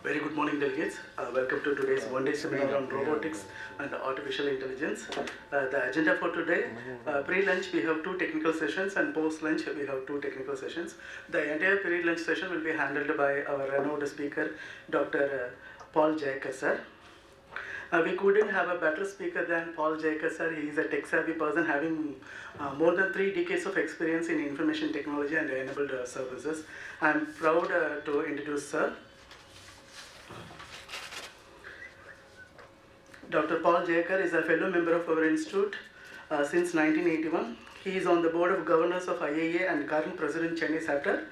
Very good morning, delegates. Welcome to today's one-day seminar on robotics and artificial intelligence. The agenda for today, pre-lunch we have 2 technical sessions and post-lunch we have 2 technical sessions. The entire pre-lunch session will be handled by our renowned speaker, Dr. Paul Jaker, sir. We couldn't have a better speaker than Paul Jaker, sir. He is a tech-savvy person having more than 3 decades of experience in information technology and enabled services. I am proud to introduce sir. Dr. Paul Jaker is a fellow member of our institute since 1981. He is on the board of governors of IAA and current president Chennai chapter.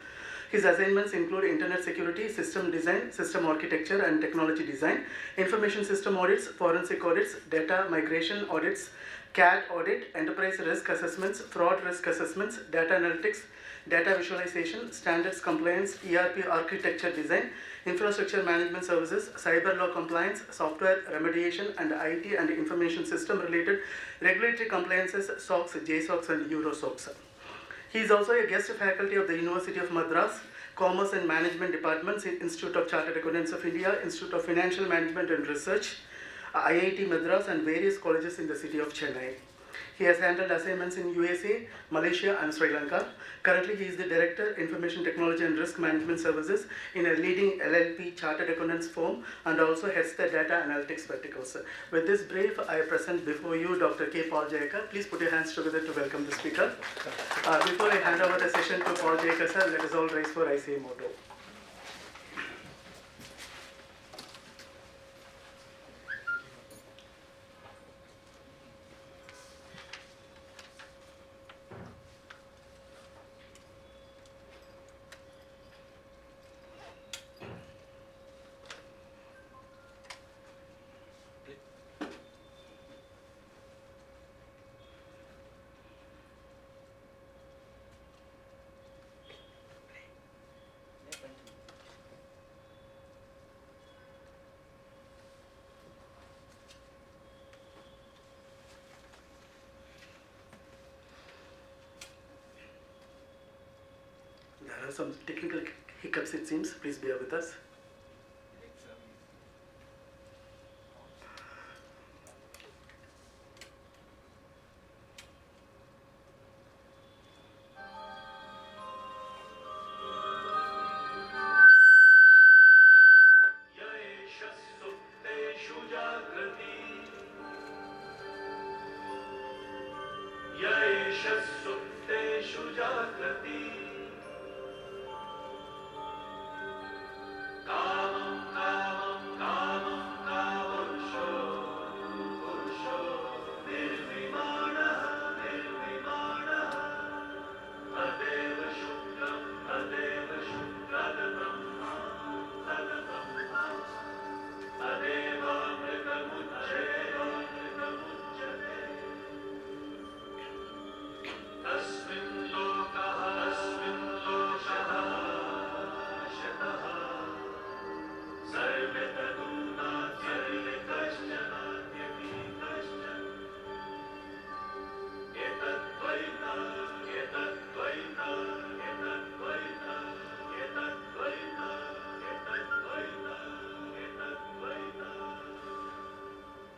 His assignments include internet security, system design, system architecture and technology design, information system audits, forensic audits, data migration audits, CAD audit, enterprise risk assessments, fraud risk assessments, data analytics, data visualization, standards compliance, ERP architecture design, infrastructure management services, cyber law compliance, software remediation, and IT and information system related regulatory compliances, SOX, JSOX, and EuroSOX. He is also a guest faculty of the University of Madras, Commerce and Management Departments, Institute of Chartered Accountants of India, Institute of Financial Management and Research, IIT Madras, and various colleges in the city of Chennai. He has handled assignments in USA, Malaysia, and Sri Lanka. Currently, he is the Director, Information Technology and Risk Management Services in a leading LLP chartered accountants firm and also heads the data analytics verticals. With this brief, I present before you Dr. K. Paul Jaker. Please put your hands together to welcome the speaker. Before I hand over the session to Paul Jaker, sir, let us all rise for ICA motto. There are some technical hiccups, it seems. Please bear with us.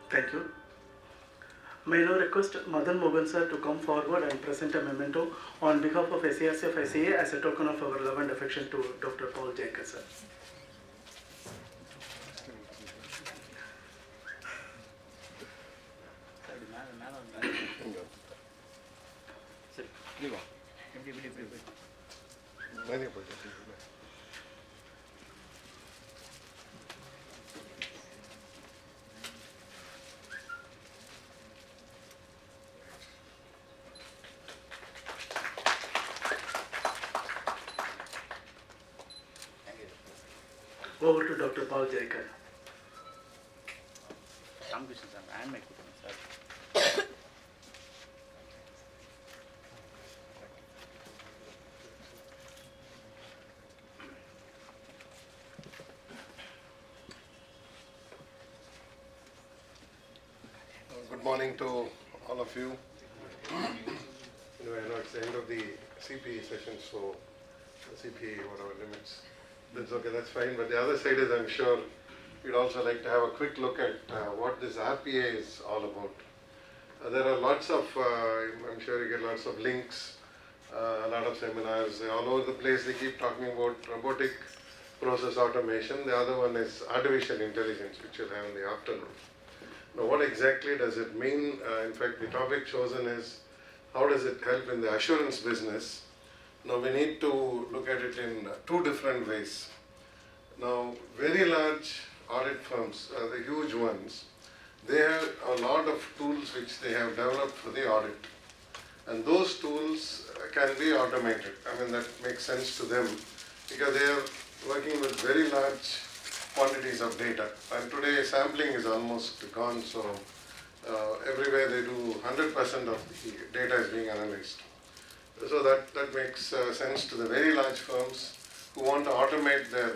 Thank you. May I now request Madan Mogan sir to come forward and present a memento on behalf of SARCF SAA as a token of our love and affection to Dr. Paul Jaker sir. Over to Dr. Paul Jaker. Good morning to all of you. I know it's the end of the CPE session, so the CPE, what are our limits? That's okay, that's fine. But the other side is, I'm sure you'd also like to have a quick look at what this RPA is all about. There are lots of, I'm sure you get lots of links, a lot of seminars all over the place. They keep talking about robotic process automation. The other one is artificial intelligence, which you'll have in the afternoon. Now, what exactly does it mean? In fact, the topic chosen is how does it help in the assurance business? Now, we need to look at it in two different ways. Now, very large audit firms, the huge ones, they have a lot of tools which they have developed for the audit. And those tools can be automated. I mean, that makes sense to them because they are working with very large quantities of data. And today sampling is almost gone, so everywhere they do 100% of the data is being analyzed. So that makes sense to the very large firms who want to automate their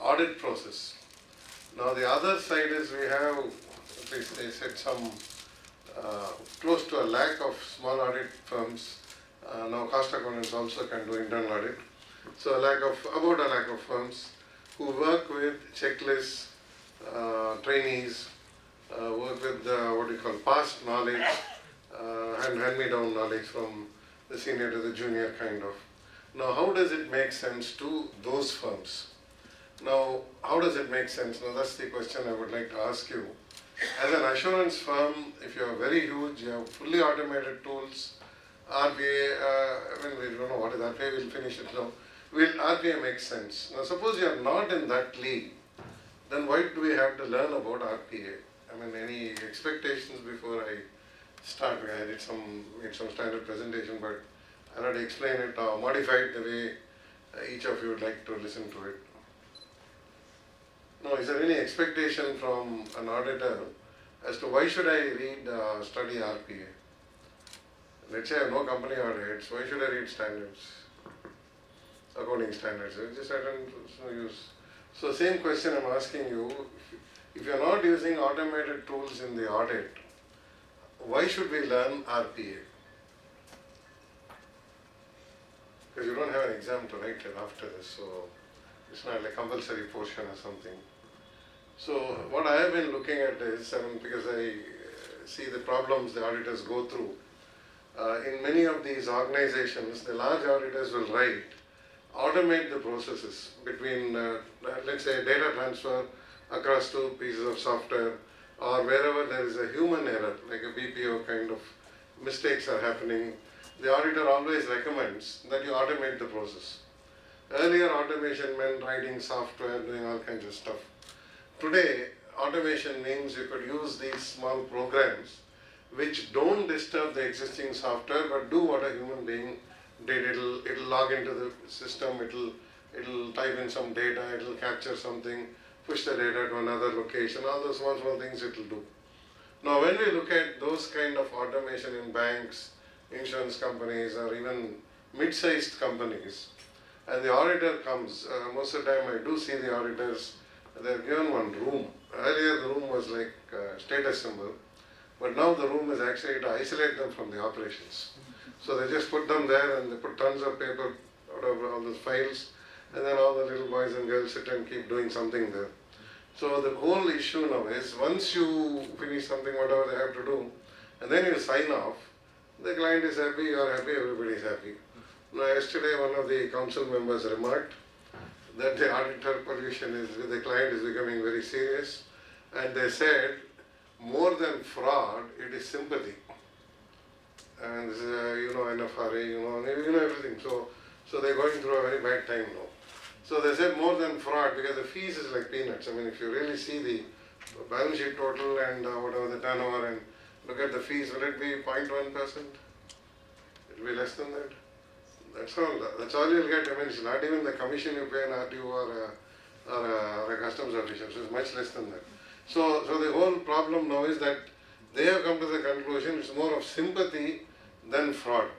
audit process. Now the other side is we have, at least they said some close to a lakh of small audit firms. Now cost accountants also can do internal audit. So about a lakh of firms who work with checklists, trainees, work with what we call past knowledge, hand-me-down knowledge from the senior to the junior kind of. Now how does it make sense to those firms? Now how does it make sense? Now that's the question I would like to ask you. As an assurance firm, if you are very huge, you have fully automated tools, RPA, I mean we don't know what is RPA, we'll finish it now. Will RPA make sense? Now suppose you are not in that league, then why do we have to learn about RPA? I mean, any expectations before I start? I made some standard presentation, but I'll have to explain it or modify it the way each of you would like to listen to it. Now, is there any expectation from an auditor as to why should I study RPA? Let's say I have no company audits, why should I read standards? Accounting standards, just I don't use. So same question I'm asking you, if you're not using automated tools in the audit, why should we learn RPA? Because you don't have an exam to write it after this, so it's not like a compulsory portion or something. So what I have been looking at is, because I see the problems the auditors go through, in many of these organizations, the large auditors will automate the processes between, let's say, data transfer across two pieces of software, or wherever there is a human error, like a BPO kind of mistakes are happening, the auditor always recommends that you automate the process. Earlier, automation meant writing software, doing all kinds of stuff. Today, automation means you could use these small programs which don't disturb the existing software but do what a human being did. It'll log into the system, it'll type in some data, it'll capture something, push the data to another location, all those small things it'll do. Now when we look at those kind of automation in banks, insurance companies, or even mid-sized companies, and the auditor comes, most of the time I do see the auditors, they're given one room. Earlier the room was like a status symbol, but now the room is actually to isolate them from the operations. So they just put them there and they put tons of paper out of all the files, and then all the little boys and girls sit and keep doing something there. So the whole issue now is once you finish something, whatever they have to do, and then you sign off, the client is happy, you are happy, everybody is happy. Now yesterday one of the council members remarked that the auditor pollution with the client is becoming very serious, and they said more than fraud, it is sympathy. And this is, NFRA, you know everything. So they're going through a very bad time now. So they said more than fraud because the fees is like peanuts. I mean, if you really see the balance sheet total and whatever the turnover and look at the fees, will it be 0.1%? It will be less than that. That's all you'll get. I mean, it's not even the commission you pay an RTO or a customs official. So it's much less than that. So the whole problem now is that they have come to the conclusion it's more of sympathy than fraud.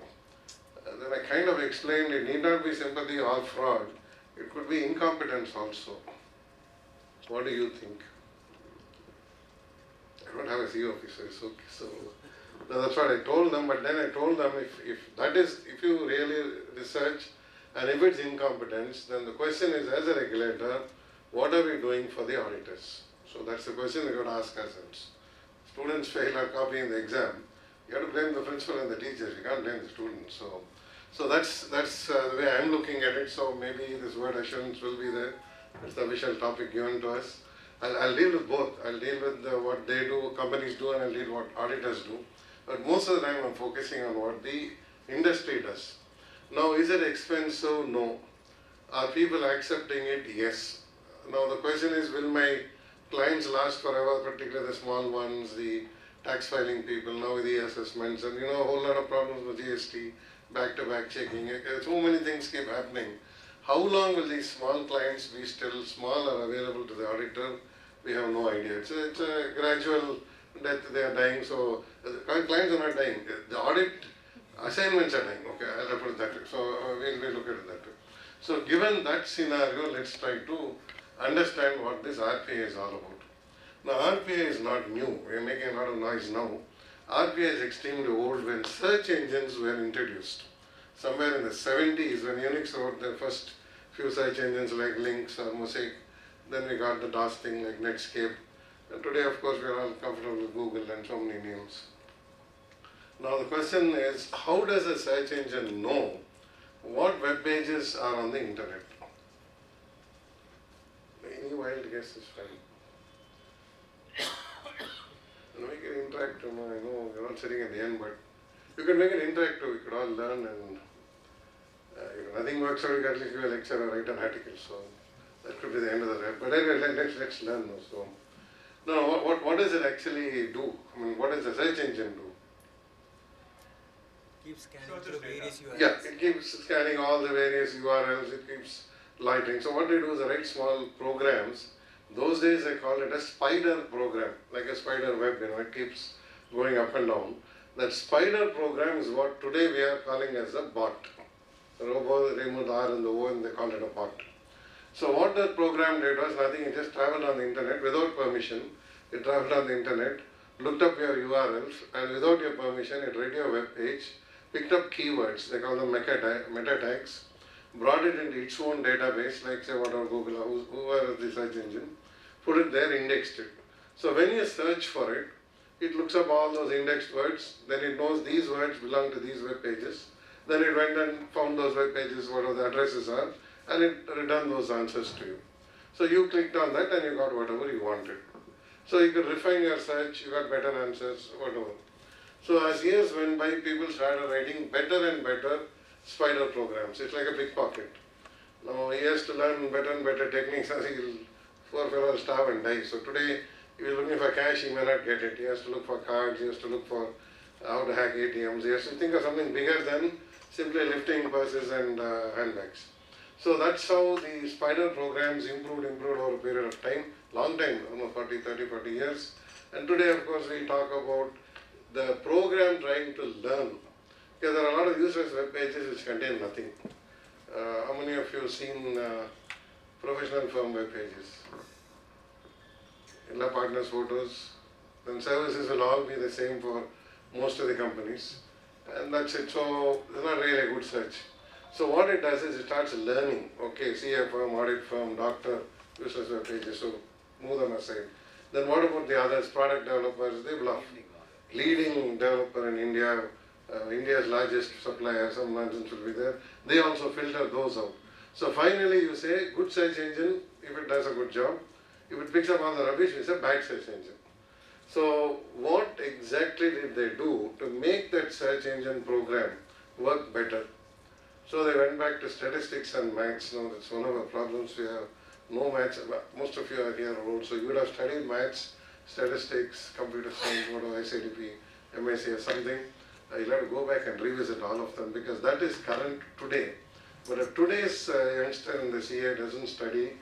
Then I kind of explained it need not be sympathy or fraud. It could be incompetence also. What do you think? I don't have a CEO officer, so that's what I told them. But then I told them if you really research, And if it's incompetence, then the question is, as a regulator, what are we doing for the auditors? So that's the question we've got to ask ourselves. Students fail or copying the exam, you have to blame the principal and the teachers, you can't blame the students. So that's the way I'm looking at it. So maybe this word assurance will be there. It's the official topic given to us. I'll deal with both. I'll deal with what they do, companies do, and I'll deal with what auditors do. But most of the time I'm focusing on what the industry does. Now, is it expensive? No. Are people accepting it? Yes. Now the question is, will my clients last forever, particularly the small ones, the tax filing people, now with the assessments, and a whole lot of problems with GST, back-to-back checking, so many things keep happening. How long will these small clients be still small or available to the auditor? We have no idea. It's a gradual death, they are dying, so clients are not dying. The audit assignments are dying, okay, I'll put it that way. So we'll look at it that way. So given that scenario, let's try to understand what this RPA is all about. Now RPA is not new, we are making a lot of noise now. RPA is extremely old when search engines were introduced. Somewhere in the 70s when Unix wrote the first few search engines like Lynx or Mosaic, then we got the DOS thing like Netscape. And today of course we are all comfortable with Google and so many names. Now the question is, how does a search engine know what web pages are on the internet? Any wild guess is fine. And make it interactive. I know you're not sitting at the end, but you can make it interactive. We could all learn, and nothing works out. You can at least give a lecture or write an article. So that could be the end of the day. But anyway, let's learn now. So now, what does it actually do? I mean, what does the search engine do? Keeps scanning through various URLs. Yeah, it keeps scanning all the various URLs. It keeps lighting. So what they do is they write small programs. Those days they call it a spider program, like a spider web, it keeps going up and down. That spider program is what today we are calling as a bot. Robo, they remove the R and the O and they call it a bot. So what that program did was nothing, it just traveled on the internet without permission. It traveled on the internet, looked up your URLs, and without your permission it read your web page, picked up keywords, they call them meta tags, brought it into its own database, like say whatever Google or whoever the search engine, put it there, indexed it. So when you search for it, it looks up all those indexed words, then it knows these words belong to these web pages, then it went and found those web pages, whatever the addresses are, and it returned those answers to you. So you clicked on that and you got whatever you wanted. So you could refine your search, you got better answers, whatever. So as years went by, people started writing better and better spider programs. It's like a pickpocket. Now he has to learn better and better techniques, as he'll poor fellow will starve and die. So today, if he's looking for cash, he may not get it. He has to look for cards, he has to look for how to hack ATMs. He has to think of something bigger than simply lifting purses and handbags. So that's how the spider programs improved over a period of time, long time, 40 years. And today, of course, we talk about the program trying to learn. Because there are a lot of useless web pages which contain nothing. How many of you have seen professional firm web pages? Illa partners photos, then services will all be the same for most of the companies. And that's it. So it's not really a good search. So what it does is it starts learning. Okay, CA firm, audit firm, doctor, useless web pages, so move them aside. Then what about the others, product developers? They bluff. Leading developer in India, India's largest supplier, some nonsense will be there. They also filter those out. So finally you say, good search engine, if it does a good job. If it picks up all the rubbish, it's a bad search engine. So what exactly did they do to make that search engine program work better? So they went back to statistics and maths. Now that's one of the problems. We have no maths. Most of you are here old, so you would have studied maths, statistics, computer science, whatever, ICDP, MSc or something. You'll have to go back and revisit all of them because that is current today. But if today's youngster in the CA doesn't study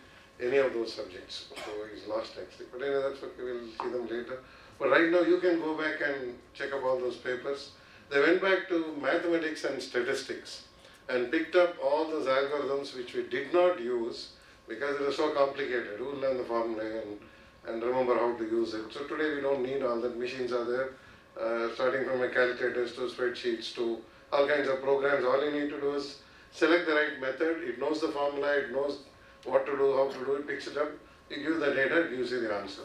any of those subjects, so he's lost actually. But anyway, that's okay, we'll see them later. But right now you can go back and check up all those papers. They went back to mathematics and statistics and picked up all those algorithms which we did not use because it was so complicated. Who will learn the formula and remember how to use it? So today we don't need all that. Machines are there, starting from calculators to spreadsheets to all kinds of programs. All you need to do is select the right method, it knows the formula, it knows what to do, how to do it, picks it up, you give the data, it gives you the answer.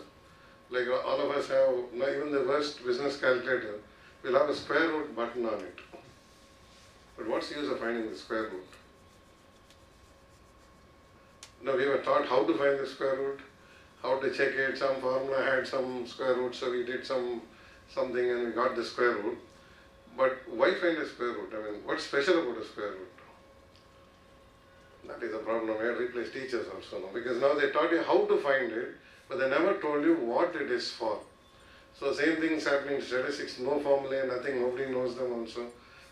Like all of us have, even the worst business calculator will have a square root button on it. But what's the use of finding the square root? Now we were taught how to find the square root, how to check it, some formula had some square root, so we did something and we got the square root. But why find a square root? I mean, what's special about a square root? That is a problem. We had to replace teachers also now, because now they taught you how to find it, but they never told you what it is for. So same thing is happening in statistics, no formula, nothing, nobody knows them also.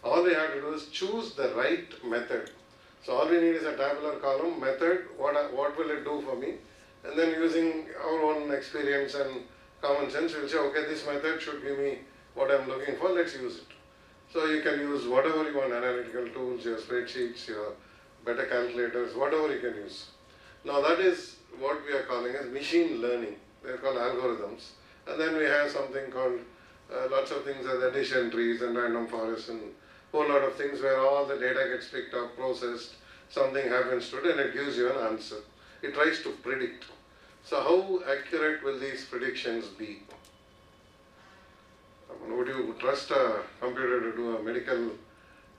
All they have to do is choose the right method. So all we need is a tabular column, method, what will it do for me? And then using our own experience and common sense, we'll say, okay, this method should give me what I'm looking for, let's use it. So you can use whatever you want, analytical tools, your spreadsheets, your better calculators, whatever you can use. Now that is what we are calling as machine learning. They are called algorithms. And then we have something called, lots of things as addition trees and random forests and whole lot of things where all the data gets picked up, processed, something happens to it and it gives you an answer. It tries to predict. So how accurate will these predictions be? Would you trust a computer to do a medical,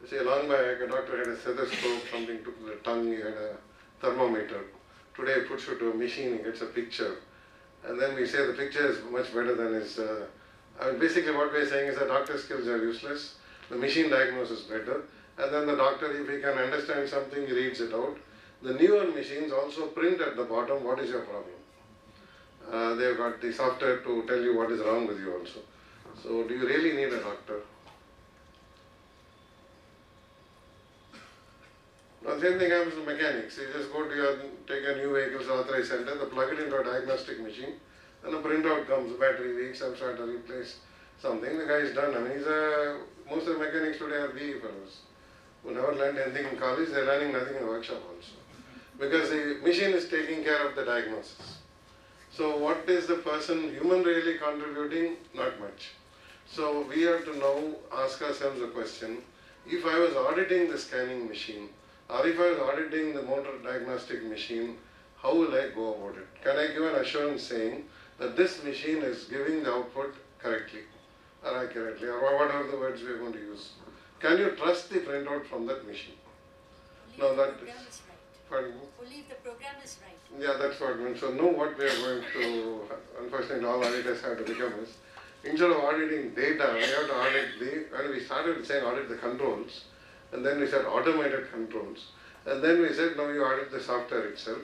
say long back a doctor had a stethoscope, something to the tongue, he had a thermometer. Today it puts you to a machine, he gets a picture. And then we say the picture is much better than his, I mean basically what we are saying is that doctor skills are useless. The machine diagnosis is better, and then the doctor, if he can understand something, he reads it out. The newer machines also print at the bottom what is your problem. They've got the software to tell you what is wrong with you also. So do you really need a doctor? Now same thing happens in mechanics. You just go to your, take a new vehicle's authorized center, they plug it into a diagnostic machine, and a printout comes, battery weak, some sort of replace something, the guy is done. I mean, most of the mechanics today are BE fellows who never learned anything in college, they're learning nothing in the workshop also. Because the machine is taking care of the diagnosis. So what is the person, human really contributing? Not much. So we have to now ask ourselves the question, if I was auditing the scanning machine, or if I was auditing the motor diagnostic machine, how will I go about it? Can I give an assurance saying that this machine is giving the output correctly or accurately, or whatever the words we are going to use? Can you trust the printout from that machine? Only if the program is right. Pardon? Only if the program is right. Yeah, that's what I mean. So know what we are going to, unfortunately all auditors have to become is, instead of auditing data, we have to audit the, and we started saying audit the controls, and then we said automated controls, and then we said now you audit the software itself,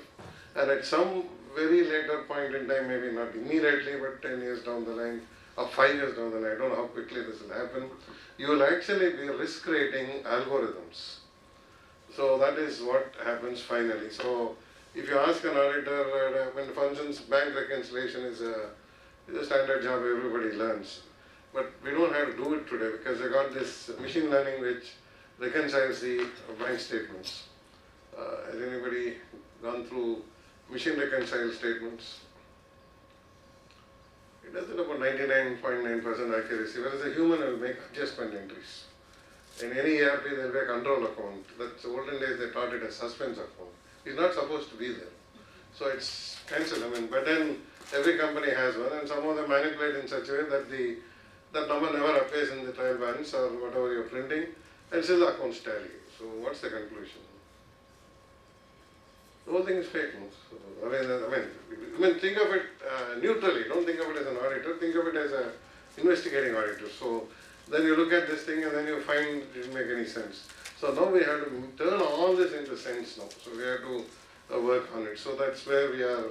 and at some very later point in time, maybe not immediately, but 10 years down the line, or 5 years down the line, I don't know how quickly this will happen, you will actually be risk rating algorithms. So that is what happens finally. So if you ask an auditor, when for instance bank reconciliation is a standard job everybody learns, but we don't have to do it today because they got this machine learning which reconciles the bank statements. Has anybody gone through machine reconcile statements? It does it about 99.9% accuracy, whereas a human will make adjustment entries. In any ERP there will be a control account. That's olden days they taught it as suspense account. It's not supposed to be there. So it's cancelled. I mean, but then every company has one, and some of them manipulate in such a way that that number never appears in the trial balance or whatever you're printing, and still the accounts tally. So what's the conclusion? The whole thing is fake news. So, I mean, think of it neutrally. Don't think of it as an auditor. Think of it as an investigating auditor. So then you look at this thing and then you find it didn't make any sense. So now we have to turn all this into sense now. So we have to work on it. So that's where we are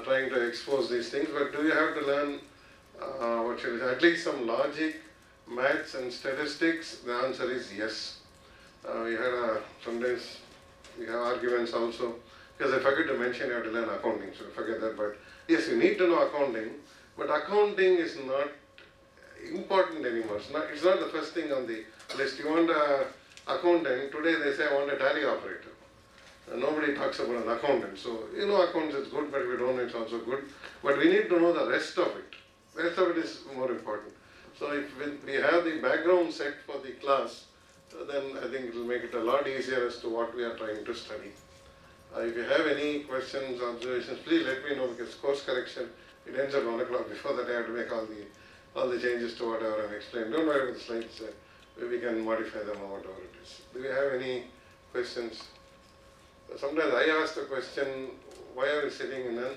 trying to expose these things. But do you have to learn at least some logic, maths and statistics? The answer is yes. We had some days we have arguments also, because I forget to mention you have to learn accounting, so forget that. But yes, you need to know accounting, but accounting is not important anymore. It's not the first thing on the list. You want an accountant, today they say I want a tally operator. Nobody talks about an accountant. So, you know, accounts is good, but if you don't know, it's also good. But we need to know the rest of it. The rest of it is more important. So if we have the background set for the class, then I think it will make it a lot easier as to what we are trying to study. If you have any questions, observations, please let me know, because course correction, it ends at 1 o'clock. Before that I have to make all the changes to whatever I've explained. Don't worry about the slides, we can modify them or whatever it is. Do you have any questions? Sometimes I ask the question, why are you sitting in a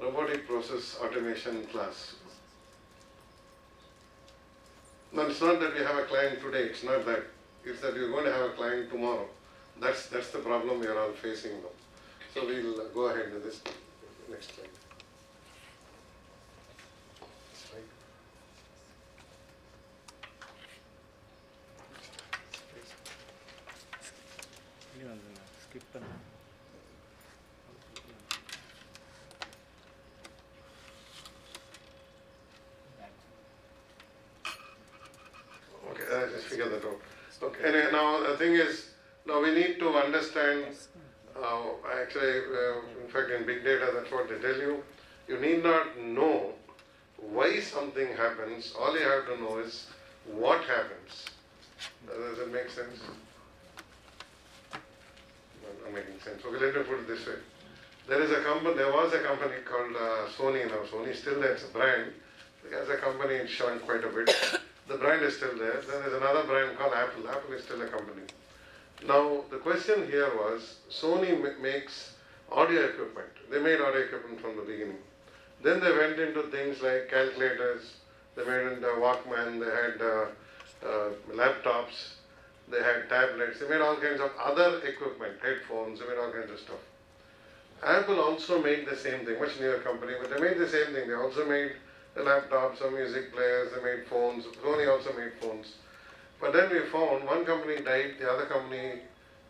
robotic process automation class? No, it's not that we have a client today, it's not that. It's that you're going to have a client tomorrow. That's the problem we are all facing now. So we'll go ahead with this next slide. Okay, I just figure that out. Okay, and now the thing is, now we need to understand, in fact in big data that's what they tell you, you need not know why something happens, all you have to know is what happens. Does it make sense? Not making sense. Okay, let me put it this way. There was a company called Sony now. Sony is still there, it's a brand. As a company it's shrunk quite a bit. The brand is still there. Then there's another brand called Apple. Apple is still a company. Now the question here was, Sony makes audio equipment. They made audio equipment from the beginning. Then they went into things like calculators, they made into Walkman, they had laptops, they had tablets, they made all kinds of other equipment, headphones, they made all kinds of stuff. Apple also made the same thing, much newer company, but they made the same thing. They also made the laptops, some music players, they made phones. Sony also made phones. But then we found one company died, the other company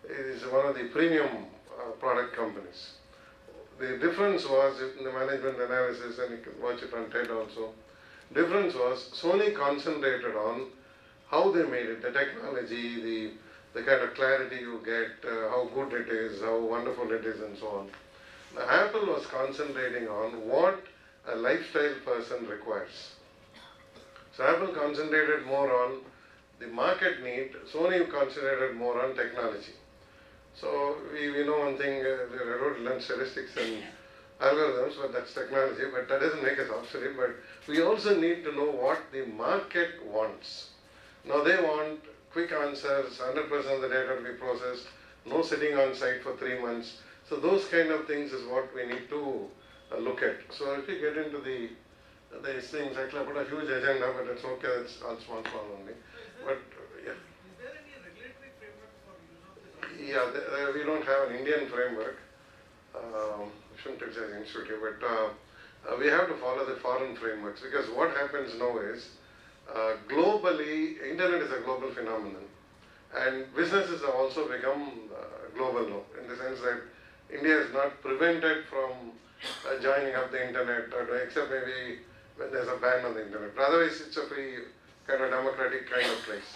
is one of the premium product companies. The difference was in the management analysis, and you can watch it on TED also. Difference was Sony concentrated on how they made it, the technology, the kind of clarity you get, how good it is, how wonderful it is, and so on. Now, Apple was concentrating on what a lifestyle person requires. So Apple concentrated more on the market need, Sony concentrated more on technology. So we know one thing, I wrote learn statistics and algorithms, but that's technology, but that doesn't make us obsolete. But we also need to know what the market wants. Now they want quick answers, 100% of the data to be processed, no sitting on site for 3 months. So those kind of things is what we need to look at. So if we get into these things, actually I put a huge agenda, but it's okay, it's all small only. But yeah. Is there any regulatory framework for use of this? Yeah, we don't have an Indian framework. Shouldn't take as an institute, but we have to follow the foreign frameworks, because what happens now is globally, internet is a global phenomenon, and businesses have also become global now, in the sense that India is not prevented from joining up the internet, except maybe when there's a ban on the internet. But otherwise, it's a free, kind of democratic kind of place.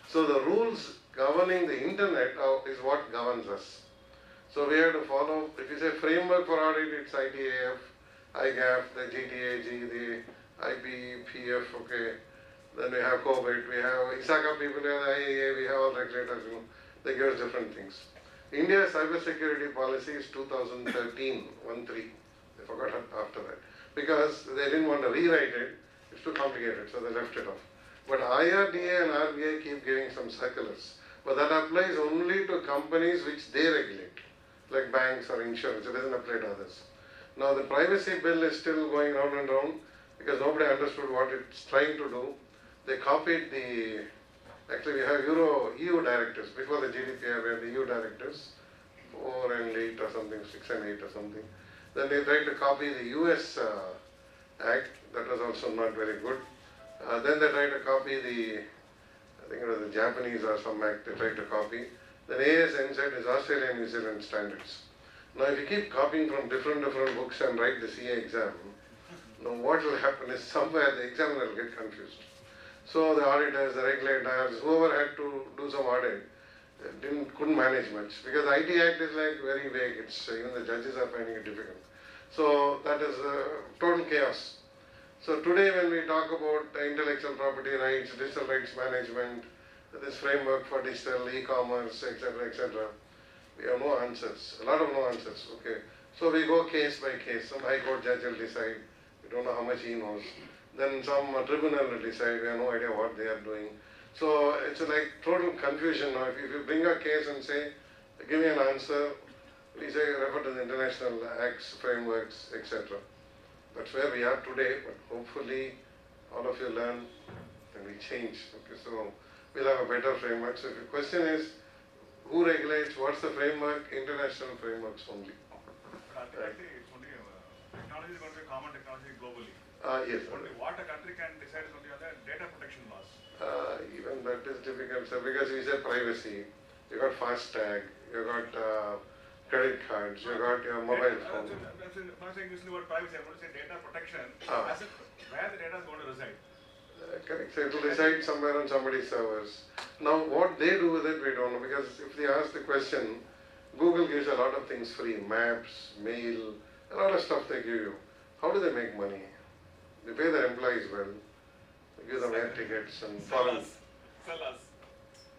So the rules governing the internet is what governs us. So we have to follow, if you say framework for audit, it's ITAF, IGAF, the GTAG, the IPPF, okay. Then we have COVID, we have ISACA people, we have the IAA, we have all regulators, they give us different things. India's cybersecurity policy is 2013, 1-3. They forgot after that. Because they didn't want to rewrite it, it's too complicated, so they left it off. But IRDA and RBI keep giving some circulars. But that applies only to companies which they regulate, like banks or insurance. It doesn't apply to others. Now the privacy bill is still going round and round because nobody understood what it's trying to do. They copied actually we have EU directives. Before the GDPR we had the EU directives, 4 and 8 or something, 6 and 8 or something. Then they tried to copy the US Act, that was also not very good. Then they tried to copy I think it was the Japanese or some act they tried to copy. Then ASN said is Australian New Zealand standards. Now if you keep copying from different books and write the CA exam, now what will happen is somewhere the examiner will get confused. So the auditors, the regulators, whoever had to do some audit, couldn't manage much, because the IT Act is like very vague. It's even the judges are finding it difficult. So that is total chaos. So today when we talk about intellectual property rights, digital rights management, this framework for digital e-commerce, etc., we have no answers, a lot of no answers, okay. So we go case by case, some high court judge will decide, we don't know how much he knows. Then some tribunal will decide, we have no idea what they are doing. So it's like total confusion now. If you bring a case and say, give me an answer, we say refer to the international acts, frameworks, etc. That's where we are today, but hopefully all of you learn and we change. Okay, so we'll have a better framework. So if your question is, who regulates, what's the framework? International frameworks only. But ultimately, it's only technology is going to be common technology globally. Yes. Only what a country can decide is only on the data protection laws. Even that is difficult, sir, because we say privacy. You got FASTag, you got credit cards, you got your mobile phone. I'm not saying this is about privacy, I'm going to say data protection, as in where the data is going to reside. Correct, so it will reside somewhere on somebody's servers. Now what they do with it, we don't know, because if they ask the question, Google gives a lot of things free, maps, mail, a lot of stuff they give you. How do they make money? They pay their employees well, they give them air tickets and foreign. Sell us.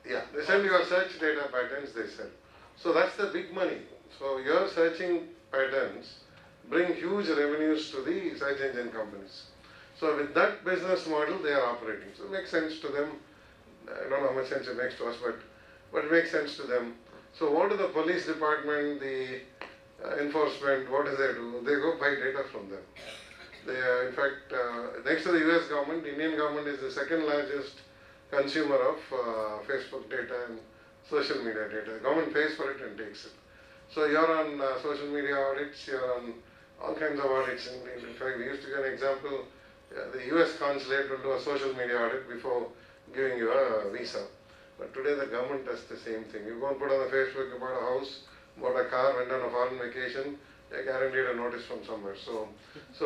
Yeah, they send your search data patterns, they sell. So that's the big money. So your searching patterns bring huge revenues to the search engine companies. So with that business model, they are operating. So it makes sense to them. I don't know how much sense it makes to us, but it makes sense to them. So what do the police department, the enforcement, what do? They go buy data from them. They are, in fact, next to the US government, Indian government is the second largest consumer of Facebook data and social media data. The government pays for it and takes it. So you're on social media audits, you're on all kinds of audits. In fact, we used to give an example, the US consulate will do a social media audit before giving you a visa. But today the government does the same thing. You go and put on the Facebook, you bought a house, bought a car, went on a foreign vacation, they're guaranteed a notice from somewhere. So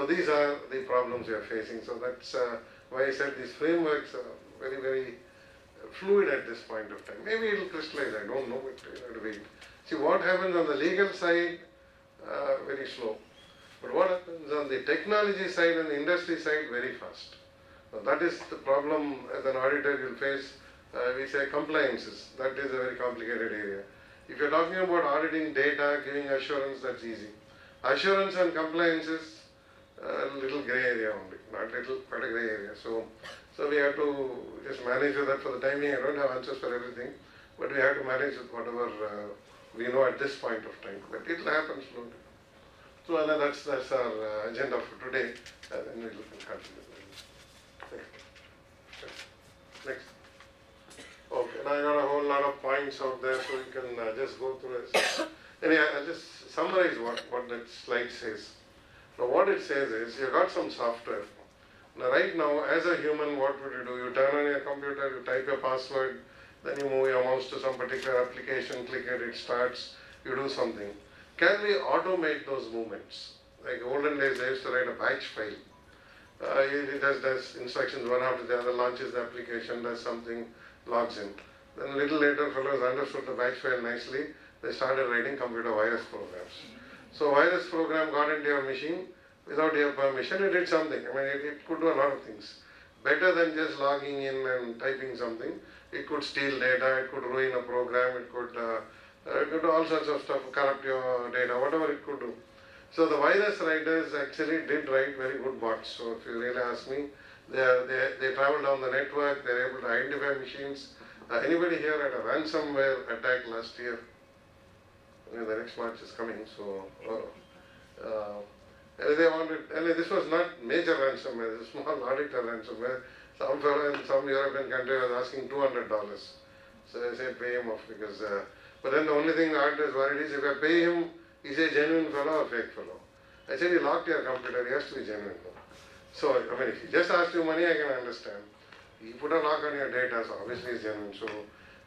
these are the problems we are facing. So that's why I said these frameworks are very, very fluid at this point of time. Maybe it will crystallize, I don't know, but you have to wait. See what happens on the legal side, very slow. But what happens on the technology side and the industry side, very fast. Now that is the problem as an auditor you'll face. We say compliances, that is a very complicated area. If you're talking about auditing data, giving assurance, that's easy. Assurance and compliances, a little grey area only, not little, quite a grey area. So we have to just manage with that for the time being. I don't have answers for everything, but we have to manage with whatever we know at this point of time. But it will happen slowly. So that's our agenda for today, and then we will continue. Next. Okay, now I got a whole lot of points out there, so you can just go through this. Anyway, I'll just summarize what that slide says. Now what it says is, you got some software. Now right now, as a human, what would you do? You turn on your computer, you type your password, then you move your mouse to some particular application, click it, it starts, you do something. Can we automate those movements? Like olden days, I used to write a batch file. It does instructions one after the other, launches the application, does something, logs in. Then a little later, fellows understood the batch file nicely. They started writing computer virus programs. So virus program got into your machine without your permission. It did something. I mean, it could do a lot of things. Better than just logging in and typing something. It could steal data. It could ruin a program. It could do all sorts of stuff, corrupt your data, whatever it could do. So the virus writers actually did write very good bots. So if you really ask me, they travel down the network. They're able to identify machines. Anybody here had a ransomware attack last year? The next March is coming, so they wanted, and this was not major ransomware, this was small auditor ransomware. Some fellow in some European country was asking $200. So I said pay him off because, but then the only thing the auditor is worried is if I pay him, is he a genuine fellow or fake fellow? I said he locked your computer, he has to be genuine. So, I mean, if he just asked you money, I can understand. He put a lock on your data, so obviously he's genuine. So,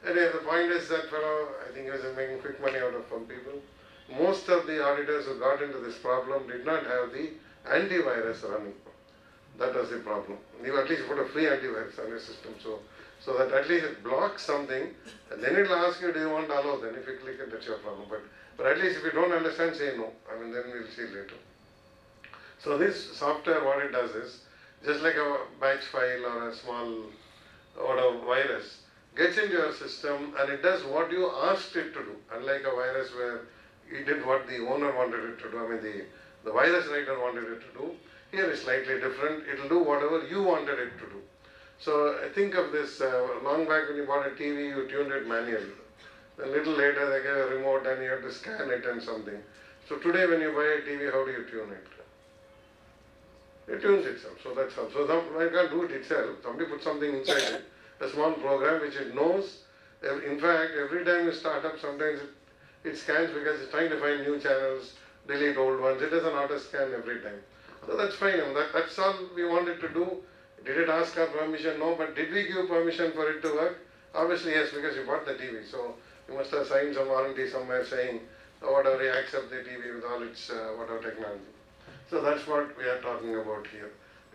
anyway, the point is that fellow, I think he was making quick money out of some people. Most of the auditors who got into this problem did not have the antivirus running. That was the problem. You at least put a free antivirus on your system, so that at least it blocks something, and then it will ask you, do you want to allow? Then if you click it, that's your problem. But at least if you don't understand, say no. I mean, then we'll see later. So this software, what it does is, just like a batch file or a small or a virus, gets into your system and it does what you asked it to do. Unlike a virus where it did what the owner wanted it to do, the virus writer wanted it to do. Here is slightly different. It will do whatever you wanted it to do. So think of this, long back when you bought a TV, you tuned it manually. A little later they gave a remote and you had to scan it and something. So today when you buy a TV, how do you tune it? It tunes itself, so that's all. So one can't do it itself. Somebody puts something inside it, a small program which it knows. In fact, every time you start up, sometimes it scans because it's trying to find new channels, delete old ones. It does an auto scan every time. So that's fine, and that's all we wanted to do. Did it ask our permission? No, but did we give permission for it to work? Obviously yes, because you bought the TV. So you must have signed some warranty somewhere saying, whatever, you accept the TV with all its whatever technology. So that's what we are talking about here.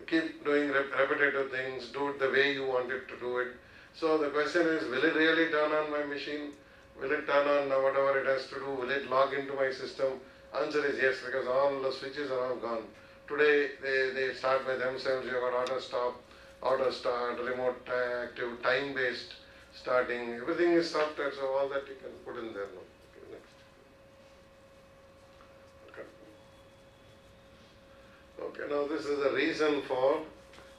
Keep doing repetitive things, do it the way you want it to do it. So the question is, will it really turn on my machine? Will it turn on whatever it has to do? Will it log into my system? Answer is yes, because all the switches are all gone. Today they start by themselves. You've got auto stop, auto start, remote active, time based starting. Everything is software, so all that you can put in there now. Okay, next. Okay, now this is the reason for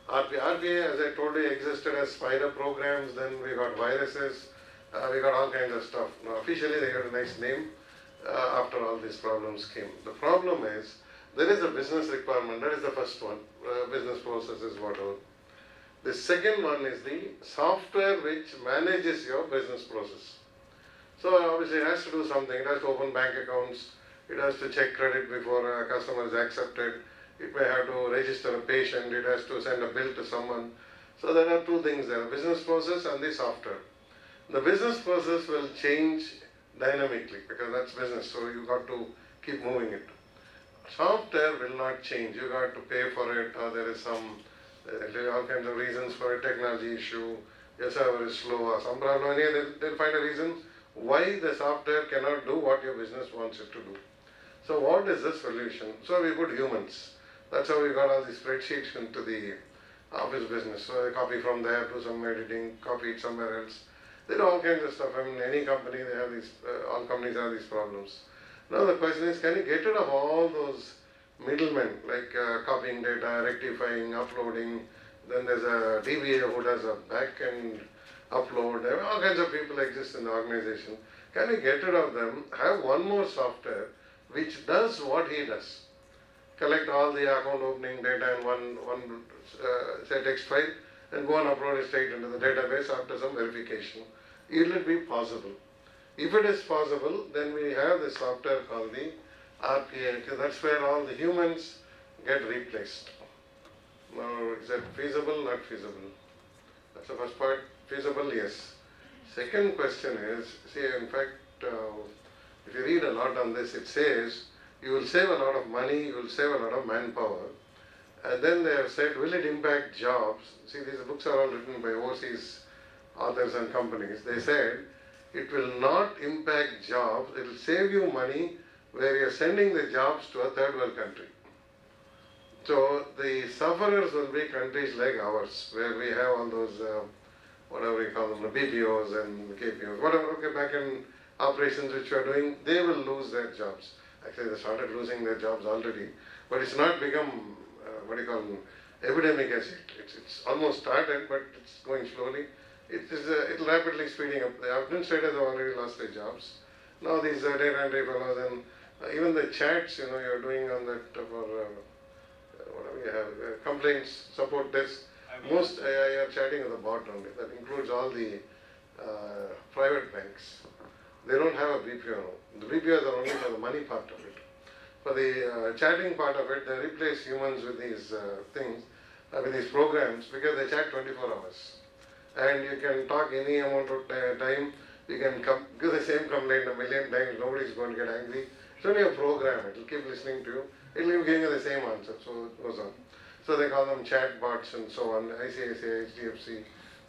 RPA. RPA, as I told you, existed as spider programs, then we got viruses, we got all kinds of stuff. Now officially they got a nice name after all these problems came. The problem is, there is a business requirement, that is the first one, business processes, whatever. The second one is the software which manages your business process. So obviously it has to do something, it has to open bank accounts, it has to check credit before a customer is accepted, it may have to register a patient, it has to send a bill to someone. So there are two things there, business process and the software. The business process will change dynamically because that's business, so you got to keep moving it. Software will not change, you got to pay for it, or there is some, all kinds of reasons for a technology issue, your server is slow or some problem, they'll find a reason why the software cannot do what your business wants it to do. So what is the solution? So we put humans. That's how we got all these spreadsheets into the office business. So I copy from there, do some editing, copy it somewhere else. They do all kinds of stuff. Any company, they have these, all companies have these problems. Now the question is, can you get rid of all those middlemen, like copying data, rectifying, uploading, then there's a DBA who does a back-end upload, all kinds of people exist in the organization. Can you get rid of them, have one more software which does what he does? Collect all the account opening data in one say text file and go and upload it straight into the database after some verification. Will it be possible? If it is possible, then we have the software called the RPA. That's where all the humans get replaced. Now, is that feasible? Not feasible. That's the first part. Feasible, yes. Second question is, see, in fact, if you read a lot on this, it says you will save a lot of money, you will save a lot of manpower. And then they have said, will it impact jobs? See, these books are all written by overseas authors and companies. They said, it will not impact jobs, it will save you money where you're sending the jobs to a third world country. So the sufferers will be countries like ours, where we have all those, whatever we call them, the BPOs and KPOs, whatever, okay, back in operations which we are doing, they will lose their jobs. Actually, they started losing their jobs already, but it's not become, epidemic as yet. It's almost started, but it's going slowly. It's rapidly speeding up. The administrators have already lost their jobs. Now these data entry fellows and even the chats, you're doing on that for whatever you have, complaints, support desk. Most AI are chatting with the bot only. That includes all the private banks. They don't have a BPO now. The BPOs are only for the money part of it. For the chatting part of it, they replace humans with these things, with these programs, because they chat 24 hours. And you can talk any amount of time, you can give the same complaint a million times, nobody's going to get angry. It's only a program, it will keep listening to you, it will give you the same answer, so it goes on. So they call them chat bots and so on, ICICI, HDFC,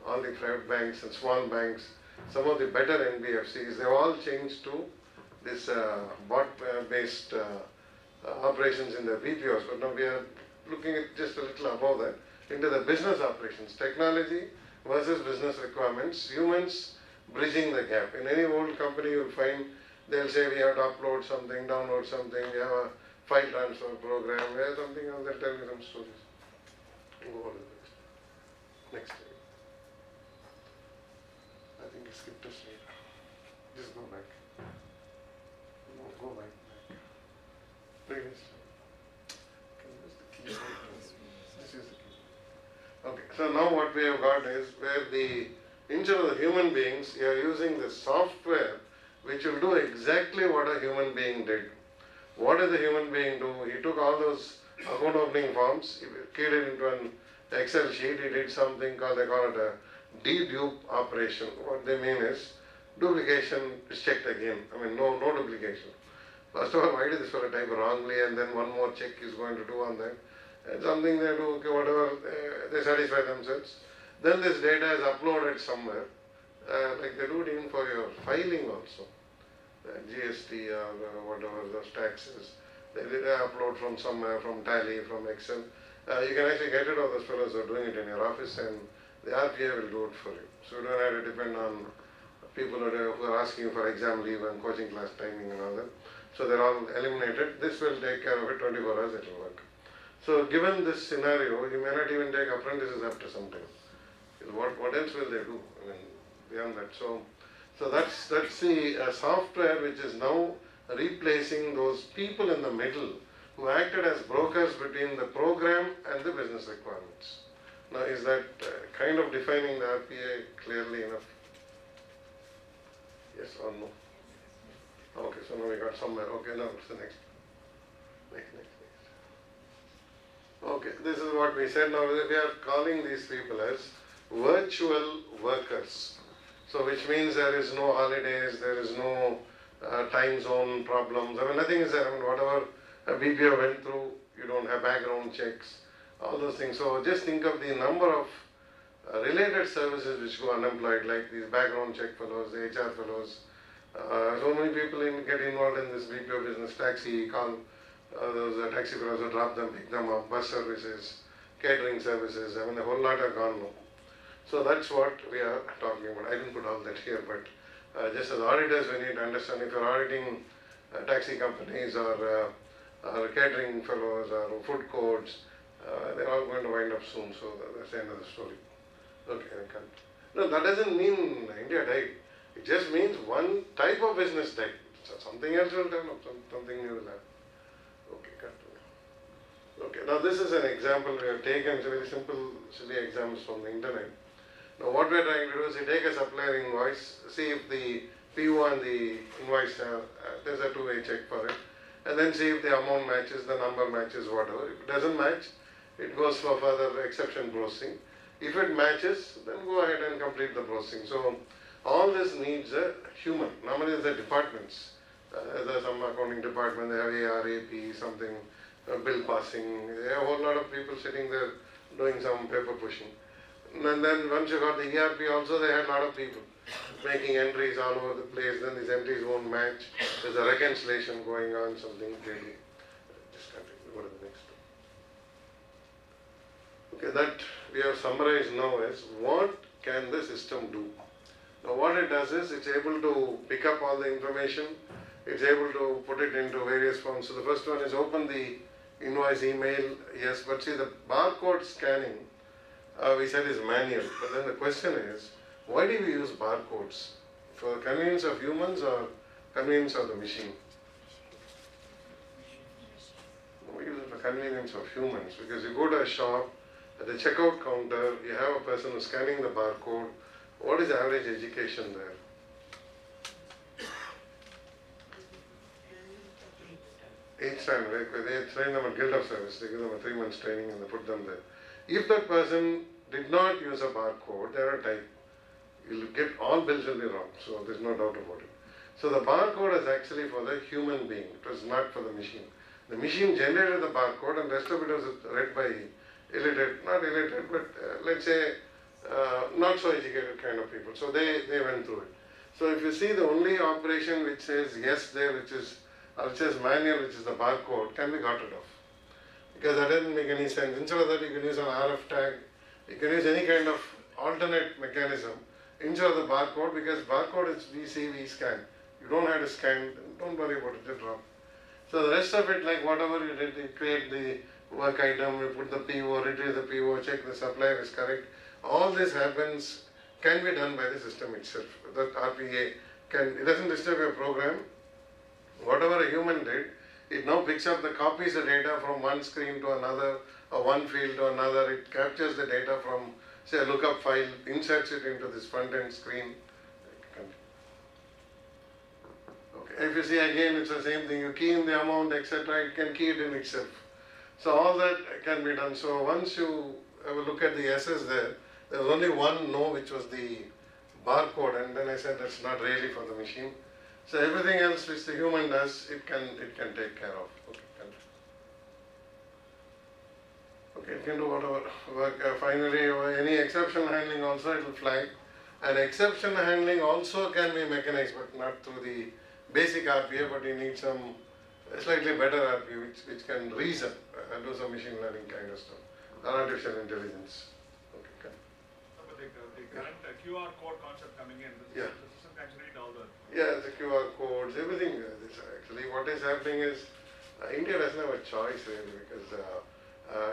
all the private banks and small banks, some of the better NBFCs, they've all changed to this bot-based operations in the BPOs, but now we are looking at just a little above that, into the business operations. Technology versus business requirements, humans bridging the gap. In any old company you'll find they'll say we have to upload something, download something, we have a file transfer program, we have something else, they'll tell you some stories. Go on to the next. Next slide. I think you skipped a slide. Just go back. No, go back. Previous slide. Can you use the keyboard? Just use the keyboard. Okay, so now what we have got is where instead of the human beings, you are using the software which will do exactly what a human being did. What did the human being do? He took all those account opening forms, he keyed it into an Excel sheet, he did something called, they call it a dedupe operation. What they mean is duplication is checked again. I mean, no duplication. First of all, why did this fellow type wrongly and then one more check is going to do on that? And something they do, okay, whatever, they satisfy themselves. Then this data is uploaded somewhere, like they do it even for your filing also. GST or whatever those taxes, they upload from somewhere, from Tally, from Excel. You can actually get rid of those fellows who are doing it in your office and the RPA will do it for you. So you don't have to depend on people who are asking for exam leave and coaching class timing and all that. So they're all eliminated. This will take care of it 24 hours, it will work. So given this scenario, you may not even take apprentices after some time. What else will they do? I mean, beyond that. So that's the software which is now replacing those people in the middle who acted as brokers between the program and the business requirements. Now, is that kind of defining the RPA clearly enough? Yes or no? Okay, so now we got somewhere. Okay, now it's the next. Next. Okay, this is what we said. Now we are calling these people as virtual workers. So which means there is no holidays, there is no time zone problems. I mean, nothing is there. I mean, whatever BPO went through, you don't have background checks, all those things. So just think of the number of related services which go unemployed, like these background check fellows, the HR fellows. So many people get involved in this BPO business, taxi, call those taxi fellows who drop them, pick them up, bus services, catering services. I mean, a whole lot are gone now. So that's what we are talking about. I didn't put all that here, but just as auditors, we need to understand if you're auditing taxi companies or catering fellows or food courts, they're all going to wind up soon. So that's the end of the story. Okay, I can't. No, that doesn't mean India died. It just means one type of business died. So something else will turn up, something new will happen. Okay, continue. Okay, now this is an example we have taken. It's a very simple, silly examples from the internet. Now what we are trying to do is we take a supplier invoice, see if the PO and the invoice, there's a two-way check for it, and then see if the amount matches, the number matches, whatever. If it doesn't match, it goes for further exception processing. If it matches, then go ahead and complete the processing. So all this needs a human. Normally there's departments. There's some accounting department, they have AR, AP, something, bill passing. They have a whole lot of people sitting there doing some paper pushing. And then once you got the ERP also, they had a lot of people making entries all over the place. Then these entries won't match. There's a reconciliation going on, something clearly. Just continue, go to the next one. Okay, that we have summarized now is what can the system do? Now what it does is it's able to pick up all the information. It's able to put it into various forms. So the first one is open the invoice email. Yes, but see the barcode scanning, we said is manual, but then the question is, why do we use barcodes? For convenience of humans or convenience of the machine? We use it for convenience of humans, because you go to a shop, at the checkout counter, you have a person who's scanning the barcode. What is the average education there? 8th standard, right? They train them at Guild of Service, they give them a 3 months training and they put them there. If that person did not use a barcode, they are a type. You'll get all bills will be wrong, so there's no doubt about it. So the barcode is actually for the human being, it was not for the machine. The machine generated the barcode and rest of it was read by illiterate, not illiterate, but let's say not so educated kind of people. So they went through it. So if you see the only operation which says yes there, which is manual, which is the barcode, can be got rid of. Because that doesn't make any sense. Instead of that, you can use an RF tag, you can use any kind of alternate mechanism instead of the barcode, because barcode is we see, we scan. You don't have to scan, don't worry about it, just drop. So the rest of it, like whatever you did, you create the work item, you put the PO, retrieve the PO, check the supplier is correct. All this happens, can be done by the system itself. That RPA it doesn't disturb your program. Whatever a human did, it now picks up the copies the data from one screen to another, or one field to another. It captures the data from, say, a lookup file, inserts it into this front end screen. Okay. If you see again, it's the same thing. You key in the amount, etc. It can key it in itself. So all that can be done. So once you have a look at the SS there was only one no, which was the barcode, and then I said that's not really for the machine. So everything else which the human does, it can take care of. Okay, it can do whatever work. Finally, any exception handling also it will flag. And exception handling also can be mechanized, but not through the basic RPA, but you need some slightly better RPA which can reason and do some machine learning kind of stuff, artificial intelligence. Okay. But the current QR code concept coming in, the system can read all the... Yeah, the QR codes, everything. Actually, what is happening is India doesn't have a choice really, because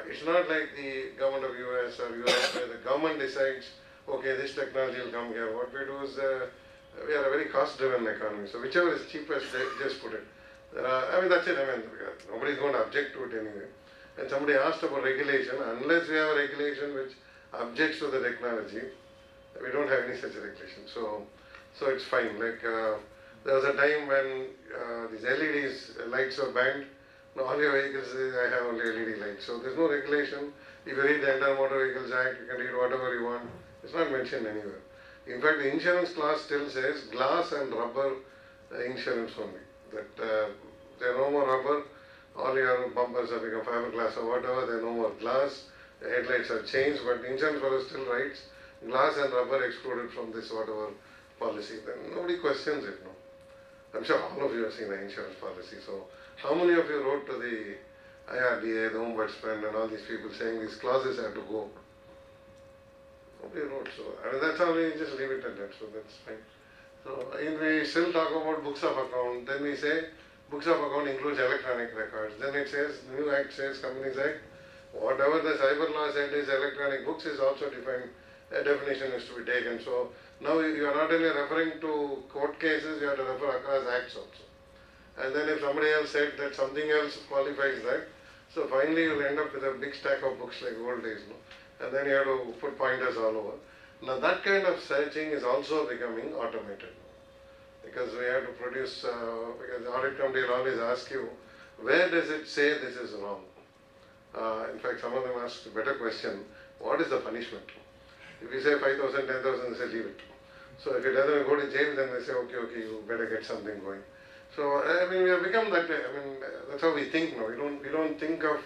it's not like the government of US or Europe where the government decides, okay, this technology will come here. What we do is we are a very cost-driven economy. So whichever is cheapest, they just put it. That's it. Nobody is going to object to it anyway. And somebody asked about regulation. Unless we have a regulation which objects to the technology, we don't have any such regulation. So it's fine. Like there was a time when these LEDs lights were banned. Now all your vehicles, I have only LED lights. So there's no regulation. If you read the entire Motor Vehicles Act, you can read whatever you want. It's not mentioned anywhere. In fact, the insurance clause still says glass and rubber insurance only. That there are no more rubber. All your bumpers have become fiberglass or whatever. There are no more glass. The headlights are changed, but the insurance fellow still writes glass and rubber excluded from this whatever policy. Then nobody questions it. No. I'm sure all of you have seen the insurance policy. So how many of you wrote to the IRDA, the Ombudsman, and all these people saying these clauses have to go? Nobody wrote. So that's how we just leave it at that. So that's fine. So we still talk about books of account. Then we say books of account includes electronic records. Then it says, the new act says, Companies Act, whatever the cyber law said is electronic books is also defined. A definition is to be taken. So now you are not only referring to court cases, you have to refer across acts also. And then if somebody else said that something else qualifies that, so finally you'll end up with a big stack of books like old days, no? And then you have to put pointers all over. Now that kind of searching is also becoming automated. Because we have to produce, because the audit committee will always ask you, where does it say this is wrong? In fact, some of them ask a better question, what is the punishment? If you say 5,000, 10,000, they say leave it. So if it doesn't go to jail, then they say, okay, you better get something going. So, we have become that way. That's how we think now. We don't think of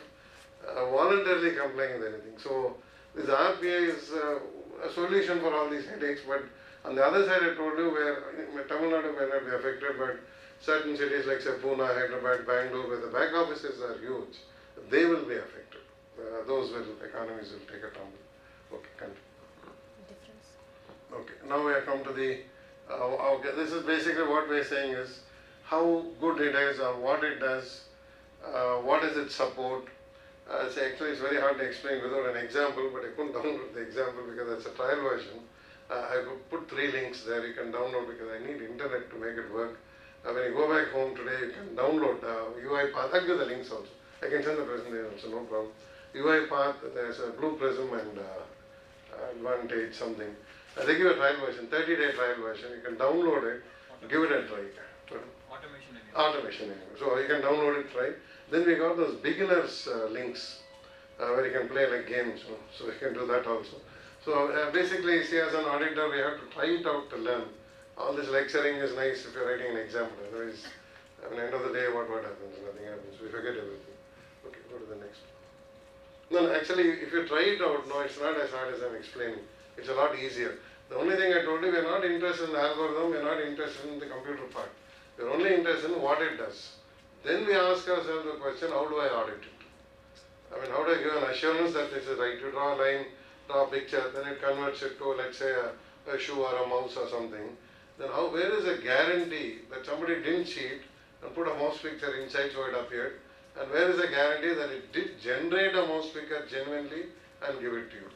voluntarily complying with anything. So, this RPA is a solution for all these headaches, but on the other side, I told you where Tamil Nadu may not be affected, but certain cities like say Pune, Hyderabad, Bangalore, where the back offices are huge, they will be affected. Economies will take a tumble. Okay, continue. Okay, now we have come to the, this is basically what we are saying is how good it is or what it does, what does it support. Actually it's very hard to explain without an example, but I couldn't download the example because it's a trial version. I could put 3 links there you can download because I need internet to make it work. When you go back home today, you can download UiPath. I'll give the links also. I can send the presentation also, no problem. UiPath, there's a Blue Prism and Advantage something. They give a trial version, 30-day trial version. You can download it, give it a try. Automation anyway. So you can download it, try. Then we got those beginners links where you can play like games. So you can do that also. So basically, see, as an auditor, we have to try it out to learn. All this lecturing is nice if you're writing an exam. Otherwise, at the end of the day, what happens? Nothing happens. We forget everything. Okay, go to the next one. No, actually, if you try it out, no, it's not as hard as I'm explaining. It's a lot easier. The only thing I told you, we're not interested in the algorithm, we're not interested in the computer part. We're only interested in what it does. Then we ask ourselves the question, how do I audit it? How do I give an assurance that this is right? You draw a line, draw a picture, then it converts it to, let's say, a shoe or a mouse or something, then where is a guarantee that somebody didn't cheat and put a mouse picture inside so it appeared? And where is a guarantee that it did generate a mouse picture genuinely and give it to you?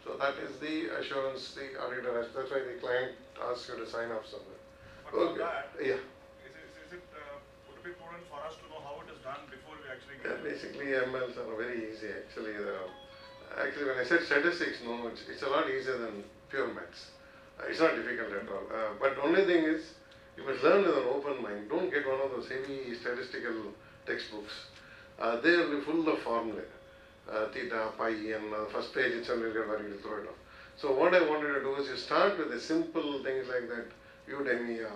So that is the assurance the auditor has. That's why the client asks you to sign off somewhere. But for that, Yeah. would it be prudent for us to know how it is done before we actually Yeah, get it? basically MLs are very easy actually. Actually when I said statistics, no, it's a lot easier than pure maths. It's not difficult at all. But the only thing is, you must learn with an open mind. Don't get one of those heavy statistical textbooks. They will be full of formulae. Theta, pi, and first page itself will get where you throw it off. So what I wanted to do is you start with the simple things like that, Udemy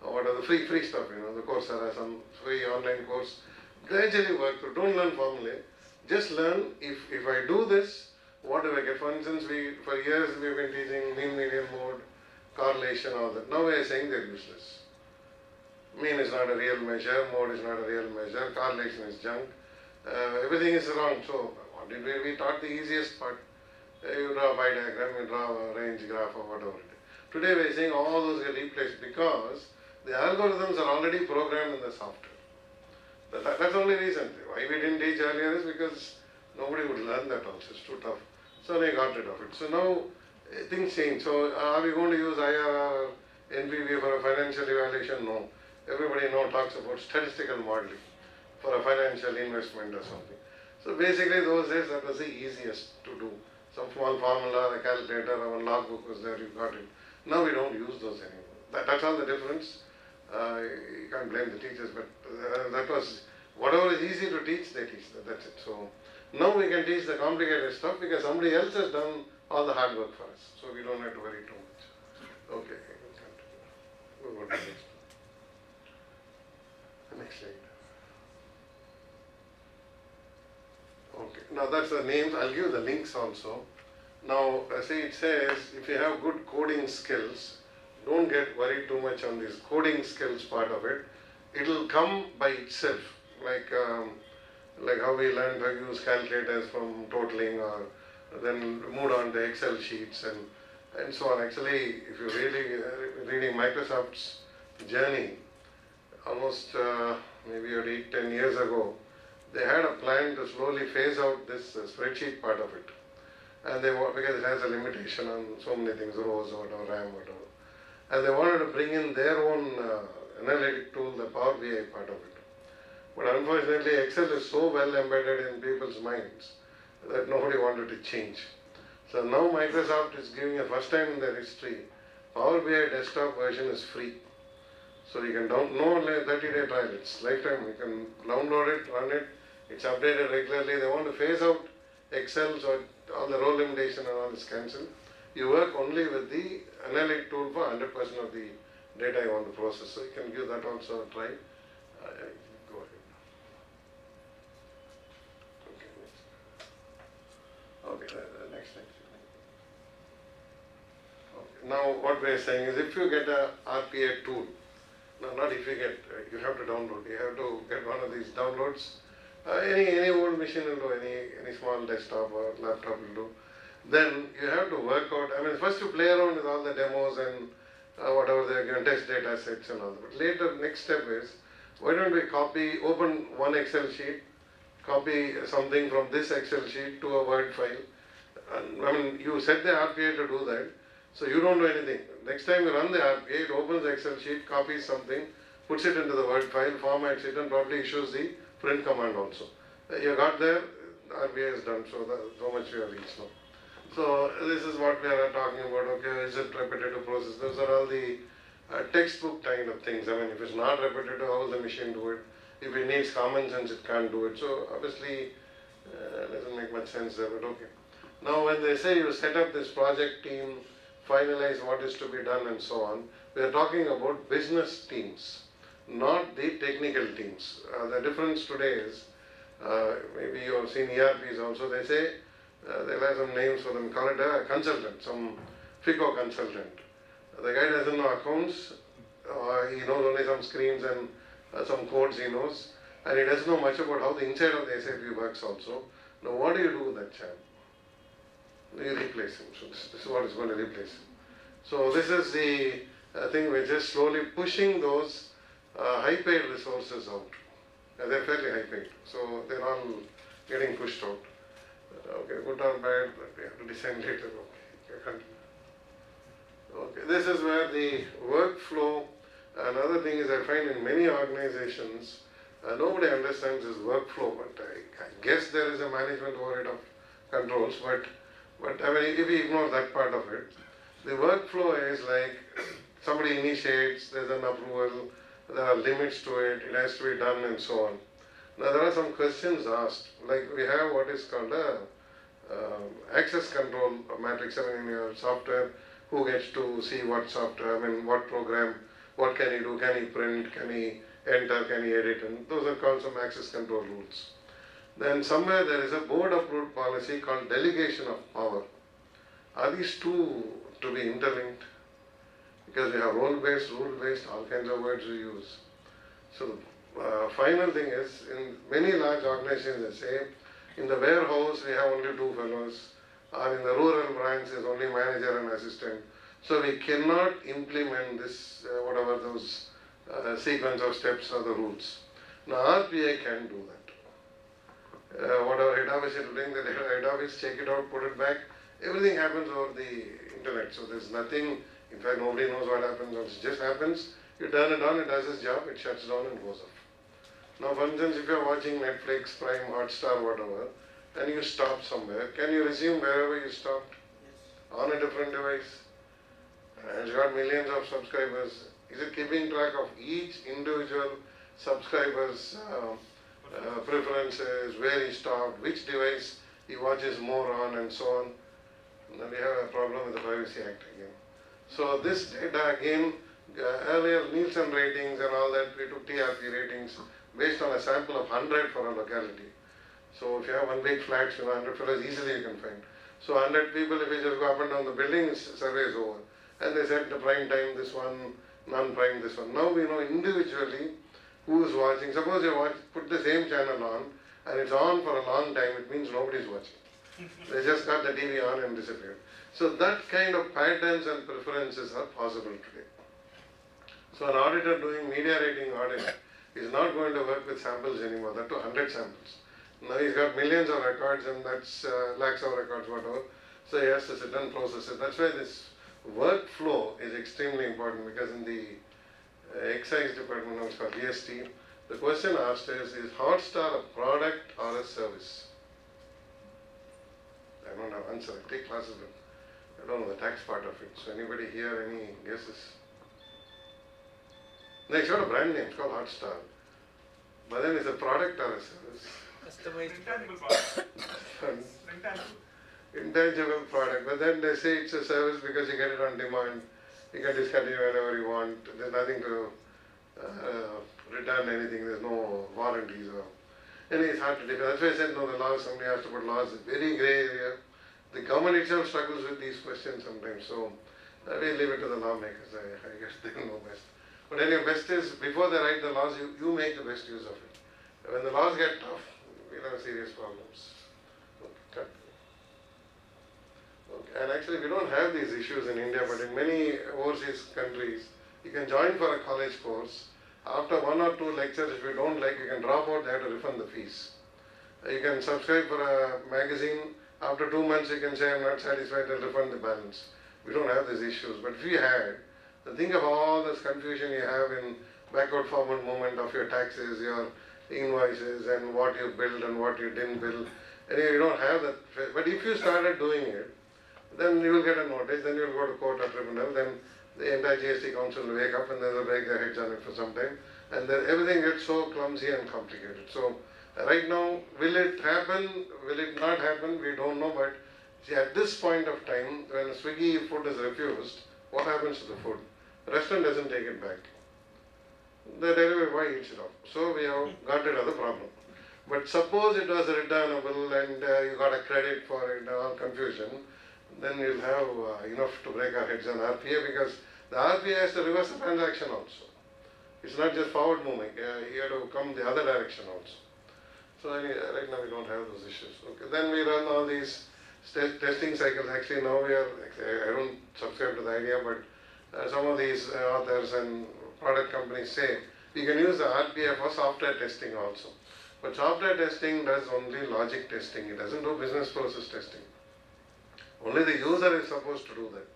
or what are the free stuff, the Coursera, some free online course. Gradually work through. Don't learn formulae. Just learn if I do this, what do I get? For instance, for years we've been teaching mean, median, mode, correlation, all that. Now we are saying they're useless. Mean is not a real measure, mode is not a real measure, correlation is junk. Everything is wrong. So what did we taught the easiest part? You draw a pie diagram, you draw a range graph or whatever it is. Today we are saying all those get replaced because the algorithms are already programmed in the software. That's the only reason. Why we didn't teach earlier is because nobody would learn that also. It's too tough. So they got rid of it. So now things change. So are we going to use IRR or NPV for a financial evaluation? No. Everybody now talks about statistical modeling for a financial investment or something. So basically those days that was the easiest to do. Some small formula, a calculator, or a logbook was there, you got it. Now we don't use those anymore. That's all the difference. You can't blame the teachers, but that was, whatever is easy to teach, they teach. That's it. So now we can teach the complicated stuff because somebody else has done all the hard work for us. So we don't have to worry too much. Okay, we'll continue. We'll go to the next. Next slide. Okay, now that's the names. I'll give the links also. Now, see, it says if you have good coding skills, don't get worried too much on this coding skills part of it. It will come by itself, like how we learned to use calculators from totaling, or then moved on to Excel sheets and so on. Actually, if you're really reading Microsoft's journey, almost maybe 8-10 years ago, they had a plan to slowly phase out this spreadsheet part of it. And because it has a limitation on so many things, rows or whatever, RAM, whatever. And they wanted to bring in their own analytic tool, the Power BI part of it. But unfortunately, Excel is so well embedded in people's minds that nobody wanted to change. So now Microsoft is giving a first time in their history, Power BI desktop version is free. So you can no only 30-day trial, it's lifetime. You can download it, run it, it's updated regularly. They want to phase out Excel, so all the row limitation and all is cancelled. You work only with the analytic tool for 100% of the data you want to process. So you can give that also a try. Go ahead. Okay, next. Okay. Now what we are saying is if you get a RPA tool, no, not if you get, you have to download. You have to get one of these downloads. Any old machine will do, any small desktop or laptop will do. Then you have to work out, first you play around with all the demos and whatever they're given, test data sets and all that. But later, next step is, why don't we open one Excel sheet, copy something from this Excel sheet to a Word file. And you set the RPA to do that, so you don't do anything. Next time you run the RPA, it opens the Excel sheet, copies something, puts it into the Word file, formats it, and probably issues the print command also. You got there, RPA is done, so much we have reached now. So this is what we are talking about. Okay, is it repetitive process? Those are all the textbook kind of things. If it's not repetitive, how will the machine do it? If it needs common sense, it can't do it. So obviously, doesn't make much sense there, but okay. Now when they say you set up this project team, finalize what is to be done and so on, we are talking about business teams, not the technical teams. The difference today is, maybe you have seen ERPs also, they say, they'll have some names for them, call it a consultant, some FICO consultant. The guy doesn't know accounts, he knows only some screens and some codes he knows, and he doesn't know much about how the inside of the SAP works also. Now what do you do with that chap? You replace him. So this is what is going to replace him. So this is the thing which is slowly pushing those high-paid resources out. They're fairly high-paid, so they're all getting pushed out. Okay, good or bad, but we have to decide later. Okay, continue. Okay, this is where the workflow. Another thing is I find in many organizations, nobody understands this workflow, but I guess there is a management overhead of controls, but I mean, if we ignore that part of it, the workflow is like somebody initiates, there's an approval, there are limits to it, it has to be done and so on. Now there are some questions asked, like we have what is called a access control matrix. I mean, in your software, who gets to see what software, I mean what program, what can he do, can he print, can he enter, can he edit, and those are called some access control rules. Then somewhere there is a board approved policy called delegation of power. Are these two to be interlinked? Because we have role-based, rule-based, all kinds of words we use. So final thing is, in many large organizations they say, in the warehouse we have only 2 fellows, or in the rural branch there's only manager and assistant. So we cannot implement this, whatever those sequence of steps or the rules. Now RPA can do that. Whatever head office is doing, the head office check it out, put it back. Everything happens over the internet. So there's nothing, in fact nobody knows what happens, it just happens. You turn it on, it does its job, it shuts down and goes off. Now for instance, if you're watching Netflix, Prime, Hotstar, whatever, and you stop somewhere, can you resume wherever you stopped? Yes. On a different device? And it's got millions of subscribers. Is it keeping track of each individual subscriber's preferences, where he stopped, which device he watches more on, and so on? And then we have a problem with the Privacy Act again. So this data again, earlier Nielsen ratings and all that, we took TRP ratings based on a sample of 100 for a locality. So if you have one big flat, 100 fellows, easily you can find. So 100 people, if you just go up and down the building, survey is over. And they said the prime time this one, non-prime this one. Now we know individually who is watching. Suppose you put the same channel on and it's on for a long time, it means nobody is watching. They just got the TV on and disappeared. So that kind of patterns and preferences are possible today. So an auditor doing media rating audit is not going to work with samples anymore, that to 100 samples. Now he's got millions of records and that's lakhs of records, whatever. So he has to sit and process it. That's why this workflow is extremely important, because in the excise department, now it's called GST, the question asked is Hotstar a product or a service? I don't have answer. I take classes, but I don't know the tax part of it. So anybody here, any guesses? No, it's got a brand name, it's called Hotstar. But then it's a product or a service? Customized Intangible products. product. Intangible. Intangible product, but then they say it's a service because you get it on demand. You can discontinue whenever you want. There's nothing to return anything. There's no warranties. And it's hard to define. That's why I said no. The laws, somebody has to put laws. It's very grey area. The government itself struggles with these questions sometimes. So we leave it to the lawmakers. I guess they know best. But anyway, best is before they write the laws, you make the best use of it. When the laws get tough, we'll have serious problems. Okay. Okay. And actually we don't have these issues in India, but in many overseas countries, you can join for a college course. After 1 or 2 lectures, if you don't like, you can drop out, they have to refund the fees. You can subscribe for a magazine. After 2 months, you can say, I'm not satisfied, they'll refund the balance. We don't have these issues. But if we had, think of all this confusion you have in backward forward movement of your taxes, your invoices, and what you billed and what you didn't bill. Anyway, you don't have that. But if you started doing it, then you will get a notice, then you will go to court or tribunal, then the entire GST council will wake up and they will break their heads on it for some time. And then everything gets so clumsy and complicated. So right now, will it happen, will it not happen, we don't know. But see, at this point of time, when Swiggy food is refused, what happens to the food? The restaurant doesn't take it back. The delivery boy eats it up. So we have got rid of the problem. But suppose it was returnable and you got a credit for it, all confusion, then you'll have enough to break our heads on RPA, because the RPA has to reverse the transaction also. It's not just forward moving, you have to come the other direction also. So right now we don't have those issues. Okay. Then we run all these testing cycles. Actually, now we are, I don't subscribe to the idea, but some of these authors and product companies say you can use the RPA for software testing also. But software testing does only logic testing, it doesn't do business process testing. Only the user is supposed to do that.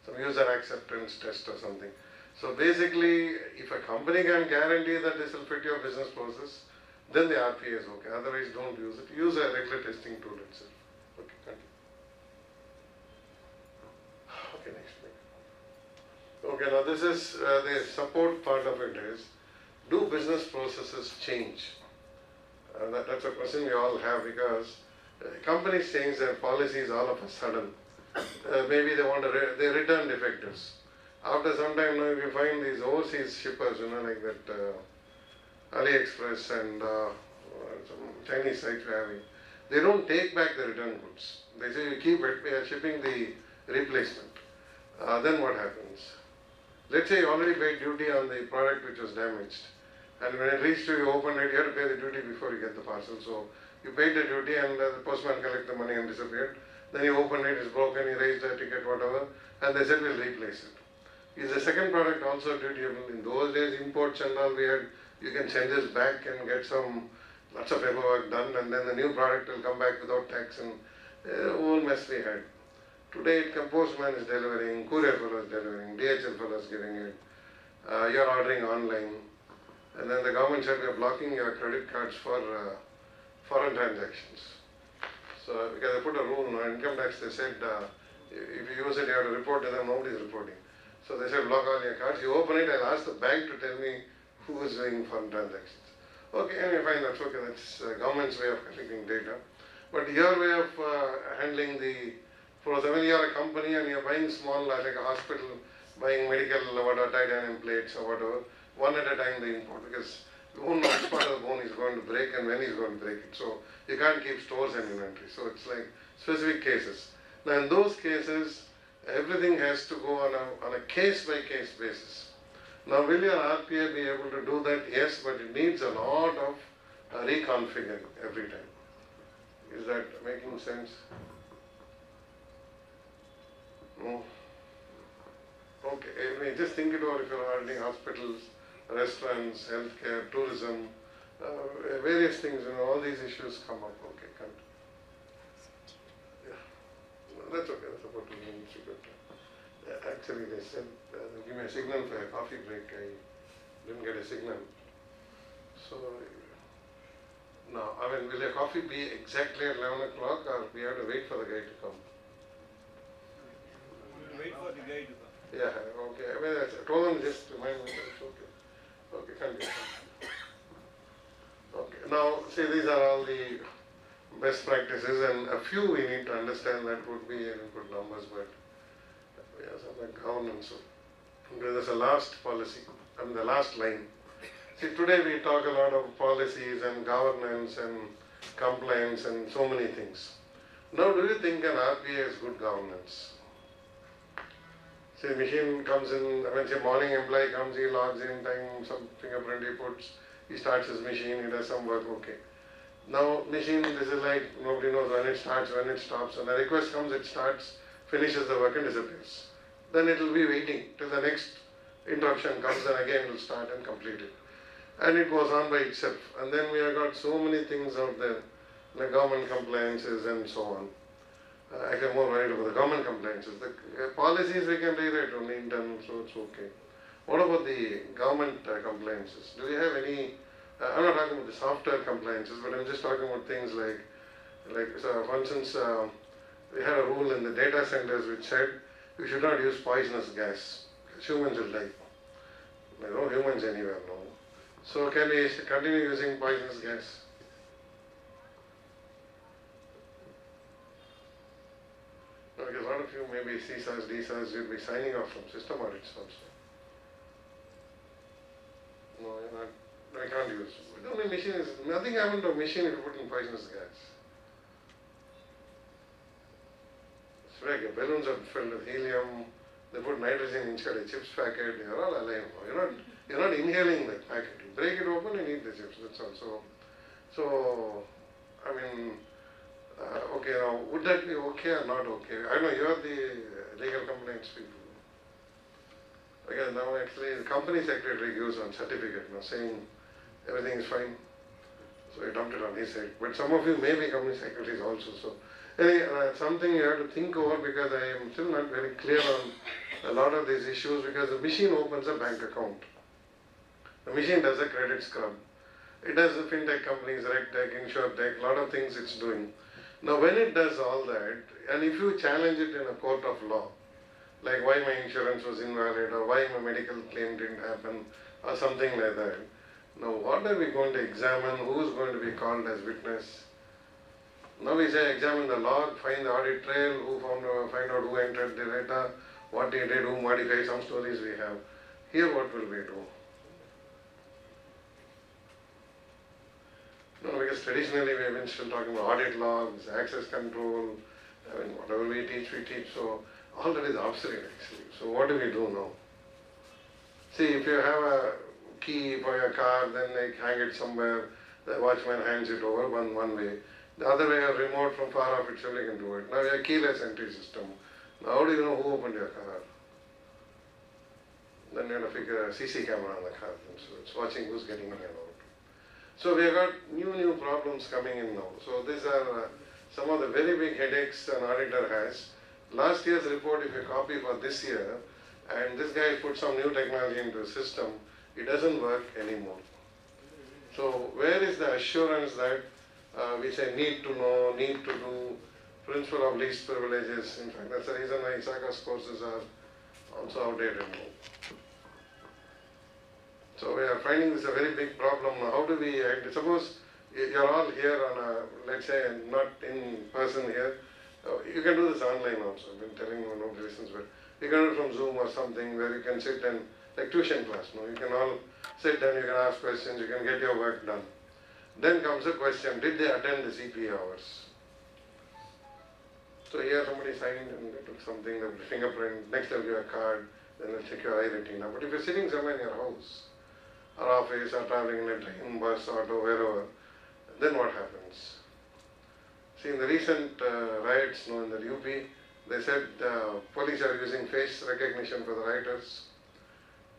Some user acceptance test or something. So basically, if a company can guarantee that this will fit your business process, then the RPA is okay. Otherwise, don't use it. Use a regular testing tool itself. Okay, continue. Okay, next. Okay, now this is the support part of it is, do business processes change? That's a question we all have, because companies change their policies all of a sudden. Maybe they want to, they return defectives. After some time now, you find these overseas shippers, like that AliExpress and some Chinese sites we're having, they don't take back the return goods. They say, you keep it, we are shipping the replacement. Then what happens? Let's say you already paid duty on the product which was damaged, and when it reached you, you opened it, you have to pay the duty before you get the parcel. So you paid the duty and the postman collected the money and disappeared. Then you opened it, it's broken, you raised the ticket, whatever, and they said we'll replace it. Is the second product also dutiable? In those days, imports and all, we had, you can send this back and get lots of paperwork done, and then the new product will come back without tax, and whole mess we had. Today, postman is delivering, courier fellow is delivering, DHL fellow is giving it, you're ordering online, and then the government said we're blocking your credit cards for foreign transactions. So, because they put a rule on income tax, they said if you use it, you have to report to them, nobody's reporting. So they said block all your cards, you open it, I'll ask the bank to tell me who is doing foreign transactions. Okay, anyway, fine, that's okay, that's government's way of collecting data. But your way of handling the process, when you're a company and you're buying small, like a hospital, buying medical, titanium plates or whatever, one at a time they import, because you don't know which part of the bone is going to break and when he's going to break it. So you can't keep stores and inventory. So it's like specific cases. Now in those cases, everything has to go on a case-by-case basis. Now will your RPA be able to do that? Yes, but it needs a lot of reconfiguring every time. Is that making sense? No? Okay, I mean, just think it over if you're auditing hospitals, restaurants, healthcare, tourism, various things, all these issues come up. Okay, come. Yeah, no, that's okay, that's about 2 minutes. Actually, they said, give me a signal for a coffee break. I didn't get a signal. So, now, I mean, will your coffee be exactly at 11 o'clock or we have to wait for the guy to come? We'll wait for the guy to come. Yeah, okay. I mean, I told them just to remind me that it's okay. Okay, continue. Okay, now, see, these are all the best practices, and a few we need to understand that would be input numbers, but we have some like governance. There's a last policy, I mean, the last line. See, today we talk a lot of policies and governance and compliance and so many things. Now, do you think an RPA is good governance? Say machine comes in, I mean, say morning employee comes, he logs in, time, some fingerprint he puts, he starts his machine, he does some work, okay. Now machine, this is like, nobody knows when it starts, when it stops. When the request comes, it starts, finishes the work and disappears. Then it will be waiting till the next interruption comes, and again it will start and complete it. And it goes on by itself. And then we have got so many things out there, like government compliances and so on. Actually, I'm more worried about the government compliances. The policies we can rewrite only internal, so it's okay. What about the government compliances? Do we have any? I'm not talking about the software compliances, but I'm just talking about things like so for instance, we had a rule in the data centers which said you should not use poisonous gas, because humans will die. There are no humans anywhere now. So can we continue using poisonous gas? Because a lot of you maybe CSAs, DSAs, you'll be signing off from system audits also. No, you're not, I can't use. The only machine is, nothing happened to a machine if you put in poisonous gas. It's like your balloons are filled with helium, they put nitrogen inside a chips packet, you're all alive. You're not inhaling that packet. You break it open and eat the chips, that's all. So I mean, okay, now, would that be okay or not okay? I know you are the legal complaints people. Again, now actually the company secretary gives one certificate saying everything is fine. So he dumped it on his side. But some of you may be company secretaries also. So anyway, something you have to think over, because I am still not very clear on a lot of these issues, because the machine opens a bank account. The machine does a credit scrub. It does the fintech companies, RegTech, InsurTech, a lot of things it's doing. Now when it does all that, and if you challenge it in a court of law, like why my insurance was invalid, or why my medical claim didn't happen, or something like that. Now what are we going to examine? Who is going to be called as witness? Now we say examine the log, find the audit trail, find out who entered the data, what he did, who modified, some stories we have. Here what will we do? No, because traditionally we have been still talking about audit logs, access control, I mean whatever we teach, so all that is obsolete actually. So what do we do now? See, if you have a key for your car, then they hang it somewhere, the watchman hands it over one way. The other way, a remote from far off itself you can do it. Now you have keyless entry system. Now how do you know who opened your car? Then you have to figure a CC camera on the car, so it's watching who's getting in and out. So we have got new problems coming in now. So these are some of the very big headaches an auditor has. Last year's report, if you copy for this year, and this guy put some new technology into the system, it doesn't work anymore. So where is the assurance that we say need to know, need to do, principle of least privileges? In fact, that's the reason why ISACA's courses are also outdated now. So we are finding this a very big problem. How do we, suppose you're all here on a, let's say not in person here, you can do this online also. I've been telling you no reasons, but you can do it from Zoom or something where you can sit and, like tuition class, you can all sit and you can ask questions, you can get your work done. Then comes the question, did they attend the CPA hours? So here somebody signed and they took something, the fingerprint, next they'll give a card, then they'll check your eye retina. But if you're sitting somewhere in your house, or office, or traveling in a train, bus, auto, wherever, then what happens? See, in the recent riots in the UP, they said police are using face recognition for the rioters.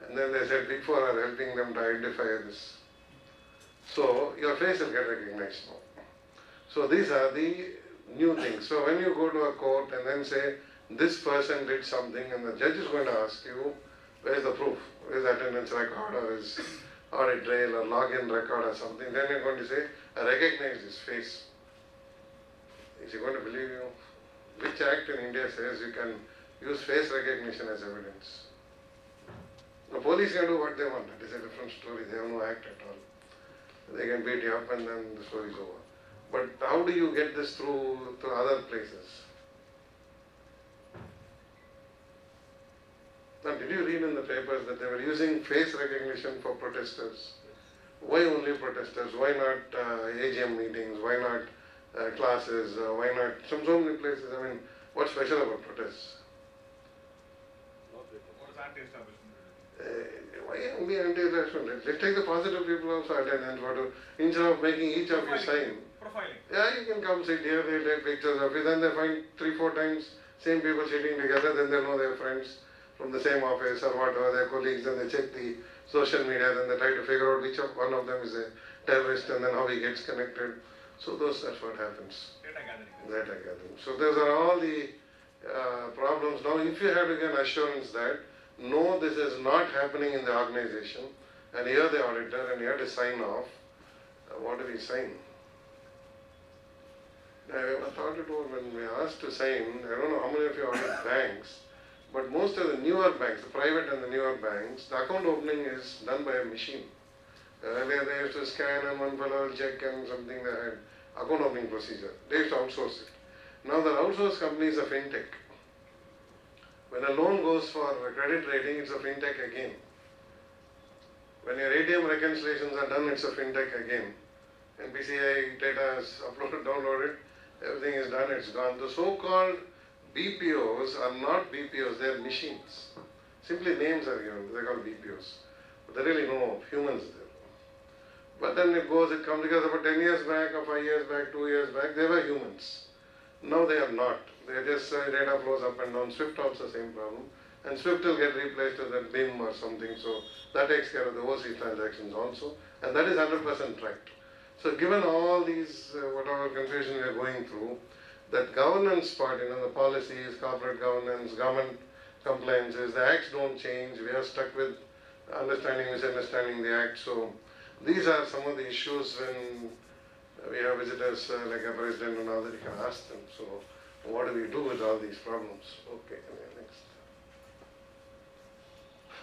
And then they said Big Four are helping them to identify this. So your face will get recognized now. So these are the new things. So when you go to a court and then say this person did something, and the judge is going to ask you, where's the proof? Where's the attendance record, or his audit trail, or login record or something? Then you're going to say, I recognize his face. Is he going to believe you? Which act in India says you can use face recognition as evidence? The police can do what they want. That is a different story. They have no act at all. They can beat you up and then the story is over. But how do you get this through to other places? Now, did you read in the papers that they were using face recognition for protesters? Why only protesters? Why not AGM meetings? Why not classes? Why not so many places? I mean, what's special about protests? What is anti-establishment? Why only anti-establishment? Let's take the positive people also attendance. Instead of making each of you sign. Profiling. Yeah, you can come sit here, they take pictures of you, then they find 3-4 times same people sitting together, then they know their friends from the same office or whatever, their colleagues, then they check the social media, then they try to figure out which one of them is a terrorist and then how he gets connected. So that's what happens. Data gathering. So those are all the problems. Now if you have to get assurance that no, this is not happening in the organization, and you're the auditor and you have to sign off, what do we sign? I thought it was when we asked to sign, I don't know how many of you audit banks, but most of the newer banks, the private and the newer banks, the account opening is done by a machine. Earlier they used to scan and one fellow will check and something, they had account opening procedure. They used to outsource it. Now the outsource company is a fintech. When a loan goes for a credit rating, it's a fintech again. When your ATM reconciliations are done, it's a fintech again. NPCI data is uploaded, downloaded, everything is done, it's gone. The so-called BPOs are not BPOs, they are machines. Simply names are given, they're called BPOs. But there are really no humans there. But then it comes because about 10 years back or 5 years back, 2 years back, they were humans. Now they are not. They just data flows up and down. Swift also same problem. And Swift will get replaced with a BIM or something. So that takes care of the OC transactions also. And that is 100% tracked. So given all these, whatever confusion we are going through, that governance part, the policies, corporate governance, government compliances, the acts don't change. We are stuck with understanding, misunderstanding the act. So these are some of the issues when we have visitors like a president and all that, you can ask them. So what do we do with all these problems? Okay, next.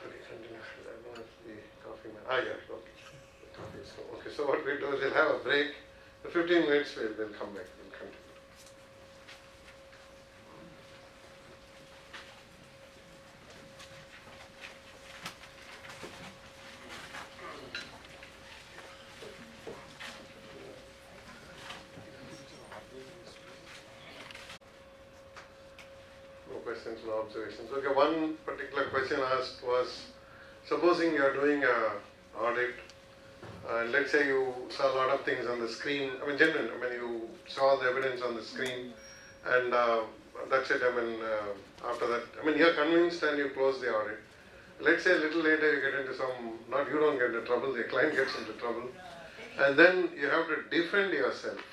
Okay, continue. I don't know if the coffee man. Yeah, okay. The coffee is okay, so what we do is we'll have a break. For 15 minutes we'll come back. We'll continue. Questions and observations. Okay, one particular question asked was, supposing you are doing an audit, and let's say you saw a lot of things on the screen, genuine, you saw the evidence on the screen, and that's it, after that, you're convinced and you close the audit. Let's say a little later you get into you don't get into trouble, the client gets into trouble, and then you have to defend yourself.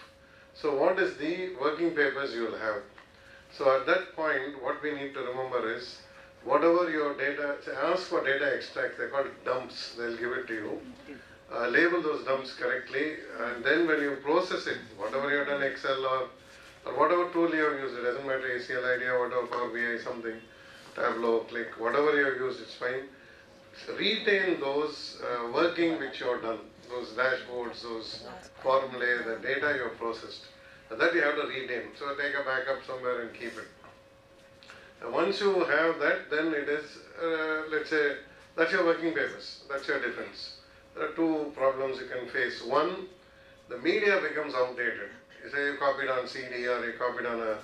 So what is the working papers you will have? So at that point, what we need to remember is, whatever your data, ask for data extracts, they're called dumps, they'll give it to you. Label those dumps correctly, and then when you process it, whatever you have done, Excel or whatever tool you have used, it doesn't matter, ACL idea, whatever, Power BI, something, Tableau, Click, whatever you have used, it's fine. So retain those working which you have done, those dashboards, those formulae, the data you have processed. That you have to retain. So take a backup somewhere and keep it. And once you have that, then it is, let's say, that's your working papers. That's your defense. There are two problems you can face. One, the media becomes outdated. You say you copied on CD or you copied on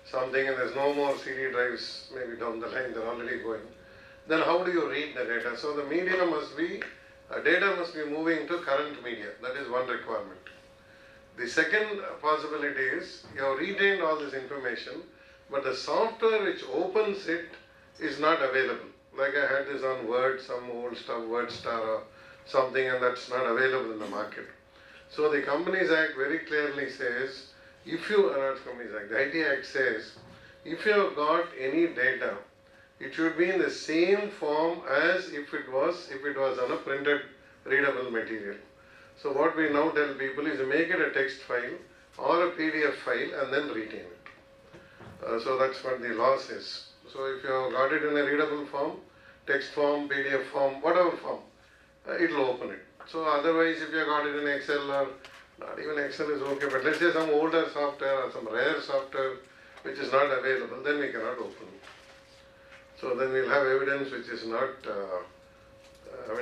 something and there's no more CD drives, maybe down the line, they're already going. Then how do you read the data? So the media data must be moving to current media. That is one requirement. The second possibility is you have retained all this information, but the software which opens it is not available. Like I had this on Word, some old stuff, WordStar or something, and that's not available in the market. So the Companies Act very clearly says, the IT Act says, if you have got any data, it should be in the same form as if it was on a printed readable material. So what we now tell people is to make it a text file or a PDF file and then retain it. So that's what the law says. So if you have got it in a readable form, text form, PDF form, whatever form, it will open it. So otherwise if you have got it in Excel or not even Excel is okay, but let's say some older software or some rare software which is not available, then we cannot open it. So then we'll have evidence which is not,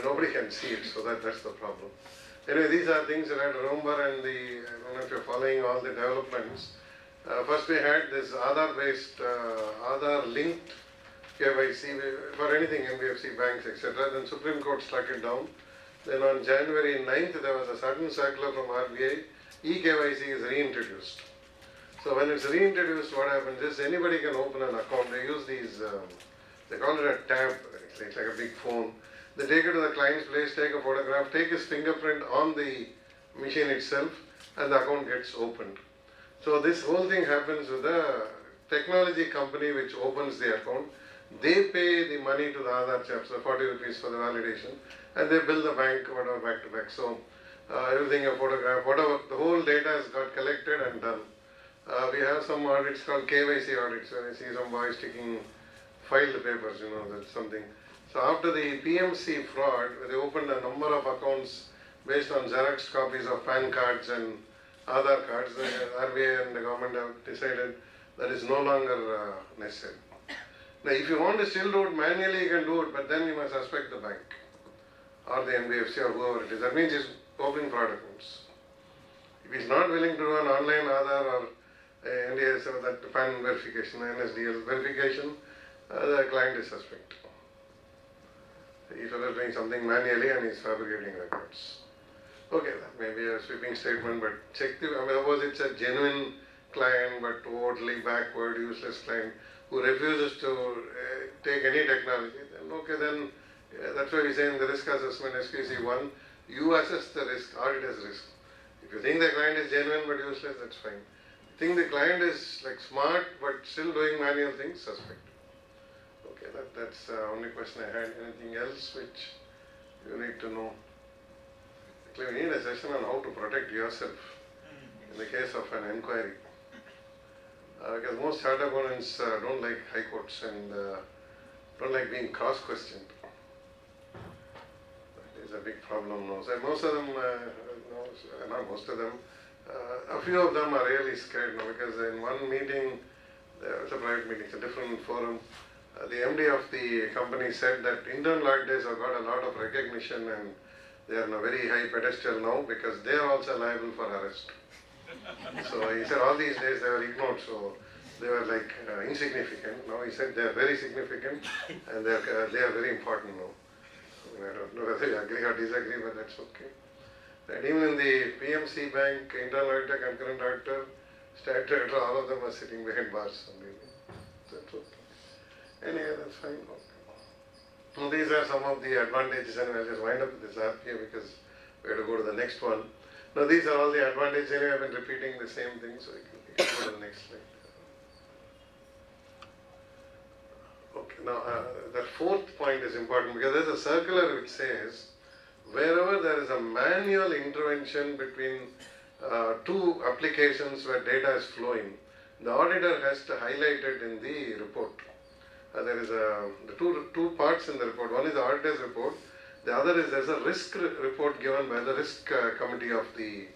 nobody can see it, so that's the problem. Anyway, these are things that I have to remember, and I don't know if you're following all the developments. First we had this Aadhaar-based, Aadhaar-linked KYC for anything, NBFC, banks, etc. Then Supreme Court struck it down. Then on January 9th, there was a sudden circular from RBI, e-KYC is reintroduced. So when it's reintroduced, what happens is anybody can open an account. They use these, they call it a tab, it's like a big phone. They take it to the client's place, take a photograph, take his fingerprint on the machine itself, and the account gets opened. So this whole thing happens with the technology company which opens the account. They pay the money to the Aadhaar chaps, the 40 rupees for the validation, and they bill the bank, whatever, back to back. So everything, a photograph, whatever, the whole data has got collected and done. We have some audits called KYC audits, where I see some boys taking filed papers, that's something. So after the PMC fraud, they opened a number of accounts based on Xerox copies of PAN cards and Aadhaar cards. The RBI and the government have decided that is no longer necessary. Now if you want to still do it manually, you can do it, but then you must suspect the bank or the NBFC or whoever it is. That means he's opening fraud accounts. If he's not willing to do an online Aadhaar or NDS or that PAN verification, NSDL verification, the client is suspect. If he is doing something manually and he's fabricating records. Okay, that may be a sweeping statement, but check suppose it's a genuine client but totally backward, useless client who refuses to take any technology, then okay, then that's why we say in the risk assessment SQC1, you assess the risk, audit as risk. If you think the client is genuine but useless, that's fine. Think the client is like smart but still doing manual things, suspect. Okay, that's the only question I had. Anything else which you need to know? Actually, we need a session on how to protect yourself in the case of an inquiry. Because most chartered accountants don't like high courts and don't like being cross-questioned. That is a big problem now. So most of them, not most of them, a few of them are really scared now because in one meeting, it's a private meeting, it's a different forum, the MD of the company said that internal auditors have got a lot of recognition and they are on a very high pedestal now because they are also liable for arrest. So he said all these days they were ignored, so they were like insignificant. Now he said they are very significant and they are very important now. I don't know whether you agree or disagree, but that's okay. And even in the PMC bank, internal auditor, concurrent auditor, statutory auditor, all of them are sitting behind bars only. That's okay. Anyway, that's fine. Okay. So these are some of the advantages, and I'll just wind up with this RPA because we have to go to the next one. Now these are all the advantages. Anyway, I've been repeating the same thing, so we can go to the next slide. Okay, now the fourth point is important because there's a circular which says wherever there is a manual intervention between two applications where data is flowing, the auditor has to highlight it in the report. There is the two parts in the report. One is the auditor's report. The other is there's a risk report given by the risk committee of the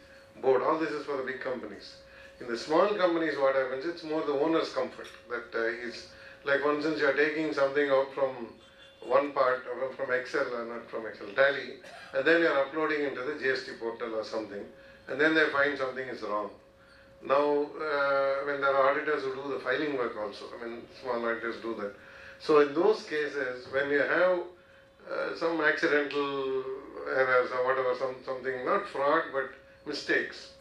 board. All this is for the big companies. In the small companies, what happens? It's more the owner's comfort. That is like, for instance, you are taking something out from one part, from Excel, or not from Excel, Tally, and then you are uploading into the GST portal or something, and then they find something is wrong. Now, when there are auditors who do the filing work also, I mean, small auditors do that. So in those cases, when you have some accidental errors or whatever, something, not fraud, but mistakes,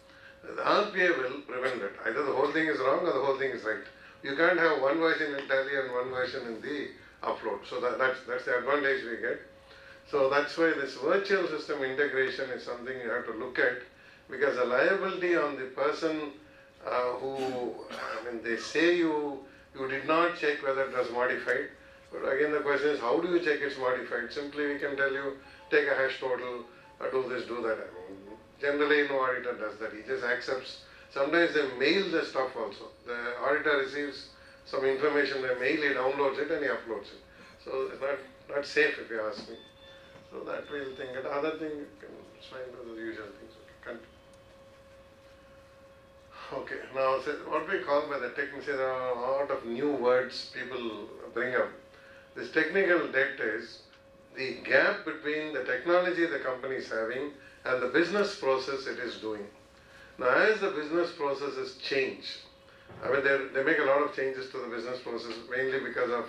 the RPA will prevent it. Either the whole thing is wrong or the whole thing is right. You can't have one version in Tally and one version in the upload. So that's the advantage we get. So that's why this virtual system integration is something you have to look at, because the liability on the person who, they say you did not check whether it was modified. But again, the question is, how do you check it's modified? Simply we can tell you, take a hash total, do this, do that. Generally, no auditor does that. He just accepts. Sometimes they mail the stuff also. The auditor receives some information, they mail, he downloads it and he uploads it. So it's not safe if you ask me. So that we'll think. And other thing, you can find the usual things. Okay, now what we call by the technical, there are a lot of new words people bring up. This technical debt is the gap between the technology the company is having and the business process it is doing. Now, as the business processes change, they make a lot of changes to the business process, mainly because of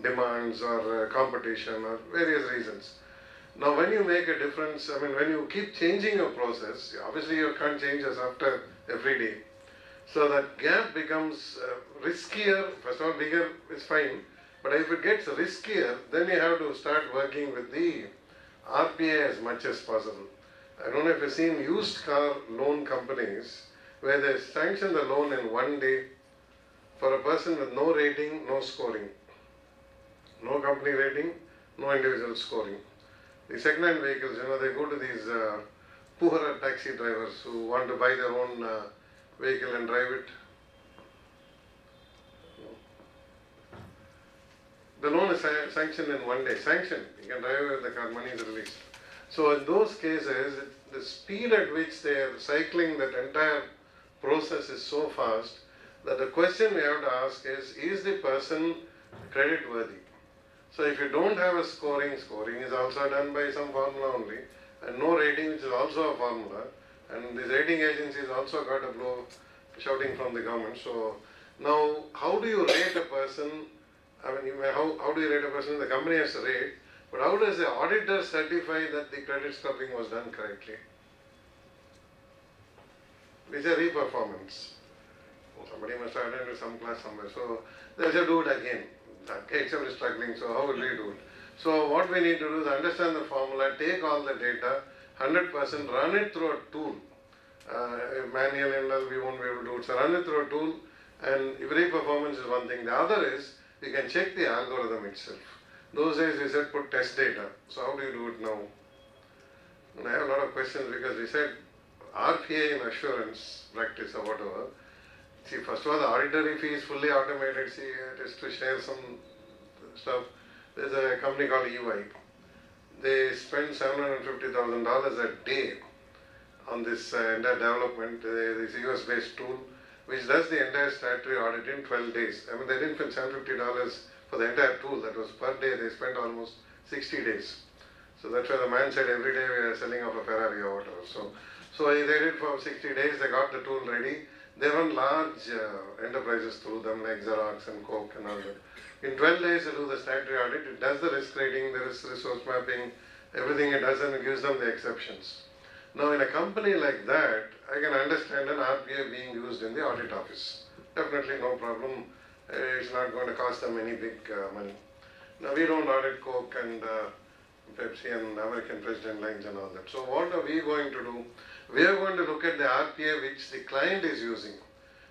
demands or competition or various reasons. Now, when you make a difference, when you keep changing your process, obviously you can't change as after every day. So that gap becomes riskier. First of all, bigger is fine, but if it gets riskier, then you have to start working with the RPA as much as possible. I don't know if you've seen used car loan companies where they sanction the loan in 1 day for a person with no rating, no scoring. No company rating, no individual scoring. The second-hand vehicles, they go to these poorer taxi drivers who want to buy their own vehicle and drive it. The loan is sanctioned in 1 day. Sanctioned. You can drive with the car, money is released. So in those cases, the speed at which they are cycling that entire process is so fast that the question we have to ask is the person credit worthy? So if you don't have a scoring is also done by some formula only, and no rating, which is also a formula, and the rating agencies also got a blow shouting from the government. So now, how do you rate a person? How do you rate a person? The company has to rate, but how does the auditor certify that the credit scrubbing was done correctly? It's a reperformance. but he must have attended some class somewhere. So they say do it again. That itself is struggling, so how will we do it? So what we need to do is understand the formula, take all the data, 100%, run it through a tool. Manual ML, we won't be able to do it. So run it through a tool, and every performance is one thing. The other is, we can check the algorithm itself. Those days we said put test data. So how do you do it now? And I have a lot of questions because we said RPA in assurance practice or whatever. See, first of all, the auditory fee is fully automated. See, it is to share some stuff. There's a company called EY. They spend $750,000 a day on this entire development. This US-based tool, which does the entire statutory audit in 12 days. I mean, they didn't spend $750 for the entire tool. That was per day. They spent almost 60 days. So that's why the man said every day we are selling off a Ferrari or whatever. So they did it for 60 days. They got the tool ready. They run large enterprises through them like Xerox and Coke and all that. In 12 days they do the statutory audit. It does the risk rating, the risk resource mapping, everything it does, and it gives them the exceptions. Now in a company like that, I can understand an RPA being used in the audit office. Definitely no problem. It's not going to cost them any big money. Now we don't audit Coke and Pepsi and American President lines and all that. So what are we going to do? We are going to look at the RPA which the client is using.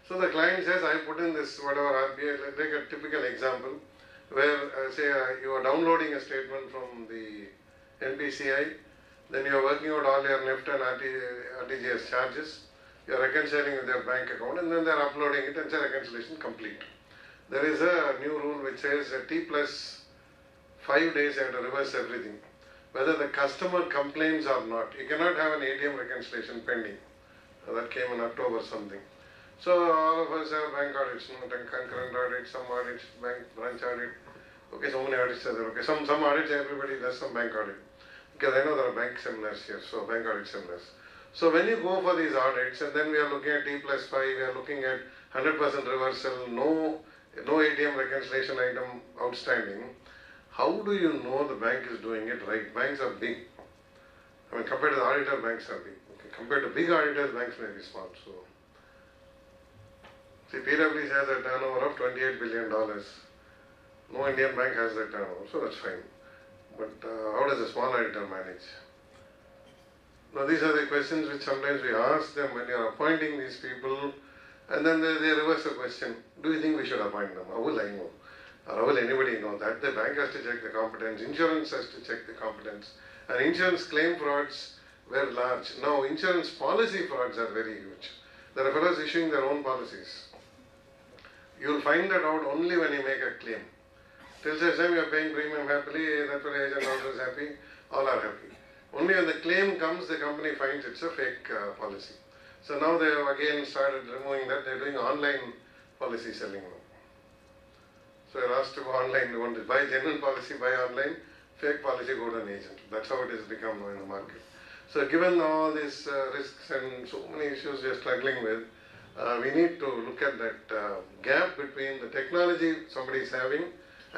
So the client says, I put in this whatever RPA. Let's take a typical example where say you are downloading a statement from the NPCI, then you are working out all your NEFT and RTGS charges, you are reconciling with your bank account, and then they are uploading it and say reconciliation complete. There is a new rule which says T plus 5 days you have to reverse everything, whether the customer complains or not. You cannot have an ATM reconciliation pending. That came in October something. So all of us have bank audits, concurrent audits, some audits, bank branch audit. Okay, so many audits are there. Okay, some audits everybody does some bank audit. Because I know there are bank seminars here, so bank audit seminars. So when you go for these audits, and then we are looking at T plus 5, we are looking at 100% reversal, no ATM reconciliation item outstanding. How do you know the bank is doing it right? Banks are big. I mean, compared to the auditor, banks are big. Okay, compared to big auditors, banks may be small. So, see, PwC has a turnover of $28 billion. No Indian bank has that turnover, so that's fine. But how does a small auditor manage? Now, these are the questions which sometimes we ask them when you are appointing these people, and then they reverse the question. Do you think we should appoint them? How will I know? Or how will anybody know that? The bank has to check the competence, insurance has to check the competence, and insurance claim frauds were large. Now, insurance policy frauds are very huge. There are fellows issuing their own policies. You will find that out only when you make a claim. Till such time you are paying premium happily, that's why the agent also is happy, all are happy. Only when the claim comes, the company finds it's a fake policy. So now they have again started removing that. They are doing online policy selling now. So you're asked to go online, you want to buy genuine policy, buy online, fake policy, go to an agent. That's how it has become now in the market. So given all these risks and so many issues we are struggling with, we need to look at that gap between the technology somebody is having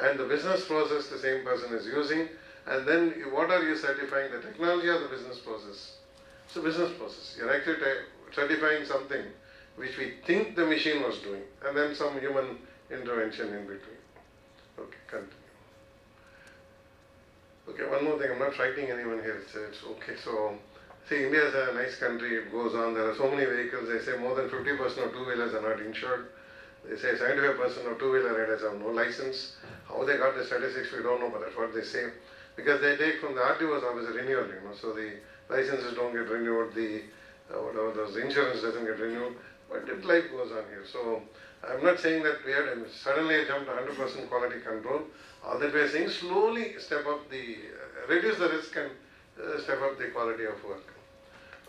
and the business process the same person is using, and then what are you certifying, the technology or the business process? So business process, you're actually certifying something which we think the machine was doing, and then some human intervention in between. Okay, continue. Okay, one more thing, I'm not fighting anyone here, it's okay. So, see, India is a nice country, it goes on, there are so many vehicles, they say more than 50% of two-wheelers are not insured. They say 75% of two-wheeler riders have no license. How they got the statistics, we don't know, but that's what they say. Because they take from the RTO's office a renewal, so the licenses don't get renewed, the insurance doesn't get renewed, but life goes on here. So, I'm not saying that we had suddenly jumped to 100% quality control. All that we are saying, slowly step up reduce the risk and step up the quality of work.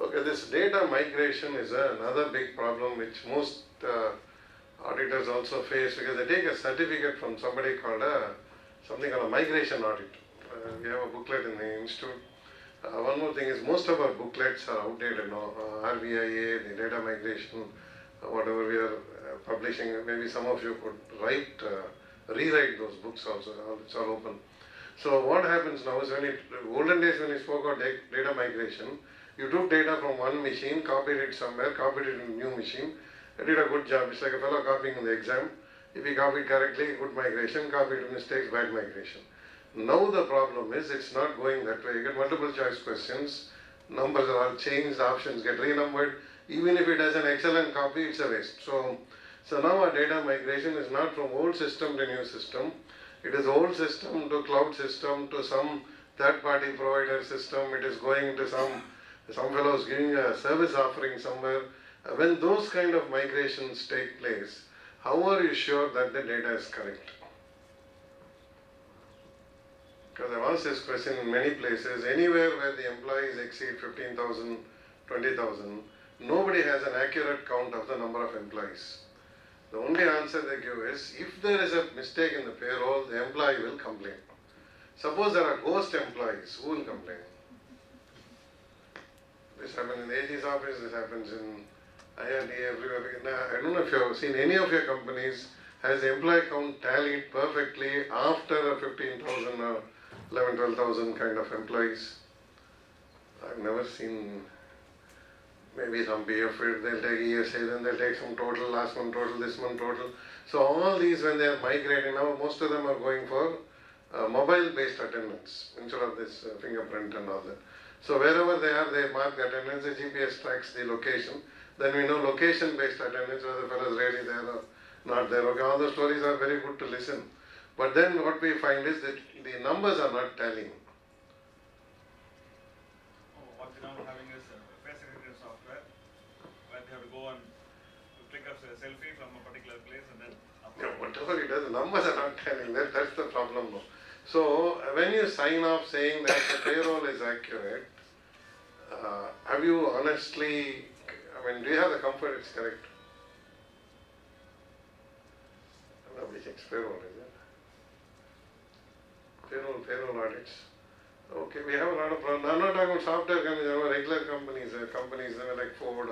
Okay, this data migration is another big problem which most auditors also face, because they take a certificate from somebody called something called a migration audit. We have a booklet in the institute. One more thing is most of our booklets are outdated now. RBIA, the data migration, whatever we are publishing, maybe some of you could rewrite those books also, it's all open. So what happens now is olden days when you spoke about data migration, you took data from one machine, copied it somewhere, copied it in a new machine, I did a good job. It's like a fellow copying in the exam. If he copied correctly, good migration, copied mistakes, bad migration. Now the problem is it's not going that way. You get multiple choice questions, numbers are all changed, options get renumbered. Even if it has an excellent copy, it's a waste. So now our data migration is not from old system to new system. It is old system to cloud system to some third party provider system. It is going into some fellows giving a service offering somewhere. When those kind of migrations take place, how are you sure that the data is correct? Because I've asked this question in many places, anywhere where the employees exceed 15,000, 20,000, nobody has an accurate count of the number of employees. The only answer they give is, if there is a mistake in the payroll, the employee will complain. Suppose there are ghost employees, who will complain? This happens in the AG's office, this happens in IRD, everywhere. Now, I don't know if you have seen any of your companies, has the employee count tallied perfectly after a 15,000 or 11, 12,000 kind of employees. I've never seen. Maybe some PF, they'll take ESA, then they'll take some total, last month total, this month total. So all these, when they are migrating now, most of them are going for mobile-based attendance instead of this fingerprint and all that. So wherever they are, they mark attendance, the GPS tracks the location. Then we know location-based attendance, whether the fellow is really there or not there. Okay, all the stories are very good to listen. But then what we find is that the numbers are not tallying. What we now having is face recognition software where they have to go and click up a selfie from a particular place and then upload. Yeah, whatever it does, the numbers are not telling. That's the problem now. So when you sign off saying that the payroll is accurate, have you honestly, do you have the comfort it's correct? Nobody checks payroll, is it? Payroll audits. Okay, we have a lot of problems. I'm not talking about software companies, I'm regular companies, companies like Ford.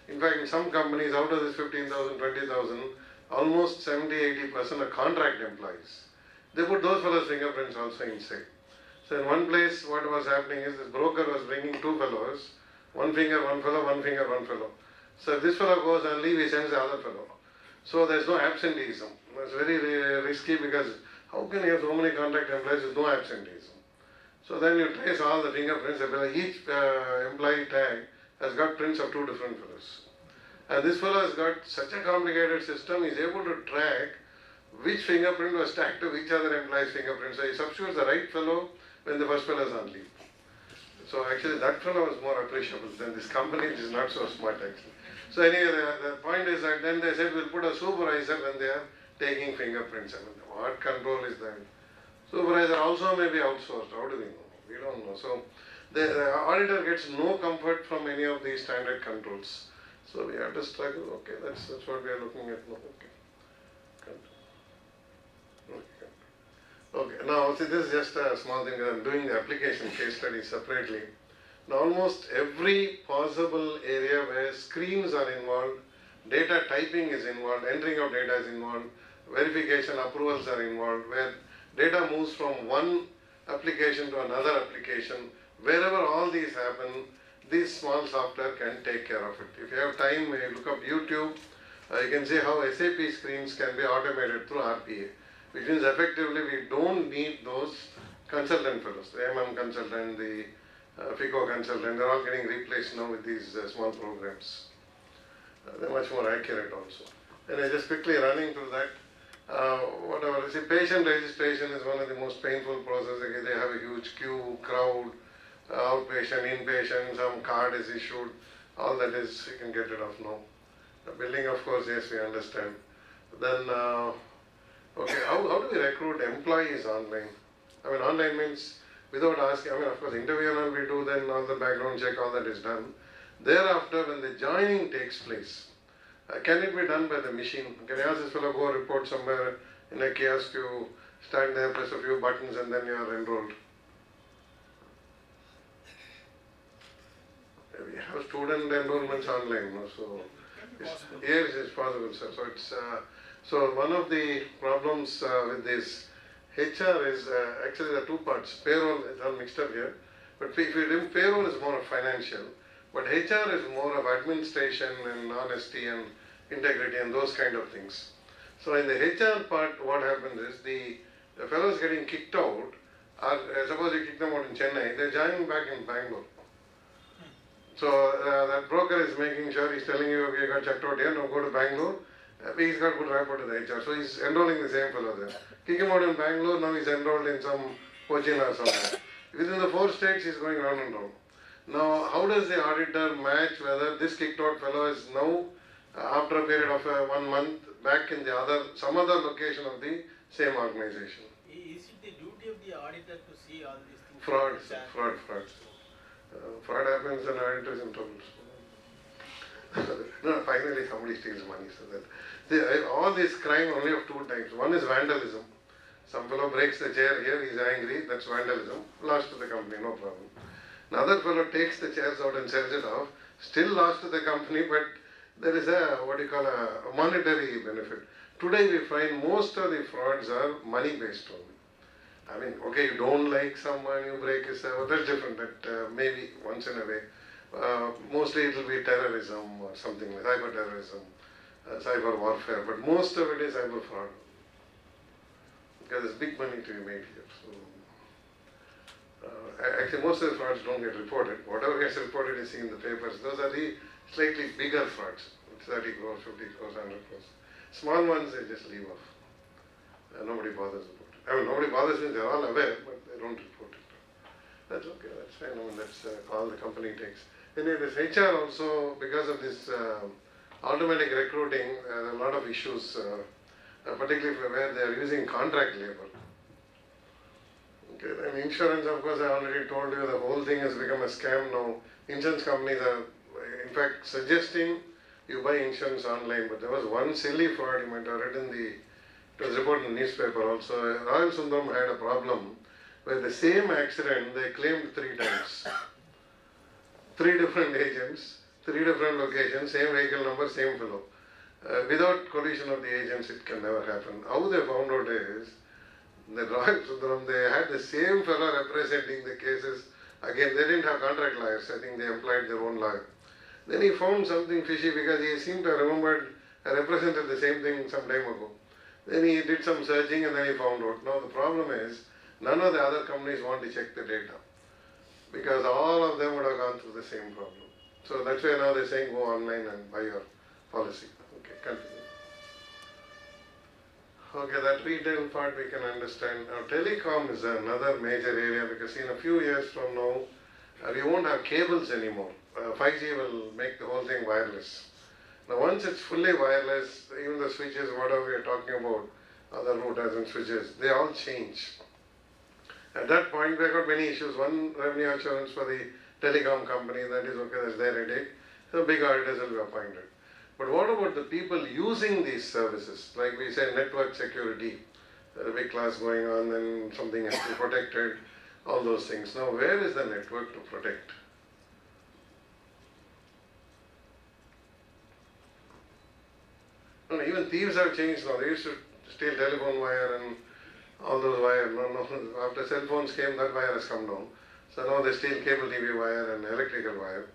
In fact, in some companies, out of this 15,000, 20,000, almost 70-80% are contract employees. They put those fellows' fingerprints also inside. So in one place, what was happening is this broker was bringing two fellows, one finger, one fellow, one finger, one fellow. So if this fellow goes on leave, he sends the other fellow. So there's no absenteeism. It's very risky because how can you have so many contract employees with no absenteeism? So then you trace all the fingerprints. Each employee tag has got prints of two different fellows. And this fellow has got such a complicated system, he's able to track which fingerprint was tagged to which other employee's fingerprint. So he substitutes the right fellow when the first fellow is on leave. So actually that fellow was more appreciable than this company, which is not so smart actually. So anyway, the point is that then they said we'll put a supervisor when they are taking fingerprints. What control is that? Supervisor also may be outsourced. How do we know? We don't know. So the auditor gets no comfort from any of these standard controls. So we have to struggle. Okay, that's what we are looking at now. Okay, now see, this is just a small thing. I'm doing the application case study separately. Now almost every possible area where screens are involved, data typing is involved, entering of data is involved, verification approvals are involved, where data moves from one application to another application, wherever all these happen, this small software can take care of it. If you have time, you look up YouTube, you can see how SAP screens can be automated through RPA, which means effectively we don't need those consultant fellows, the MM consultant, the FICO consultant, they're all getting replaced now with these small programs. They're much more accurate also. And I just quickly running through that. See, patient registration is one of the most painful processes. They have a huge queue, crowd, outpatient, inpatient, some card is issued. All that is, you can get rid of now. The billing, of course, yes, we understand. Then, okay, how do we recruit employees online? Online means without asking, of course, interview and all we do, then all the background check, all that is done. Thereafter, when the joining takes place, can it be done by the machine? Can you ask this fellow go report somewhere in a kiosk, you stand there, press a few buttons and then you are enrolled? We have student enrollments online, so yes, it's possible, sir. So it's so one of the problems with this HR is actually there are two parts. Payroll is all mixed up here, but if you think payroll is more of financial, but HR is more of administration and honesty and integrity and those kind of things. So in the HR part, what happens is the fellows getting kicked out, or suppose you kick them out in Chennai, they're joining back in Bangalore. So that broker is making sure he's telling you, okay, you got checked out here, now go to Bangalore. He's got good rapport to the HR, so he's enrolling the same fellow there. Kick him out in Bangalore, now he's enrolled in some Cochin or somewhere. Within the 4 states, he's going round and round. Now, how does the auditor match whether this kicked out fellow is now, after a period of 1 month, back in some other location of the same organization? Is it the duty of the auditor to see all these things? Fraud. Fraud happens and auditor is in trouble. No, finally somebody steals money. So that all this crime only of 2 types. One is vandalism. Some fellow breaks the chair here, he's angry, that's vandalism. Lost to the company, no problem. Another fellow takes the chairs out and sells it off, still lost to the company, but there is a monetary benefit. Today we find most of the frauds are money based only. I mean, okay, you don't like someone, you break his server, that's different, but maybe once in a way. Mostly it will be terrorism or something like cyber terrorism, cyber warfare, but most of it is cyber fraud. Because there's big money to be made here. So, actually, most of the frauds don't get reported. Whatever gets reported is seen in the papers. Those are the slightly bigger frauds, 30 crores, 50 crores, 100 crores. Small ones, they just leave off. Nobody bothers about it. I mean, nobody bothers means they're all aware, but they don't report it. That's okay, that's fine. I mean, that's all the company takes. Anyway, this HR also, because of this automatic recruiting, there are a lot of issues, particularly where they are using contract labor. Okay, and insurance, of course, I already told you, the whole thing has become a scam now. Insurance companies are, in fact, suggesting you buy insurance online, but there was one silly fraud, you might have read it was reported in the newspaper also. Royal Sundaram had a problem where the same accident they claimed 3 times. 3 different agents, 3 different locations, same vehicle number, same fellow. Without collision of the agents, it can never happen. How they found out is, the Royal Sundaram, they had the same fellow representing the cases. Again, they didn't have contract lawyers. I think they employed their own lawyer. Then he found something fishy because he seemed to have remembered, I represented the same thing some time ago. Then he did some searching and then he found out. Now the problem is, none of the other companies want to check the data because all of them would have gone through the same problem. So that's why now they're saying go online and buy your policy. Okay, continue. Okay, that retail part we can understand. Now telecom is another major area because in a few years from now, we won't have cables anymore. 5G will make the whole thing wireless. Now once it's fully wireless, even the switches, whatever we are talking about, other routers and switches, they all change. At that point, we have got many issues. One, revenue assurance for the telecom company, that is okay, that's their headache. So big auditors will be appointed. But what about the people using these services? Like we say, network security, there's a big class going on and something has to be protected, all those things. Now, where is the network to protect? No, even thieves have changed now. They used to steal telephone wire and all those wires. No, after cell phones came, that wire has come down. So now they steal cable TV wire and electrical wire.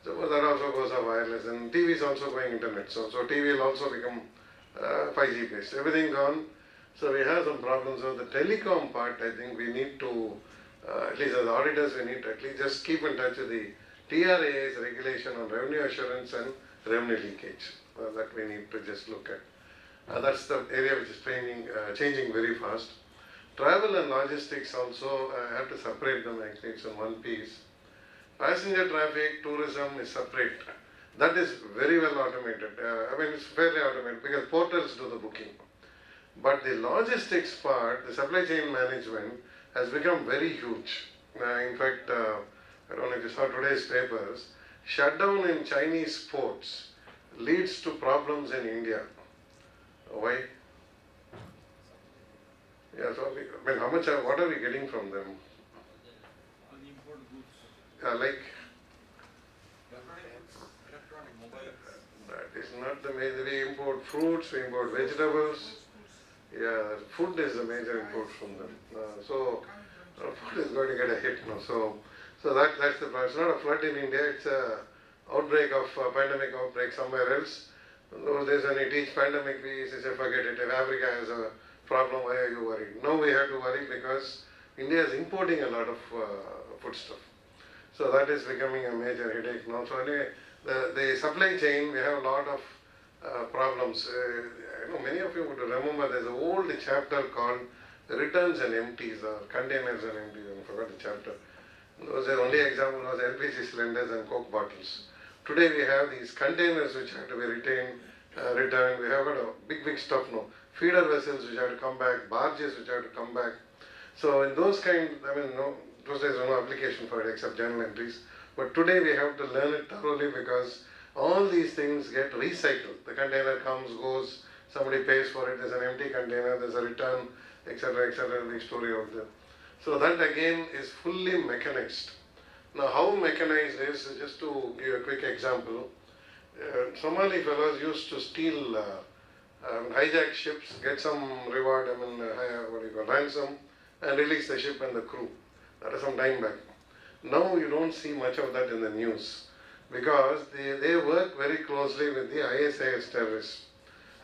So that also goes up wireless, and TV is also going internet. So TV will also become 5G based. Everything gone. So we have some problems. So the telecom part, I think we need to, at least as auditors, we need to at least just keep in touch with the TRA's regulation on revenue assurance and revenue leakage. That we need to just look at. That's the area which is changing very fast. Travel and logistics also, I have to separate them actually, it's in one piece. Passenger traffic, tourism is separate. That is very well automated. I mean, it's fairly automated because portals do the booking. But the logistics part, the supply chain management, has become very huge. In fact, I don't know if you saw today's papers, shutdown in Chinese ports leads to problems in India. Why? Yeah, so I mean, what are we getting from them? Unimport goods. Like? Electronic mobile. That is not the major. We import fruits, we import vegetables. Yeah, food is the major import from them. So food is going to get a hit now. So that's the problem. It's not a flood in India. It's a outbreak of pandemic outbreak somewhere else. In those days when we teach pandemic, we used to say, forget it, if Africa has a problem, why are you worried? Now we have to worry because India is importing a lot of foodstuff. So that is becoming a major headache now. So anyway, the supply chain, we have a lot of problems. I know many of you would remember there's an old chapter called Returns and Empties or Containers and Empties. I forgot the chapter. The only example was LPG cylinders and Coke bottles. Today we have these containers which have to be returned. We have got a big stuff now. Feeder vessels which have to come back, barges which have to come back. So in those those days no application for it except journal entries. But today we have to learn it thoroughly because all these things get recycled. The container comes, goes, somebody pays for it, there's an empty container, there's a return, etc., the story out there. So that again is fully mechanized. Now how mechanized is, just to give a quick example, Somali fellows used to steal, hijack ships, get some reward, ransom, and release the ship and the crew. That is some time back. Now you don't see much of that in the news because they work very closely with the ISIS terrorists.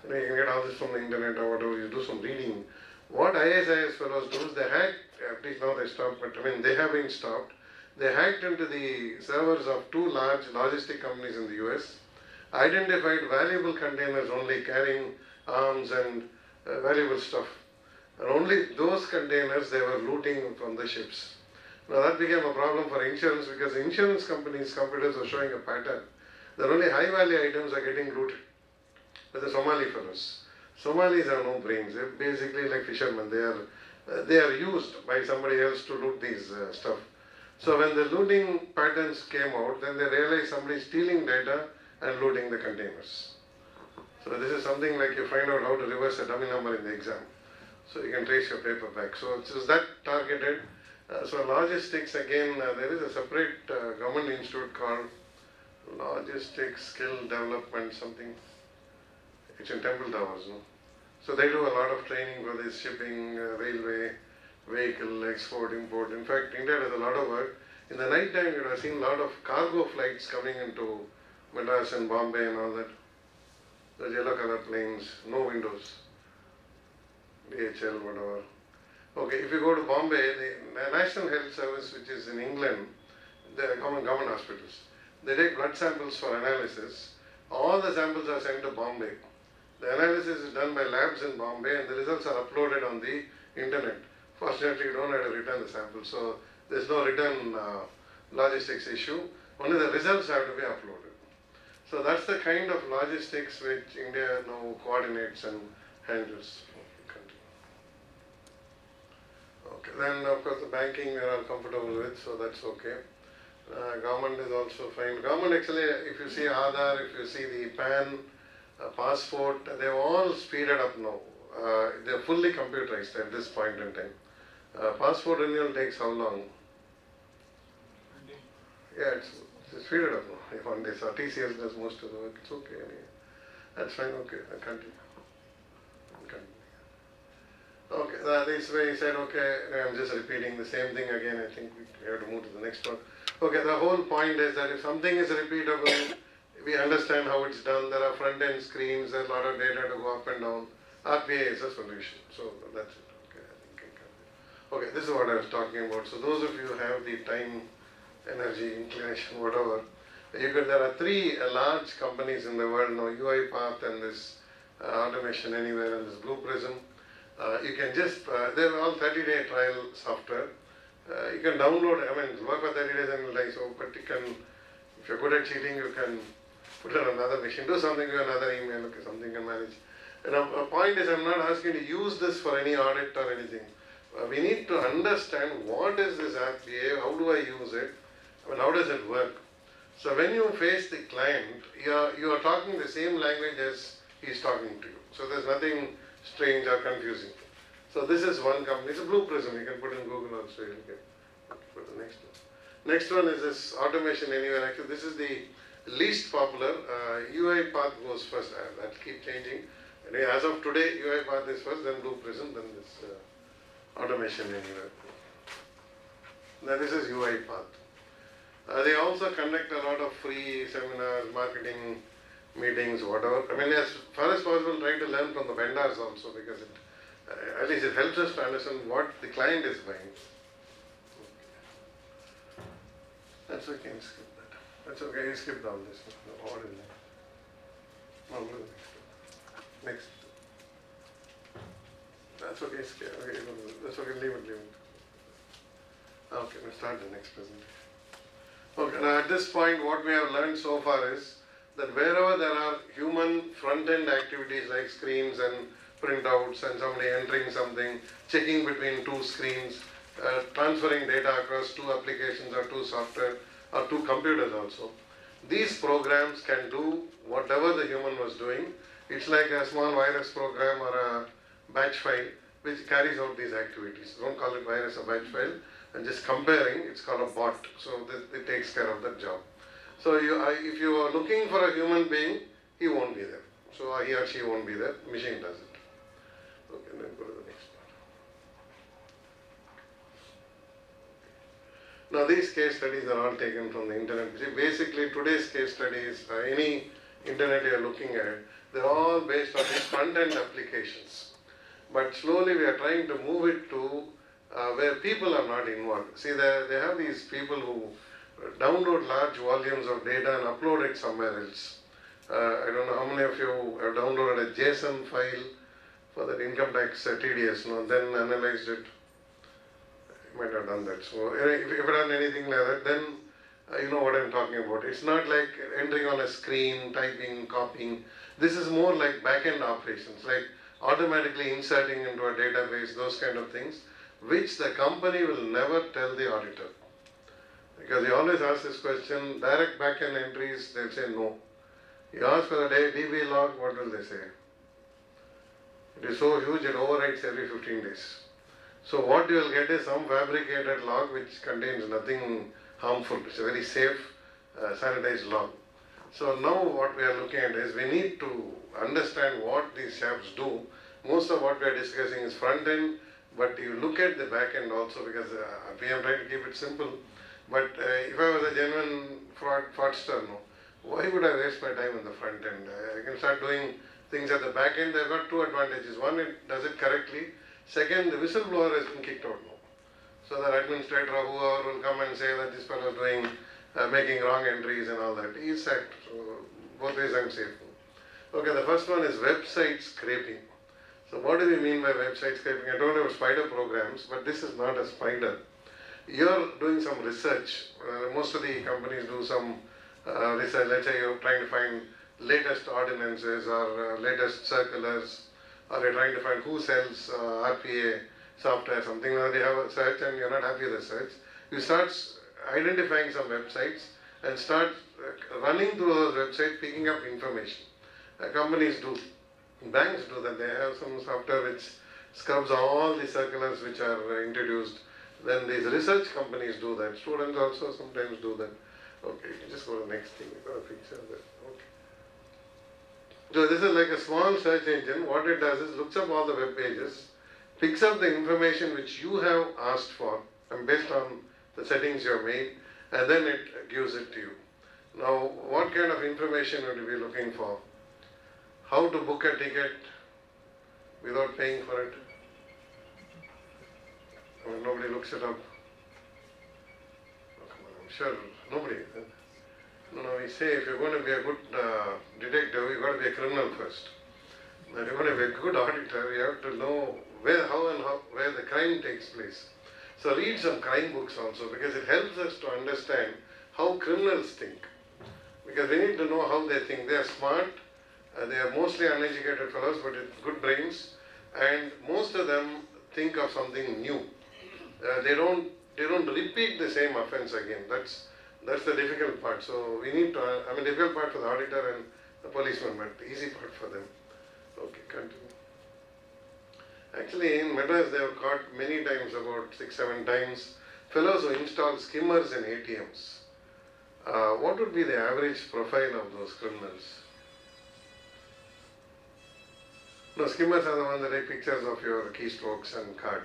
You can get all this from the internet or whatever, you do some reading. What ISIS fellows do is they hack, at least now they stopped, but they have been stopped. They hacked into the servers of two large logistic companies in the US, identified valuable containers only carrying arms and valuable stuff. And only those containers they were looting from the ships. Now that became a problem for insurance because insurance companies' computers were showing a pattern that only high value items are getting looted. But the Somali fellows. Somalis have no brains. They're basically like fishermen. They are used by somebody else to loot these stuff. So when the looting patterns came out, then they realized somebody is stealing data and looting the containers. So this is something like you find out how to reverse a dummy number in the exam. So you can trace your paper back. So it's that targeted. So logistics again, there is a separate government institute called Logistics Skill Development something. It's in Temple Towers, no? So they do a lot of training for this shipping, railway, vehicle, export, import. In fact, India does a lot of work. In the night time, you would have seen a lot of cargo flights coming into Madras and Bombay and all that. Those yellow color planes, no windows. DHL, whatever. Okay, if you go to Bombay, the National Health Service, which is in England, the government hospitals, they take blood samples for analysis. All the samples are sent to Bombay. The analysis is done by labs in Bombay and the results are uploaded on the internet. Fortunately, you don't have to return the sample, so there's no return logistics issue. Only the results have to be uploaded. So that's the kind of logistics which India now coordinates and handles. Okay, then of course the banking we are all comfortable with, so that's okay. Government is also fine. Government actually, if you see Aadhaar, if you see the PAN, passport, they've all speeded up now. They're fully computerized at this point in time. Passport renewal takes how long? Yeah, it's speeded up now. If one day, so TCS does most of the work, it's okay. Anyway. That's fine, okay, I continue. Okay, this way he said, okay, I'm just repeating the same thing again. I think we have to move to the next one. Okay, the whole point is that if something is repeatable, we understand how it's done. There are front-end screens, there's a lot of data to go up and down. RPA is a solution. So that's it. Okay, I think I can. Okay, this is what I was talking about. So those of you who have the time, energy, inclination, whatever, there are three large companies in the world now, UiPath and this Automation Anywhere and this Blue Prism. You can just, they're all 30-day trial software. You can download, work for 30 days and you'll like, so, but you can, if you're good at cheating, you can put it on another machine, do something with another email, okay, something you can manage. And a point is, I'm not asking to use this for any audit or anything. We need to understand what is this RPA, how do I use it, how does it work. So when you face the client, you are talking the same language as he's talking to you. So there's nothing strange or confusing. So this is one company, it's a Blue Prism, you can put in Google also, you'll get. For the next one. Next one is this Automation Anywhere. Actually, this is the least popular. UiPath goes first. That keep changing. Anyway, as of today, UiPath is first, then Blue Prism, then this Automation Anywhere. Now this is UiPath. They also conduct a lot of free seminars, marketing meetings, whatever. I mean, as far as possible, try to learn from the vendors also, because it, at least it helps us to understand what the client is buying. That's okay, you skip that. That's okay, you skipped all this. No, what is next? No, go to the next one. Next. That's okay, skip. Okay, that's okay, leave it. Okay, we'll start the next presentation. Okay, now at this point, what we have learned so far is that wherever there are human front-end activities like screens and printouts and somebody entering something, checking between two screens, transferring data across two applications or two software or two computers also, these programs can do whatever the human was doing. It's like a small virus program or a batch file which carries out these activities. Don't call it virus or batch file. And just comparing, it's called a bot. So it takes care of that job. So if you are looking for a human being, he won't be there. So he or she won't be there. Machine does it. Okay, then go to the next part. Now these case studies are all taken from the internet. See, basically today's case studies, any internet you are looking at, they're all based on these front-end applications. But slowly we are trying to move it to where people are not involved. See, they have these people who download large volumes of data and upload it somewhere else. I don't know how many of you have downloaded a JSON file for that income tax TDS, no, then analyzed it. You might have done that. So if you've done anything like that, then you know what I'm talking about. It's not like entering on a screen, typing, copying. This is more like back-end operations, like automatically inserting into a database, those kind of things, which the company will never tell the auditor. Because you always ask this question, direct back-end entries, they'll say no. You ask for the DB log, what will they say? It is so huge, it overwrites every 15 days. So what you will get is some fabricated log which contains nothing harmful. It's a very safe, sanitized log. So now what we are looking at is we need to understand what these shops do. Most of what we are discussing is front-end, but you look at the back end also, because we are trying to keep it simple. But if I was a genuine fraudster, no, why would I waste my time in the front end? I can start doing things at the back end. They've got two advantages. One, it does it correctly. Second, the whistleblower has been kicked out now. So the administrator or whoever will come and say that this fellow is doing, making wrong entries and all that. He's sacked. So both ways I'm safe. Okay, the first one is website scraping. So what do we mean by website scraping? I told you about spider programs, but this is not a spider. You're doing some research. Most of the companies do some research. Let's say you're trying to find latest ordinances or latest circulars, or you're trying to find who sells RPA software, something like that. They have a search and you're not happy with the search. You start identifying some websites and start running through those websites, picking up information. Companies do. Banks do that. They have some software which scrubs all the circulars which are introduced. Then these research companies do that. Students also sometimes do that. Okay, you can just go to the next thing. We've got a picture of that. Okay. So this is like a small search engine. What it does is looks up all the web pages, picks up the information which you have asked for, and based on the settings you have made, and then it gives it to you. Now, what kind of information would you be looking for? How to book a ticket without paying for it? I mean, nobody looks it up. Oh, come on, I'm sure nobody. No, we say if you're going to be a good detective, you've got to be a criminal first. Now, if you're going to be a good auditor, you have to know where the crime takes place. So read some crime books also, because it helps us to understand how criminals think. Because we need to know how they think. They are smart. They are mostly uneducated fellows, but with good brains, and most of them think of something new. They don't repeat the same offense again. That's the difficult part. So we need to. Difficult part for the auditor and the policeman, but the easy part for them. Okay, continue. Actually, in Madras, they have caught many times, about 6-7 times, fellows who install skimmers in ATMs. What would be the average profile of those criminals? No, skimmers are the ones that take pictures of your keystrokes and card.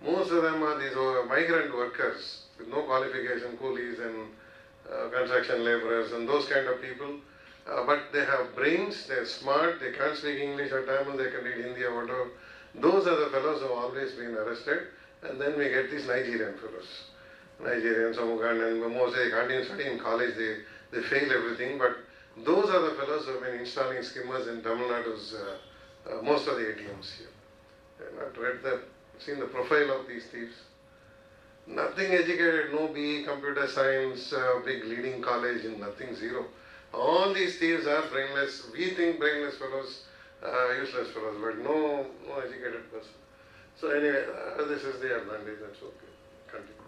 Most of them are these migrant workers with no qualification, coolies and construction laborers and those kind of people. but they have brains, they're smart, they can't speak English or Tamil, they can read Hindi or whatever. Those are the fellows who have always been arrested, and then we get these Nigerian fellows. Nigerians, some Ugandan, most they can't even study in college, they fail everything, but those are the fellows who have been installing skimmers in Tamil Nadu's most of the ATMs here. I've not read that, seen the profile of these thieves. Nothing educated, no BE, computer science, big leading college, nothing, zero. All these thieves are brainless. We think brainless fellows, useless fellows, but no educated person. So anyway, this is the advantage, that's okay. Continue.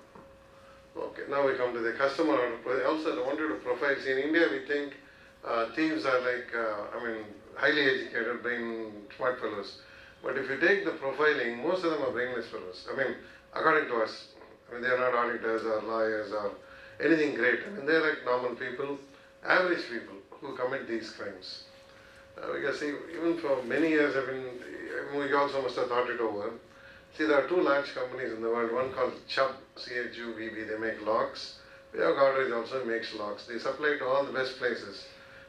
Okay, now we come to the customer order. Also, I wanted to profile. See, in India, we think thieves are like, highly educated, brain smart fellows. But if you take the profiling, most of them are brainless fellows. According to us, they are not auditors or lawyers or anything great. They are like normal people, average people who commit these crimes. Because see, even for many years, we also must have thought it over. See, there are two large companies in the world, one called Chubb, C-H-U-B-B, they make locks. We have Godrej also makes locks. They supply to all the best places,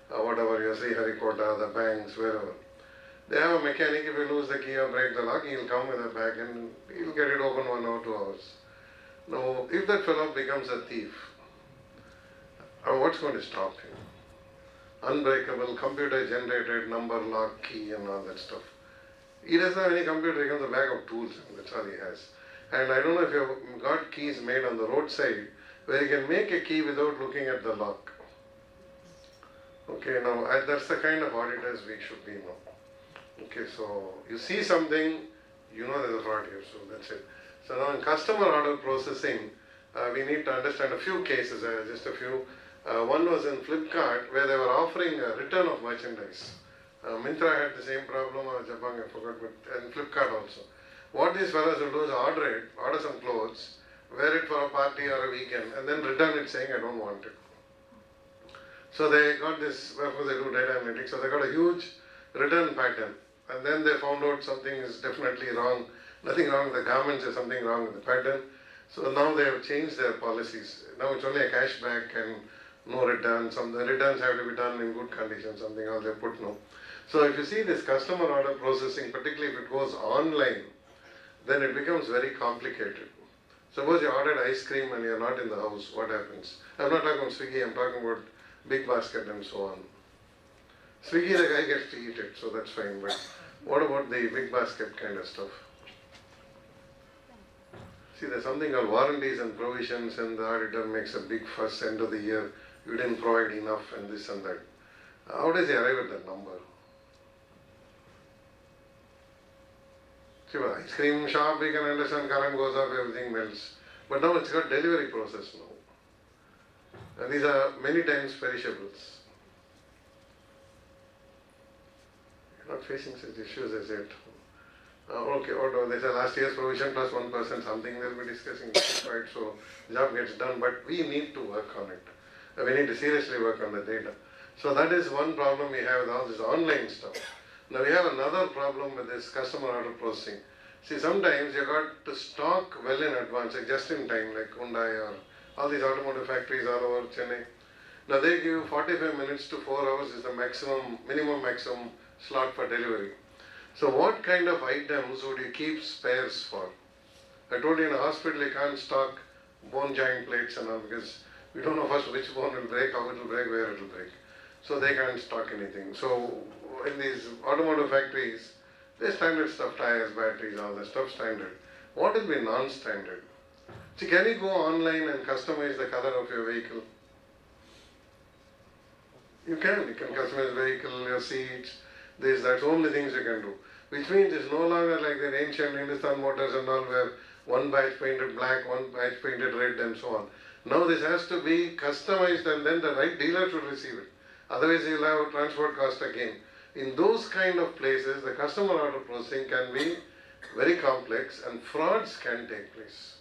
whatever you see, Harikota, the banks, wherever. They have a mechanic, if you lose the key or break the lock, he'll come with a bag and he'll get it open 1 or 2 hours. Now, if that fellow becomes a thief, what's going to stop him? Unbreakable, computer-generated number lock key and all that stuff. He doesn't have any computer, he has a bag of tools, that's all he has. And I don't know if you've got keys made on the roadside where you can make a key without looking at the lock. Okay, now that's the kind of auditors we should be now. Okay, so you see something, you know there's a fraud here, so that's it. So now in customer order processing, we need to understand a few cases, just a few. One was in Flipkart where they were offering a return of merchandise. Myntra had the same problem, or Japan, I forgot, but and Flipkart also. What these fellows will do is order some clothes, wear it for a party or a weekend, and then return it saying, I don't want it. So they got this, wherefore they do data analytics, so they got a huge return pattern. And then they found out something is definitely wrong, nothing wrong with the garments, there's something wrong with the pattern. So now they have changed their policies. Now it's only a cashback and no return. Some the returns have to be done in good condition, something else they put no. So if you see this customer order processing, particularly if it goes online, then it becomes very complicated. Suppose you ordered ice cream and you're not in the house, what happens? I'm not talking about Swiggy, I'm talking about Big Basket and so on. Swiggy, the guy gets to eat it, so that's fine, but what about the Big Basket kind of stuff? See, there's something called warranties and provisions, and the auditor makes a big fuss end of the year. You didn't provide enough and this and that. How does he arrive at that number? See, ice cream shop, we can understand current goes up, everything melts. But now it's got delivery process now. And these are many times perishables. You're not facing such issues as yet. Okay, what they say last year's provision plus 1%, something they'll be discussing, right? So job gets done, but we need to work on it. We need to seriously work on the data. So that is one problem we have with all this online stuff. Now we have another problem with this customer order processing. See, sometimes you got to stock well in advance, like just in time, like Hyundai or all these automotive factories all over Chennai. Now they give you 45 minutes to 4 hours is the minimum maximum slot for delivery. So what kind of items would you keep spares for? I told you in a hospital you can't stock bone joint plates and all because we don't know first which bone will break, how it will break, where it will break. So they can't stock anything. So in these automotive factories, there's standard stuff, tires, batteries, all that stuff standard. What will be non-standard? See, can you go online and customize the color of your vehicle? You can customize the vehicle, your seats, this, that's only things you can do. Which means it's no longer like the ancient Hindustan motors and all where one batch painted black, one batch painted red and so on. Now this has to be customized and then the right dealer should receive it. Otherwise you'll have transport cost again. In those kind of places, the customer order processing can be very complex and frauds can take place.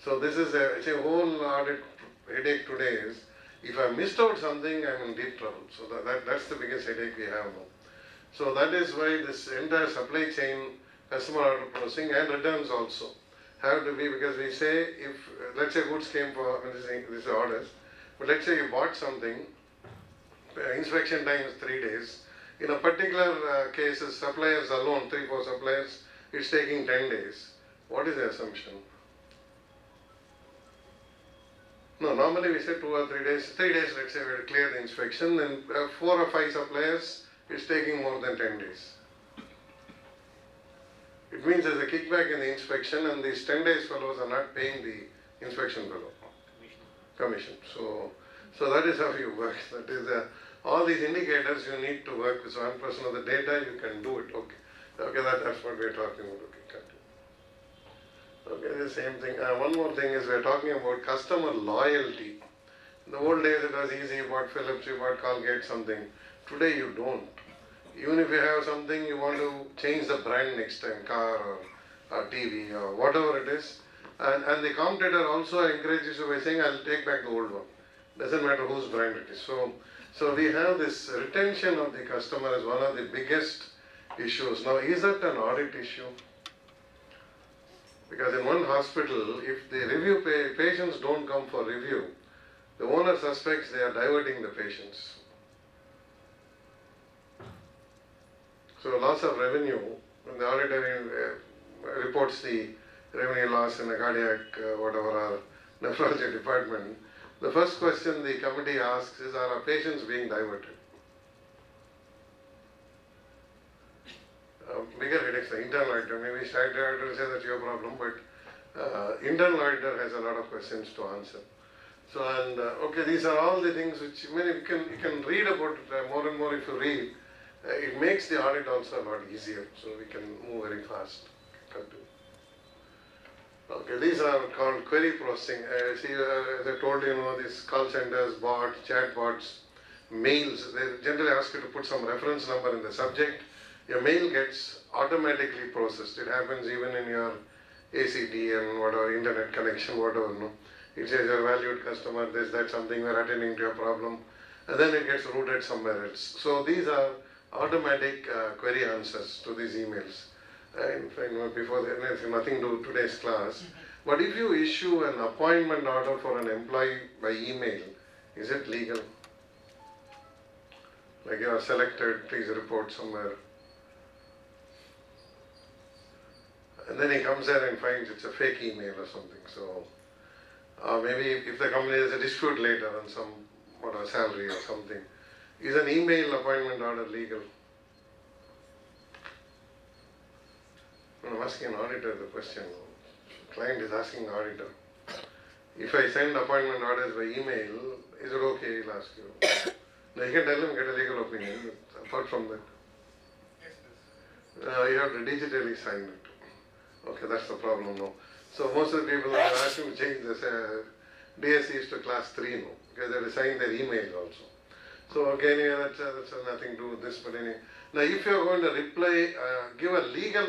So this is a whole audit headache today is, if I missed out something, I'm in deep trouble. So that's the biggest headache we have now. So that is why this entire supply chain, customer order processing and returns also have to be, because we say if, let's say goods came for, this is orders, but let's say you bought something, inspection time is 3 days. In a particular cases, suppliers alone, 3-4 suppliers, it's taking 10 days. What is the assumption? No, normally we say 2 or 3 days. 3 days, let's say we have to clear the inspection, and 4 or 5 suppliers, it's taking more than 10 days. It means there's a kickback in the inspection, and these 10 days fellows are not paying the inspection fellow commission. So that is how you work. That is all these indicators you need to work with. So 1% of the data, you can do it. Okay, that's what we're talking about. Okay, the same thing. One more thing is we're talking about customer loyalty. In the old days it was easy, you bought Philips, you bought Colgate, something. Today you don't. Even if you have something, you want to change the brand next time, car or TV or whatever it is. And the competitor also encourages you by saying, I'll take back the old one. Doesn't matter whose brand it is. So we have this retention of the customer as one of the biggest issues. Now, is that an audit issue? Because in one hospital, if the review patients don't come for review, the owner suspects they are diverting the patients. So loss of revenue, when the auditor reports the revenue loss in a cardiac, whatever, or nephrology department, the first question the committee asks is, are our patients being diverted? Bigger headaches, the internal auditor, maybe statutory auditor say that's your problem, but internal auditor has a lot of questions to answer. So, and okay, these are all the things which, I mean, you can read about it more and more if you read. It makes the audit also a lot easier, so we can move very fast. Okay, these are called query processing. See, as I told you, these call centers, bots, chat bots, mails, they generally ask you to put some reference number in the subject. Your mail gets automatically processed. It happens even in your ACD and whatever, internet connection, whatever. No? It says your valued customer, this, that, something, we're attending to your problem. And then it gets routed somewhere else. So these are automatic query answers to these emails. In fact, before nothing to do today's class. But if you issue an appointment order for an employee by email, is it legal? Like you are selected, please report somewhere. And then he comes there and finds it's a fake email or something. So maybe if the company has a dispute later on some salary or something, is an email appointment order legal? I'm asking an auditor the question. Client is asking the auditor. If I send appointment orders by email, is it okay? He'll ask you. Now you can tell him, get a legal opinion. But apart from that, you have to digitally sign it. Okay, that's the problem now. So most of the people are asking to change this DSCs to class 3 now, because they have to sign their emails also. So okay, anyway, that's nothing to do with this, but anyway. Now if you are going to reply, give a legal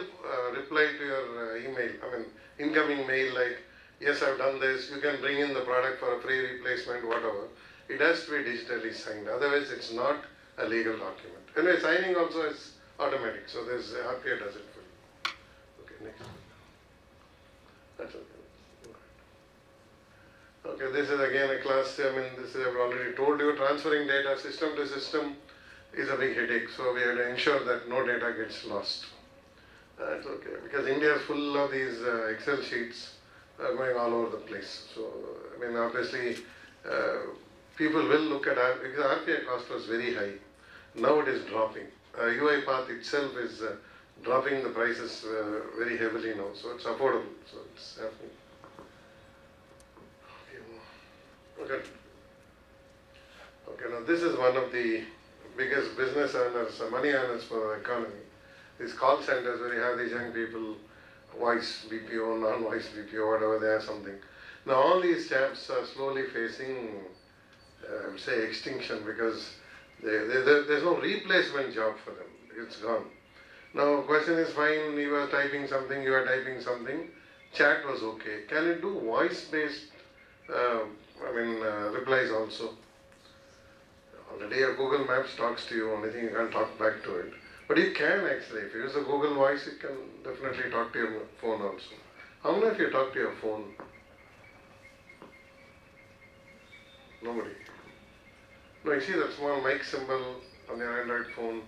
reply to your email, I mean incoming mail like, yes, I've done this, you can bring in the product for a free replacement, whatever. It has to be digitally signed, otherwise it's not a legal document. Anyway, signing also is automatic, so this RPA does it for you. Okay, next. That's okay. Okay, this is again a class, I mean, this I've already told you, transferring data system to system is a big headache, so we have to ensure that no data gets lost. That's okay, because India is full of these Excel sheets going all over the place. So, I mean, obviously, people will look at our, because RPA cost was very high. Now it is dropping. UiPath itself is dropping the prices very heavily now, so it's affordable, so it's happening. Okay. Okay, now this is one of the biggest business earners, money earners for the economy. These call centers where you have these young people, voice BPO, non-voice BPO, whatever, they have something. Now all these chaps are slowly facing, I would say, extinction, because there's no replacement job for them. It's gone. Now question is fine, you are typing something, you are typing something, chat was okay. Can it do voice-based replies also? Already your Google Maps talks to you, only thing you can't talk back to it. But you can actually, if you use the Google Voice, you can definitely talk to your phone also. How many of you talk to your phone? Nobody. No, you see that small mic symbol on your Android phone.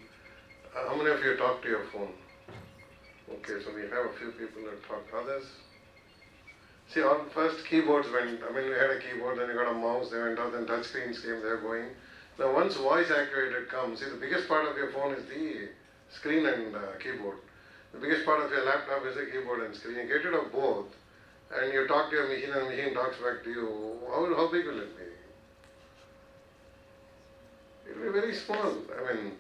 How many of you talk to your phone? Okay, so we have a few people that talk. Others? See, all first keyboards went, I mean, we had a keyboard, then you got a mouse, they went out, then touch screens came, they're going. Now, once voice activated comes, see, the biggest part of your phone is the screen and keyboard. The biggest part of your laptop is the keyboard and screen. You get rid of both, and you talk to your machine, and the machine talks back to you. How big will it be? It will be very small. I mean,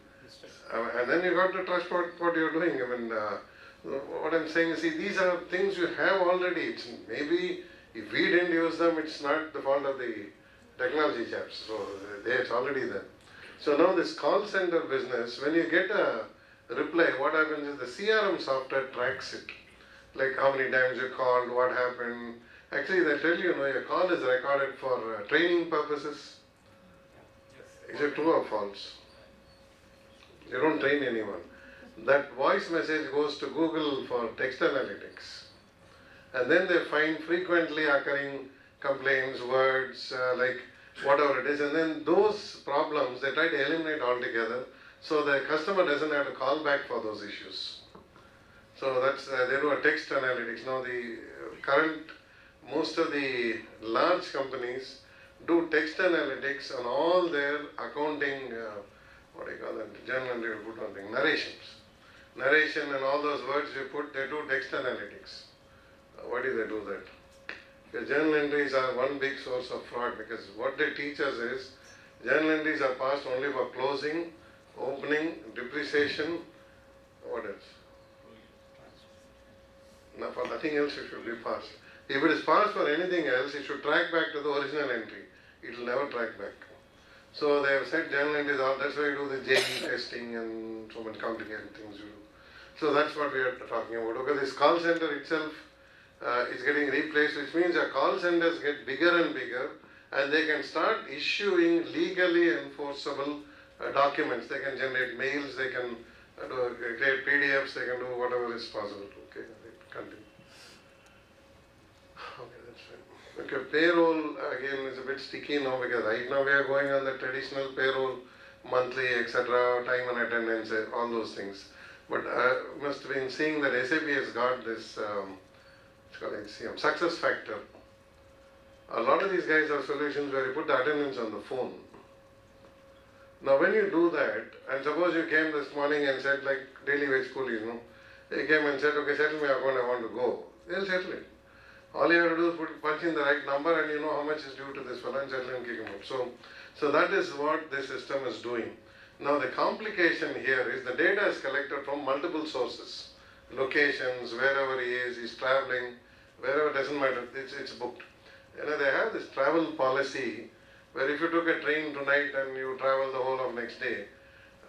and then you got to trust what you're doing. I mean, what I'm saying is, see, these are things you have already. It's maybe if we didn't use them, it's not the fault of the technology chaps. So it's already there. So now this call center business, when you get a reply, what happens is the CRM software tracks it. Like how many times you called, what happened. Actually, they tell you, your call is recorded for training purposes. Is it true or false? You don't train anyone. That voice message goes to Google for text analytics. And then they find frequently occurring complaints, words, like whatever it is. And then those problems, they try to eliminate altogether. So the customer doesn't have to call back for those issues. So that's, they do a text analytics. Now the most of the large companies do text analytics on all their accounting, what do you call that, journal entry will put on thing, narrations. Narration and all those words you put, they do text analytics. Why do they do that? Because journal entries are one big source of fraud, because what they teach us is journal entries are passed only for closing, opening, depreciation, what else? Now for nothing else it should be passed. If it is passed for anything else, it should track back to the original entry. It will never track back. So they have said journal entries are, that's why you do the JE testing and so many complicated things you do. So that's what we are talking about. Okay, this call center itself is getting replaced, which means our call centers get bigger and bigger, and they can start issuing legally enforceable documents. They can generate mails, they can create PDFs, they can do whatever is possible. Okay, continue. Okay, that's fine. Okay, payroll again is a bit sticky now, because right now we are going on the traditional payroll, monthly, etc., time and attendance, all those things. But I must have been seeing that SAP has got this, it's called HCM, success factor. A lot of these guys have solutions where you put the attendance on the phone. Now when you do that, and suppose you came this morning and said, like daily wage coolies, they came and said, okay, settle my account, I want to go. They'll settle it. All you have to do is punch in the right number, and you know how much is due to this fellow, and settle and kick him out. So that is what this system is doing. Now the complication here is the data is collected from multiple sources. Locations, wherever he is, he's traveling, wherever, doesn't matter, it's booked. They have this travel policy where if you took a train tonight and you travel the whole of next day,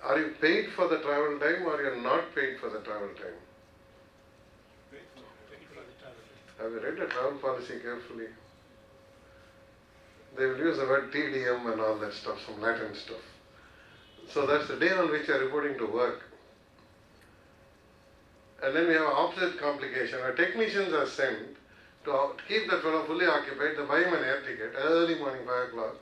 are you paid for the travel time or you're not paid for the travel time? Have you read the travel policy carefully? They will use the word TDM and all that stuff, some Latin stuff. So that's the day on which you are reporting to work. And then we have an opposite complication where technicians are sent to keep that fellow fully occupied, to buy him an air ticket, early morning 5 o'clock,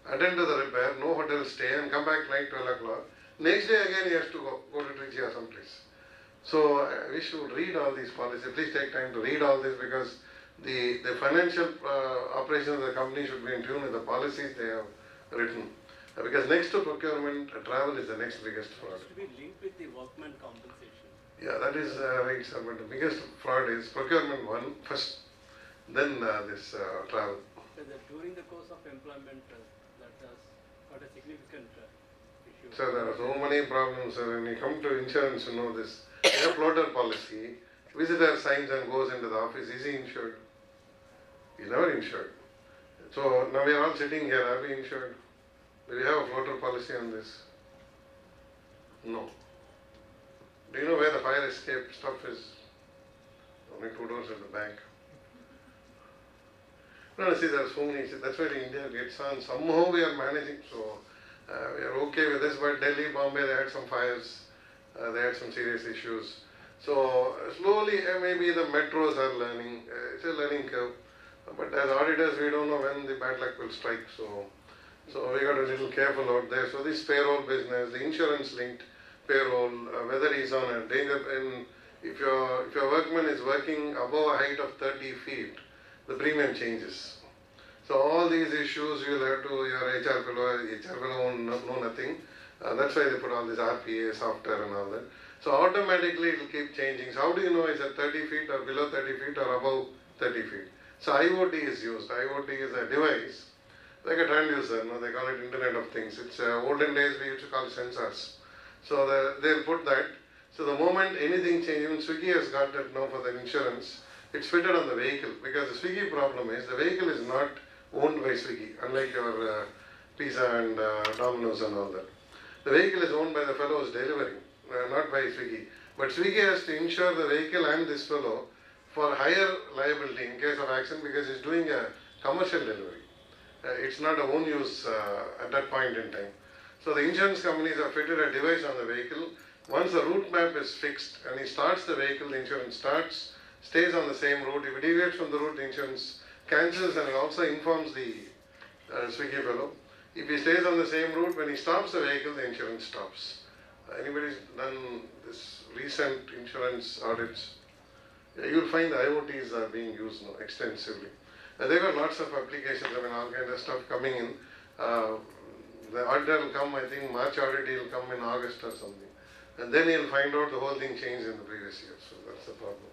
attend to the repair, no hotel stay, and come back night 12 o'clock. Next day again he has to go to Trichy or someplace. So we should read all these policies. Please take time to read all this, because the financial operations of the company should be in tune with the policies they have written. Because next to procurement, travel is the next biggest fraud. It should be linked with the workman compensation. Yeah, that is right, sir. But the biggest fraud is procurement one first, then this travel. During the course of employment, that has got a significant issue. So there are so many problems. When you come to insurance, you know this. In a floater policy, visitor signs and goes into the office. Is he insured? He's never insured. So now we are all sitting here. Are we insured? Do we have a floater policy on this? No. Do you know where the fire escape stuff is? Only 2 doors at the back. No, see, there are so many. That's where India gets on. Somehow we are managing. So we are okay with this. But Delhi, Bombay, they had some fires. They had some serious issues. So slowly, maybe the metros are learning. It's a learning curve. But as auditors, we don't know when the bad luck will strike. So So we got a little careful out there. So this payroll business, the insurance linked payroll, whether he's on a danger, and if your workman is working above a height of 30 feet, the premium changes. So all these issues you'll have to, your HR fellow won't know nothing. That's why they put all this RPA software and all that. So automatically it will keep changing. So how do you know is at 30 feet or below 30 feet or above 30 feet? So IoT is used. IoT is a device, like a transducer, they call it Internet of Things. It's olden days we used to call it sensors. So they'll put that. So the moment anything changes, even Swiggy has got that now for the insurance, it's fitted on the vehicle, because the Swiggy problem is the vehicle is not owned by Swiggy, unlike your pizza and Domino's and all that. The vehicle is owned by the fellow who's delivering, not by Swiggy. But Swiggy has to insure the vehicle and this fellow for higher liability in case of accident, because he's doing a commercial delivery. It's not a own use at that point in time. So the insurance companies have fitted a device on the vehicle. Once the route map is fixed and he starts the vehicle, the insurance starts, stays on the same route. If it deviates from the route, the insurance cancels, and it also informs the Swiggy fellow. If he stays on the same route, when he stops the vehicle, the insurance stops. Anybody's done this recent insurance audits, you'll find the IoTs are being used now extensively. There got lots of applications, all kinds of stuff coming in. The audit will come, I think March audit will come in August or something. And then you'll find out the whole thing changed in the previous year. So that's the problem.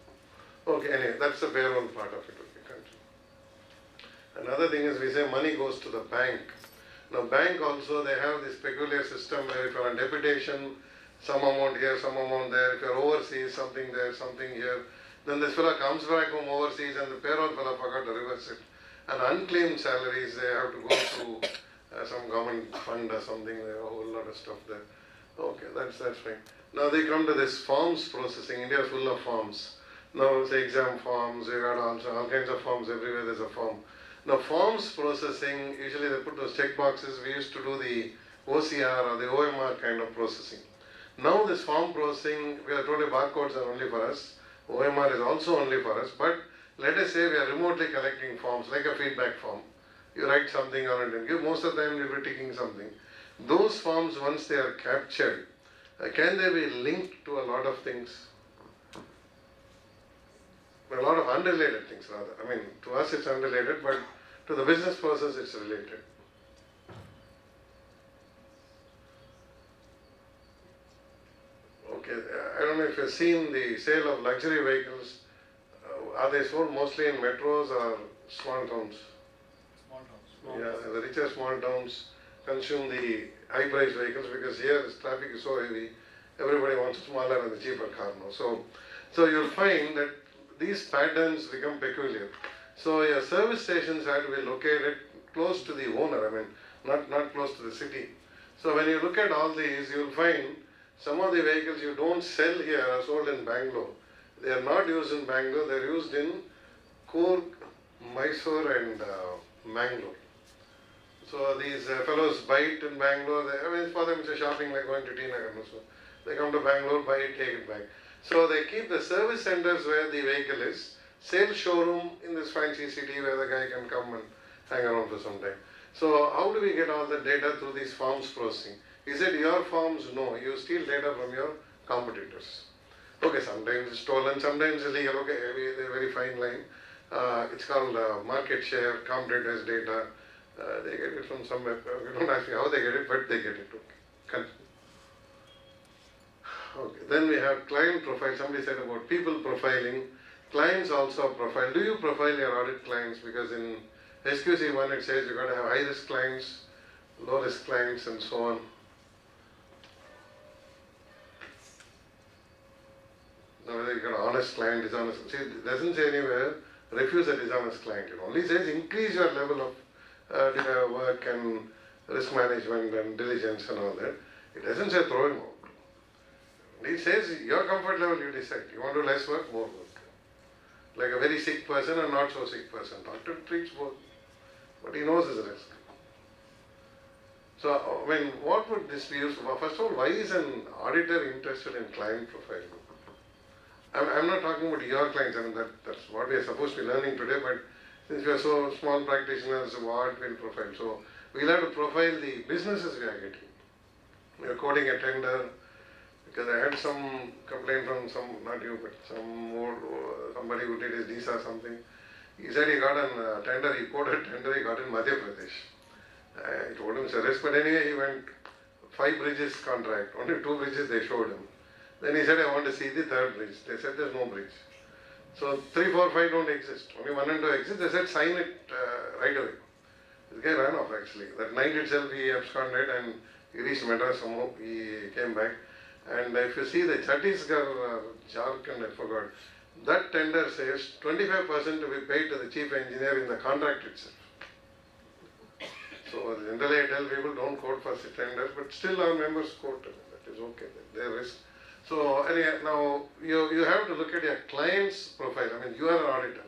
Okay, anyway, that's the payroll part of it. Okay, continue. Another thing is we say money goes to the bank. Now bank also, they have this peculiar system where if you're on deputation, some amount here, some amount there. If you're overseas, something there, something here. Then this fellow comes back from overseas and the payroll fellow forgot to reverse it. And unclaimed salaries, they have to go through some government fund or something. There are a whole lot of stuff there. Okay, that's fine. Now they come to this forms processing. India is full of forms. Now say exam forms, you got also all kinds of forms everywhere. There's a form. Now forms processing, usually they put those check boxes. We used to do the OCR or the OMR kind of processing. Now this form processing, we are told barcodes are only for us. OMR is also only for us, but let us say we are remotely collecting forms, like a feedback form. You write something on it and give, most of the time you'll be ticking something. Those forms, once they are captured, can they be linked to a lot of things? A lot of unrelated things rather. I mean, to us it's unrelated, but to the business process it's related. Okay, I don't know if you've seen the sale of luxury vehicles. Are they sold mostly in metros or small towns? Small towns. Yeah, the richer small towns consume the high-priced vehicles because here the traffic is so heavy. Everybody wants a smaller and a cheaper car now. So you'll find that these patterns become peculiar. So your service stations have to be located close to the owner. I mean, not close to the city. So when you look at all these, you'll find some of the vehicles you don't sell here are sold in Bangalore. They are not used in Bangalore, they are used in Coorg, Mysore and Mangalore. So these fellows buy it in Bangalore, for them it's a shopping like going to T Nagar. So they come to Bangalore, buy it, take it back. So they keep the service centers where the vehicle is, sales showroom in this fancy city where the guy can come and hang around for some time. So how do we get all the data through these forms processing? Is it your forms? No, you steal data from your competitors. Okay, sometimes it's stolen, sometimes it's illegal. Okay, a very fine line. It's called market share, competitors' data. They get it from somewhere. You don't ask me how they get it, but they get it. Okay. Okay. Then we have client profile. Somebody said about people profiling. Clients also profile. Do you profile your audit clients? Because in SQC1 it says you've got to have high risk clients, low risk clients, and so on. Now whether you got an honest client, dishonest. See, it doesn't say anywhere refuse a dishonest client. It only says increase your level of work and risk management and diligence and all that. It doesn't say throw him out. It says your comfort level you decide. You want to do less work, more work. Like a very sick person and not so sick person. Doctor treats both, but he knows his risk. So, what would this be used for? First of all, why is an auditor interested in client profiling? I'm not talking about your clients, I mean that's what we are supposed to be learning today, but since we are so small practitioners, what will profile? So we'll have to profile the businesses we are getting. We are quoting a tender, because I had some complaint from not you, but somebody who did his DISA or something. He said he got a tender, he quoted tender he got in Madhya Pradesh. I told him it's a risk, but anyway he went 5 bridges contract, only 2 bridges they showed him. Then he said, I want to see the 3rd bridge. They said there's no bridge. So 3, 4, 5 don't exist. Only 1 and 2 exist. They said sign it right away. This guy ran off actually. That night itself he absconded and he reached Madras somehow. He came back. And if you see the Chhattisgarh, Jharkhand, I forgot, that tender says 25% to be paid to the chief engineer in the contract itself. So generally I tell people don't quote for tenders, but still our members quote. That is okay. They risk. So anyway, now you have to look at your client's profile. I mean, you are an auditor.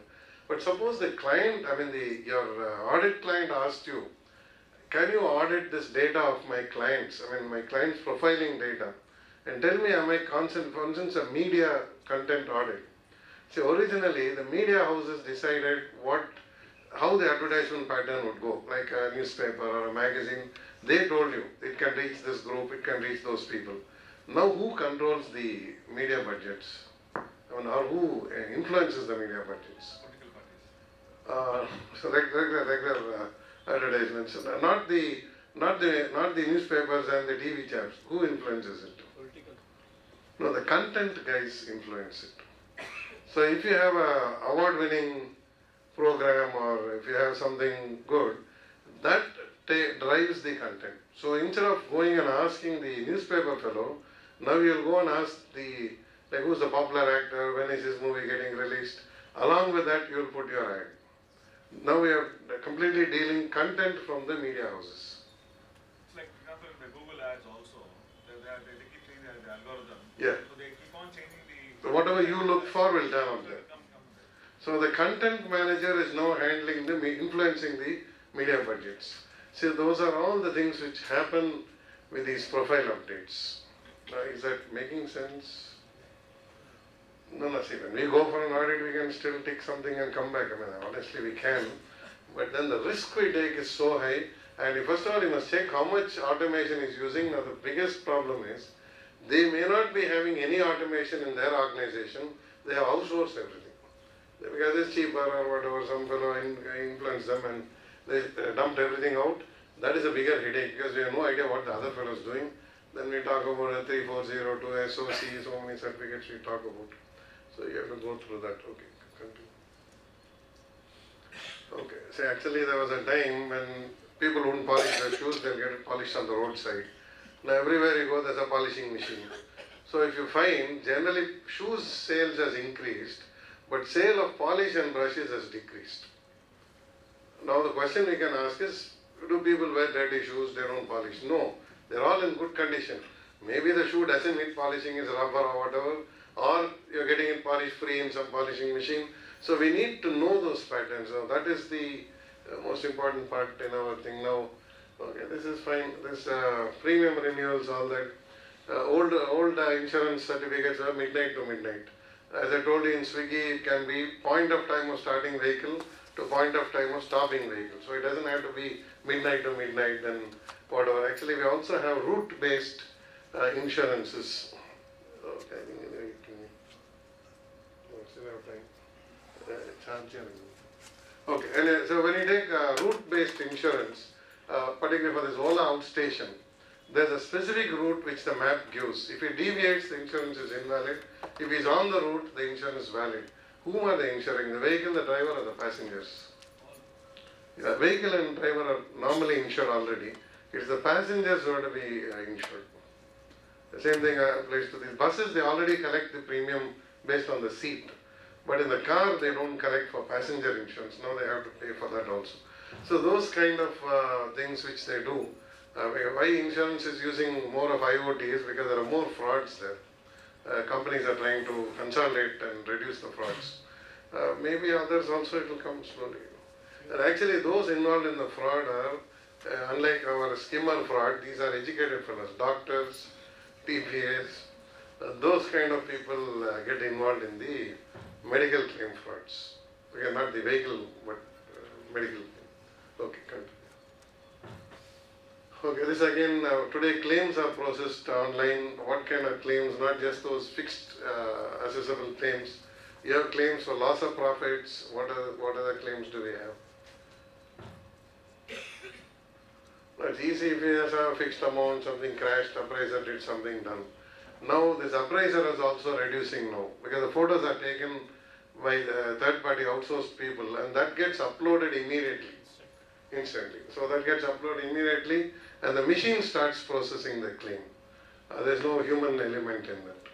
But suppose the client, your audit client asked you, can you audit this data of my clients? I mean, my client's profiling data. And tell me, am I constant, for instance, a media content audit? See, originally, the media houses decided how the advertisement pattern would go, like a newspaper or a magazine. They told you, it can reach this group, it can reach those people. Now, who controls the media budgets? I mean, or who influences the media budgets? So regular advertisements, not the newspapers and the TV chaps. Who influences it? Political. No, the content guys influence it. So if you have a award-winning program or if you have something good, that drives the content. So instead of going and asking the newspaper fellow, now you'll go and ask who's the popular actor, when is his movie getting released. Along with that, you'll put your ad. Now we are completely dealing content from the media houses. It's like, for example, the Google ads also, they keep changing the algorithm. Yeah. So they keep on changing the... So whatever you look for will turn up there. Come. So the content manager is now handling influencing the media budgets. See, those are all the things which happen with these profile updates. Is that making sense? No, see, when we go for an audit, we can still take something and come back. I mean, honestly, we can. But then the risk we take is so high. And first of all, you must check how much automation is using. Now, the biggest problem is they may not be having any automation in their organization. They have outsourced everything. Because it's cheaper or whatever, some fellow influenced them and they dumped everything out. That is a bigger headache because we have no idea what the other fellow is doing. Then we talk about a 3402 SOC, so many certificates we talk about. So you have to go through that. Okay, continue. Okay, see, actually there was a time when people wouldn't polish their shoes, they'll get it polished on the roadside. Now everywhere you go, there's a polishing machine. So if you find, generally shoes sales has increased, but sale of polish and brushes has decreased. Now the question we can ask is, do people wear dirty shoes, they don't polish? No, they're all in good condition. Maybe the shoe doesn't need polishing, it's rubber or whatever, or you're getting it polish free in some polishing machine. So we need to know those patterns. Now that is the most important part in our thing now. Okay, this is fine. This premium renewals, all that. Old insurance certificates are midnight to midnight. As I told you in Swiggy, it can be point of time of starting vehicle to point of time of stopping vehicle. So it doesn't have to be midnight to midnight and whatever. Actually, we also have route-based insurances. Okay, I think still have time. Okay, and so when you take route-based insurance, particularly for this Ola outstation, there's a specific route which the map gives. If it deviates, the insurance is invalid. If he's on the route, the insurance is valid. Whom are they insuring? The vehicle, the driver, or the passengers? The vehicle and driver are normally insured already. It's the passengers who are to be insured. The same thing applies to these buses. They already collect the premium based on the seat. But in the car, they don't collect for passenger insurance. Now they have to pay for that also. So those kind of things which they do. Why insurance is using more of IoT is because there are more frauds there. Companies are trying to consolidate and reduce the frauds. Maybe others also it will come slowly. And actually those involved in the fraud are, unlike our skimmer fraud, these are educated fellows, doctors, TPAs, those kind of people get involved in the medical claim frauds. Again, not the vehicle, but medical claim. Okay, continue. Okay, this again, today claims are processed online. What kind of claims? Not just those fixed assessable claims. You have claims for loss of profits. What other claims do we have? No, it's easy if you just have a fixed amount, something crashed, appraiser did something done. Now this appraiser is also reducing now because the photos are taken by third party outsourced people and that gets uploaded immediately, instantly. So that gets uploaded immediately and the machine starts processing the claim. There's no human element in that.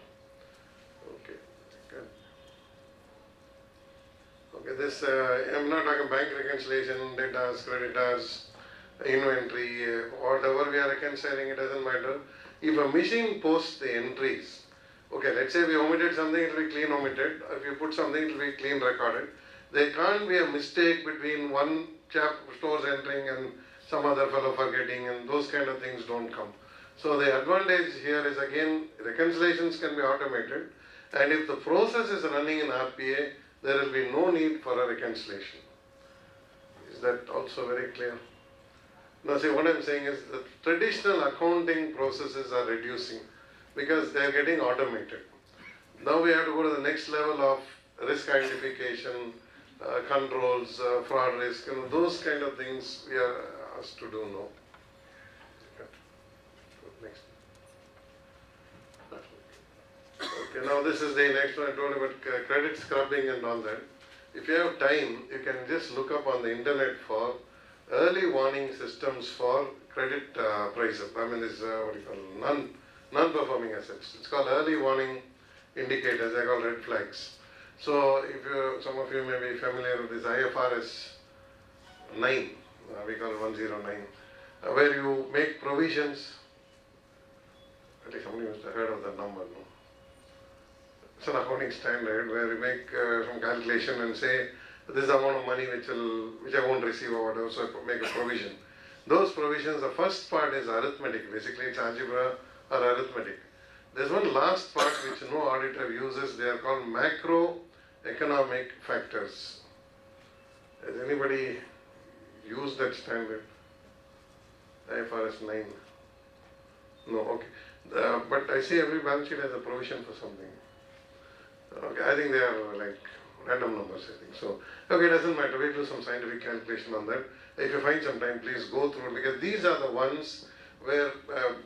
Okay, good. Okay, this, I'm not talking bank reconciliation, debtors, creditors, inventory, whatever we are reconciling, it doesn't matter. If a machine posts the entries, okay, let's say we omitted something, it will be clean omitted. If you put something, it will be clean recorded. There can't be a mistake between one chap stores entering and some other fellow forgetting, and those kind of things don't come. So the advantage here is again, reconciliations can be automated, and if the process is running in RPA, there will be no need for a reconciliation. Is that also very clear? Now see, what I'm saying is the traditional accounting processes are reducing because they are getting automated. Now we have to go to the next level of risk identification, controls, fraud risk, those kind of things we are asked to do now. Next. Okay, now this is the next one I told you about credit scrubbing and all that. If you have time, you can just look up on the internet for early warning systems for credit appraisal. I mean this, what do you call, non-performing assets. It's called early warning indicators, they're called red flags. So if you, some of you may be familiar with this IFRS 9, we call it 109, where you make provisions. At least somebody must have heard of that number, no? It's an accounting standard where we make some calculation and say this is the amount of money which I won't receive or whatever, so I make a provision. Those provisions, the first part is arithmetic, basically it's algebra or arithmetic. There's one last part which no auditor uses, they are called macroeconomic factors. Has anybody used that standard? IFRS 9? No, okay. But I see every balance sheet has a provision for something. Okay, I think they are like random numbers, I think. So, okay, doesn't matter. We'll do some scientific calculation on that. If you find some time, please go through it because these are the ones where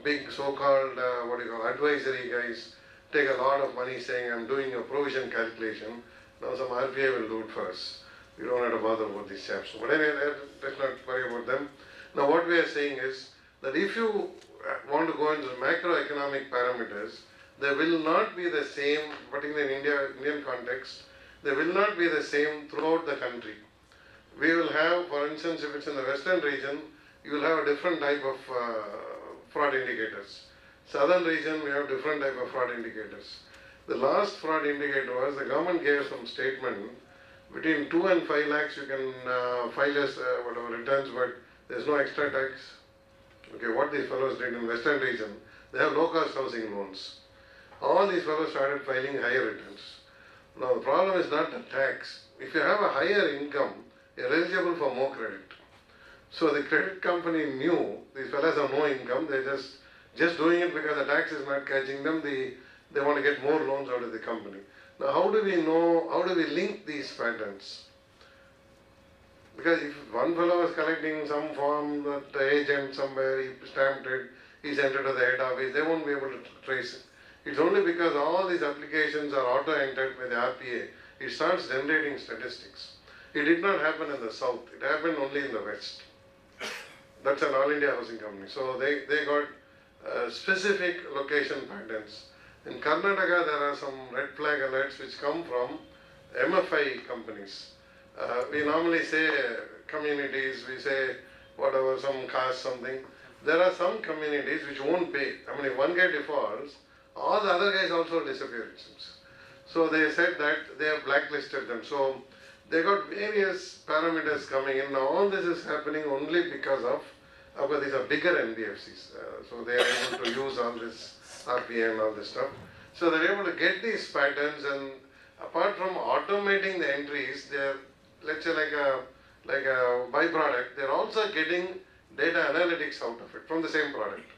big so-called, advisory guys take a lot of money saying, I'm doing a provision calculation. Now some RPA will do it for us. We don't have to bother about these chaps. But anyway, let's not worry about them. Now what we are saying is that if you want to go into the macroeconomic parameters, they will not be the same, particularly in Indian context, they will not be the same throughout the country. We will have, for instance, if it's in the western region, you will have a different type of fraud indicators. Southern region, we have different type of fraud indicators. The last fraud indicator was the government gave some statement, between 2 and 5 lakhs you can file as whatever returns, but there's no extra tax. Okay, what these fellows did in western region, they have low cost housing loans. All these fellows started filing higher returns. Now the problem is not the tax. If you have a higher income, you're eligible for more credit. So the credit company knew these fellows have no income, they're just doing it because the tax is not catching them, they want to get more loans out of the company. Now how do we know, how do we link these patterns? Because if one fellow was collecting some form that the agent somewhere, he stamped it, he sent it to the head office, they won't be able to trace it. It's only because all these applications are auto-entered by the RPA, it starts generating statistics. It did not happen in the south, it happened only in the west. That's an all India housing company. So they got specific location patterns. In Karnataka, there are some red flag alerts which come from MFI companies. We normally say communities, we say whatever, some caste, something. There are some communities which won't pay. I mean, if one guy defaults, all the other guys also disappear, it seems. So they said that they have blacklisted them. So they got various parameters coming in. Now all this is happening only because of these are bigger NBFCs. So they are able to use all this RPA and all this stuff. So they're able to get these patterns, and apart from automating the entries, they're, let's say like a byproduct, they're also getting data analytics out of it from the same product.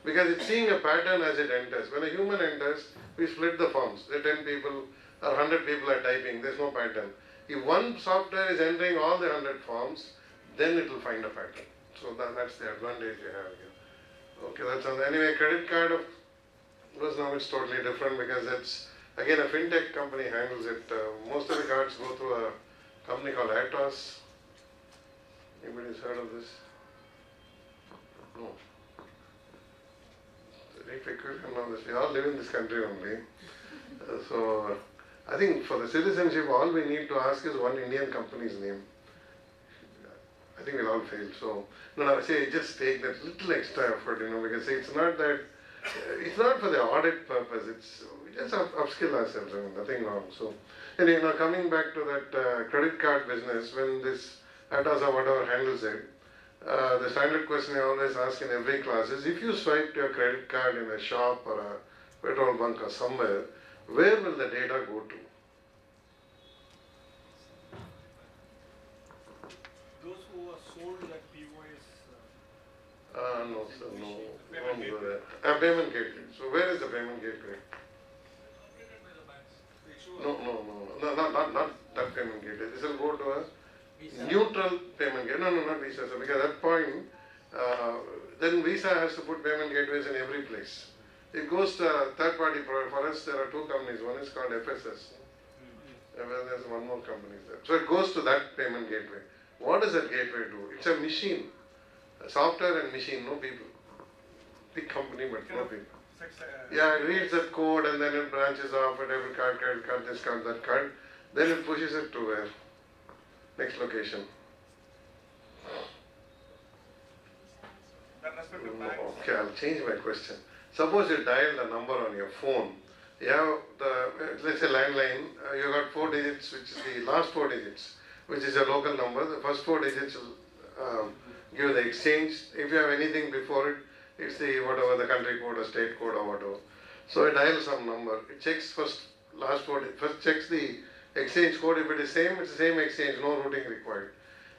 Because it's seeing a pattern as it enters. When a human enters, we split the forms. The 10 people or 100 people are typing, there's no pattern. If one software is entering all the 100 forms, then it will find a pattern. So that's the advantage you have here. Okay, that's on. Anyway, credit card of course now it's totally different because it's again a fintech company handles it. Most of the cards go through a company called Atos. Anybody's heard of this? No. Very peculiar know this. We all live in this country only. So I think for the citizenship, all we need to ask is one Indian company's name. I think we'll all fail. So no, say just take that little extra effort, because it's not that. It's not for the audit purpose. It's we just upskill ourselves. I mean, nothing wrong. So, anyway, coming back to that credit card business, when this Atos or whatever handles it, the standard question I always ask in every class is: if you swipe your credit card in a shop or a petrol bunk or somewhere, where will the data go to? Those who are sold at POS. No, sir, no. Don't go there. Payment gateway. So where is the payment gateway? Not that payment gateway. This will go to a neutral payment gateway. No, not Visa. So because at that point, then Visa has to put payment gateways in every place. It goes to a third party provider. For us, there are two companies. One is called FSS. And then there's one more company there. So it goes to that payment gateway. What does that gateway do? It's a machine. A software and machine, no people. Big company, but no people. Yeah, it reads that code and then it branches off at every card, this card, that card. Then it pushes it to where? Next location. Okay, I'll change my question. Suppose you dialed a number on your phone. You have let's say landline, you got 4 digits, which is the last 4 digits, which is a local number. The first 4 digits will give the exchange. If you have anything before it, it's the whatever the country code or state code or whatever. So it dials some number. It checks first checks the exchange code. If it is same, it's the same exchange, no routing required.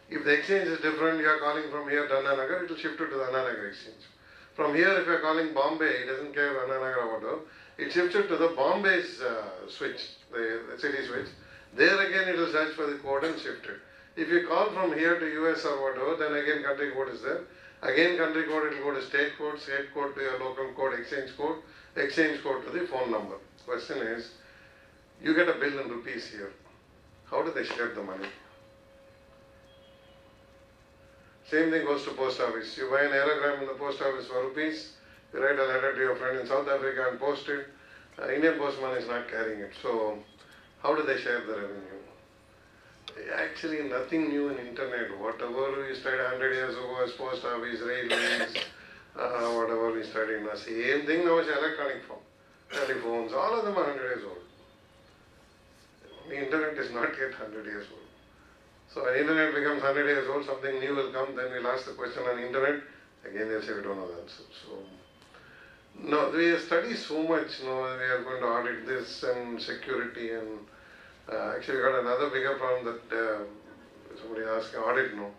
If the exchange is different, you are calling from here to Annanagar, it will shift it to the Annanagar exchange. From here, if you are calling Bombay, it doesn't care Annanagar or whatever, it shifts it to the Bombay's switch, the city switch. There again, it will search for the code and shift it. If you call from here to US or whatever, then again country code is there. Again country code, it will go to state code to your local code, exchange code to the phone number. Question is, you get a bill in rupees here. How do they share the money? Same thing goes to post office. You buy an aerogram in the post office for rupees, you write a letter to your friend in South Africa and post it. Indian postman is not carrying it. So, how do they share the revenue? Actually, nothing new in internet. Whatever we studied 100 years ago as post office, railways, whatever we studied now. Same thing now is electronic form. Telephones, all of them are 100 years old. The internet is not yet 100 years old. So when internet becomes 100 years old, something new will come, then we'll ask the question on internet, again they'll say we don't know the answer. So, no, we study so much, we are going to audit this and security and actually we got another bigger problem that somebody asked, audit, no.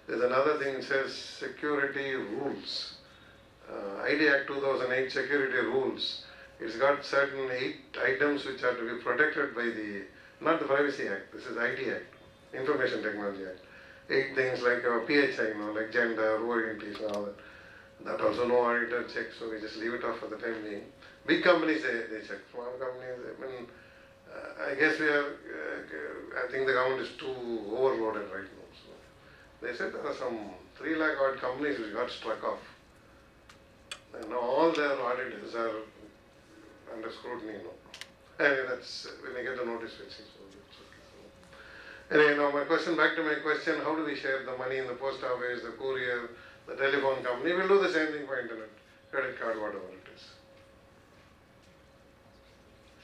There's another thing that says security rules. ID Act 2008 security rules. It's got certain 8 items which are to be protected by the, not the Privacy Act, this is ID Act. Information Technology Act. 8 things like PHI, like gender, orientation, all that. That also no auditor checks, so we just leave it off for the time being. Big companies, they check. Small companies, I guess we are, I think the government is too overloaded right now. So they said there are some 3 lakh odd companies which got struck off. And now all their auditors are under scrutiny now. Anyway, that's when I get the notice, which is so that's okay. Anyway, now back to my question, how do we share the money in the post office, the courier, the telephone company? We'll do the same thing for internet, credit card, whatever it is.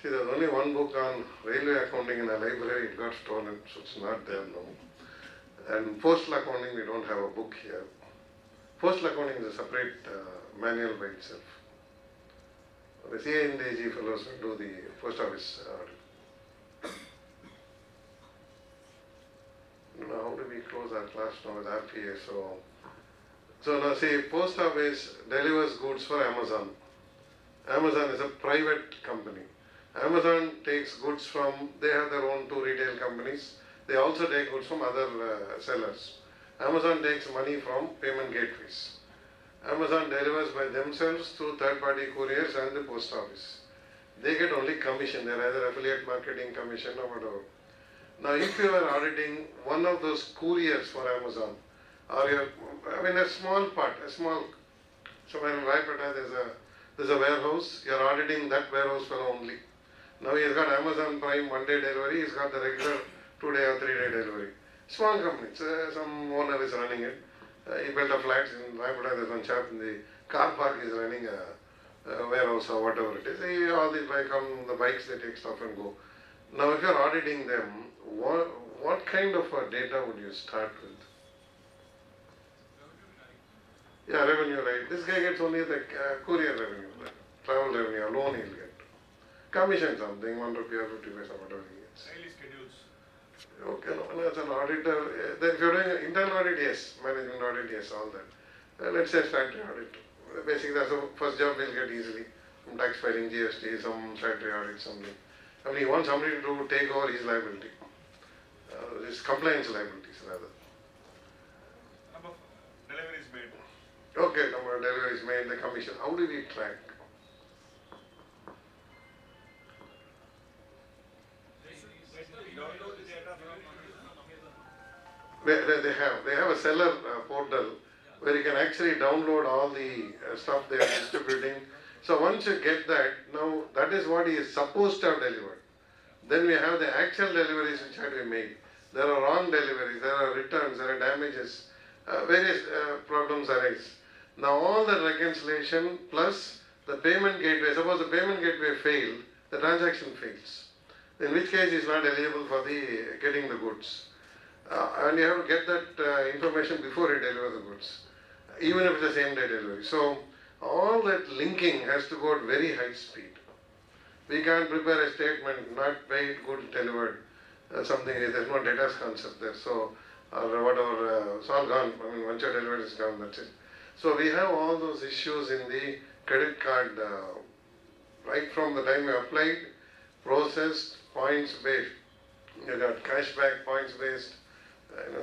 See, there's only one book on railway accounting in the library, it got stolen, so it's not there now. And postal accounting, we don't have a book here. Postal accounting is a separate manual by itself. The CA and AG fellows will do the post office audit. Now, how do we close our class now with RPA? So now say post office delivers goods for Amazon. Amazon is a private company. Amazon takes goods from, they have their own two retail companies. They also take goods from other sellers. Amazon takes money from payment gateways. Amazon delivers by themselves through third-party couriers and the post office. They get only commission. They are either affiliate marketing commission or whatever. Now, if you are auditing one of those couriers for Amazon, or you're, I mean, a small part, somewhere in Raipata, there's a warehouse. You're auditing that warehouse fellow only. Now he's got Amazon Prime 1-day delivery. He's got the regular 2-day or 3-day delivery. Small company. Some owner is running it. He built a flat in Raipata. There's one chap in the car park is running a warehouse or whatever it is. All these the bikes, they take stuff and go. Now, if you're auditing them, what kind of data would you start with? Yeah, revenue, right. This guy gets only the courier revenue, the travel revenue alone he'll get. Commission something, 1 rupee or 50 paisa, whatever he gets. Daily schedules. Okay, no, as an auditor, if you're doing internal audit, yes. Management audit, yes, all that. Let's say statutory audit. Basically, that's the first job we'll get easily. Some tax filing, GST, some statutory audit, something. I mean, he wants somebody to take over his liability. His compliance liabilities, rather. Number of deliveries made. Okay, number of deliveries made, the commission. How do we track? They have a seller portal where you can actually download all the stuff they are distributing. So once you get that, now that is what he is supposed to have delivered. Then we have the actual deliveries which have to be made. There are wrong deliveries, there are returns, there are damages, various problems arise. Now all the reconciliation plus the payment gateway, suppose the payment gateway failed, the transaction fails. In which case he is not eligible for the getting the goods. And you have to get that information before you deliver the goods, even if it's the same day delivery. So all that linking has to go at very high speed. We can't prepare a statement, not paid, good, delivered, something, there's no data concept there. So, or whatever, it's all gone. I mean, once you're delivered, it's gone, that's it. So we have all those issues in the credit card, right from the time you applied, processed, points based. You got cashback, points based,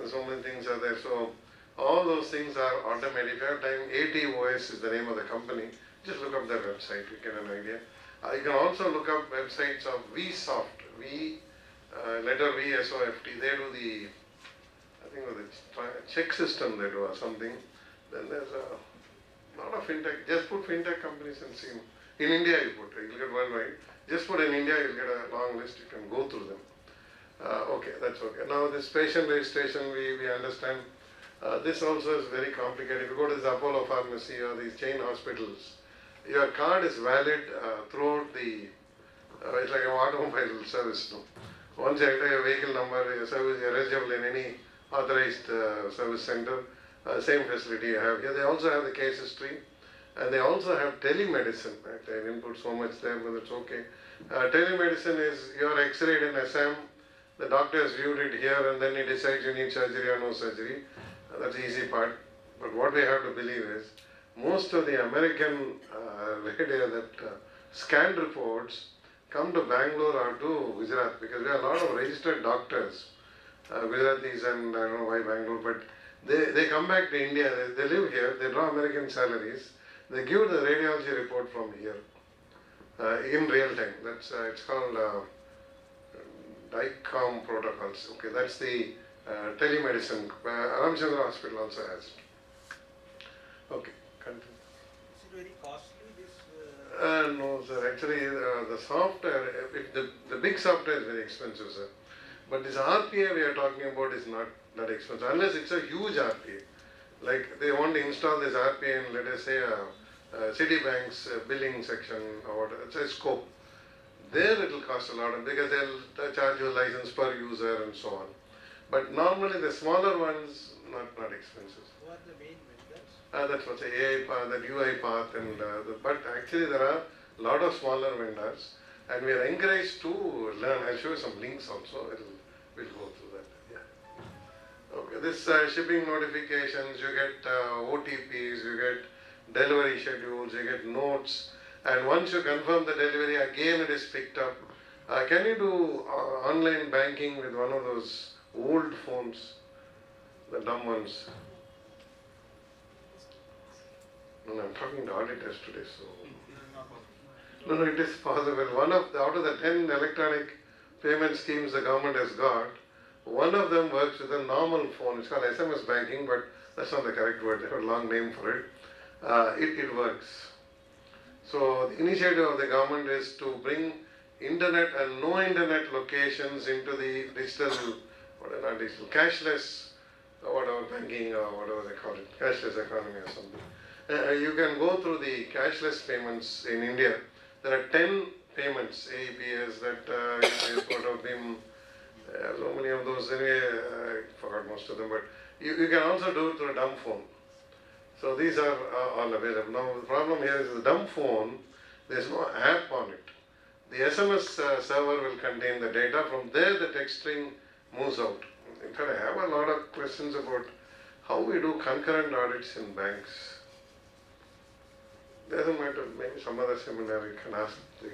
so many things are there. So all those things are automated. If you have time, ATOS is the name of the company. Just look up their website, you get an idea. You can also look up websites of VSoft, letter VSOFT. They do the, I think the check system they do or something. Then there's a lot of fintech. Just put fintech companies and see. In India you put, you'll get worldwide. Just put in India, you'll get a long list. You can go through them. Okay, that's okay. Now this patient registration, we understand. This also is very complicated. If you go to this Apollo pharmacy or these chain hospitals, your card is valid throughout the, it's like an automobile service. No? Once you enter your vehicle number, your service, you're eligible in any authorized service center, same facility you have here. They also have the case history, and they also have telemedicine. Right? I didn't put so much there, but it's okay. Telemedicine is you're x-rayed in Assam, the doctor has viewed it here, and then he decides you need surgery or no surgery. That's the easy part. But what we have to believe is, most of the American radio that scan reports come to Bangalore or to Gujarat, because we have a lot of registered doctors, Gujaratis, and I don't know why Bangalore, but they come back to India, they live here, they draw American salaries, they give the radiology report from here in real time. That's it's called DICOM protocols. Okay, that's the telemedicine. Ramchandra Hospital also has it. Okay, continue. Is it very costly, this? No, sir. Actually, the software, the big software is very expensive, sir. But this RPA we are talking about is not that expensive, unless it's a huge RPA. Like they want to install this RPA in, let us say, Citibank's billing section or whatever. It's a scope. There it will cost a lot because they'll charge you a license per user and so on. But normally the smaller ones, not expensive. Who are the main vendors? That's what's the AI path, the UI path, and but actually there are a lot of smaller vendors, and we are encouraged to learn. I'll show you some links also. We'll go through that. Yeah. Okay. this shipping notifications, you get OTPs, you get delivery schedules, you get notes, and once you confirm the delivery, again it is picked up. Can you do online banking with one of those old phones, the dumb ones? No, I'm talking to auditors today, so. No, it is possible. Out of the 10 electronic payment schemes the government has got, one of them works with a normal phone. It's called SMS banking, but that's not the correct word. They have a long name for it. It works. So the initiative of the government is to bring internet and no internet locations into the digital, cashless, whatever banking or whatever they call it, cashless economy or something. You can go through the cashless payments in India. There are 10 payments, AEPS, that what have been, so many of those, anyway, I forgot most of them, but you can also do it through a dumb phone. So these are all available. Now the problem here is the dumb phone, there's no app on it. The SMS server will contain the data. From there the text string moves out. In fact, I have a lot of questions about how we do concurrent audits in banks. Doesn't matter, maybe some other seminar you can ask the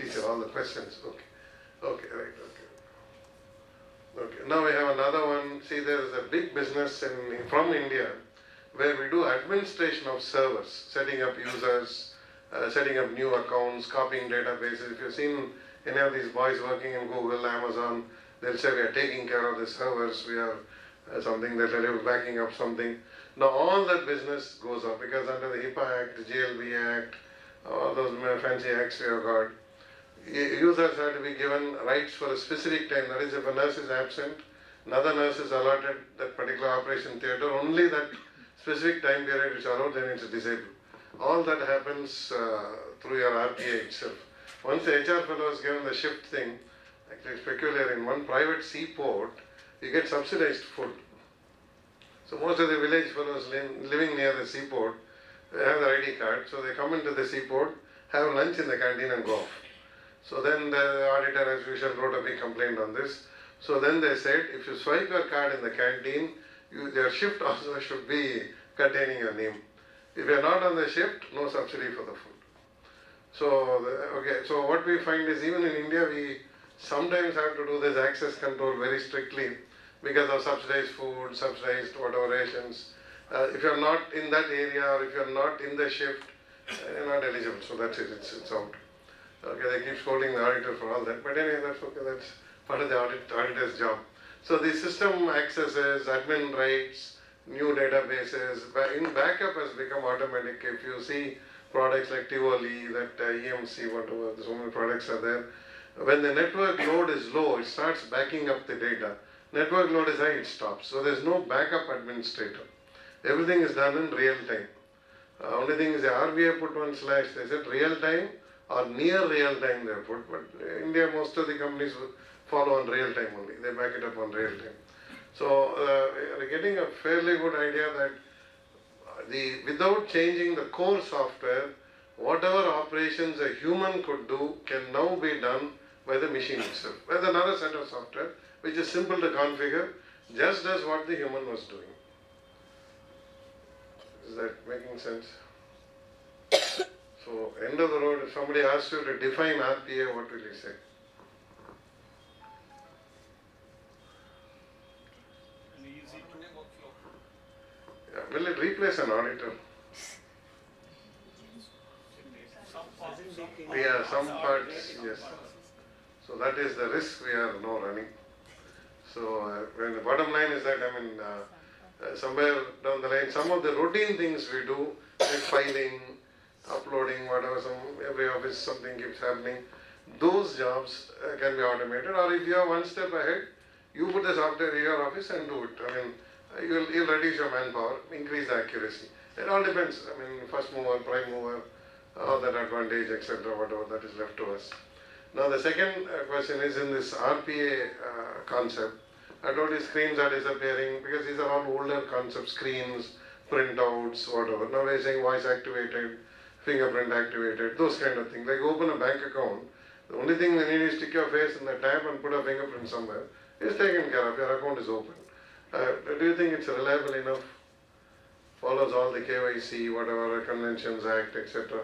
teacher all the questions. Okay, right, okay. Now we have another one. See, there is a big business from India where we do administration of servers, setting up users, setting up new accounts, copying databases. If you've seen any of these boys working in Google, Amazon, they'll say we are taking care of the servers, we are something that are backing up something. Now all that business goes up because under the HIPAA Act, the GLB Act, all those fancy acts we have got, users have to be given rights for a specific time. That is, if a nurse is absent, another nurse is allotted that particular operation theatre, only that specific time period is allowed, then it's disabled. All that happens through your RPA itself. Once the HR fellow is given the shift thing, actually it's peculiar, in one private seaport, you get subsidized food. So most of the village fellows living near the seaport, they have the ID card, so they come into the seaport, have lunch in the canteen and go off. So then the auditor, as usual, wrote a big complaint on this. So then they said, if you swipe your card in the canteen, your shift also should be containing your name. If you are not on the shift, no subsidy for the food. So, so what we find is even in India, we sometimes have to do this access control very strictly because of subsidized food, subsidized whatever rations. If you are not in that area or if you are not in the shift, you are not eligible. So that's it, it's out. Okay, they keep scolding the auditor for all that. But anyway, that's okay, that's part of the auditor's job. So the system accesses, admin rights, new databases, in backup has become automatic. If you see products like Tivoli, that EMC, whatever, so many products are there. When the network load is low, it starts backing up the data. Network load is high, it stops. So there's no backup administrator. Everything is done in real time. Only thing is the RBI put one slash, they said real time or near real time they put, but India, most of the companies follow on real time only. They back it up on real time. So we're getting a fairly good idea that without changing the core software, whatever operations a human could do can now be done by the machine itself. There's another set of software which is simple to configure, just does what the human was doing. Is that making sense? So, end of the road, if somebody asks you to define RPA, what will you say? An easy Yeah, will it replace an auditor? Yeah, some parts, yes. So that is the risk we are now running. So when the bottom line is that, somewhere down the line, some of the routine things we do, like filing, uploading, whatever, every office something keeps happening, those jobs can be automated. Or if you are one step ahead, you put the software in your office and do it. You'll reduce your manpower, increase the accuracy. It all depends. First mover, prime mover, all that advantage, etc., whatever that is left to us. Now the second question is in this RPA concept. I told you screens are disappearing because these are all older concepts, screens, printouts, whatever. Now we're saying voice activated, fingerprint activated, those kind of things. Like open a bank account, the only thing you need is stick your face in the tab and put a fingerprint somewhere. It's taken care of, your account is open. Do you think it's reliable enough? Follows all the KYC, whatever, Conventions Act, etc.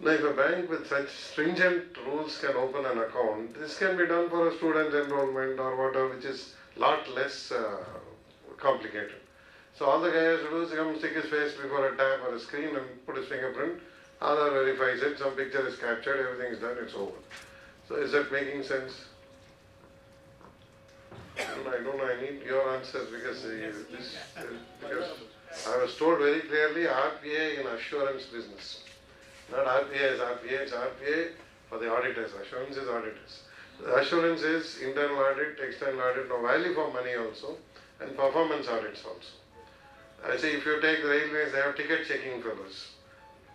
Now, if a bank with such stringent rules can open an account, this can be done for a student enrollment or whatever, which is lot less complicated. So all the guy has to do is come stick his face before a tab or a screen and put his fingerprint. Aadhaar verifies it, some picture is captured, everything is done, it's over. So is that making sense? I don't know, I need your answers because because I was told very clearly RPA in assurance business. Not RPA is RPA, it's RPA for the auditors. Assurance is auditors. The assurance is internal audit, external audit, no value for money also, and performance audits also. I say if you take the railways, they have ticket checking fellows.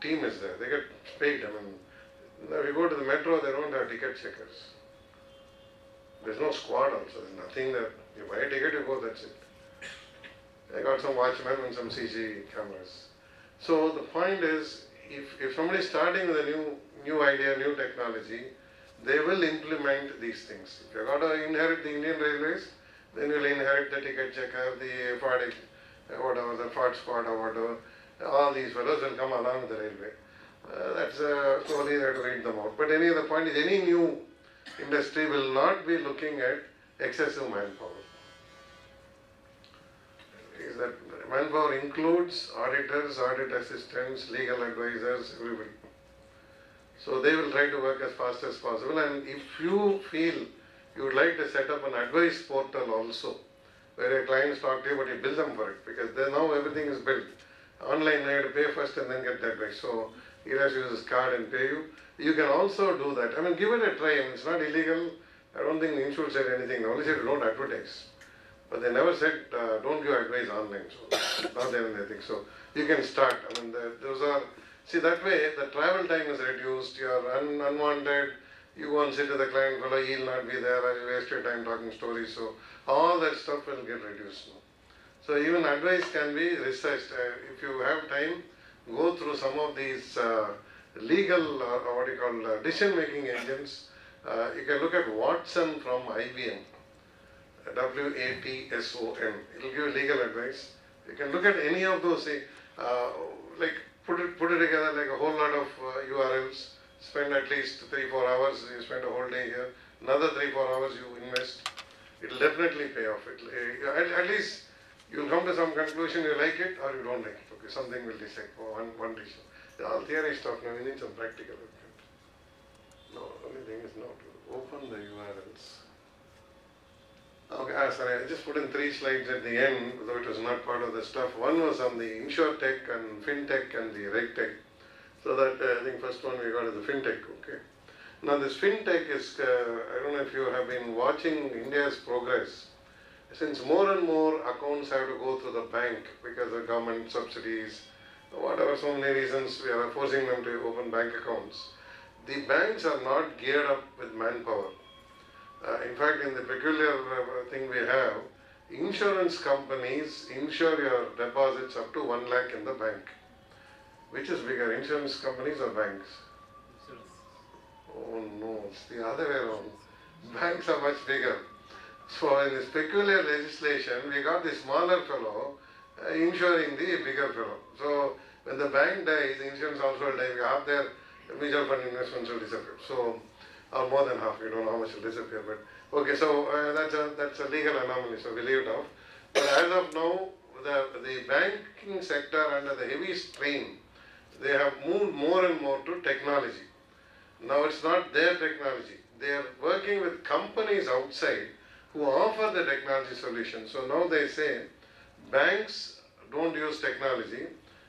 Team is there, they get paid. I mean, if you go to the metro, they don't have ticket checkers. There's no squad also, there's nothing that you buy a ticket, you go, that's it. I got some watchmen and some CC cameras. So the point is, if somebody is starting with a new idea, new technology, they will implement these things. If you're going to inherit the Indian Railways, then you'll inherit the ticket checker, the FAD, whatever, the FAD squad or whatever. All these fellows will come along with the railway. That's slowly they have to read them out. But the point is, any new industry will not be looking at excessive manpower. Is that manpower includes auditors, audit assistants, legal advisors, everybody. So they will try to work as fast as possible, and if you feel you would like to set up an advice portal also, where your clients talk to you, but you bill them for it, because now everything is built. Online, you have to pay first and then get the advice. So he has to use his card and pay you. You can also do that. I mean, give it a try. I mean, it's not illegal. I don't think the institute said anything. They only said don't advertise. But they never said don't give advice online. So not there in anything. So you can start. I mean, those are, see, that way the travel time is reduced. You're unwanted. You go and sit with the client fellow, he'll not be there, or you waste your time talking stories. So all that stuff will get reduced now. So even advice can be researched. If you have time, go through some of these legal, decision-making engines. You can look at Watson from IBM, WATSON. It will give you legal advice. You can look at any of those, like put it together like a whole lot of URLs. Spend at least 3-4 hours. You spend a whole day here. Another 3-4 hours you invest. It will definitely pay off. At least you will come to some conclusion. You like it or you don't like it. Okay, something will decide for one decision. All theory stuff. Now we need some practical. No, only thing is now to open the URLs. Okay, sorry, I just put in 3 slides at the end, though it was not part of the stuff. One was on the InsurTech and FinTech and the RegTech. So that I think first one we got is the FinTech, okay. Now this FinTech is, I don't know if you have been watching India's progress. Since more and more accounts have to go through the bank because of government subsidies, whatever, so many reasons we are forcing them to open bank accounts. The banks are not geared up with manpower. In fact, in the peculiar thing we have, insurance companies insure your deposits up to 1 lakh in the bank. Which is bigger, insurance companies or banks? Insurance. Oh no, it's the other way around. Banks are much bigger. So in this peculiar legislation, we got the smaller fellow insuring the bigger fellow. So when the bank dies, the insurance also will die. Half their mutual fund investments will disappear. So, or more than half, we don't know how much will disappear. But okay, so that's a legal anomaly, so we leave it off. But as of now, the banking sector under the heavy strain, they have moved more and more to technology. Now it's not their technology. They are working with companies outside who offer the technology solution. So now they say banks don't use technology.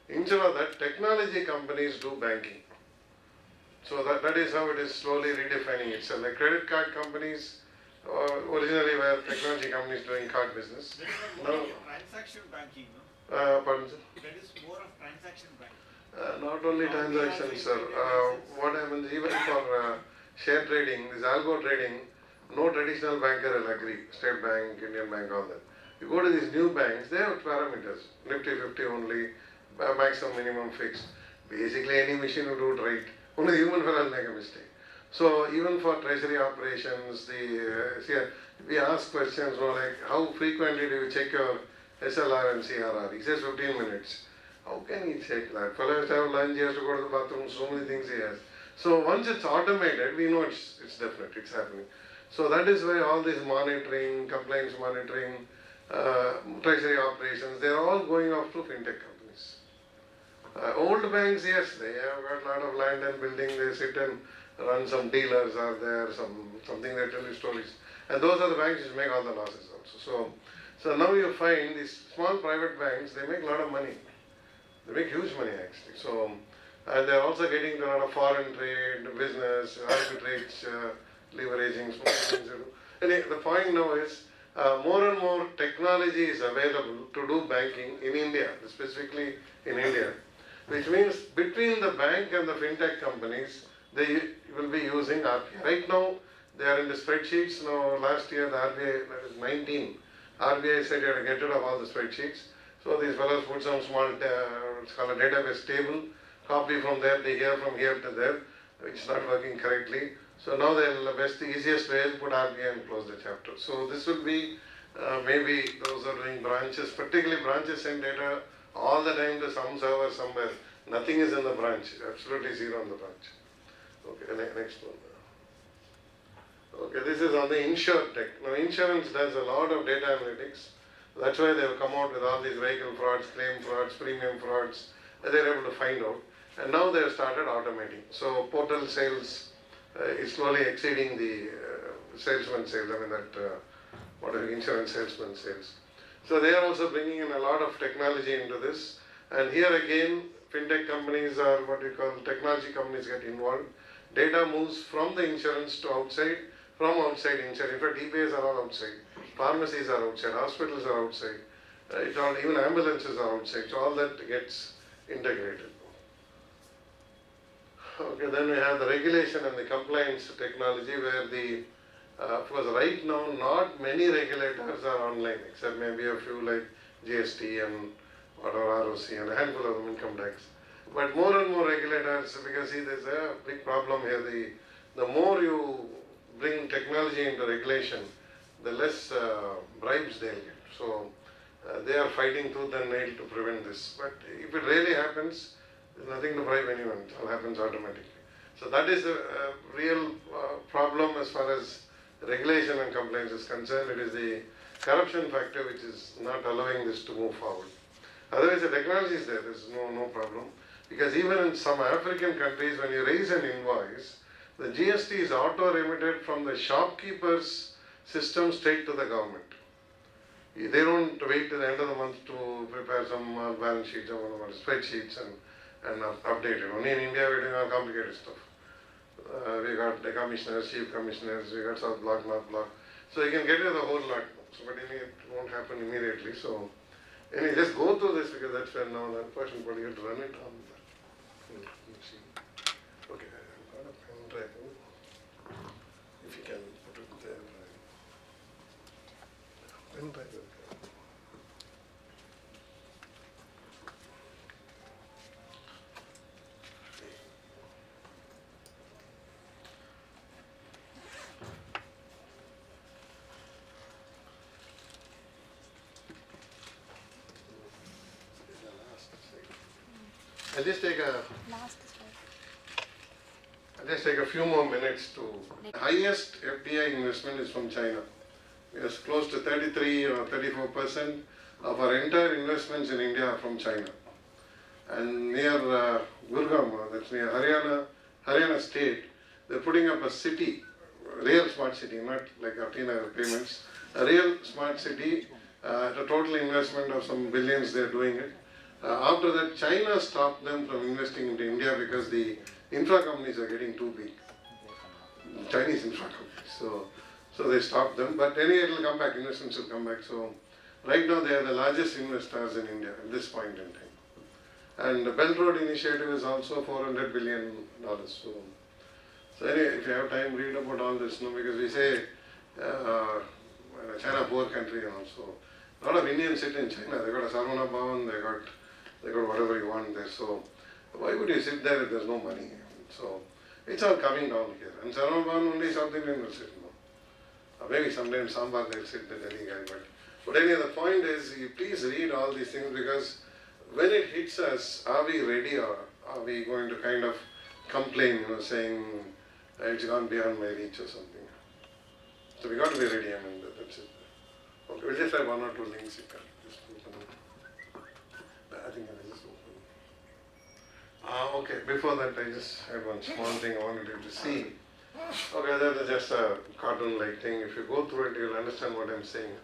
Instead of that, technology companies do banking. So that is how it is slowly redefining itself. Like credit card companies originally were technology companies doing card business. That is more of transaction banking, no? Pardon, sir? That is more of transaction banking. Not only transactions, sir. What happens even for share trading, this algo trading, no traditional banker will agree. State Bank, Indian Bank, all that. You go to these new banks, they have parameters. Nifty 50 only, maximum, minimum fixed. Basically any machine will do it right. Only the human fellow will make a mistake. So even for treasury operations, we ask questions like how frequently do you check your SLR and CRR? He says 15 minutes. How can he check that? Fellow has to have lunch, he has to go to the bathroom, so many things he has. So once it's automated, we know it's definite, it's happening. So that is why all this monitoring, compliance monitoring, treasury operations, they are all going off to fintech companies. Old banks, yes, they have got a lot of land and building, they sit and run, some dealers are there, something they tell you stories. And those are the banks which make all the losses also. So now you find these small private banks, they make a lot of money. They make huge money actually. So, and they're also getting to a lot of foreign trade, business, arbitrage, leveraging, small things. Anyway, the point now is more and more technology is available to do banking in India, specifically in India, which means between the bank and the fintech companies, they will be using RBI. Right now, they are in the spreadsheets. Now, last year, the RBI, that is 19, RBI said you have to get rid of all the spreadsheets. So these fellows put some small, it's called a database table, copy from there, they hear from here to there, which is not working correctly. So now the easiest way is put RBI and close the chapter. So this will be maybe those are doing branches, particularly branches send data all the time to some server somewhere. Nothing is in the branch, absolutely zero on the branch. Okay, next one. Okay, this is on the InsurTech. Now insurance does a lot of data analytics. That's why they have come out with all these vehicle frauds, claim frauds, premium frauds, that they're able to find out. And now they have started automating. So portal sales is slowly exceeding the salesman sales, insurance salesman sales. So they are also bringing in a lot of technology into this. And here again, fintech companies or what we call technology companies get involved. Data moves from the insurance to outside, from outside insurance. In fact, EBAs are all outside. Pharmacies are outside, hospitals are outside, even ambulances are outside, so all that gets integrated. Okay, then we have the regulation and the compliance technology where of course right now not many regulators are online except maybe a few like GST and whatever ROC and a handful of them income tax. But more and more regulators, because see there's a big problem here, the more you bring technology into regulation, the less bribes they'll get. So they are fighting tooth and nail to prevent this. But if it really happens, there's nothing to bribe anyone. It all happens automatically. So that is the real problem as far as regulation and compliance is concerned. It is the corruption factor which is not allowing this to move forward. Otherwise the technology is there. There's no problem. Because even in some African countries, when you raise an invoice, the GST is auto-remitted from the shopkeeper's system straight to the government. They don't wait till the end of the month to prepare some balance sheets or spreadsheets and update it. Only in India we're doing all complicated stuff. We got the commissioners, chief commissioners, we got South Block, North Block. So you can get it the whole lot. So, but it won't happen immediately. So anyway, just go through this because that's where now the person put you to run it on that. Okay, I've got a pen drive. If you can put it there. Pen drive. I'll just take a few more minutes to. The highest FDI investment is from China. We are close to 33 or 34% of our entire investments in India are from China. And near Gurgaon, that's near Haryana state, they're putting up a city, a real smart city, not like Athena payments, a real smart city, the total investment of some billions they're doing it. After that, China stopped them from investing into India because the infra companies are getting too big. Chinese infra companies. So they stopped them. But anyway, it will come back, investments will come back. So right now they are the largest investors in India at this point in time. And the Belt Road Initiative is also $400 billion. So anyway, if you have time, read about all this, because we say China poor country and also a lot of Indians sit in China. They got a Sarvana Bhavan, they got whatever you want there. So why would you sit there if there's no money? So It's all coming down here. And Saravaban only South Indian will sit, maybe sometimes Sambar they'll sit the Delhi guy, but anyway, the point is, you please read all these things, because when it hits us, are we ready, or are we going to kind of complain, saying it's gone beyond my reach or something. So we got to be ready, that's it. Okay, we'll just have one or two links you can just open. I think I just open. Okay, before that I just had one small thing I wanted you to see. Okay, that is just a cartoon-like thing. If you go through it, you'll understand what I'm saying.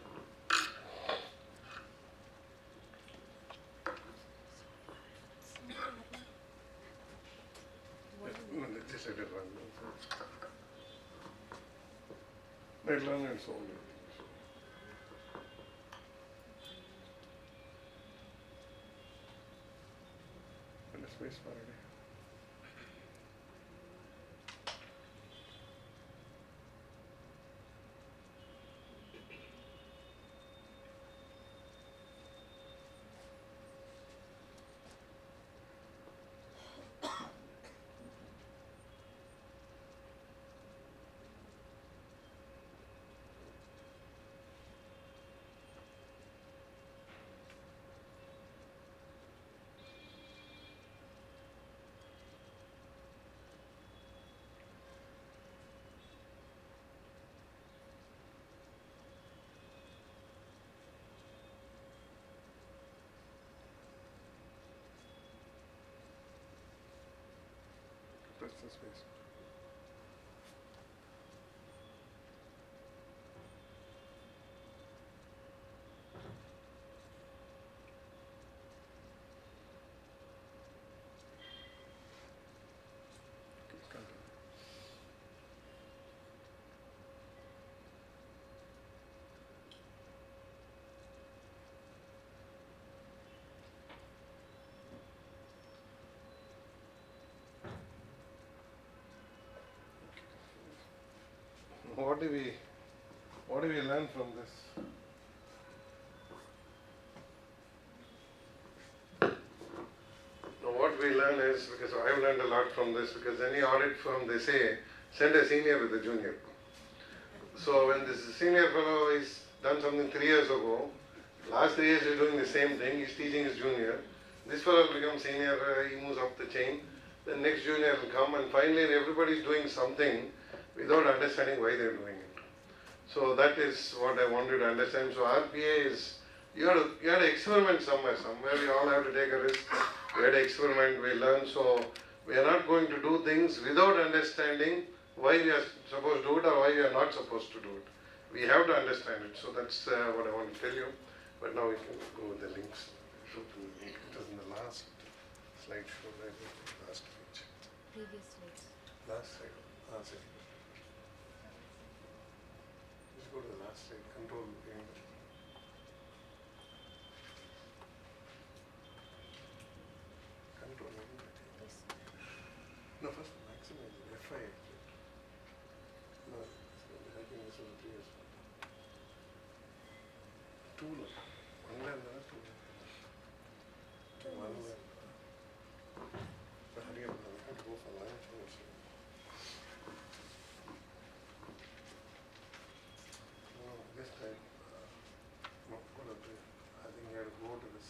No, just let it run. Let it run its own. And a space bar. Press the space. Continue. What do we learn from this? Now what we learn is, because I've learned a lot from this, because any audit firm, they say, send a senior with a junior. So when this senior fellow is done something 3 years ago, last 3 years he's doing the same thing, he's teaching his junior, this fellow will become senior, he moves up the chain, the next junior will come, and finally everybody is doing something without understanding why they're doing it. So that is what I wanted to understand. So RPA is, you have to experiment somewhere we all have to take a risk, we have to experiment, we learn, so we are not going to do things without understanding why we are supposed to do it or why we are not supposed to do it. We have to understand it, so that's what I want to tell you. But now we can go with the links. It was in the last slide show, right? Last page. Previous slides. Last slide. Just go to the last slide. Control. Control. Yes. No, first maximize it. FI. No, I think this was the previous one. Two. One line, two. One line. Hurry up, I have to go for lunch also. No, this time, I think you have to go to the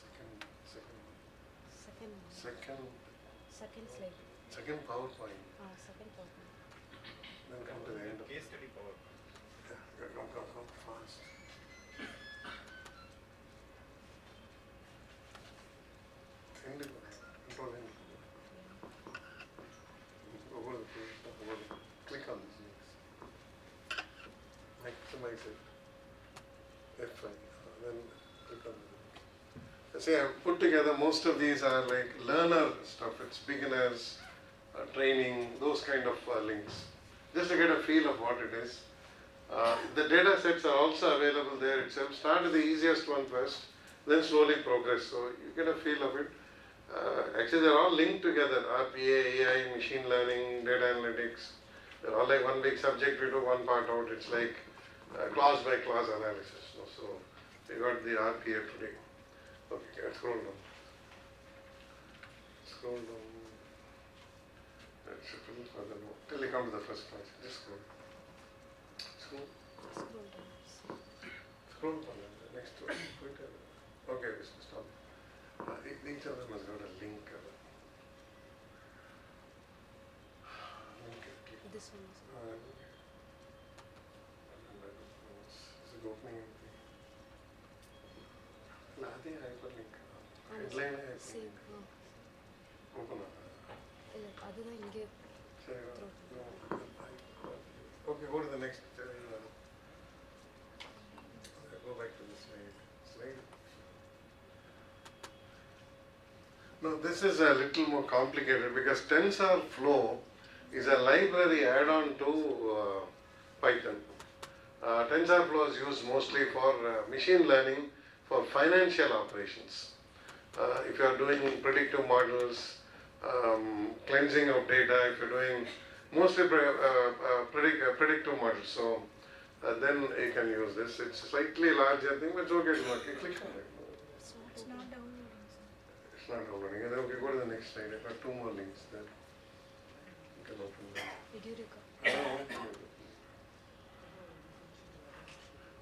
Second slide. second PowerPoint. Second PowerPoint. Then come to the end of it. Case study power. Yeah, come fast. End it. Control end. Over the page, click on these links. Maximize it. F5. Then click on the link. See, I've put together, most of these are like learner stuff. It's beginners, training, those kind of links. Just to get a feel of what it is. The data sets are also available there itself. Start with the easiest one first, then slowly progress. So you get a feel of it. Actually, they're all linked together. RPA, AI, machine learning, data analytics. They're all like one big subject. We took one part out. It's like clause by clause analysis. So we got the RPA today. Okay, scroll down. Scroll down. Let's Shuffle further no. Till you come to the first page. Just scroll. Scroll. Scroll down. Scroll on the next one. Okay, stop. Each of them has got a link. Link. This one is. Is it opening? No, I think hyperlink. Headline Same. hyperlink. Open up. ಇಲ್ಲ அதுதான் இங்கே Okay, go to the next. Go back to the slide. No, this is a little more complicated because TensorFlow is a library add-on to Python. TensorFlow is used mostly for machine learning for financial operations. If you are doing predictive models, cleansing of data, if you're doing mostly predictive models, so then you can use this. It's a slightly larger thing, but it's okay to work. You click on it. It's not downloading. It's not opening. And then okay, go to the next slide. I've got 2 more links there. You can open them. Did you record?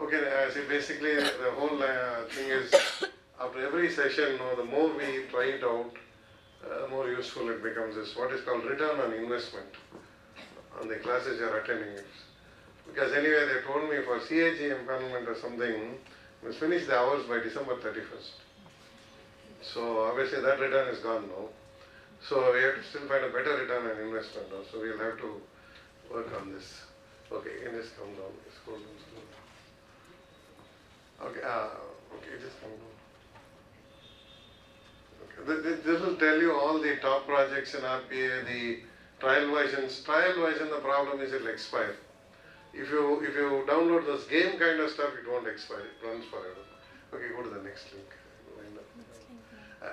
Okay, see basically the whole thing is after every session, the more we try it out, the more useful it becomes. Is what is called return on investment on the classes you are attending. Because anyway, they told me for CAG empanelment or something, we must finish the hours by December 31st. So obviously that return is gone now. So we have to still find a better return on investment. So we'll have to work on this. Okay, you can just come down. Scroll down, scroll down. Okay, okay, just come down. Okay. This will tell you all the top projects in RPA, the trial versions. Trial version, the problem is it will expire. If you download this game kind of stuff, it won't expire. It runs forever. Okay, go to the next link.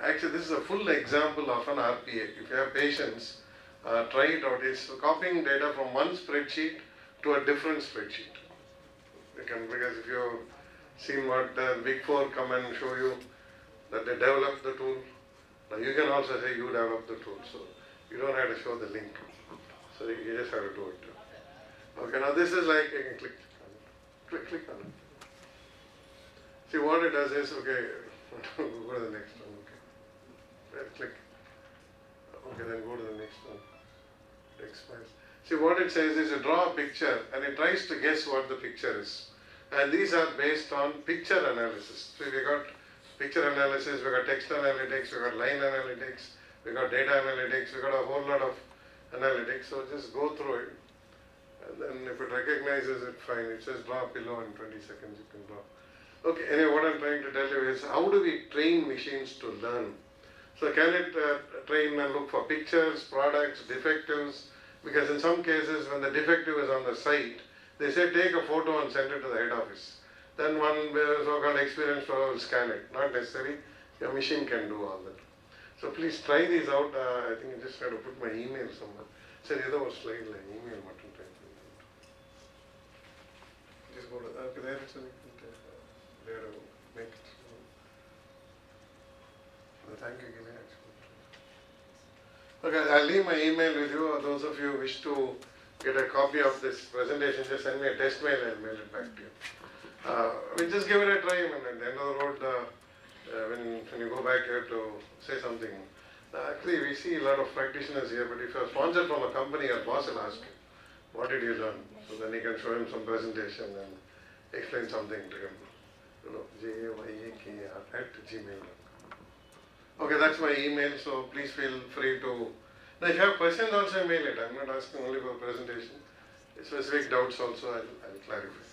Actually, this is a full example of an RPA. If you have patience, try it out. It's copying data from one spreadsheet to a different spreadsheet. Because if you've seen what Big Four come and show you that they developed the tool, now you can also say you developed the tool. So you don't have to show the link. So you just have to do it. Okay, now this is like, you can click on it. Click on it. See what it does is, okay, go to the next one. Okay, click. Okay, then go to the next one. It expires. See what it says is you draw a picture and it tries to guess what the picture is. And these are based on picture analysis. So we got picture analysis, we got text analytics, we got line analytics, we got data analytics, we got a whole lot of analytics. So just go through it. And then if it recognizes it, fine. It says draw a pillow in 20 seconds you can draw. Okay, anyway, what I'm trying to tell you is how do we train machines to learn? So can it train and look for pictures, products, defectives? Because in some cases when the defective is on the site, they say take a photo and send it to the head office. Then one so-called experienced fellow will scan it. Not necessary. Your machine can do all that. So please try these out. I think I just have to put my email somewhere. Sir, either was slide like email button type. Just go to okay, there it's there to make it. Thank you, Gillian. Okay, I'll leave my email with you. Those of you who wish to get a copy of this presentation, just send me a test mail and I'll mail it back to you. We just give it a try. I mean, at the end of the road, when you go back, you have to say something. Actually, we see a lot of practitioners here, but if you're sponsored from a company, your boss will ask you, what did you learn? So then you can show him some presentation and explain something to him. jayakr@gmail.com. Okay, that's my email, so please feel free to. Now, if you have questions, also mail it. I'm not asking only for presentation. Specific doubts also, I'll clarify.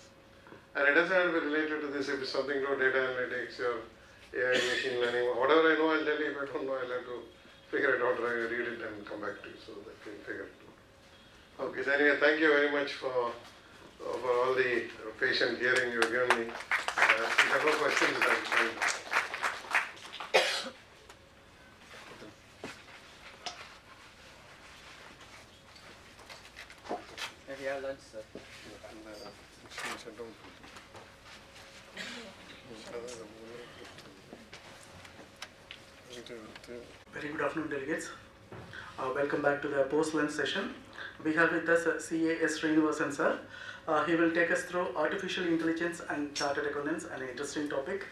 And it doesn't have to be related to this. If it's something to data analytics or AI, machine learning, whatever I know, I'll tell you. If I don't know, I'll have to figure it out, or I read it and come back to you so that you can figure it out. Okay, so anyway, thank you very much for all the patient hearing you've given me. If you have no questions, I'll try. Maybe have lunch, sir. Very good afternoon, delegates. Welcome back to the post-lunch session. We have with us CAS Srinivasan sir. He will take us through artificial intelligence and chartered accountants, an interesting topic.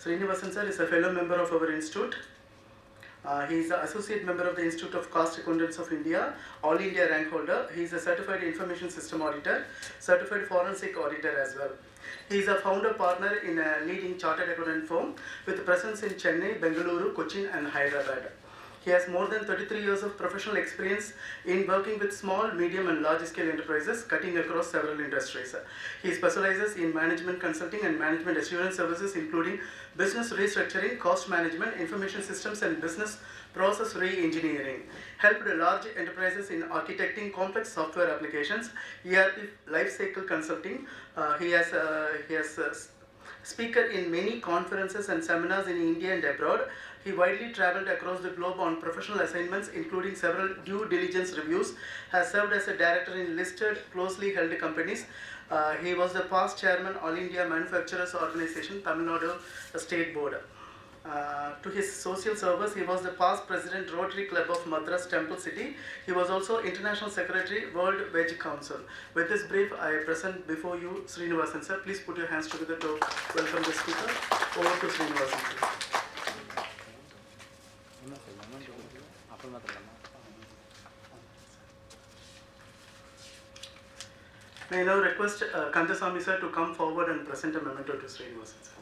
Srinivasan sir is a fellow member of our institute. He is an associate member of the Institute of Cost Accountants of India, All India rank holder. He is a certified information system auditor, certified forensic auditor as well. He is a founder partner in a leading chartered accountant firm with presence in Chennai, Bengaluru, Cochin and Hyderabad. He has more than 33 years of professional experience in working with small, medium and large scale enterprises cutting across several industries. He specializes in management consulting and management assurance services including business restructuring, cost management, information systems and business process re-engineering. Helped large enterprises in architecting complex software applications, ERP lifecycle consulting. He has speaker in many conferences and seminars in India and abroad. He widely travelled across the globe on professional assignments, including several due diligence reviews. Has served as a director in listed, closely held companies. He was the past chairman, All India Manufacturers Organization, Tamil Nadu State Board. To his social service, he was the past president, Rotary Club of Madras Temple City. He was also international secretary, World Veg Council. With this brief, I present before you Srinivasan sir. Please put your hands together to welcome the speaker. Over to Srinivasan sir. May I now request Kandasamy sir to come forward and present a memento to Srinivasan sir.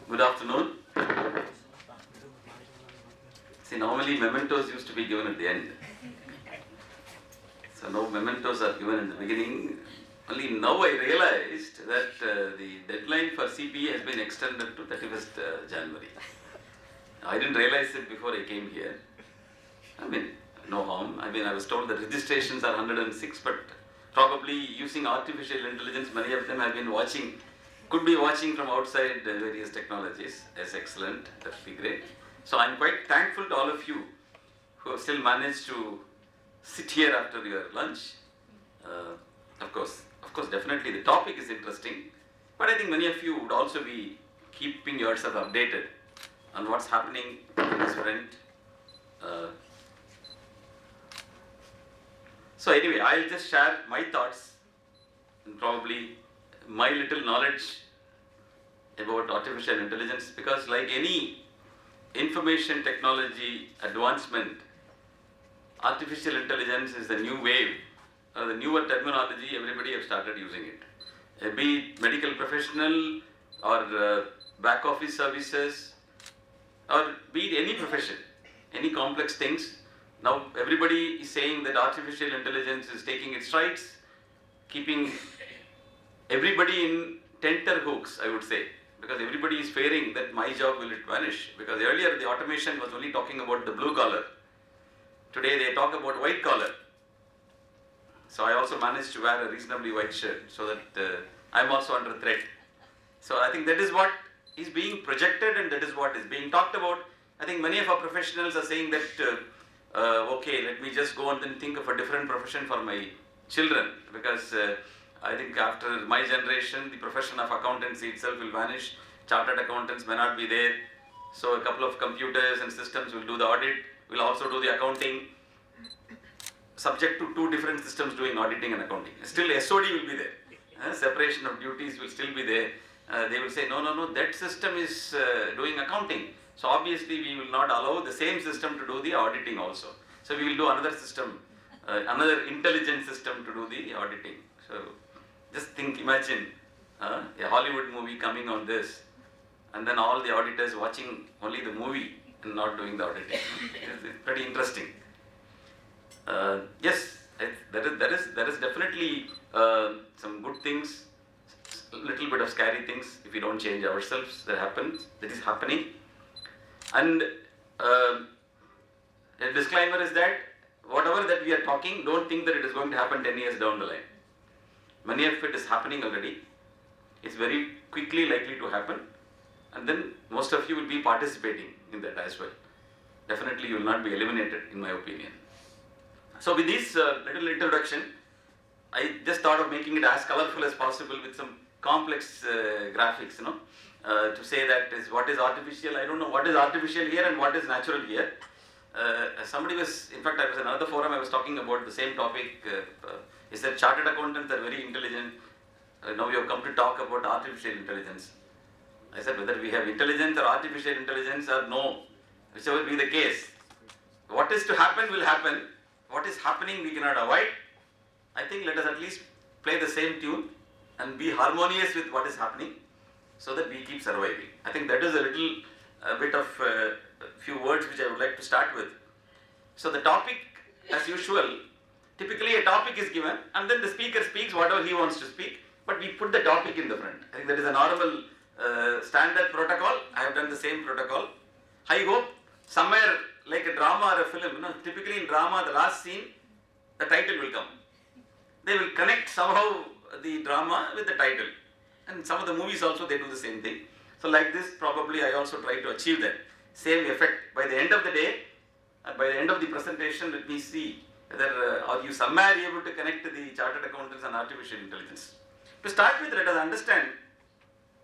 Good afternoon. See, normally mementos used to be given at the end. So no mementos are given in the beginning. Only now I realized that the deadline for CPE has been extended to 31st January. I didn't realize it before I came here. I mean, no harm. I mean, I was told that registrations are 106, but probably using artificial intelligence, many of them have been watching, could be watching from outside various technologies. That's excellent. That would be great. So I'm quite thankful to all of you who have still managed to sit here after your lunch. Of course, definitely the topic is interesting, but I think many of you would also be keeping yourself updated on what's happening in this front. So anyway, I'll just share my thoughts and probably my little knowledge about artificial intelligence, because like any information technology advancement, artificial intelligence is the new wave, the newer terminology. Everybody have started using it, be it medical professional or back office services, or be it any profession, any complex things. Now everybody is saying that artificial intelligence is taking its strides, keeping everybody in tenterhooks, I would say, because everybody is fearing that my job will vanish, because earlier the automation was only talking about the blue collar. Today they talk about white collar. So I also managed to wear a reasonably white shirt so that I'm also under threat. So I think that is what is being projected and that is what is being talked about. I think many of our professionals are saying that, okay, let me just go and then think of a different profession for my children, because I think after my generation, the profession of accountancy itself will vanish. Chartered accountants may not be there. So a couple of computers and systems will do the audit, will also do the accounting, subject to two different systems doing auditing and accounting. Still SOD will be there. Separation of duties will still be there. They will say, no, that system is doing accounting. So obviously we will not allow the same system to do the auditing also. So we will do another system, another intelligent system to do the auditing. So just imagine a Hollywood movie coming on this, and then all the auditors watching only the movie and not doing the auditing. It's pretty interesting. Yes, there is definitely some good things, a little bit of scary things if we don't change ourselves. That is happening. And a disclaimer is that whatever that we are talking, don't think that it is going to happen 10 years down the line. Many of it is happening already. It's very quickly likely to happen, and then most of you will be participating in that as well. Definitely you will not be eliminated, in my opinion. So with this little introduction, I just thought of making it as colorful as possible with some complex graphics, to say that is what is artificial. I don't know what is artificial here and what is natural here. Somebody was, in fact, I was in another forum, I was talking about the same topic. Is that chartered accountants are very intelligent. Now we have come to talk about artificial intelligence. I said whether we have intelligence or artificial intelligence or no, whichever be the case, what is to happen will happen. What is happening we cannot avoid. I think let us at least play the same tune and be harmonious with what is happening so that we keep surviving. I think that is a little bit of few words which I would like to start with. So the topic, as usual, typically a topic is given and then the speaker speaks whatever he wants to speak, but we put the topic in the front. I think that is a normal standard protocol. I have done the same protocol. I hope somewhere like a drama or a film, typically in drama the last scene, the title will come. They will connect somehow the drama with the title. And some of the movies also they do the same thing. So like this probably I also try to achieve that same effect. By the end of the day, by the end of the presentation, let me see whether are you somewhere able to connect to the chartered accountants and artificial intelligence. To start with, let us understand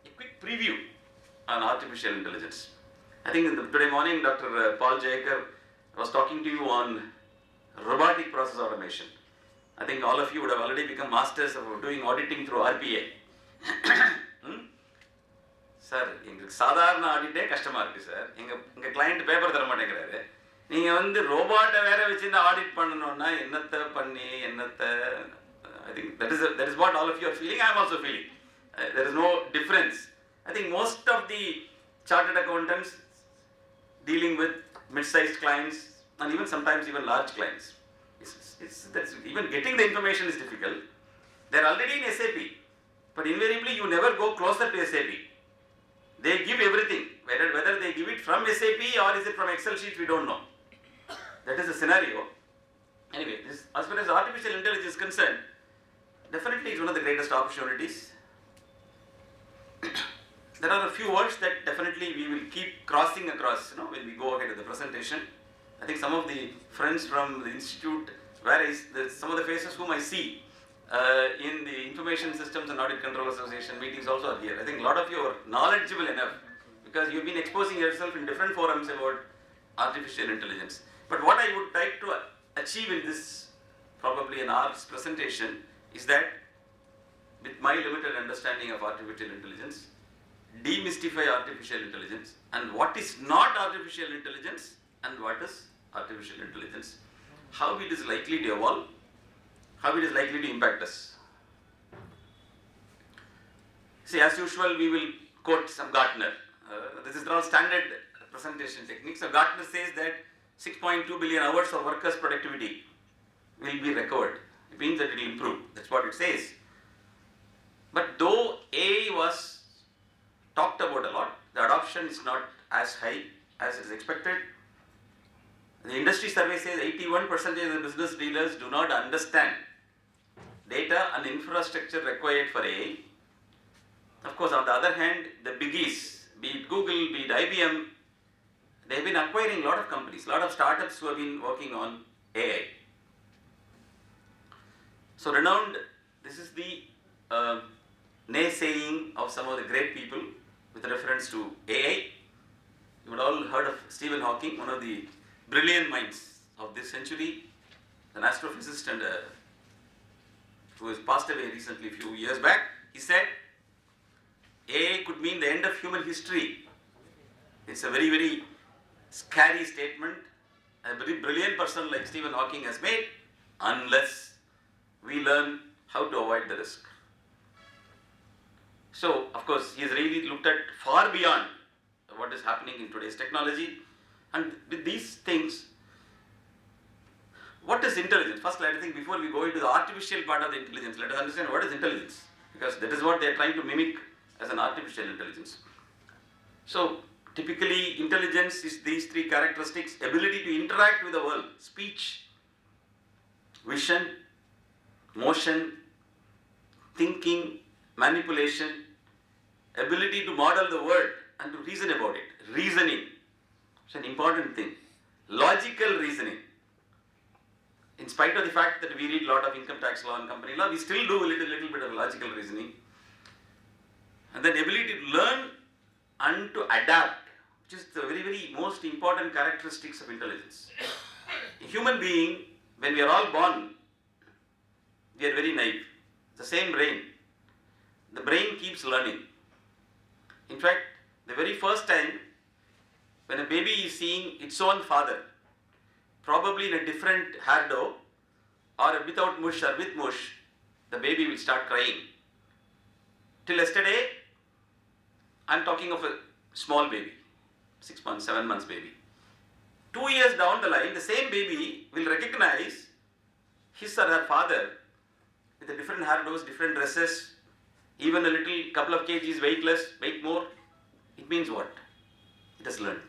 a quick preview on artificial intelligence. I think today morning Dr. Paul Jayaker was talking to you on robotic process automation. I think all of you would have already become masters of doing auditing through RPA. Sir, எங்களுக்கு சாதாரண ஆடிட்டே கஷ்டமா இருக்கு sir. எங்க client paper தர மாட்டேங்கிறாரு. நீங்க வந்து ரோபோட்டை வேற வச்சு இந்த ஆடிட் பண்ணனும்னா I think that is what all of you are feeling. I am also feeling. There is no difference. I think most of the chartered accountants dealing with mid-sized clients and even sometimes even large clients, that's even getting the information is difficult. They're already in SAP, but invariably you never go closer to SAP. They give everything, whether they give it from SAP or is it from Excel sheets, we don't know. That is the scenario. Anyway, as far as artificial intelligence is concerned, definitely it's one of the greatest opportunities. There are a few words that definitely we will keep crossing across, when we go ahead with the presentation. I think some of the friends from the institute, some of the faces whom I see in the Information Systems and Audit Control Association meetings also are here. I think a lot of you are knowledgeable enough because you've been exposing yourself in different forums about artificial intelligence. But what I would like to achieve in this, probably an hour's presentation, is that with my limited understanding of artificial intelligence, demystify artificial intelligence and what is not artificial intelligence and what is artificial intelligence, how it is likely to evolve, how it is likely to impact us. See, as usual, we will quote some Gartner. This is all standard presentation techniques. So Gartner says that 6.2 billion hours of workers' productivity will be recovered. It means that it will improve. That's what it says. But though AI was talked about a lot, the adoption is not as high as is expected. The industry survey says 81% of the business dealers do not understand data and infrastructure required for AI. Of course, on the other hand, the biggies, be it Google, be it IBM, they have been acquiring a lot of companies, a lot of startups who have been working on AI. So renowned, this is the naysaying of some of the great people with reference to AI. You would all heard of Stephen Hawking, one of the brilliant minds of this century, an astrophysicist and who has passed away recently, a few years back. He said, AI could mean the end of human history. It's a very, very scary statement a very brilliant person like Stephen Hawking has made, unless we learn how to avoid the risk. So, of course, he has really looked at far beyond what is happening in today's technology. And with these things, what is intelligence? First, I think before we go into the artificial part of the intelligence, let us understand what is intelligence, because that is what they are trying to mimic as an artificial intelligence. So, typically, intelligence is these three characteristics: ability to interact with the world, speech, vision, motion, thinking, manipulation, ability to model the world and to reason about it. Reasoning, it's an important thing. Logical reasoning. In spite of the fact that we read a lot of income tax law and company law, we still do a little bit of logical reasoning. And then ability to learn and to adapt, which is the very most important characteristics of intelligence. A human being, when we are all born, we are very naive. The same brain. The brain keeps learning. In fact, the very first time when a baby is seeing its own father, probably in a different hairdo or without mush or with mush, the baby will start crying. Till yesterday, I am talking of a small baby, 6 months, 7 months baby. 2 years down the line, the same baby will recognize his or her father with a different hairdos, different dresses, even a little couple of kgs weight less, weight more. It means what? It has learnt.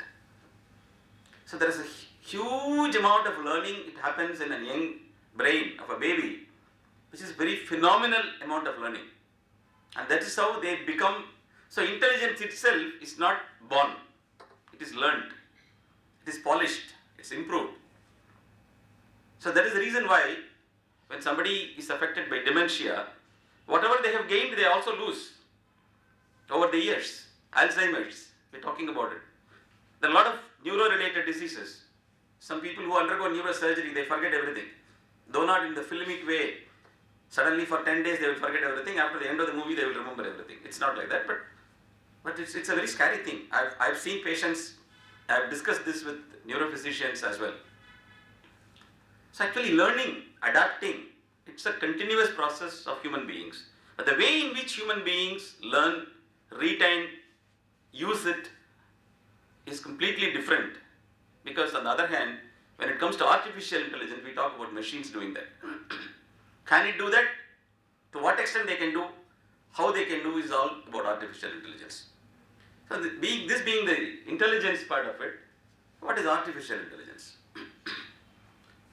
So there is a huge amount of learning. It happens in a young brain of a baby, which is very phenomenal amount of learning. And that is how they become. So intelligence itself is not born. It is learnt. It is polished. It's improved. So that is the reason why when somebody is affected by dementia, whatever they have gained, they also lose over the years. Alzheimer's, we're talking about it. There are a lot of neuro-related diseases. Some people who undergo neurosurgery, they forget everything. Though not in the filmic way, suddenly for 10 days they will forget everything. After the end of the movie, they will remember everything. It's not like that, but it's a very scary thing. I've seen patients, I've discussed this with neurophysicians as well. So actually learning, adapting, it's a continuous process of human beings. But the way in which human beings learn, retain, use it is completely different. Because on the other hand, when it comes to artificial intelligence, we talk about machines doing that. Can it do that? To what extent they can do? How they can do is all about artificial intelligence. So this being the intelligence part of it, what is artificial intelligence?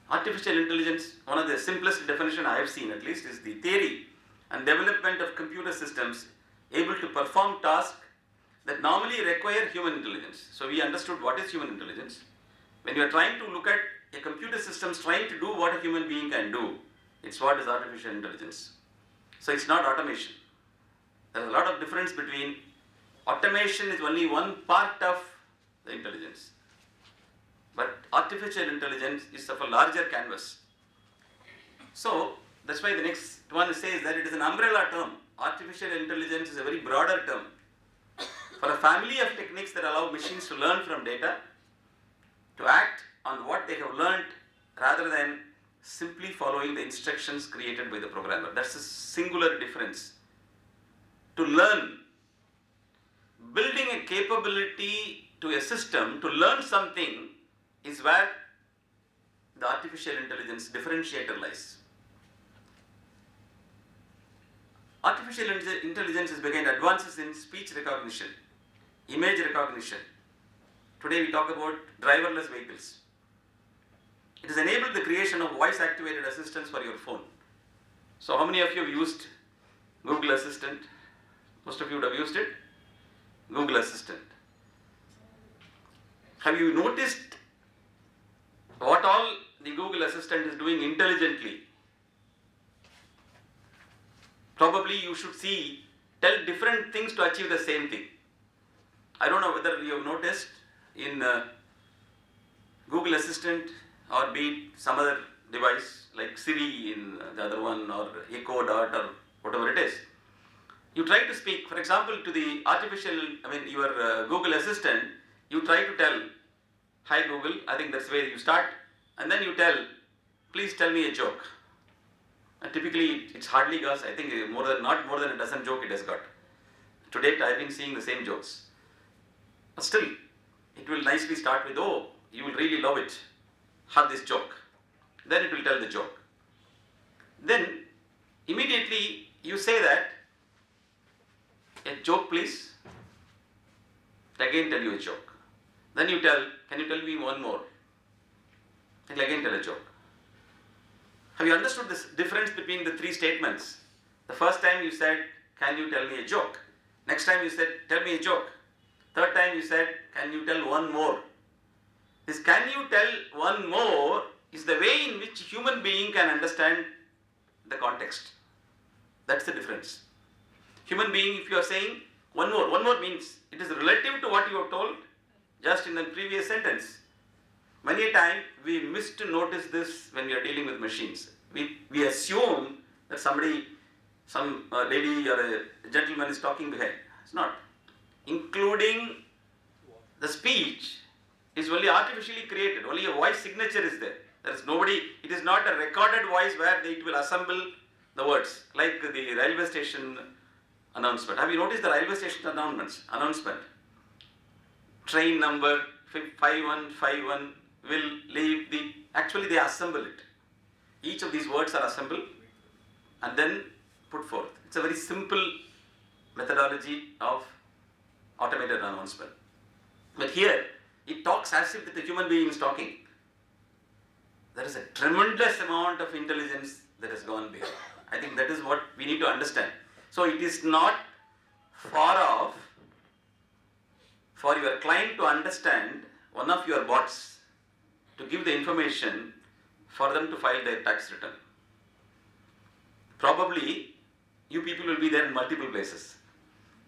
Artificial intelligence, one of the simplest definition I have seen at least, is the theory and development of computer systems able to perform tasks that normally require human intelligence. So we understood what is human intelligence. When you are trying to look at a computer system trying to do what a human being can do, it's what is artificial intelligence. So it's not automation. There is a lot of difference between automation is only one part of the intelligence. But artificial intelligence is of a larger canvas. So that's why the next one says that it is an umbrella term. Artificial intelligence is a very broader term for a family of techniques that allow machines to learn from data, to act on what they have learned rather than simply following the instructions created by the programmer. That's a singular difference. To learn, building a capability to a system to learn something is where the artificial intelligence differentiator lies. Artificial intelligence is behind advances in speech recognition, image recognition. Today we talk about driverless vehicles. It has enabled the creation of voice-activated assistants for your phone. So how many of you have used Google Assistant? Most of you would have used it. Google Assistant. Have you noticed what all the Google Assistant is doing intelligently? Probably you should tell different things to achieve the same thing. I don't know whether you have noticed in Google Assistant or be it some other device like Siri in the other one or Echo Dot or whatever it is. You try to speak, for example, to the your Google Assistant, you try to tell, hi Google, I think that's where you start, and then you tell, please tell me a joke. And typically it's hardly goes, I think not more than a dozen joke it has got. To date I've been seeing the same jokes. But still, it will nicely start with, oh, you will really love it, have this joke. Then it will tell the joke. Then immediately you say that, a joke please. It again tell you a joke. Then you tell, can you tell me one more? It will again tell a joke. Have you understood this difference between the three statements? The first time you said, can you tell me a joke? Next time you said, tell me a joke. Third time you said, can you tell one more? This can you tell one more is the way in which human being can understand the context. That's the difference. Human being, if you are saying one more means it is relative to what you have told just in the previous sentence. Many a time we miss to notice this when we are dealing with machines. We assume that some lady or a gentleman is talking behind. It's not. Including the speech is only artificially created. Only a voice signature is there. There is nobody. It is not a recorded voice where it will assemble the words like the railway station announcement. Have you noticed the railway station announcement? Train number 5151 will leave the. Actually, they assemble it. Each of these words are assembled and then put forth. It's a very simple methodology of automated announcement. But here, it talks as if the human being is talking. There is a tremendous amount of intelligence that has gone behind. I think that is what we need to understand. So it is not far off for your client to understand one of your bots to give the information for them to file their tax return. Probably you people will be there in multiple places.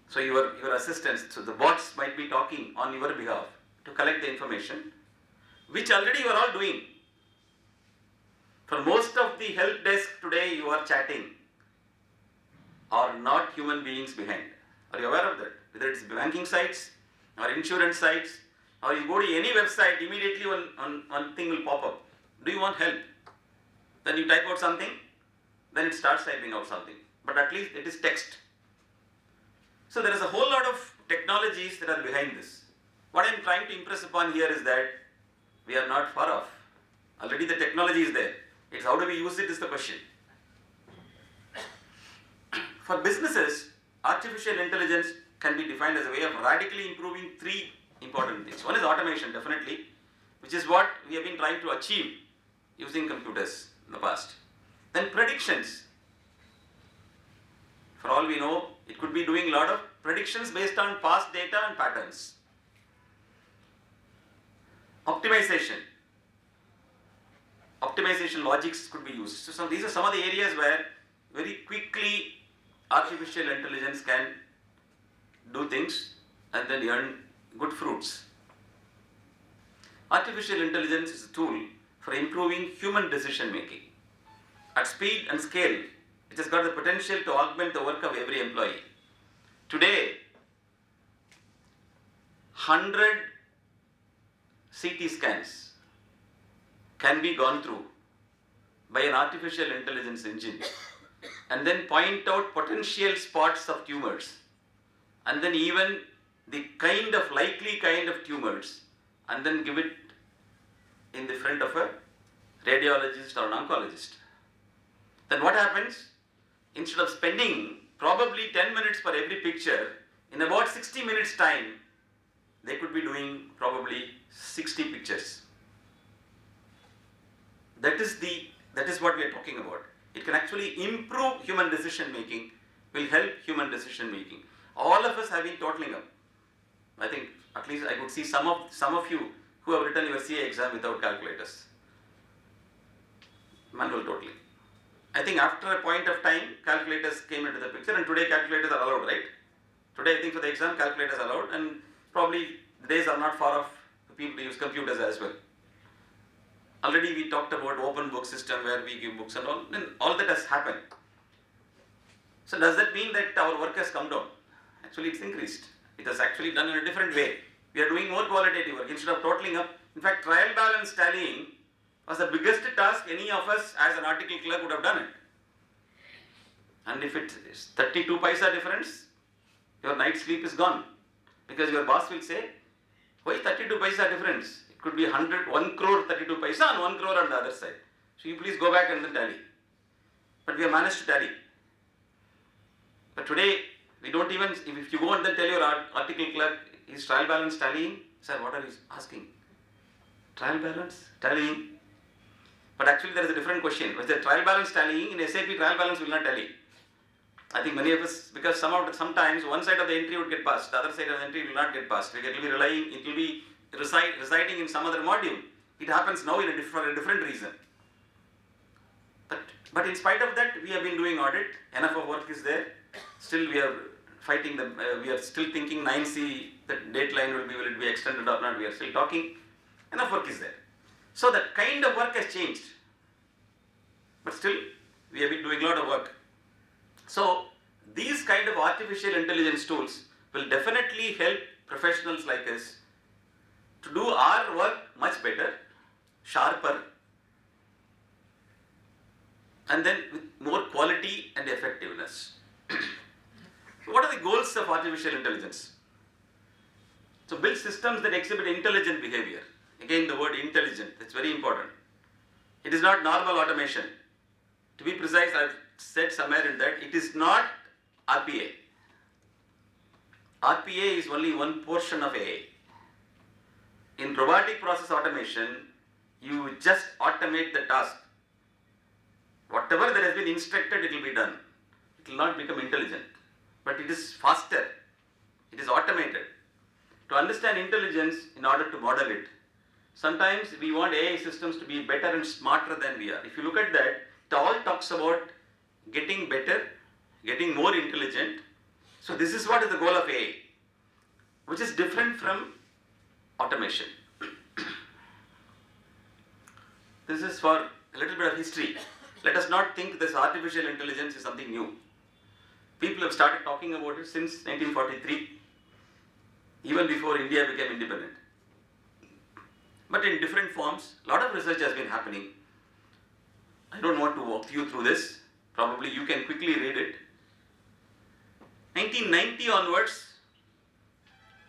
So your assistants, so the bots might be talking on your behalf to collect the information, which already you are all doing. For most of the help desk today, you are chatting, are not human beings behind. Are you aware of that? Whether it's banking sites or insurance sites, or you go to any website, immediately one thing will pop up. Do you want help? Then you type out something, then it starts typing out something. But at least it is text. So there is a whole lot of technologies that are behind this. What I am trying to impress upon here is that we are not far off. Already the technology is there. It's how do we use it is the question. For businesses, artificial intelligence can be defined as a way of radically improving three important things. One is automation, definitely, which is what we have been trying to achieve using computers in the past. Then predictions. For all we know, it could be doing a lot of predictions based on past data and patterns. Optimization. Optimization logics could be used. So these are some of the areas where very quickly artificial intelligence can do things and then earn good fruits. Artificial intelligence is a tool for improving human decision making. At speed and scale, it has got the potential to augment the work of every employee. Today, 100 CT scans can be gone through by an artificial intelligence engine and then point out potential spots of tumors and then even the likely kind of tumors and then give it in the front of a radiologist or an oncologist. Then what happens? Instead of spending probably 10 minutes for every picture, in about 60 minutes time, they could be doing probably 60 pictures. That is what we are talking about. It can actually improve human decision making, will help human decision making. All of us have been totaling up. I think at least I could see some of you who have written your CA exam without calculators. Manual totaling. I think after a point of time, calculators came into the picture, and today calculators are allowed, right? Today I think for the exam, calculators are allowed, and probably the days are not far off for people to use computers as well. Already we talked about open book system where we give books and all that has happened. So does that mean that our work has come down? Actually it's increased. It has actually done in a different way. We are doing more qualitative work instead of totaling up. In fact, trial balance tallying was the biggest task any of us as an article clerk would have done it. And if it is 32 paisa difference, your night sleep is gone. Because your boss will say, why 32 paisa difference? It could be 1 crore 32 paisa and 1 crore on the other side. So you please go back and then tally. But we have managed to tally. But today, we don't even, if you go and then tell your article clerk, is trial balance tallying? Sir, what are you asking? Trial balance tallying? But actually there is a different question. Whether trial balance tallying, in SAP trial balance will not tally. I think many of us, because sometimes one side of the entry would get passed, the other side of the entry will not get passed. It will be residing in some other module. It happens now for a different reason. But in spite of that, we have been doing audit. Enough of work is there. Still, we are fighting them. We are still thinking 9C. The deadline will it be extended or not? We are still talking. Enough work is there. So that kind of work has changed. But still, we have been doing a lot of work. So these kind of artificial intelligence tools will definitely help professionals like us to do our work much better, sharper, and then with more quality and effectiveness. So what are the goals of artificial intelligence? So build systems that exhibit intelligent behavior. Again, the word intelligent, that's very important. It is not normal automation. To be precise, I've said somewhere in that it is not RPA. RPA is only one portion of AI. In robotic process automation, you just automate the task. Whatever that has been instructed, it will be done. It will not become intelligent. But it is faster. It is automated. To understand intelligence, in order to model it, sometimes we want AI systems to be better and smarter than we are. If you look at that, it all talks about getting better, getting more intelligent. So this is what is the goal of AI, which is different from automation. This is for a little bit of history. Let us not think this artificial intelligence is something new. People have started talking about it since 1943, even before India became independent. But in different forms, a lot of research has been happening. I don't want to walk you through this. Probably you can quickly read it. 1990 onwards,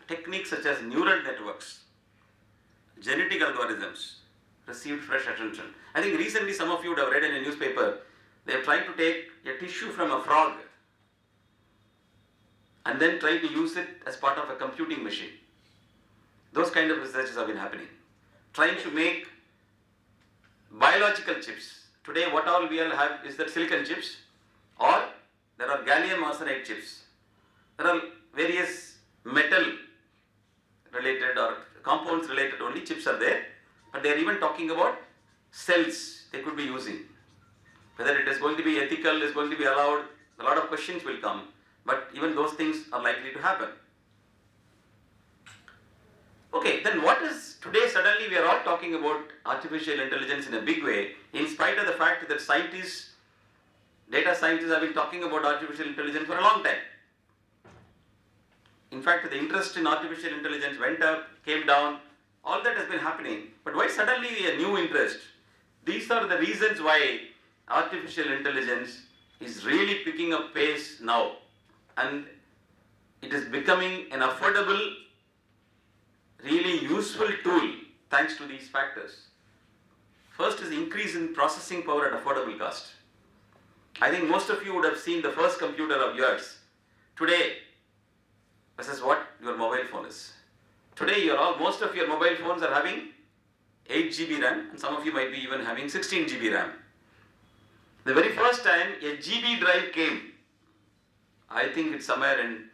techniques such as neural networks, genetic algorithms received fresh attention. I think recently some of you would have read in a newspaper, they are trying to take a tissue from a frog and then try to use it as part of a computing machine. Those kind of researches have been happening. Trying to make biological chips. Today what all we all have is that silicon chips, or there are gallium arsenide chips. There are various metal related or compounds related only chips are there, but they are even talking about cells they could be using. Whether it is going to be ethical, is going to be allowed, a lot of questions will come, but even those things are likely to happen. Okay, then what is today suddenly we are all talking about artificial intelligence in a big way, in spite of the fact that scientists, data scientists have been talking about artificial intelligence for a long time. In fact, the interest in artificial intelligence went up, came down, all that has been happening. But why suddenly a new interest? These are the reasons why artificial intelligence is really picking up pace now, and it is becoming an affordable, really useful tool thanks to these factors. First is increase in processing power at affordable cost. I think most of you would have seen the first computer of yours today versus what your mobile phone is. Today most of your mobile phones are having 8 GB RAM, and some of you might be even having 16 GB RAM. The very first time a GB drive came, I think it's somewhere in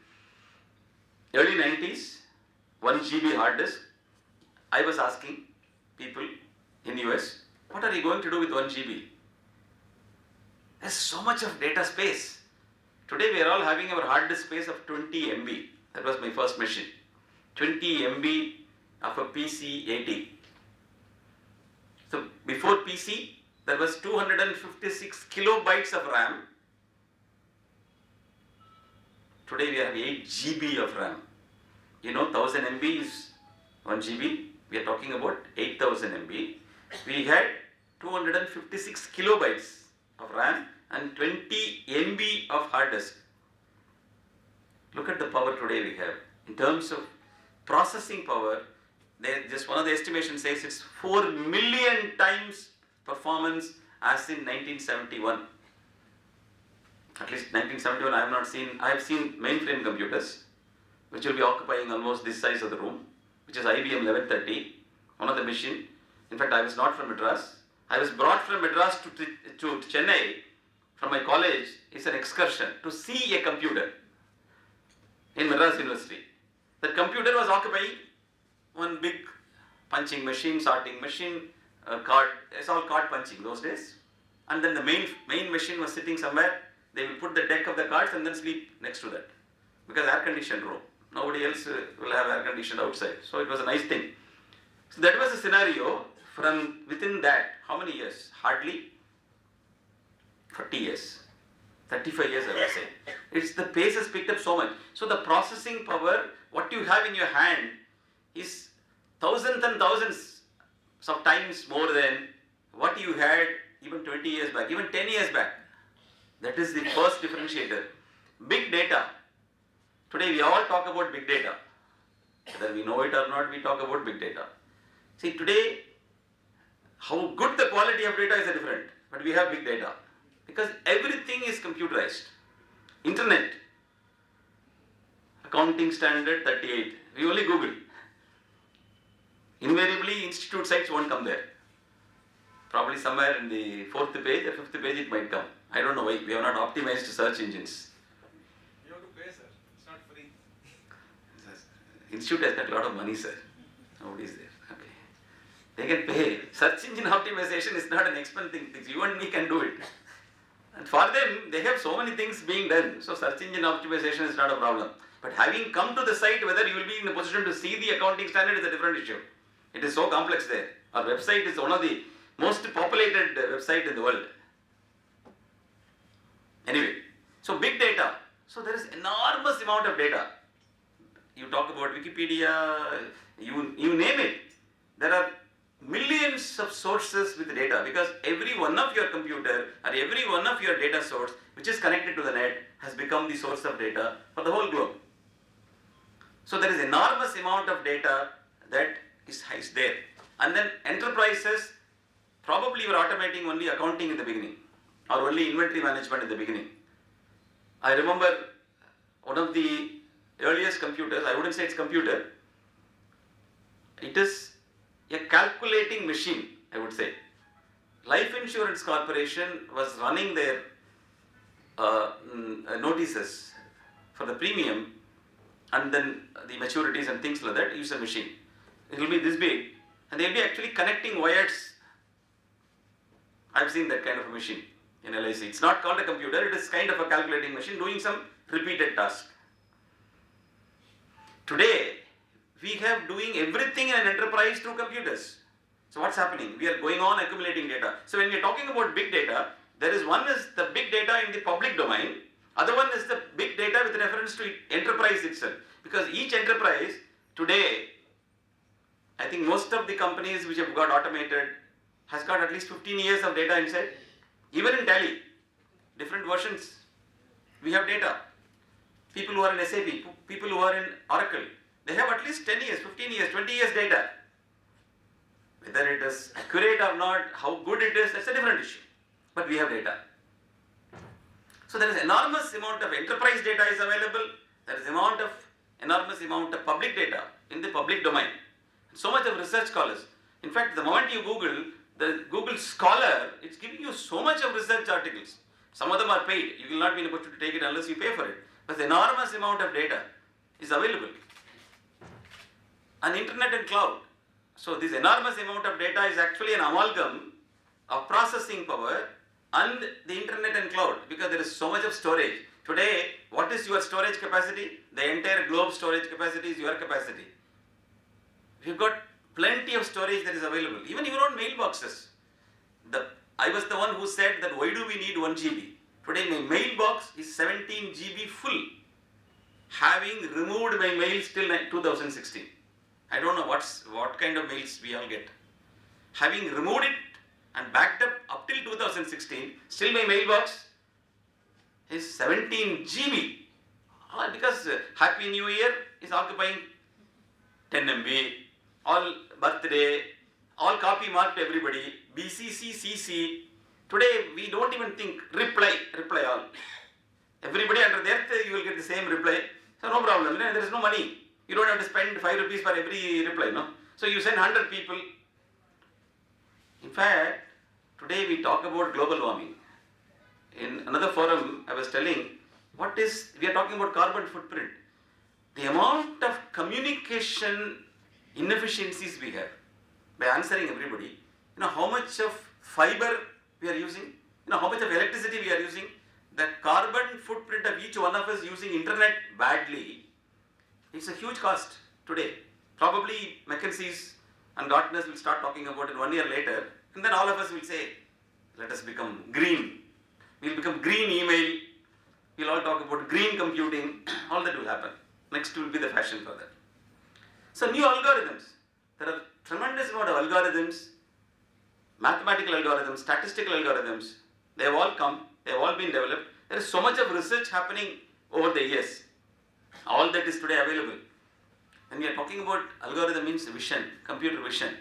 early 90s, 1 GB hard disk. I was asking people in US, what are you going to do with 1 GB? There's so much of data space. Today we are all having our hard disk space of 20 MB. That was my first machine. 20 MB of a PC 80. So before PC, there was 256 kilobytes of RAM. Today we have 8 GB of RAM. You know, 1000 MB is 1 GB. We are talking about 8000 MB. We had 256 kilobytes of RAM and 20 MB of hard disk. Look at the power today we have. In terms of processing power, just one of the estimations says it's 4 million times performance as in 1971. At least 1971 I have seen mainframe computers which will be occupying almost this size of the room, which is IBM 1130, one of the machine. In fact, I was not from Madras. I was brought from Madras to Chennai from my college is an excursion to see a computer in Madras University. The computer was occupying one big punching machine, sorting machine, card. It's all card punching those days. And then the main machine was sitting somewhere. They will put the deck of the cards and then sleep next to that, because air conditioned room. Nobody else will have air conditioned outside. So it was a nice thing. So that was a scenario. From within that, how many years? Hardly 40 years. 35 years, I would say. It's the pace has picked up so much. So the processing power, what you have in your hand, is thousands and thousands of times more than what you had even 20 years back, even 10 years back. That is the first differentiator. Big data. Today we all talk about big data. Whether we know it or not, we talk about big data. See, today, how good the quality of data is different, but we have big data. Because everything is computerized. Internet, accounting standard 38. We only Google. Invariably, institute sites won't come there. Probably somewhere in the 4th page or 5th page it might come. I don't know why. We have not optimized search engines. You have to pay, sir. It's not free. Institute has got a lot of money, sir. Nobody is there. Okay. They can pay. Search engine optimization is not an expensive thing. You and me can do it. And for them, they have so many things being done. So search engine optimization is not a problem. But having come to the site, whether you will be in a position to see the accounting standard is a different issue. It is so complex there. Our website is one of the most populated website in the world. Anyway, so big data. So there is enormous amount of data. You talk about Wikipedia, you name it. There are millions of sources with data, because every one of your computer or every one of your data source which is connected to the net has become the source of data for the whole globe. So there is enormous amount of data that is there. And then enterprises probably were automating only accounting in the beginning or only inventory management in the beginning. I remember one of the earliest computers, I wouldn't say it's computer, it is a calculating machine, I would say. Life Insurance Corporation was running their notices for the premium and then the maturities and things like that, use a machine. It will be this big and they will be actually connecting wires. I've seen that kind of a machine in LIC. It's not called a computer, it is kind of a calculating machine doing some repeated task. Today, we have doing everything in an enterprise through computers. So what's happening? We are going on accumulating data. So when we are talking about big data, there is one is the big data in the public domain, other one is the big data with reference to enterprise itself. Because each enterprise today, I think most of the companies which have got automated has got at least 15 years of data inside. Even in Tally, different versions, we have data. People who are in SAP, people who are in Oracle, they have at least 10 years, 15 years, 20 years data. Whether it is accurate or not, how good it is, that's a different issue. But we have data. So there is enormous amount of enterprise data is available. There is enormous amount of public data in the public domain. So much of research scholars. In fact, the moment you Google, the Google Scholar, it's giving you so much of research articles. Some of them are paid. You will not be able to take it unless you pay for it. But the enormous amount of data is available. And internet and cloud. So this enormous amount of data is actually an amalgam of processing power and the internet and cloud, because there is so much of storage. Today, what is your storage capacity? The entire globe storage capacity is your capacity. You've got plenty of storage that is available. Even your own mailboxes. I was the one who said that why do we need 1 GB? Today my mailbox is 17 GB full. Having removed my mails till 2016. I don't know what kind of mails we all get. Having removed it and backed up till 2016, still my mailbox is 17 GB. Because Happy New Year is occupying 10 MB, all birthday, all copy marked everybody, BCC, CC. Today we don't even think reply all. Everybody under there, you will get the same reply. So no problem, there is no money. You don't have to spend 5 rupees for every reply, no? So you send 100 people. In fact, today we talk about global warming. in another forum, I was telling, we are talking about carbon footprint. The amount of communication inefficiencies we have by answering everybody, how much of fiber we are using, how much of electricity we are using, the carbon footprint of each one of us using internet badly, it's a huge cost today. Probably McKinsey's and Gartner's will start talking about it 1 year later, and then all of us will say, let us become green. We'll become green email, we'll all talk about green computing, all that will happen. Next will be the fashion for that. So new algorithms. There are tremendous amount of algorithms, mathematical algorithms, statistical algorithms. They have all come, they have all been developed. There is so much of research happening over the years. All that is today available. When we are talking about algorithm means vision, computer vision,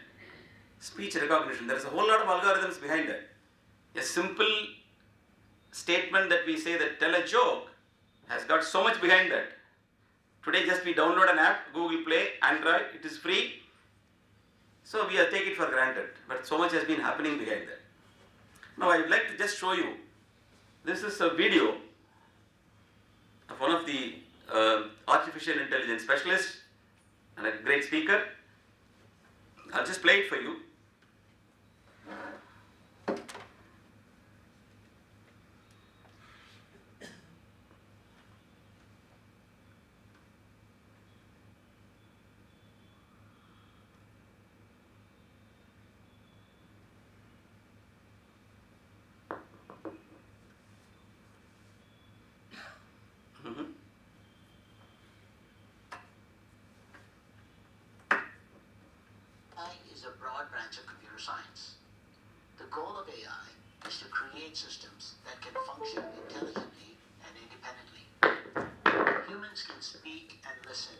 speech recognition. There is a whole lot of algorithms behind that. A simple statement that we say that tell a joke has got so much behind that. Today just we download an app, Google Play, Android, it is free. So we take it for granted. But so much has been happening behind that. Now I would like to just show you. This is a video of one of the artificial intelligence specialists and a great speaker. I'll just play it for you. AI is a broad branch of computer science. The goal of AI is to create systems that can function intelligently and independently. Humans can speak and listen.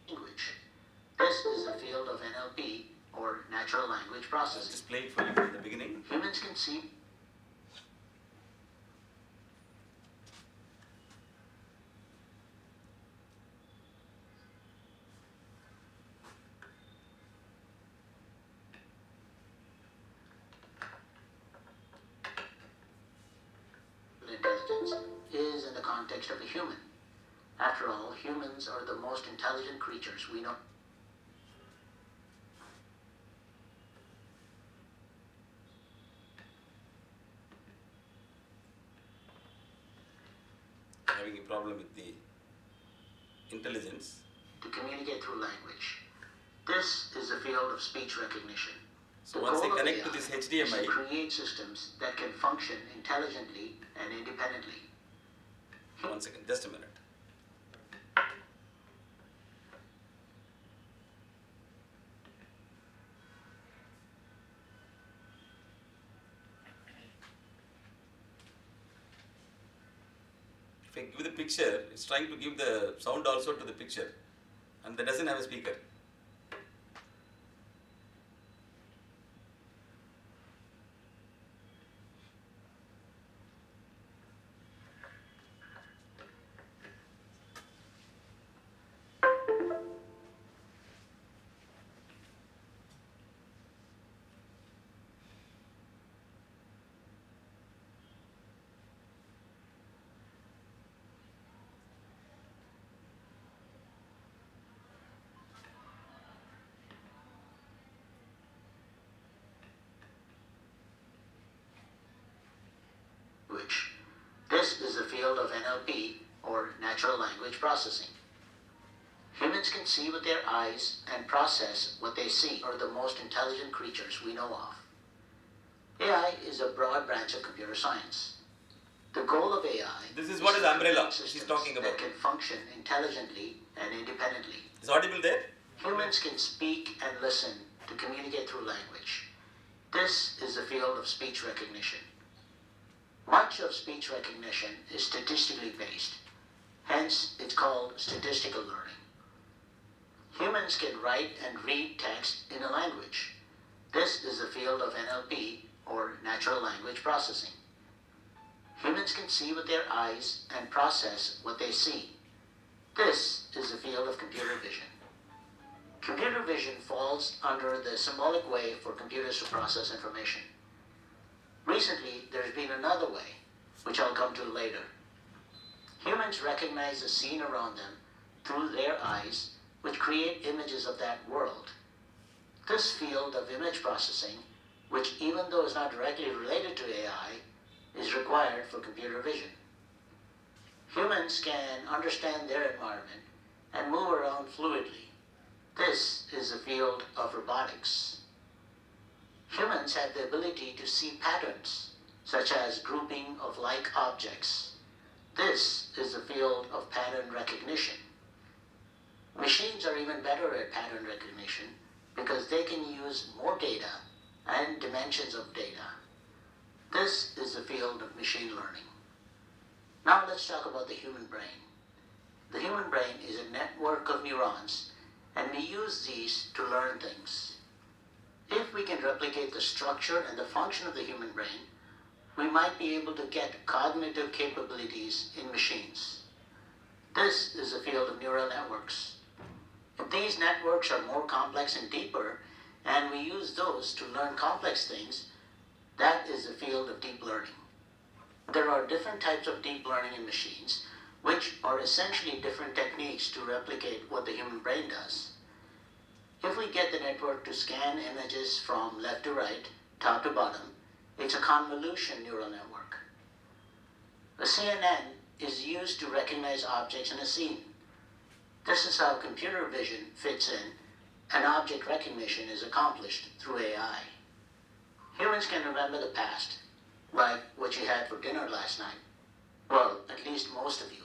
Language. This is a field of NLP, or natural language I'll processing. just play it for you at the beginning. Humans can see intelligence is in the context of a human. After all, humans are the most intelligent creatures we know. Having a problem with the intelligence. To communicate through language. This is a field of speech recognition. So The once I goal of connect to AI this is to HDMI, create systems that can function intelligently and independently. 1 second, just a minute. If I give the picture, it's trying to give the sound also to the picture, and that doesn't have a speaker. This is a field of NLP, or natural language processing. Humans can see with their eyes and process what they see are the most intelligent creatures we know of. AI is a broad branch of computer science. The goal of AI This is what is umbrella she's systems talking about. that can function intelligently and independently. Is audible there? Humans can speak and listen to communicate through language. This is the field of speech recognition. Much of speech recognition is statistically based. Hence, it's called statistical learning. Humans can write and read text in a language. This is the field of NLP, or natural language processing. Humans can see with their eyes and process what they see. This is the field of computer vision. Computer vision falls under the symbolic way for computers to process information. Recently, there's been another way, which I'll come to later. Humans recognize the scene around them through their eyes, which create images of that world. This field of image processing, which even though is not directly related to AI, is required for computer vision. Humans can understand their environment and move around fluidly. This is the field of robotics. Humans have the ability to see patterns, such as grouping of like objects. This is the field of pattern recognition. Machines are even better at pattern recognition because they can use more data and dimensions of data. This is the field of machine learning. Now let's talk about the human brain. The human brain is a network of neurons, and we use these to learn things. If we can replicate the structure and the function of the human brain, we might be able to get cognitive capabilities in machines. This is the field of neural networks. If these networks are more complex and deeper, and we use those to learn complex things, that is the field of deep learning. There are different types of deep learning in machines, which are essentially different techniques to replicate what the human brain does. If we get the network to scan images from left to right, top to bottom, it's a convolution neural network. A CNN is used to recognize objects in a scene. This is how computer vision fits in, and object recognition is accomplished through AI. Humans can remember the past, like what you had for dinner last night. Well, at least most of you.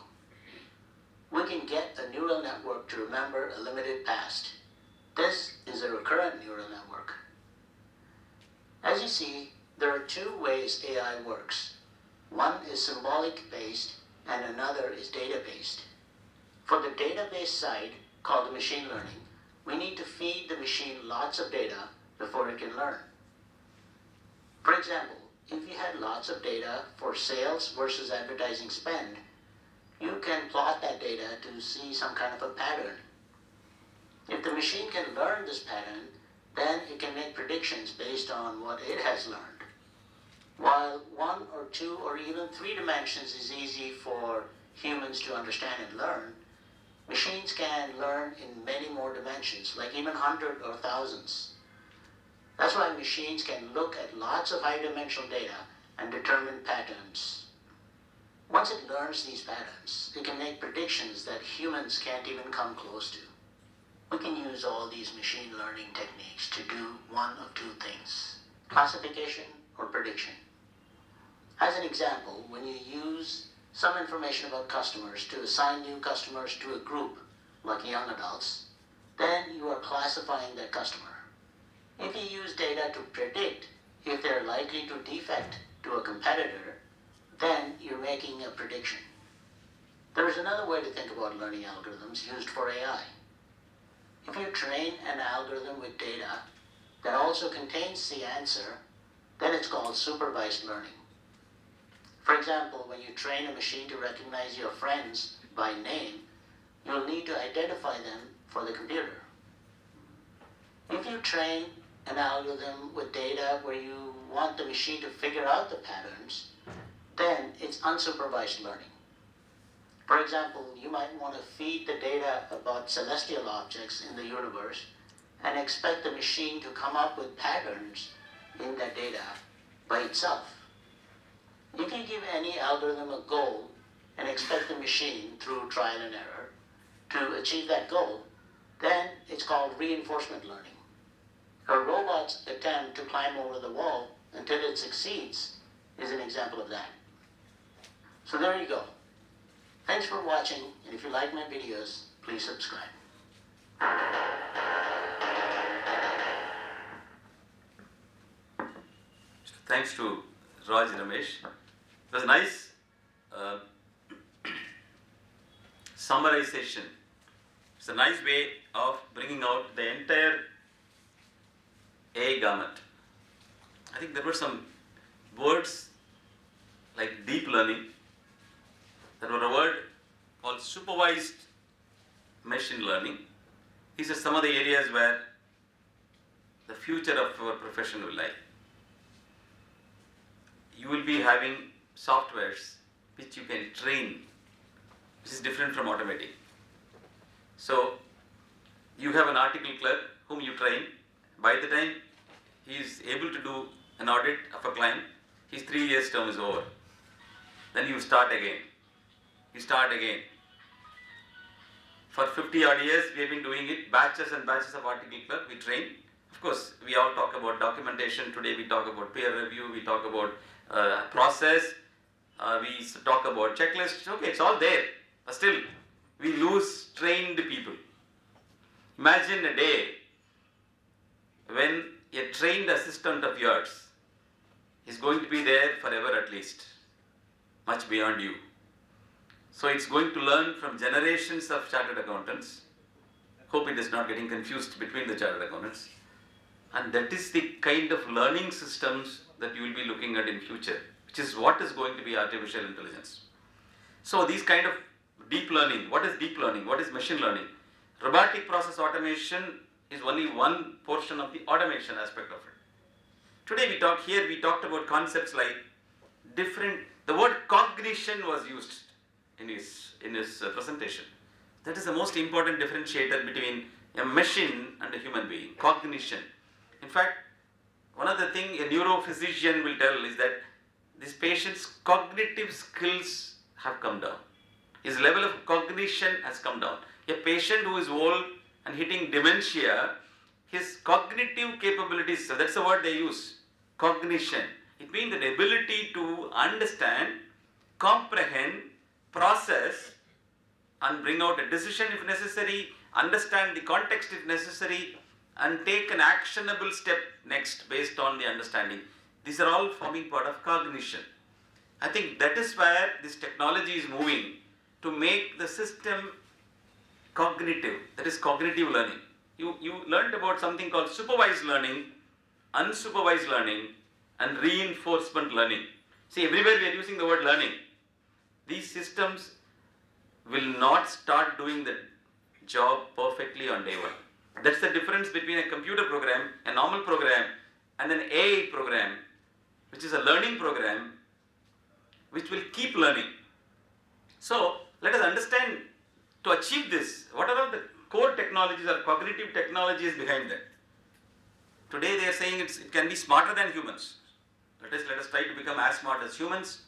We can get a neural network to remember a limited past. This is a recurrent neural network. As you see, there are two ways AI works. One is symbolic-based and another is data-based. For the data-based side, called machine learning, we need to feed the machine lots of data before it can learn. For example, if you had lots of data for sales versus advertising spend, you can plot that data to see some kind of a pattern. If the machine can learn this pattern, then it can make predictions based on what it has learned. While 1 or 2 or even 3 dimensions is easy for humans to understand and learn, machines can learn in many more dimensions, like even 100 or thousands. That's why machines can look at lots of high-dimensional data and determine patterns. Once it learns these patterns, it can make predictions that humans can't even come close to. We can use all these machine learning techniques to do one of two things: classification or prediction. As an example, when you use some information about customers to assign new customers to a group, like young adults, then you are classifying that customer. If you use data to predict if they're likely to defect to a competitor, then you're making a prediction. There is another way to think about learning algorithms used for AI. If you train an algorithm with data that also contains the answer, then it's called supervised learning. For example, when you train a machine to recognize your friends by name, you'll need to identify them for the computer. If you train an algorithm with data where you want the machine to figure out the patterns, then it's unsupervised learning. For example, you might want to feed the data about celestial objects in the universe and expect the machine to come up with patterns in that data by itself. If you give any algorithm a goal and expect the machine, through trial and error, to achieve that goal, then it's called reinforcement learning. A robot's attempt to climb over the wall until it succeeds is an example of that. So there you go. Thanks for watching, and if you like my videos, please subscribe. Thanks to Raj Ramesh. It was a nice summarization. It's a nice way of bringing out the entire AI gamut. I think there were some words like deep learning. There was a word called supervised machine learning. These are some of the areas where the future of our profession will lie. You will be having softwares which you can train, which is different from automating. So you have an article clerk whom you train. By the time he is able to do an audit of a client, his 3 years term is over. Then you start again. You start again. For 50 odd years we have been doing it, batches and batches of article clerk we train. Of course, we all talk about documentation. Today we talk about peer review, we talk about process, we talk about checklists. Okay, it's all there. But still, we lose trained people. Imagine a day when a trained assistant of yours is going to be there forever at least, much beyond you. So it's going to learn from generations of chartered accountants. Hope it is not getting confused between the chartered accountants. And that is the kind of learning systems that you will be looking at in future, which is what is going to be artificial intelligence. So these kind of deep learning, what is deep learning? What is machine learning? Robotic process automation is only one portion of the automation aspect of it. Today we talked about concepts like the word cognition was used in his presentation. That is the most important differentiator between a machine and a human being, cognition. In fact, one of the things a neurophysician will tell is that this patient's cognitive skills have come down. His level of cognition has come down. A patient who is old and hitting dementia, his cognitive capabilities, so that's the word they use, cognition. It means the ability to understand, comprehend, process, and bring out a decision if necessary, understand the context if necessary, and take an actionable step next based on the understanding. These are all forming part of cognition. I think that is where this technology is moving, to make the system cognitive, that is cognitive learning. You learned about something called supervised learning, unsupervised learning, and reinforcement learning. See, everywhere we are using the word learning. These systems will not start doing the job perfectly on day one. That's the difference between a computer program, a normal program, and an AI program, which is a learning program, which will keep learning. So, let us understand, to achieve this, what are all the core technologies or cognitive technologies behind that? Today they are saying it can be smarter than humans. Let us try to become as smart as humans.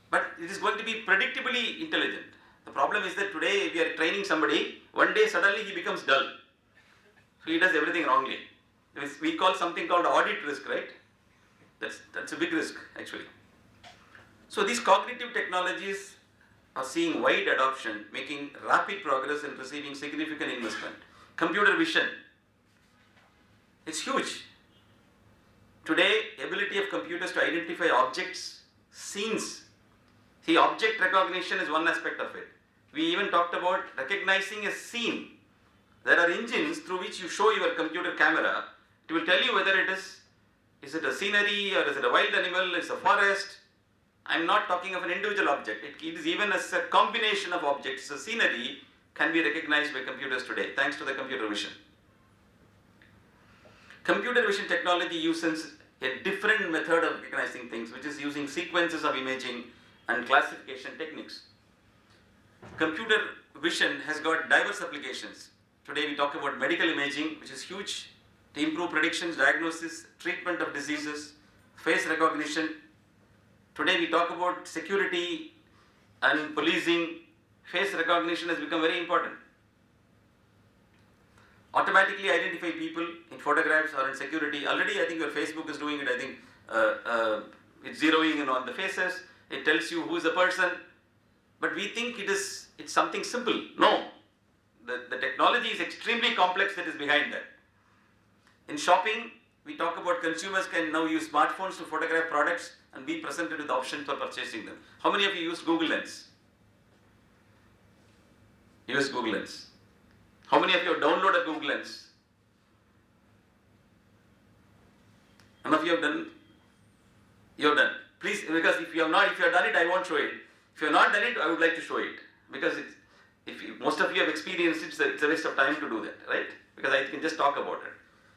But it is going to be predictably intelligent. The problem is that today we are training somebody, one day suddenly he becomes dull. So he does everything wrongly. We call something called audit risk, right? That's a big risk actually. So these cognitive technologies are seeing wide adoption, making rapid progress and receiving significant investment. Computer vision, it's huge. Today, ability of computers to identify objects, scenes. See, object recognition is one aspect of it. We even talked about recognizing a scene. There are engines through which you show your computer camera. It will tell you whether it is it a scenery or is it a wild animal, it's a forest. I'm not talking of an individual object. It is even as a combination of objects. A scenery can be recognized by computers today, thanks to the computer vision. Computer vision technology uses a different method of recognizing things, which is using sequences of imaging and classification techniques. Computer vision has got diverse applications. Today we talk about medical imaging, which is huge, to improve predictions, diagnosis, treatment of diseases, face recognition. Today we talk about security and policing. Face recognition has become very important. Automatically identify people in photographs or in security. Already I think your Facebook is doing it. I think it's zeroing in on the faces. It tells you who is the person. But we think it's something simple. No. The technology is extremely complex that is behind that. In shopping, we talk about consumers can now use smartphones to photograph products and be presented with options for purchasing them. How many of you use Google Lens? Use Google Lens. How many of you have downloaded Google Lens? None of you have done? You have done. Please because if you have done it, I won't show it. If you have not done it, I would like to show it, because most of you have experienced it, it's a waste of time to do that, right? Because I can just talk about it.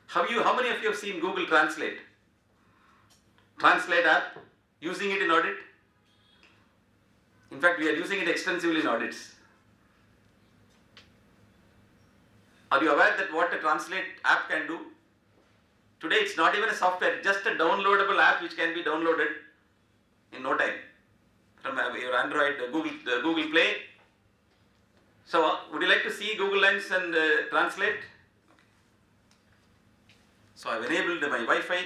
How many of you have seen Google Translate? Translate app, using it in audit? In fact, we are using it extensively in audits. Are you aware that what a Translate app can do? Today it's not even a software, just a downloadable app which can be downloaded in no time from your Android, Google Play. So, would you like to see Google Lens and Translate? So, I've enabled my Wi-Fi.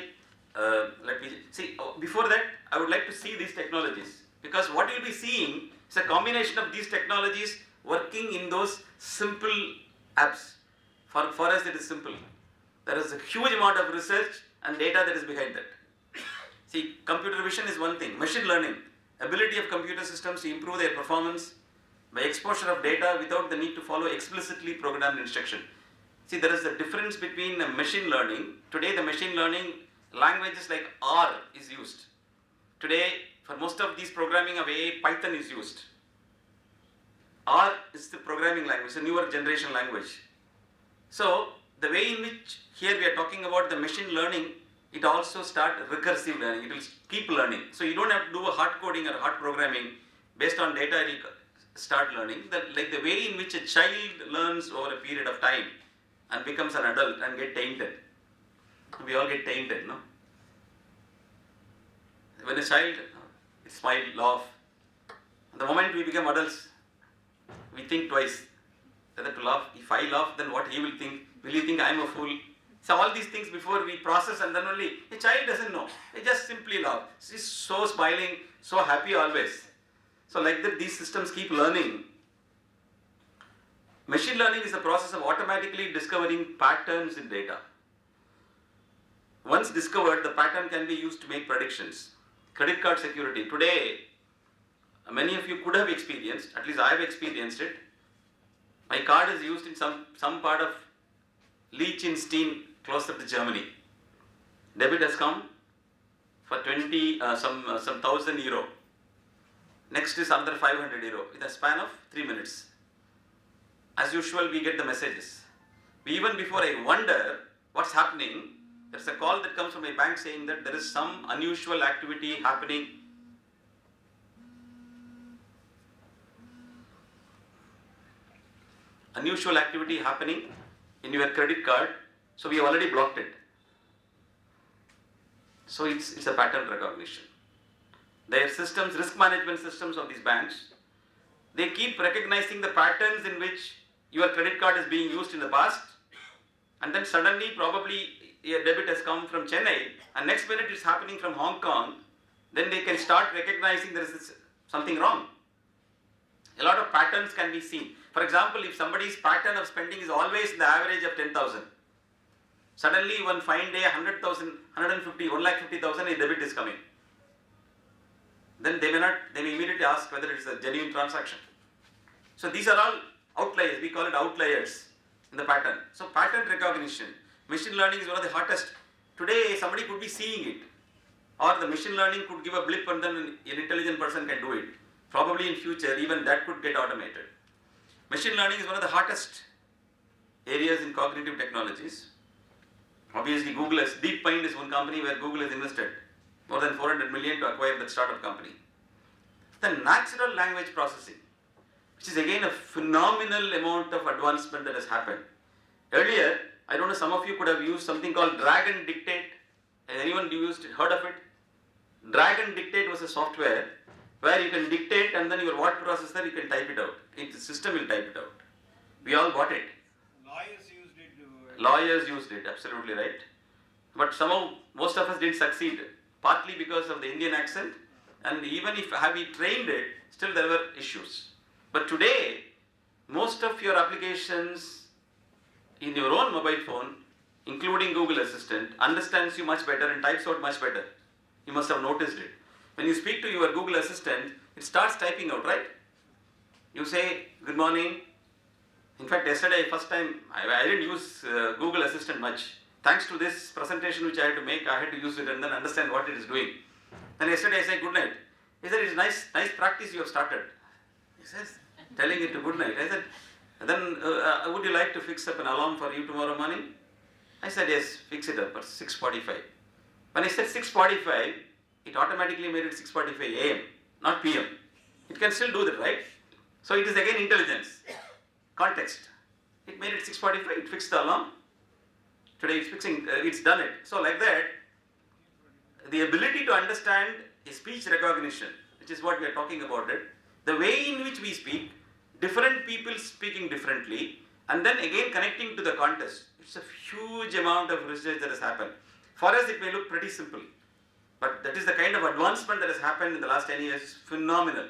Let me see. Before that, I would like to see these technologies, because what you'll be seeing is a combination of these technologies working in those simple apps. For us, it is simple. There is a huge amount of research and data that is behind that. See, computer vision is one thing. Machine learning, ability of computer systems to improve their performance by exposure of data without the need to follow explicitly programmed instruction. See, there is a difference between machine learning. Today, the machine learning languages like R is used. Today, for most of these programming of AI, Python is used. R is the programming language, a newer generation language. So, the way in which here we are talking about the machine learning, it also starts recursive learning. It will keep learning. So, you don't have to do a hard coding or hard programming based on data. It will start learning. Like the way in which a child learns over a period of time and becomes an adult and get tainted. We all get tainted, no? When a child, smile, laugh. The moment we become adults, we think twice whether to laugh. If I laugh, then what he will think? Will he think I am a fool? So all these things before we process, and then only a child doesn't know. They just simply laugh. She's so smiling, so happy always. So like that, these systems keep learning. Machine learning is the process of automatically discovering patterns in data. Once discovered, the pattern can be used to make predictions. Credit card security. Today, many of you could have experienced, at least I have experienced it. My card is used in some part of Liechtenstein, closer to Germany. Debit has come for some 1,000 euro. Next is another 500 euro in a span of 3 minutes. As usual, we get the messages. Even before I wonder what's happening, there's a call that comes from my bank saying that there is some unusual activity happening. Unusual activity happening in your credit card, so we have already blocked it. So it's a pattern recognition. Their systems, risk management systems of these banks, they keep recognizing the patterns in which your credit card is being used in the past, and then suddenly probably a debit has come from Chennai, and next minute it's happening from Hong Kong, then they can start recognizing there is something wrong. A lot of patterns can be seen. For example, if somebody's pattern of spending is always in the average of 10,000, suddenly one fine day 100,000, 150, 1,50,000 a debit is coming. Then they may immediately ask whether it is a genuine transaction. So these are all outliers, we call it outliers in the pattern. So pattern recognition, machine learning is one of the hottest. Today somebody could be seeing it, or the machine learning could give a blip and then an intelligent person can do it. Probably in future even that could get automated. Machine learning is one of the hottest areas in cognitive technologies. Obviously DeepMind is one company where Google has invested more than 400 million to acquire that startup company. The natural language processing, which is again a phenomenal amount of advancement that has happened. Earlier, I don't know, some of you could have used something called drag and dictate. Has anyone heard of it? Drag and dictate was a software where you can dictate and then your word processor, you can type it out. The system will type it out. We all bought it. Lawyers used it to... Lawyers used it, absolutely right. But somehow most of us didn't succeed, partly because of the Indian accent, and even if have we trained it, still there were issues. But today, most of your applications in your own mobile phone, including Google Assistant, understands you much better and types out much better. You must have noticed it. When you speak to your Google Assistant, it starts typing out, right? You say, good morning. In fact, yesterday, first time, I didn't use Google Assistant much. Thanks to this presentation which I had to make, I had to use it and then understand what it is doing. Then yesterday I said good night. He said, it's nice practice you have started. He says, telling it to good night. I said, then would you like to fix up an alarm for you tomorrow morning? I said, yes, fix it up at 6:45. When I said 6:45, it automatically made it 6:45 a.m., not p.m. It can still do that, right? So it is again intelligence, context. It made it 6:45, it fixed the alarm. Today it's fixing, it's done it. So like that, the ability to understand a speech recognition, which is what we are talking about it, the way in which we speak, different people speaking differently, and then again connecting to the context. It's a huge amount of research that has happened. For us it may look pretty simple, but that is the kind of advancement that has happened in the last 10 years, phenomenal.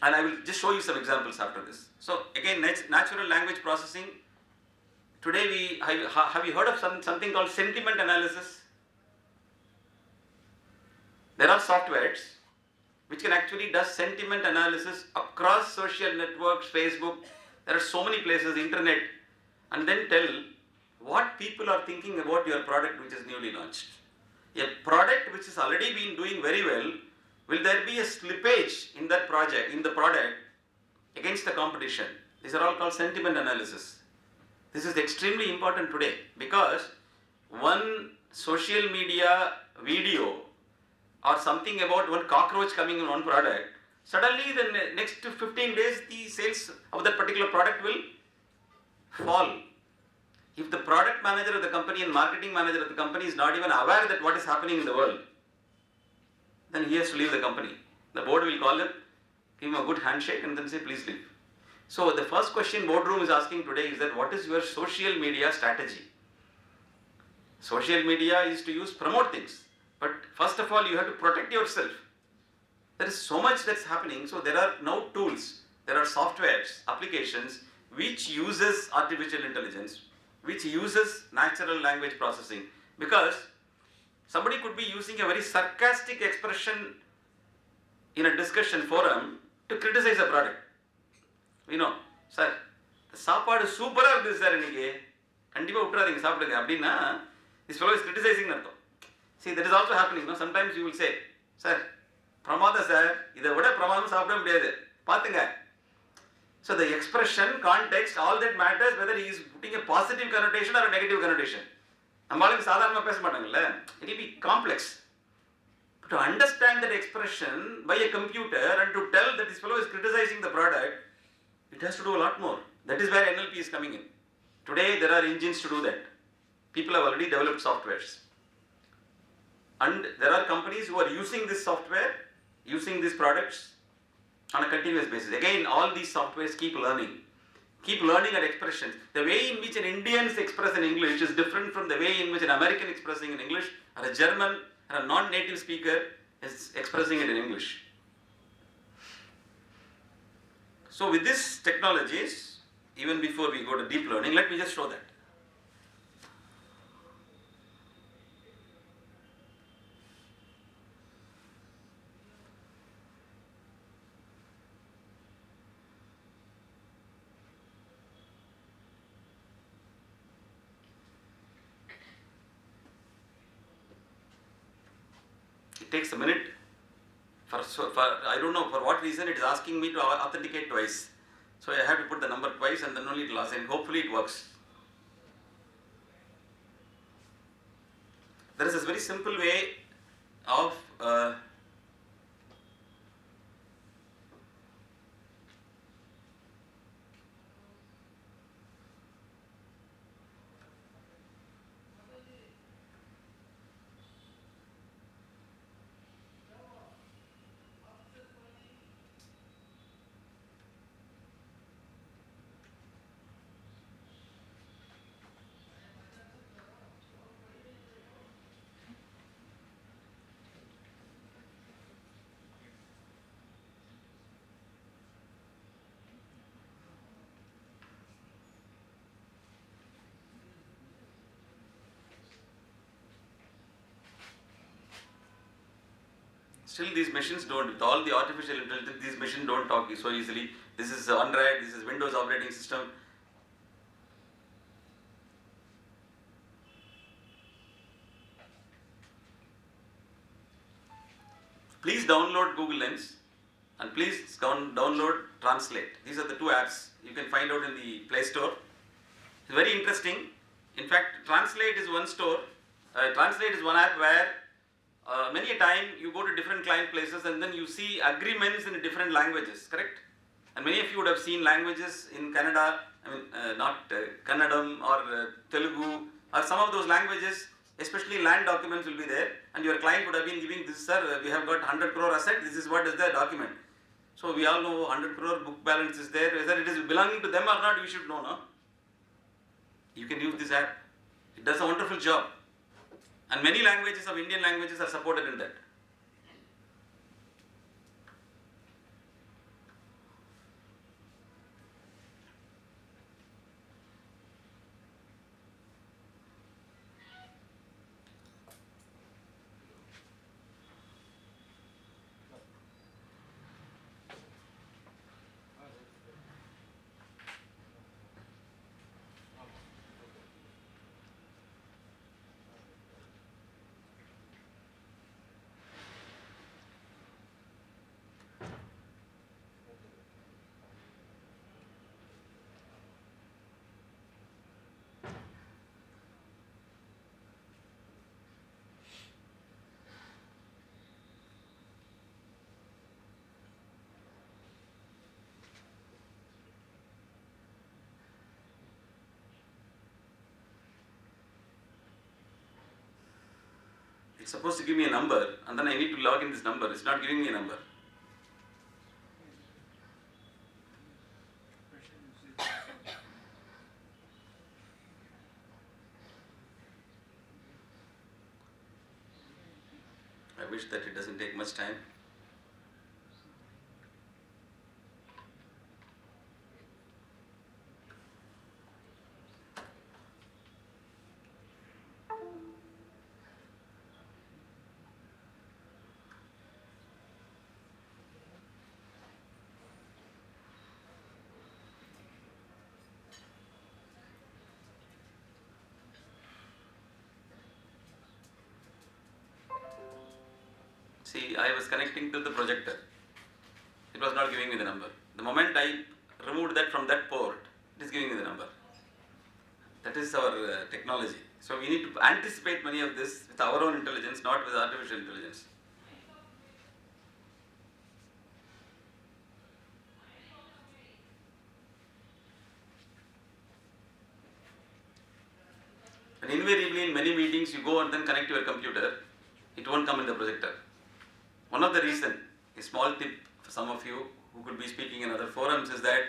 And I will just show you some examples after this. So again, natural language processing. Today have you heard of something called sentiment analysis? There are softwares which can actually do sentiment analysis across social networks, Facebook, there are so many places, internet, and then tell what people are thinking about your product which is newly launched. A product which has already been doing very well, will there be a slippage in that project, in the product, against the competition? These are all called sentiment analysis. This is extremely important today because one social media video or something about one cockroach coming in one product, suddenly the next 15 days the sales of that particular product will fall. If the product manager of the company and marketing manager of the company is not even aware that what is happening in the world, then he has to leave the company. The board will call him, give him a good handshake and then say please leave. So the first question boardroom is asking today is that what is your social media strategy? Social media is to promote things, but first of all you have to protect yourself. There is so much that's happening, so there are now tools, there are softwares, applications which uses artificial intelligence, which uses natural language processing, because somebody could be using a very sarcastic expression in a discussion forum to criticize a product. We know, sir, the சாப்பாடு சூப்பரா இருக்குது sir இன்னைக்கு கண்டிப்பா விட்டுறாதீங்க சாப்பிடுங்க அப்படின்னா this fellow is criticizing அர்த்தம். See, that is also happening. No? Sometimes you will say, sir, பிரமாதம் சார், இதை விட பிரமாதம் சாப்பிட முடியாது, பாத்துங்க. So the expression, context, all that matters whether he is putting a positive connotation or a negative connotation. நம்மளுக்கு சாதாரணமா பேச மாட்டாங்கல்ல, it will be complex. But to understand that expression by a computer and to tell that this fellow is criticizing the product, it has to do a lot more. That is where NLP is coming in. Today there are engines to do that. People have already developed softwares. And there are companies who are using this software, using these products on a continuous basis. Again, all these softwares keep learning at expressions. The way in which an Indian express in English is different from the way in which an American expressing in English, or a German or a non-native speaker is expressing it in English. So with these technologies, even before we go to deep learning, let me just show that. It takes a minute. For I don't know for what reason it is asking me to authenticate twice. So I have to put the number twice and then only it will ask, and hopefully it works. There is this very simple way of still these machines don't, with all the artificial intelligence, these machines don't talk so easily. This is Android, this is Windows operating system. please download Google Lens and please download Translate. These are the two apps you can find out in the Play Store. It's very interesting. In fact, Translate is one store. Translate is one app where many a time you go to different client places and then you see agreements in different languages, correct? And many of you would have seen languages in Kannada, not Kannadam or Telugu or some of those languages, especially land documents will be there, and your client would have been giving this, sir, we have got 100 crore asset, this is what is the document. So we all know 100 crore book balance is there, whether it is belonging to them or not, we should know, no? You can use this app. It does a wonderful job. And many languages of Indian languages are supported in that. It's supposed to give me a number and then I need to log in this number. It's not giving me a number. I wish that it doesn't take much time. See, I was connecting to the projector. It was not giving me the number. The moment I removed that from that port, it is giving me the number. That is our technology. So we need to anticipate many of this with our own intelligence, not with artificial intelligence. And invariably in many meetings you go and then connect your computer, it won't come in the projector. One of the reasons, a small tip for some of you who could be speaking in other forums is that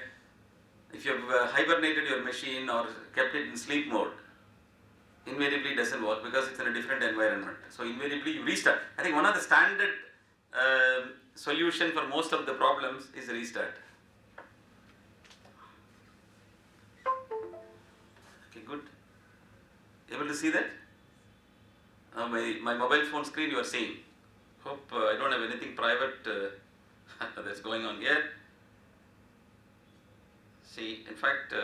if you have hibernated your machine or kept it in sleep mode, invariably it doesn't work because it's in a different environment. So invariably you restart. I think one of the standard solution for most of the problems is restart. Okay, good. Able to see that? My mobile phone screen you are seeing. Hope I don't have anything private that's going on here. See, in fact,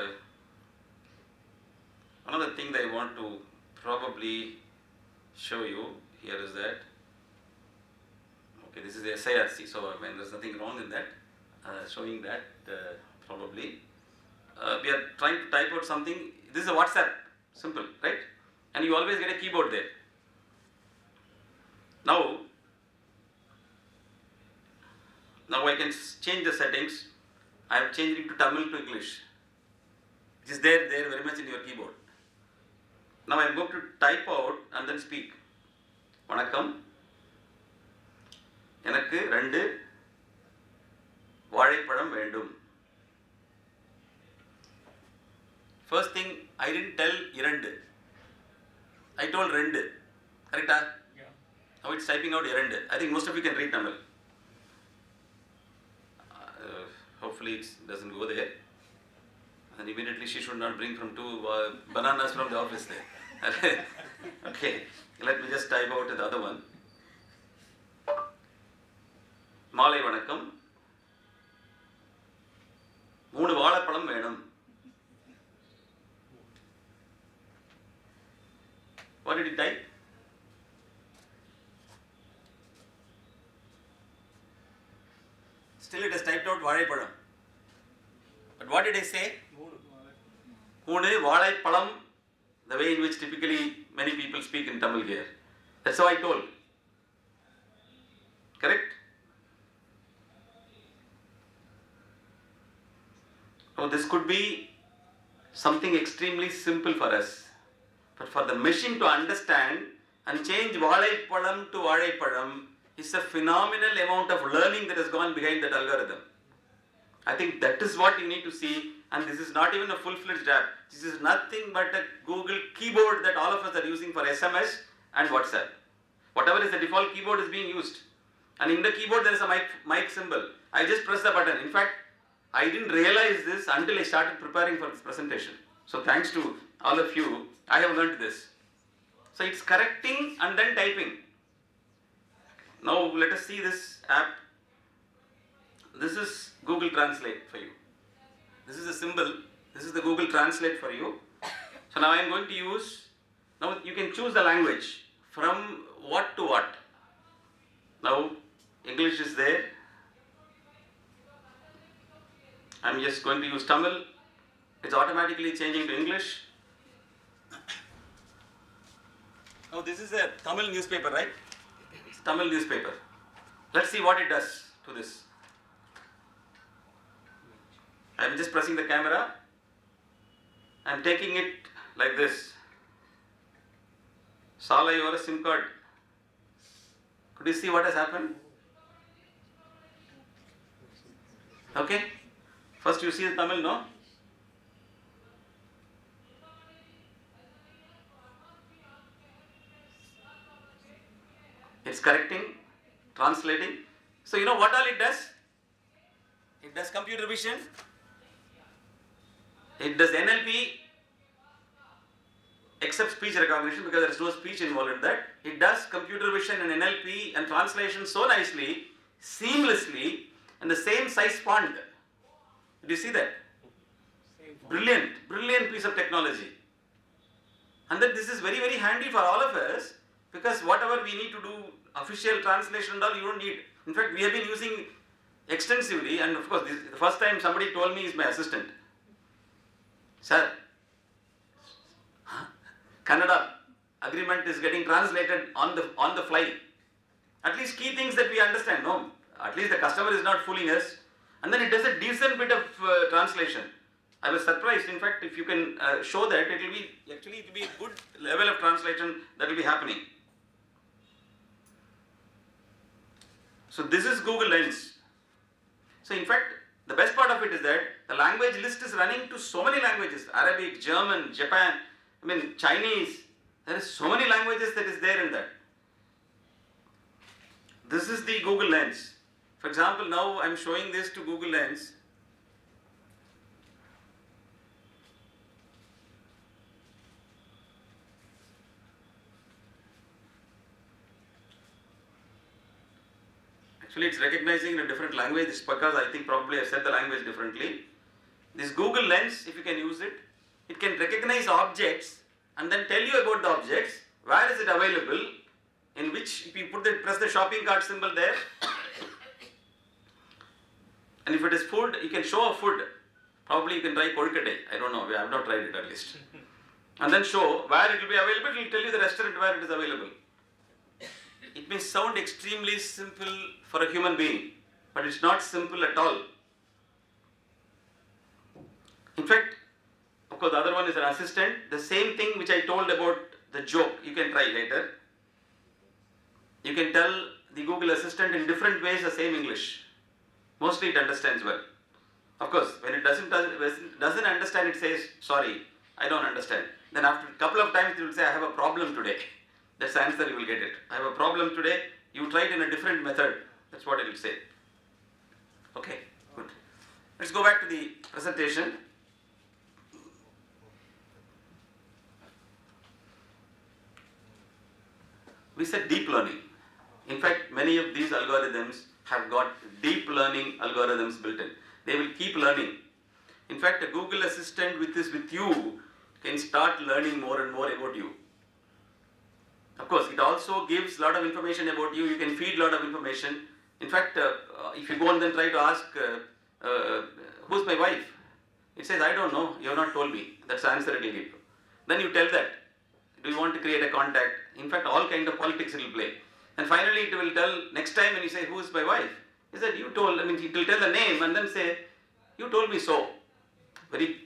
another thing that I want to probably show you here is that, okay, this is the SIRC, so I mean, there's nothing wrong in that, showing that probably. We are trying to type out something, this is a WhatsApp, simple, right? And you always get a keyboard there. Now I can change the settings. I have changed it to Tamil to English. It is there very much in your keyboard. Now I am going to type out and then speak. வணக்கம், எனக்கு 2 வாழைப்பழம் வேண்டும். First thing, I didn't tell 2. I told 2. Correct? Yeah. Now it's typing out 2. I think most of you can read Tamil. Hopefully it doesn't go there. And immediately she should not bring from 2 bananas from the office there. Okay, let me just type out the other one. மாலை வணக்கம், 3 வாழைப்பழம் வேணும். What did he type? What did I say? Moonu, Valai Palam, the way in which typically many people speak in Tamil here. That's how I told. Correct? Now this could be something extremely simple for us. But for the machine to understand and change Valai Palam to Valai Palam is a phenomenal amount of learning that has gone behind that algorithm. I think that is what you need to see, and this is not even a full-fledged app. This is nothing but a Google keyboard that all of us are using for SMS and WhatsApp. Whatever is the default keyboard is being used. And in the keyboard there is a mic symbol. I just press the button. In fact, I didn't realize this until I started preparing for this presentation. So thanks to all of you, I have learned this. So it's correcting and then typing. Now let us see this app. This is Google Translate for you. This is a symbol. This is the Google Translate for you. So now I am going to use, now you can choose the language from what to what. Now English is there. I am just going to use Tamil. It's automatically changing to English. Now this is a Tamil newspaper, right? It's Tamil newspaper. Let's see what it does to this. I am just pressing the camera. I am taking it like this. Sala your SIM card. Could you see what has happened? Okay. First you see the Tamil, no? It's correcting, translating. So you know what all it does? It does computer vision. It does NLP, except speech recognition because there is no speech involved in that. It does computer vision and NLP and translation so nicely, seamlessly, and the same size font. Did you see that? Brilliant, brilliant piece of technology. And that this is very, very handy for all of us because whatever we need to do, official translation and all, you don't need. In fact, we have been using extensively, and of course, this, the first time somebody told me is my assistant. Sir, Kannada agreement is getting translated on the fly. At least key things that we understand. No, at least the customer is not fooling us. And then it does a decent bit of translation. I was surprised. In fact, if you can show that, it will be a good level of translation that will be happening. So this is Google Lens. So in fact, the best part of it is that the language list is running to so many languages: Arabic, German, Japan, Chinese. There is so many languages that is there in that. This is the Google Lens. For example, now I am showing this to Google Lens. Actually, it's recognizing in a different language. It's because I think probably I said the language differently. This Google Lens, if you can use it, it can recognize objects and then tell you about the objects. Where is it available? In which, if you press the shopping cart symbol there, and if it is food, you can show a food. Probably you can try kolkade. I don't know. I have not tried it at least. And then show where it will be available. It will tell you the restaurant where it is available. It may sound extremely simple for a human being, but it's not simple at all. In fact, of course, the other one is an assistant. The same thing which I told about the joke, you can try later. You can tell the Google Assistant in different ways the same English. Mostly it understands well. Of course, when it doesn't understand, it says, sorry, I don't understand. Then after a couple of times, it will say, I have a problem today. That's the answer, you will get it. I have a problem today. You try it in a different method. That's what it will say. Okay, good. Let's go back to the presentation. We said deep learning. In fact, many of these algorithms have got deep learning algorithms built in. They will keep learning. In fact, a Google Assistant with you can start learning more and more about you. Of course, it also gives a lot of information about you. You can feed a lot of information. In fact, if you go and then try to ask, who's my wife? It says, I don't know, you have not told me. That's the answer it will give. Then you tell that. Do you want to create a contact? In fact, all kind of politics it will play. And finally it will tell, next time when you say, who is my wife? He said, you told, it will tell the name and then say, you told me so. Very,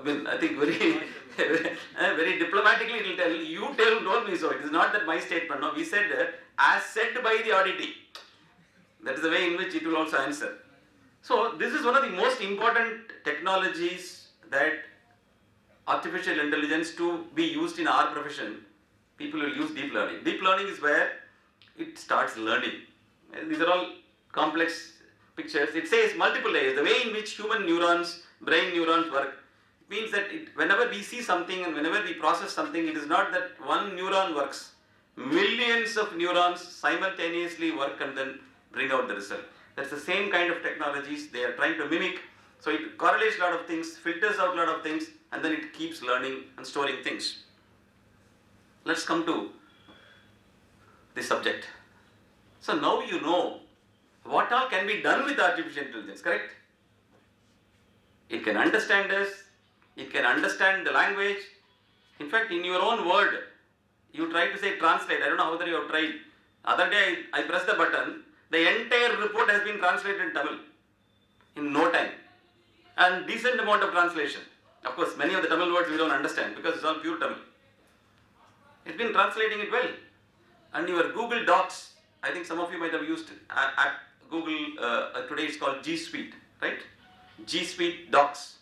I think very, very diplomatically it will tell, you told me so. It is not that my statement. No, we said, as said by the auditee. That is the way in which it will also answer. So this is one of the most important technologies that artificial intelligence to be used in our profession. People will use deep learning. Deep learning is where it starts learning. And these are all complex pictures. It says multiple layers. The way in which human neurons, brain neurons work means that whenever we see something and whenever we process something, it is not that one neuron works. Millions of neurons simultaneously work and then bring out the result. That's the same kind of technologies they are trying to mimic. So it correlates a lot of things, filters out a lot of things, and then it keeps learning and storing things. Let's come to the subject. So now you know what all can be done with artificial intelligence, correct? It can understand us, it can understand the language. In fact, in your own word, you try to say translate. I don't know how you have tried. Other day I pressed the button, the entire report has been translated in Tamil in no time. And decent amount of translation. Of course, many of the Tamil words we don't understand because it's all pure Tamil. It's been translating it well. And your Google Docs, I think some of you might have used at Google, today it's called G Suite, right? G Suite Docs.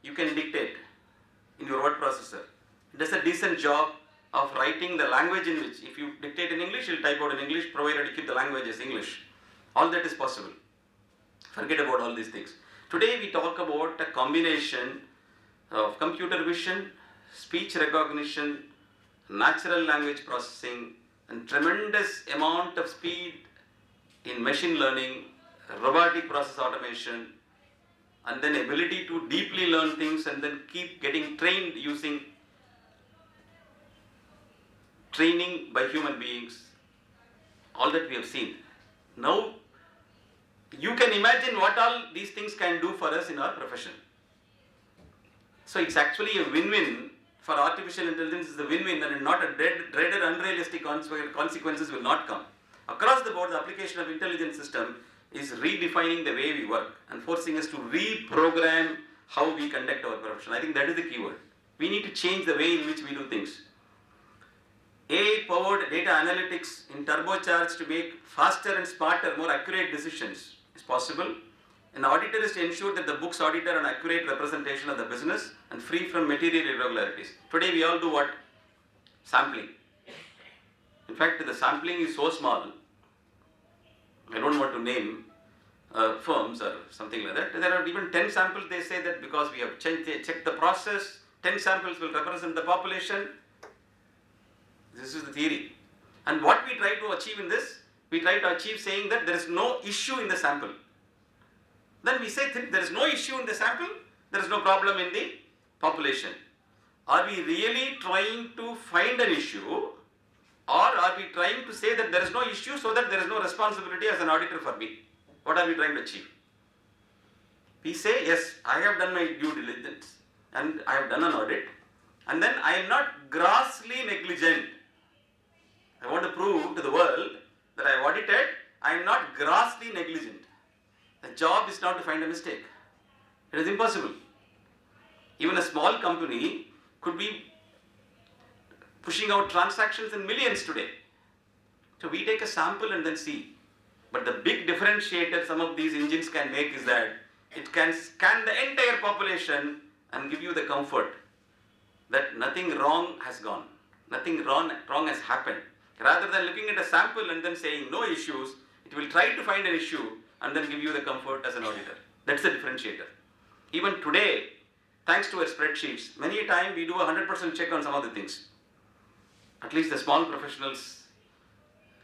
You can dictate in your word processor. It does a decent job of writing the language in which, if you dictate in English, you'll type out in English, provided you keep the language as English. All that is possible. Forget about all these things. Today we talk about a combination of computer vision, speech recognition, natural language processing, and tremendous amount of speed in machine learning, robotic process automation, and then ability to deeply learn things and then keep getting trained using training by human beings. All that we have seen. Now you can imagine what all these things can do for us in our profession. So it's actually a win-win. For artificial intelligence, is a win-win, and not a dreaded unrealistic consequences will not come. Across the board, the application of intelligence system is redefining the way we work and forcing us to reprogram how we conduct our profession. I think that is the key word. We need to change the way in which we do things. AI-powered data analytics in turbocharged to make faster and smarter, more accurate decisions is possible. An auditor is to ensure that the books auditor an accurate representation of the business and free from material irregularities. Today we all do what? Sampling. In fact, the sampling is so small, I don't want to name firms or something like that. There are even 10 samples, they say that because we have checked the process, 10 samples will represent the population. This is the theory. And what we try to achieve in this, we try to achieve saying that there is no issue in the sample. Then we say there is no issue in the sample, there is no problem in the population. Are we really trying to find an issue, or are we trying to say that there is no issue so that there is no responsibility as an auditor for me? What are we trying to achieve? We say, yes, I have done my due diligence and I have done an audit, and then I am not grossly negligent. I want to prove to the world that I have audited, I am not grossly negligent. The job is not to find a mistake. It is impossible. Even a small company could be pushing out transactions in millions today. So we take a sample and then see. But the big differentiator some of these engines can make is that it can scan the entire population and give you the comfort that nothing wrong has gone. Nothing wrong has happened. Rather than looking at a sample and then saying no issues, it will try to find an issue and then give you the comfort as an auditor. That's the differentiator. Even today, thanks to our spreadsheets, many a time we do a 100% check on some of the things. At least the small professionals,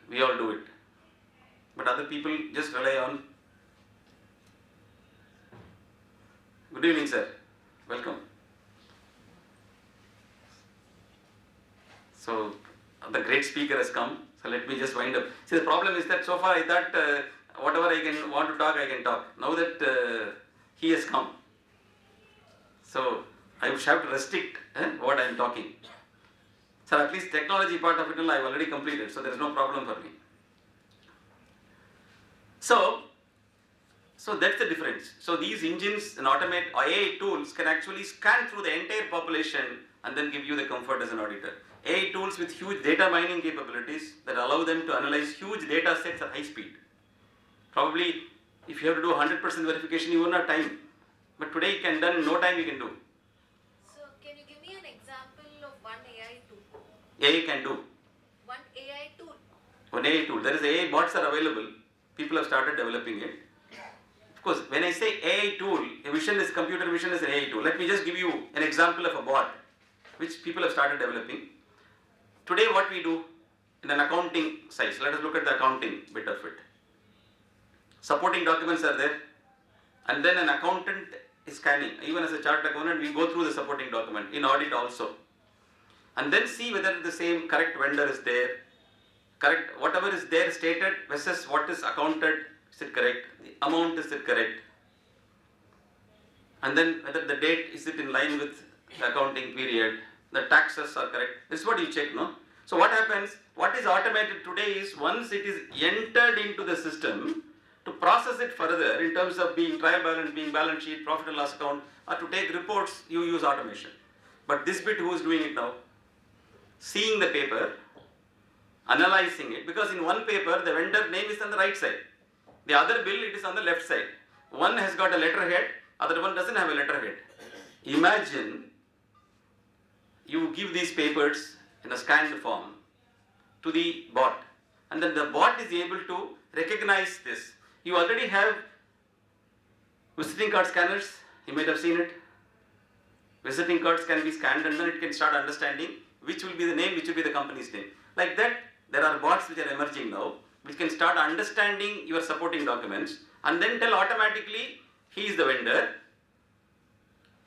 we all do it. But other people just rely on. Good evening, sir. Welcome. So, the great speaker has come. So let me just wind up. See, the problem is that so far I thought whatever I want to talk, I can talk. Now that he has come, So I would have to restrict what I am talking. So at least technology part of it I have already completed, so there is no problem for me. So that's the difference. So these engines and AI tools can actually scan through the entire population and then give you the comfort as an auditor. AI tools with huge data mining capabilities that allow them to analyze huge data sets at high speed. Probably if you have to do 100% verification, you won't have time. But today you can done in no time you can do. So can you give me an example of one AI tool? AI can do. One AI tool. One AI tool. There is AI bots are available. People have started developing it. Of course, when I say AI tool, computer vision is an AI tool. Let me just give you an example of a bot which people have started developing. Today what we do in an accounting size, let us look at the accounting bit of it. Supporting documents are there, and then an accountant is scanning. Even as a chartered accountant, we go through the supporting document, in audit also. And then see whether the same correct vendor is there, correct, whatever is there stated versus what is accounted, is it correct, the amount is it correct, and then whether the date is it in line with the accounting period, the taxes are correct. This is what you check, no? So what happens, what is automated today is once it is entered into the system, to process it further in terms of being trial balance, being balance sheet, profit and loss account, or to take reports, you use automation. But this bit, who is doing it now? Seeing the paper, analyzing it, because in one paper the vendor name is on the right side, the other bill it is on the left side. One has got a letterhead, other one doesn't have a letterhead. Imagine you give these papers in a scanned form to the bot, and then the bot is able to recognize this. You already have visiting card scanners, you might have seen it. Visiting cards can be scanned and then it can start understanding which will be the name, which will be the company's name. Like that, there are bots which are emerging now, which can start understanding your supporting documents and then tell automatically he is the vendor,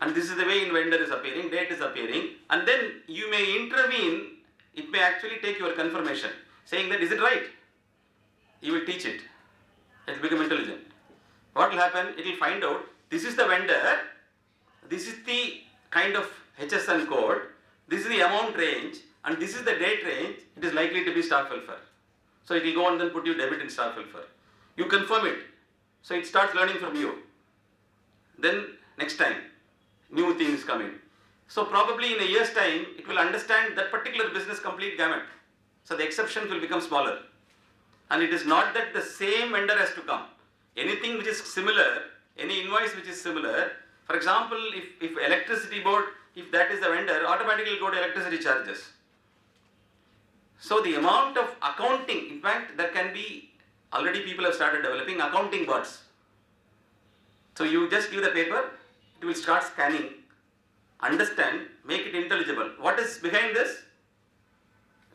and this is the way in vendor is appearing, date is appearing, and then you may intervene. It may actually take your confirmation, saying that is it right? You will teach it. It will become intelligent. What will happen? It will find out this is the vendor, this is the kind of HSN code, this is the amount range, and this is the date range. It is likely to be stock welfare. So it will go and then put you debit in stock welfare. You confirm it. So it starts learning from you. Then next time, new thing is coming. So probably in a year's time, it will understand that particular business complete gamut. So the exceptions will become smaller. And it is not that the same vendor has to come. Anything which is similar, any invoice which is similar, for example, if electricity board, if that is the vendor, automatically go to electricity charges. So the amount of accounting, in fact, there can be, already people have started developing accounting bots. So you just give the paper, it will start scanning, understand, make it intelligible. What is behind this?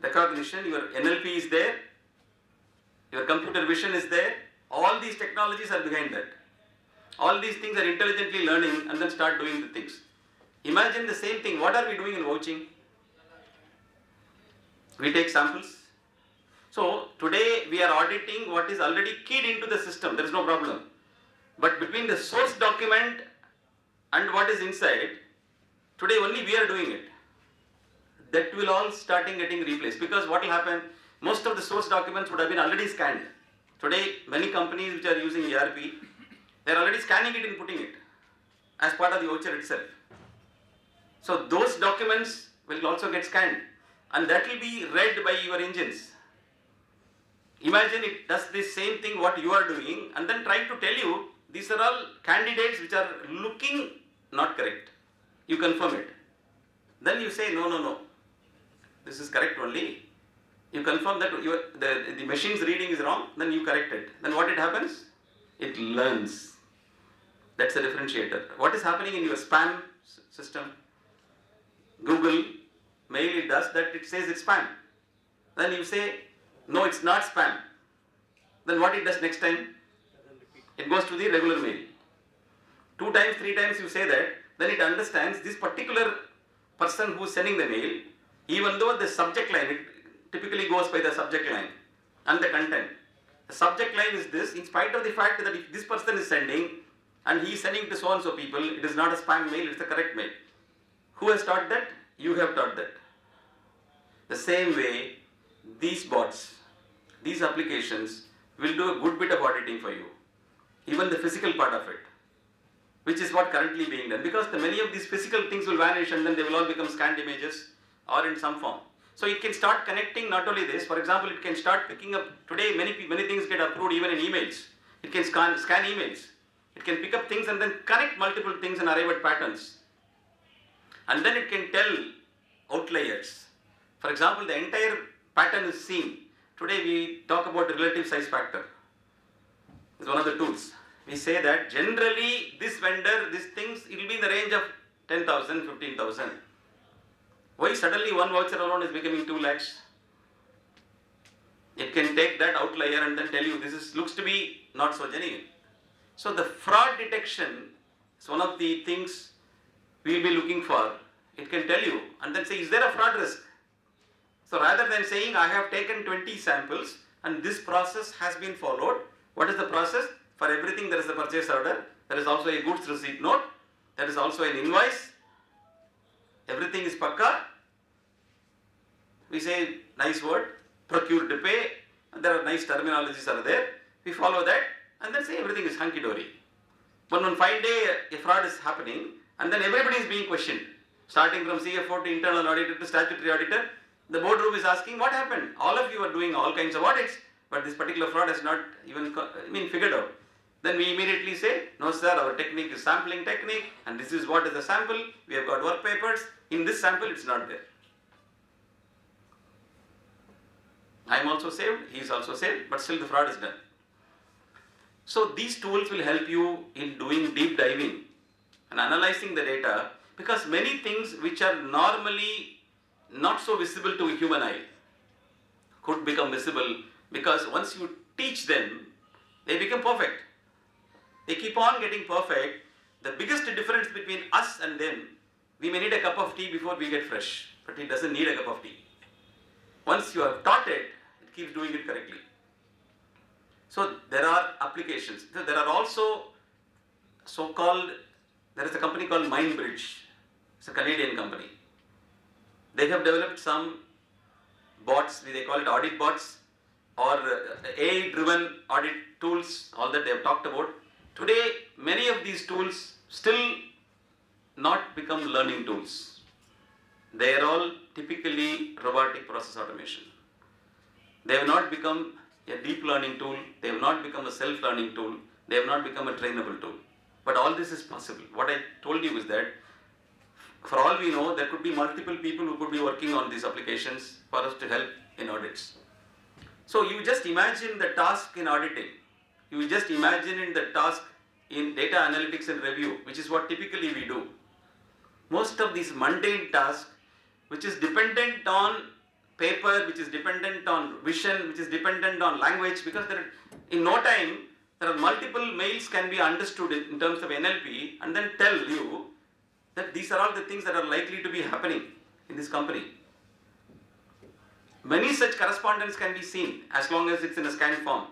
Recognition, your NLP is there, your computer vision is there, all these technologies are behind that. All these things are intelligently learning and then start doing the things. Imagine the same thing, what are we doing in vouching? We take samples. So today we are auditing what is already keyed into the system, there is no problem. But between the source document and what is inside, today only we are doing it. That will all starting getting replaced, because what will happen, most of the source documents would have been already scanned. Today many companies which are using ERP, they are already scanning it and putting it as part of the voucher itself. So those documents will also get scanned and that will be read by your engines. Imagine it does the same thing what you are doing and then try to tell you these are all candidates which are looking not correct. You confirm it. Then you say no, this is correct only. You confirm that the machine's reading is wrong, then you correct it. Then what it happens? It learns. That's a differentiator. What is happening in your spam system? Google, mail it does that, it says it's spam. Then you say, no, it's not spam. Then what it does next time? It goes to the regular mail. 2 times, 3 times you say that, then it understands this particular person who is sending the mail, even though the subject line, it typically goes by the subject line and the content. The subject line is this, in spite of the fact that if this person is sending and he is sending to so and so people. It is not a spam mail, it's the correct mail. Who has taught that? You have taught that. The same way, these bots, these applications will do a good bit of auditing for you, even the physical part of it, which is what currently being done, because many of these physical things will vanish and then they will all become scanned images or in some form. So it can start connecting not only this, for example, it can start picking up, today many things get approved even in emails. It can scan emails. It can pick up things and then connect multiple things and arrive at patterns. And then it can tell outliers. For example, the entire pattern is seen. Today we talk about relative size factor. It's one of the tools. We say that generally this vendor, these things, it will be in the range of 10,000, 15,000. Why suddenly one voucher alone is becoming 2 lakhs? It can take that outlier and then tell you this looks to be not so genuine. So the fraud detection is one of the things we will be looking for. It can tell you and then say, is there a fraud risk? So rather than saying I have taken 20 samples and this process has been followed, what is the process? For everything there is a purchase order, there is also a goods receipt note, there is also an invoice, everything is pakka. We say nice word, procure to pay, and there are nice terminologies are there. We follow that and then say everything is hunky-dory. But on fine day a fraud is happening and then everybody is being questioned. Starting from CFO to internal auditor to statutory auditor, the boardroom is asking what happened? All of you are doing all kinds of audits, but this particular fraud has not even figured out. Then we immediately say, no sir, our technique is sampling technique and this is what is the sample, we have got work papers, in this sample it's not there. I am also saved, he is also saved, but still the fraud is done. So these tools will help you in doing deep diving and analyzing the data, because many things which are normally not so visible to a human eye could become visible, because once you teach them, they become perfect. They keep on getting perfect. The biggest difference between us and them, we may need a cup of tea before we get fresh, but it doesn't need a cup of tea. Once you have taught it, it keeps doing it correctly. So there are applications. There are also so-called, there is a company called MindBridge. It's a Canadian company. They have developed some bots, they call it audit bots or AI-driven audit tools, all that they have talked about. Today, many of these tools still not become learning tools. They are all typically robotic process automation. They have not become a deep learning tool, they have not become a self-learning tool, they have not become a trainable tool. But all this is possible. What I told you is that for all we know, there could be multiple people who could be working on these applications for us to help in audits. So you just imagine the task in auditing. You just imagine in the task in data analytics and review, which is what typically we do. Most of these mundane tasks, which is dependent on paper, which is dependent on vision, which is dependent on language, because in no time, there are multiple mails can be understood in terms of NLP and then tell you that these are all the things that are likely to be happening in this company. Many such correspondence can be seen as long as it's in a scanned form.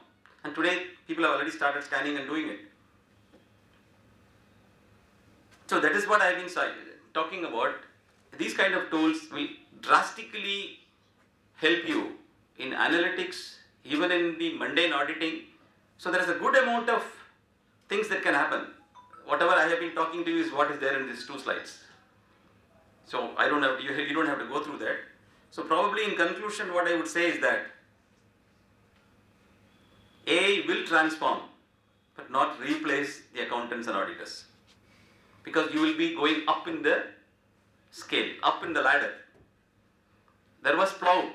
And today, people have already started scanning and doing it. So that is what I have been talking about. These kind of tools will drastically help you in analytics, even in the mundane auditing. So there is a good amount of things that can happen. Whatever I have been talking to you is what is there in these 2 slides. So I don't have you don't have to go through that. So probably in conclusion, what I would say is that AI will transform, but not replace the accountants and auditors. Because you will be going up in the scale, up in the ladder. There was plow,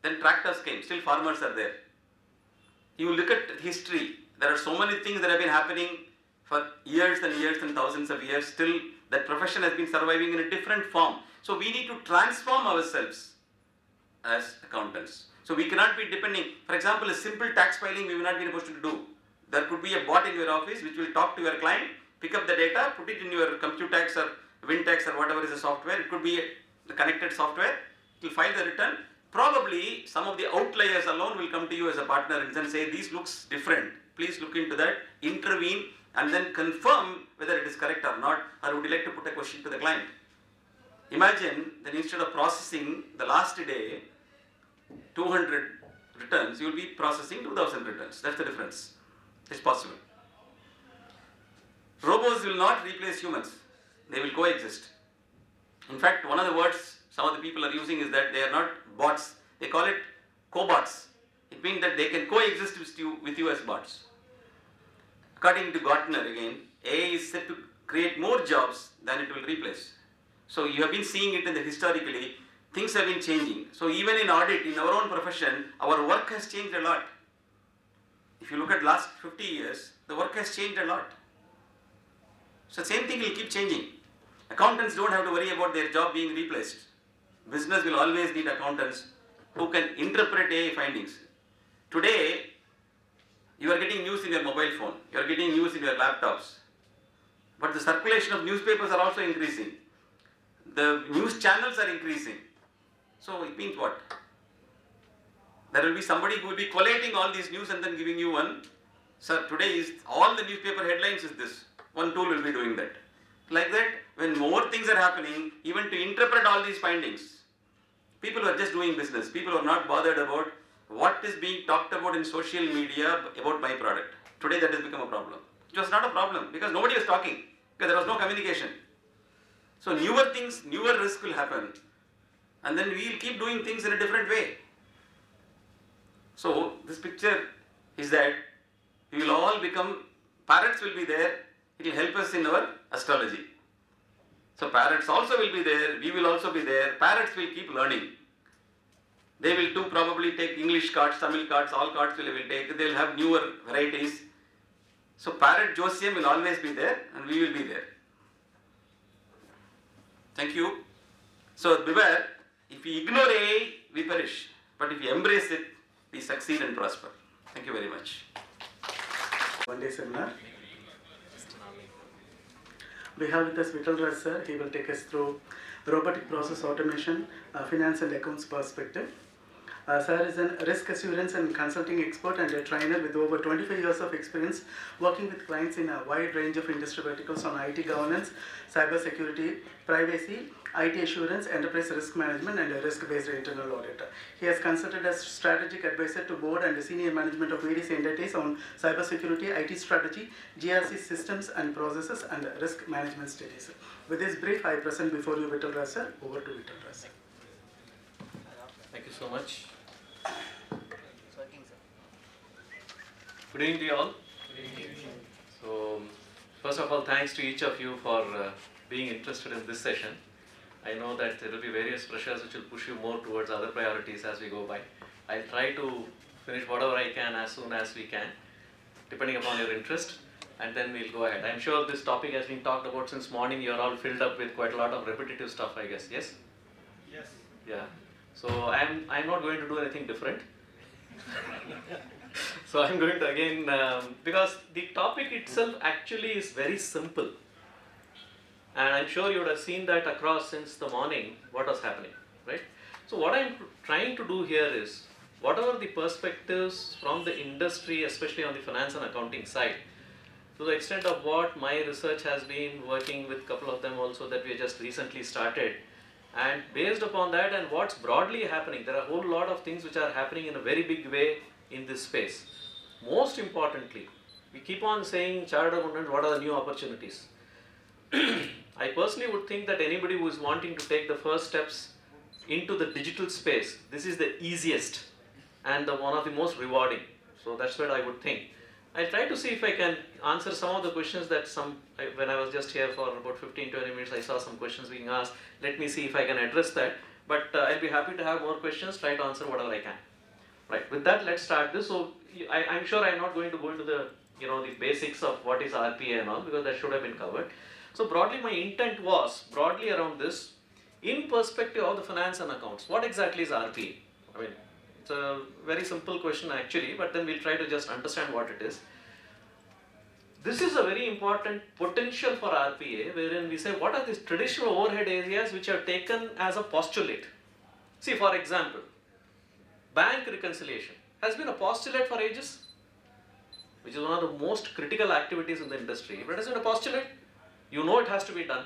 then tractors came, still farmers are there. You look at history, there are so many things that have been happening for years and years and thousands of years. Still, that profession has been surviving in a different form. So we need to transform ourselves as accountants. So we cannot be depending, for example, a simple tax filing we will not be able to do. There could be a bot in your office which will talk to your client, pick up the data, put it in your Computax or WinTax or whatever is the software. It could be the connected software. It will file the return. Probably some of the outliers alone will come to you as a partner and then say, this looks different. Please look into that, intervene and then confirm whether it is correct or not, or would you like to put a question to the client? Imagine that instead of processing the last day 200 returns, you will be processing 2000 returns. That's the difference. It's possible. Robots will not replace humans. They will coexist. In fact, one of the words some of the people are using is that they are not bots. They call it cobots. It means that they can coexist with you as bots. According to Gartner again, AI is set to create more jobs than it will replace. So you have been seeing it in the historically, things have been changing. So even in audit, in our own profession, our work has changed a lot. If you look at last 50 years, the work has changed a lot. So same thing will keep changing. Accountants don't have to worry about their job being replaced. Business will always need accountants who can interpret AI findings. Today, you are getting news in your mobile phone, you are getting news in your laptops. But the circulation of newspapers are also increasing. The news channels are increasing. So it means what? There will be somebody who will be collating all these news and then giving you one. Sir, today is all the newspaper headlines is this. One tool will be doing that. Like that, when more things are happening, even to interpret all these findings, people are just doing business. People are not bothered about what is being talked about in social media about my product. Today that has become a problem. It was not a problem because nobody was talking, because there was no communication. So newer things, newer risk will happen, and then we will keep doing things in a different way. So this picture is that we will all become, parrots will be there, it will help us in our astrology. So parrots also will be there, we will also be there, parrots will keep learning. They will too probably take English cards, Tamil cards, all cards will take, they will have newer varieties. So parrot Josium will always be there and we will be there. Thank you. So beware, if we ignore AI, we perish. But if we embrace it, we succeed and prosper. Thank you very much. One day seminar. We have with us Vittal Raj sir. He will take us through robotic process automation, finance and accounts perspective. Sir is a risk assurance and consulting expert and a trainer with over 25 years of experience working with clients in a wide range of industry verticals on IT governance, cyber security, privacy, IT assurance, enterprise risk management, and a risk-based internal audit. He has consulted as strategic advisor to board and senior management of various entities on cyber security, IT strategy, GRC systems and processes, and risk management studies. With this brief, I present before you Vittal Raj sir. Over to Vittal Raj sir. Thank you so much. Good evening to you all. So, first of all, thanks to each of you for being interested in this session. I know that there will be various pressures which will push you more towards other priorities as we go by. I'll try to finish whatever I can as soon as we can, depending upon your interest, and then we'll go ahead. I'm sure this topic has been talked about since morning. You're all filled up with quite a lot of repetitive stuff, I guess. Yes? Yes. Yeah. So I'm not going to do anything different. So I'm going to again, because the topic itself actually is very simple. And I'm sure you would have seen that across since the morning, what was happening, right? So what I'm trying to do here is, whatever the perspectives from the industry, especially on the finance and accounting side, to the extent of what my research has been working with a couple of them also that we just recently started, and based upon that and what's broadly happening, there are a whole lot of things which are happening in a very big way in this space. Most importantly, we keep on saying, chartered accountants, what are the new opportunities? I personally would think that anybody who is wanting to take the first steps into the digital space, this is the easiest and one of the most rewarding. So that's what I would think. I'll try to see if I can answer some of the questions that when I was just here for about 15-20 minutes, I saw some questions being asked. Let me see if I can address that. But I'll be happy to have more questions, try to answer whatever I can. Right, with that, let's start this. So I'm sure I'm not going to go into the basics of what is RPA and all, because that should have been covered. So broadly, my intent was broadly around this, in perspective of the finance and accounts. What exactly is RPA? I mean, it's a very simple question actually, but then we'll try to just understand what it is. This is a very important potential for RPA, wherein we say what are these traditional overhead areas which are taken as a postulate. See, for example, bank reconciliation has been a postulate for ages. which is one of the most critical activities in the industry, if it is in a postulate, you know it has to be done.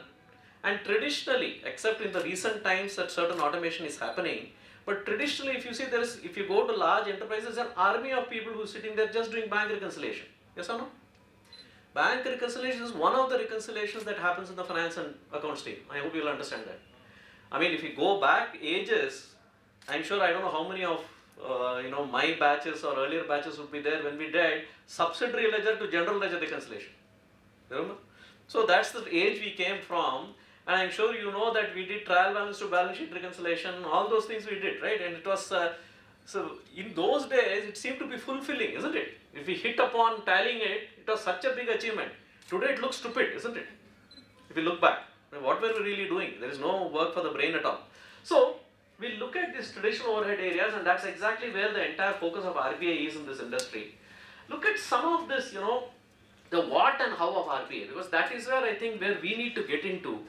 And traditionally, except in the recent times that certain automation is happening, but traditionally if you see if you go to large enterprises, there's an army of people who are sitting there just doing bank reconciliation. Yes or no? Bank reconciliation is one of the reconciliations that happens in the finance and accounts team. I hope you'll understand that. I mean, if you go back ages, I'm sure I don't know how many of my batches or earlier batches would be there when we did subsidiary ledger to general ledger reconciliation. Remember? So that's the age we came from, and I'm sure you know that we did trial balance to balance sheet reconciliation, all those things we did, right? And it was so in those days it seemed to be fulfilling, isn't it? If we hit upon tallying it, it was such a big achievement. Today it looks stupid, isn't it? If you look back, what were we really doing? There is no work for the brain at all. So we look at these traditional overhead areas, and that's exactly where the entire focus of RPA is in this industry. Look at some of this, the what and how of RPA, because that is where I think where we need to get into.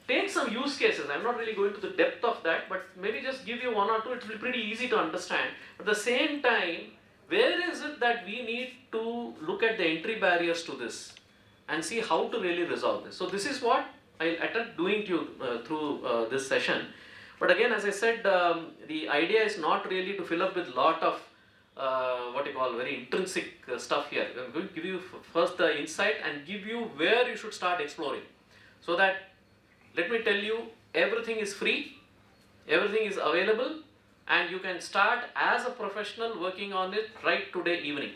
Take some use cases. I'm not really going to the depth of that, but maybe just give you one or two. It will be pretty easy to understand. At the same time, where is it that we need to look at the entry barriers to this and see how to really resolve this? So this is what I'll attempt doing to you through this session. But again, as I said, the idea is not really to fill up with lot of very intrinsic stuff here. I'm going to give you first the insight and give you where you should start exploring. So that, let me tell you, everything is free, everything is available, and you can start as a professional working on it right today evening.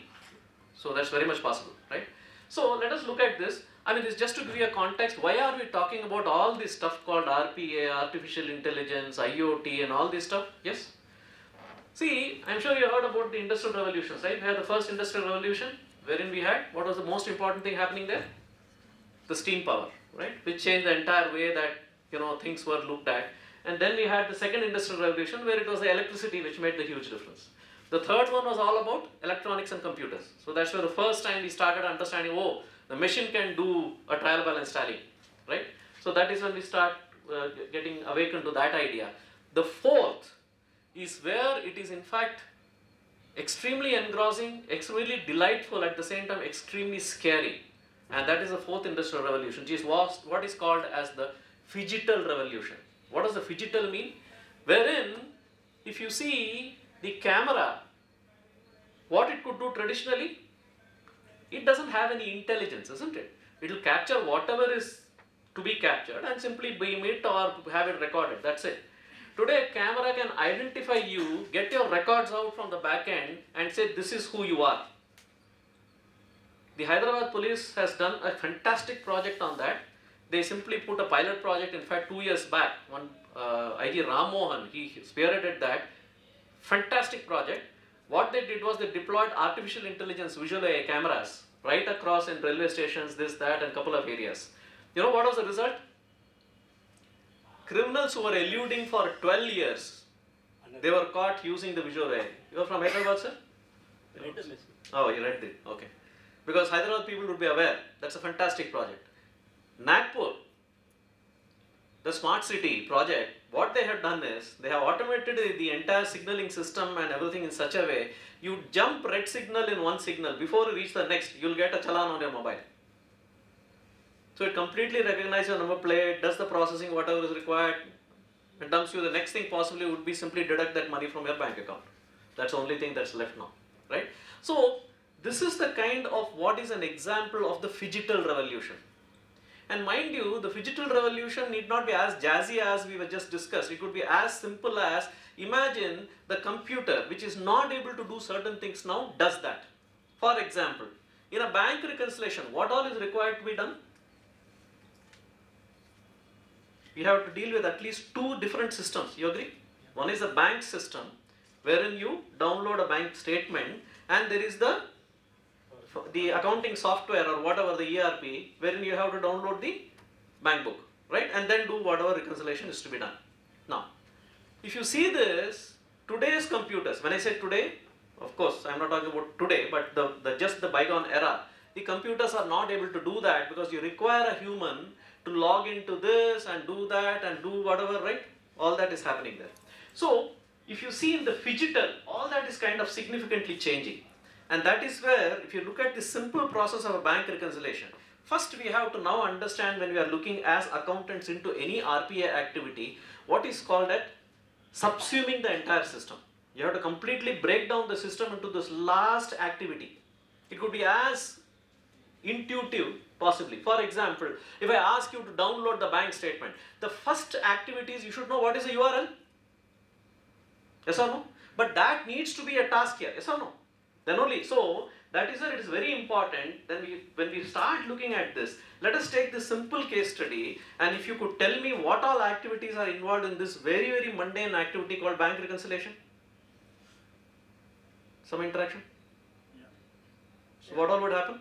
So that's very much possible, right? So let us look at this. I mean, this just to give you a context, why are we talking about all this stuff called RPA, artificial intelligence, IoT and all this stuff? Yes? See, I'm sure you heard about the industrial revolutions, right? We had the first industrial revolution, wherein we had, what was the most important thing happening there? The steam power, right? Which changed the entire way that, things were looked at. And then we had the second industrial revolution, where it was the electricity which made the huge difference. The third one was all about electronics and computers. So that's where the first time we started understanding, oh, the machine can do a trial balance tally, right? So that is when we start getting awakened to that idea. The fourth is where it is in fact extremely engrossing, extremely delightful, at the same time extremely scary. And that is the fourth industrial revolution, which is what is called as the phygital revolution. What does the phygital mean? Wherein, if you see the camera, what it could do traditionally, it doesn't have any intelligence, isn't it? It will capture whatever is to be captured and simply beam it or have it recorded, that's it. Today, a camera can identify you, get your records out from the back end and say, this is who you are. The Hyderabad police has done a fantastic project on that. They simply put a pilot project, in fact 2 years back, one IG Ram Mohan, he spearheaded that. Fantastic project. What they did was they deployed artificial intelligence visual AI cameras right across in railway stations, this, that, and a couple of areas. You know what was the result? Criminals who were eluding for 12 years, they were caught using the visual AI. You are from Hyderabad, sir? Oh, you read it. Okay. Because Hyderabad people would be aware. That's a fantastic project. Nagpur, the smart city project, what they have done is, they have automated the entire signaling system and everything in such a way, you jump red signal in one signal, before you reach the next, you'll get a challan on your mobile. So it completely recognizes your number plate, does the processing, whatever is required, and dumps you. The next thing possibly would be simply deduct that money from your bank account. That's the only thing that's left now, right? So this is the kind of what is an example of the phygital revolution. And mind you, the phygital revolution need not be as jazzy as we were just discussed. It could be as simple as, imagine the computer which is not able to do certain things now does that. For example, in a bank reconciliation, what all is required to be done? We have to deal with at least two different systems. You agree? One is a bank system, wherein you download a bank statement, and there is the accounting software or whatever, the ERP, wherein you have to download the bank book, right? And then do whatever reconciliation is to be done. Now, if you see this, today's computers, when I say today, of course, I'm not talking about today, but just the bygone era, the computers are not able to do that because you require a human to log into this and do that and do whatever, right? All that is happening there. So, if you see in the phygital, all that is kind of significantly changing. And that is where, if you look at the simple process of a bank reconciliation, first we have to now understand, when we are looking as accountants into any RPA activity, what is called at subsuming the entire system. You have to completely break down the system into this last activity. It could be as intuitive possibly. For example, if I ask you to download the bank statement, the first activity is you should know what is the URL. Yes or no? But that needs to be a task here. Yes or no? Then only. So that is where it is very important. Then when we start looking at this, let us take this simple case study, and if you could tell me what all activities are involved in this very, very mundane activity called bank reconciliation. Some interaction? Yeah. So what all would happen?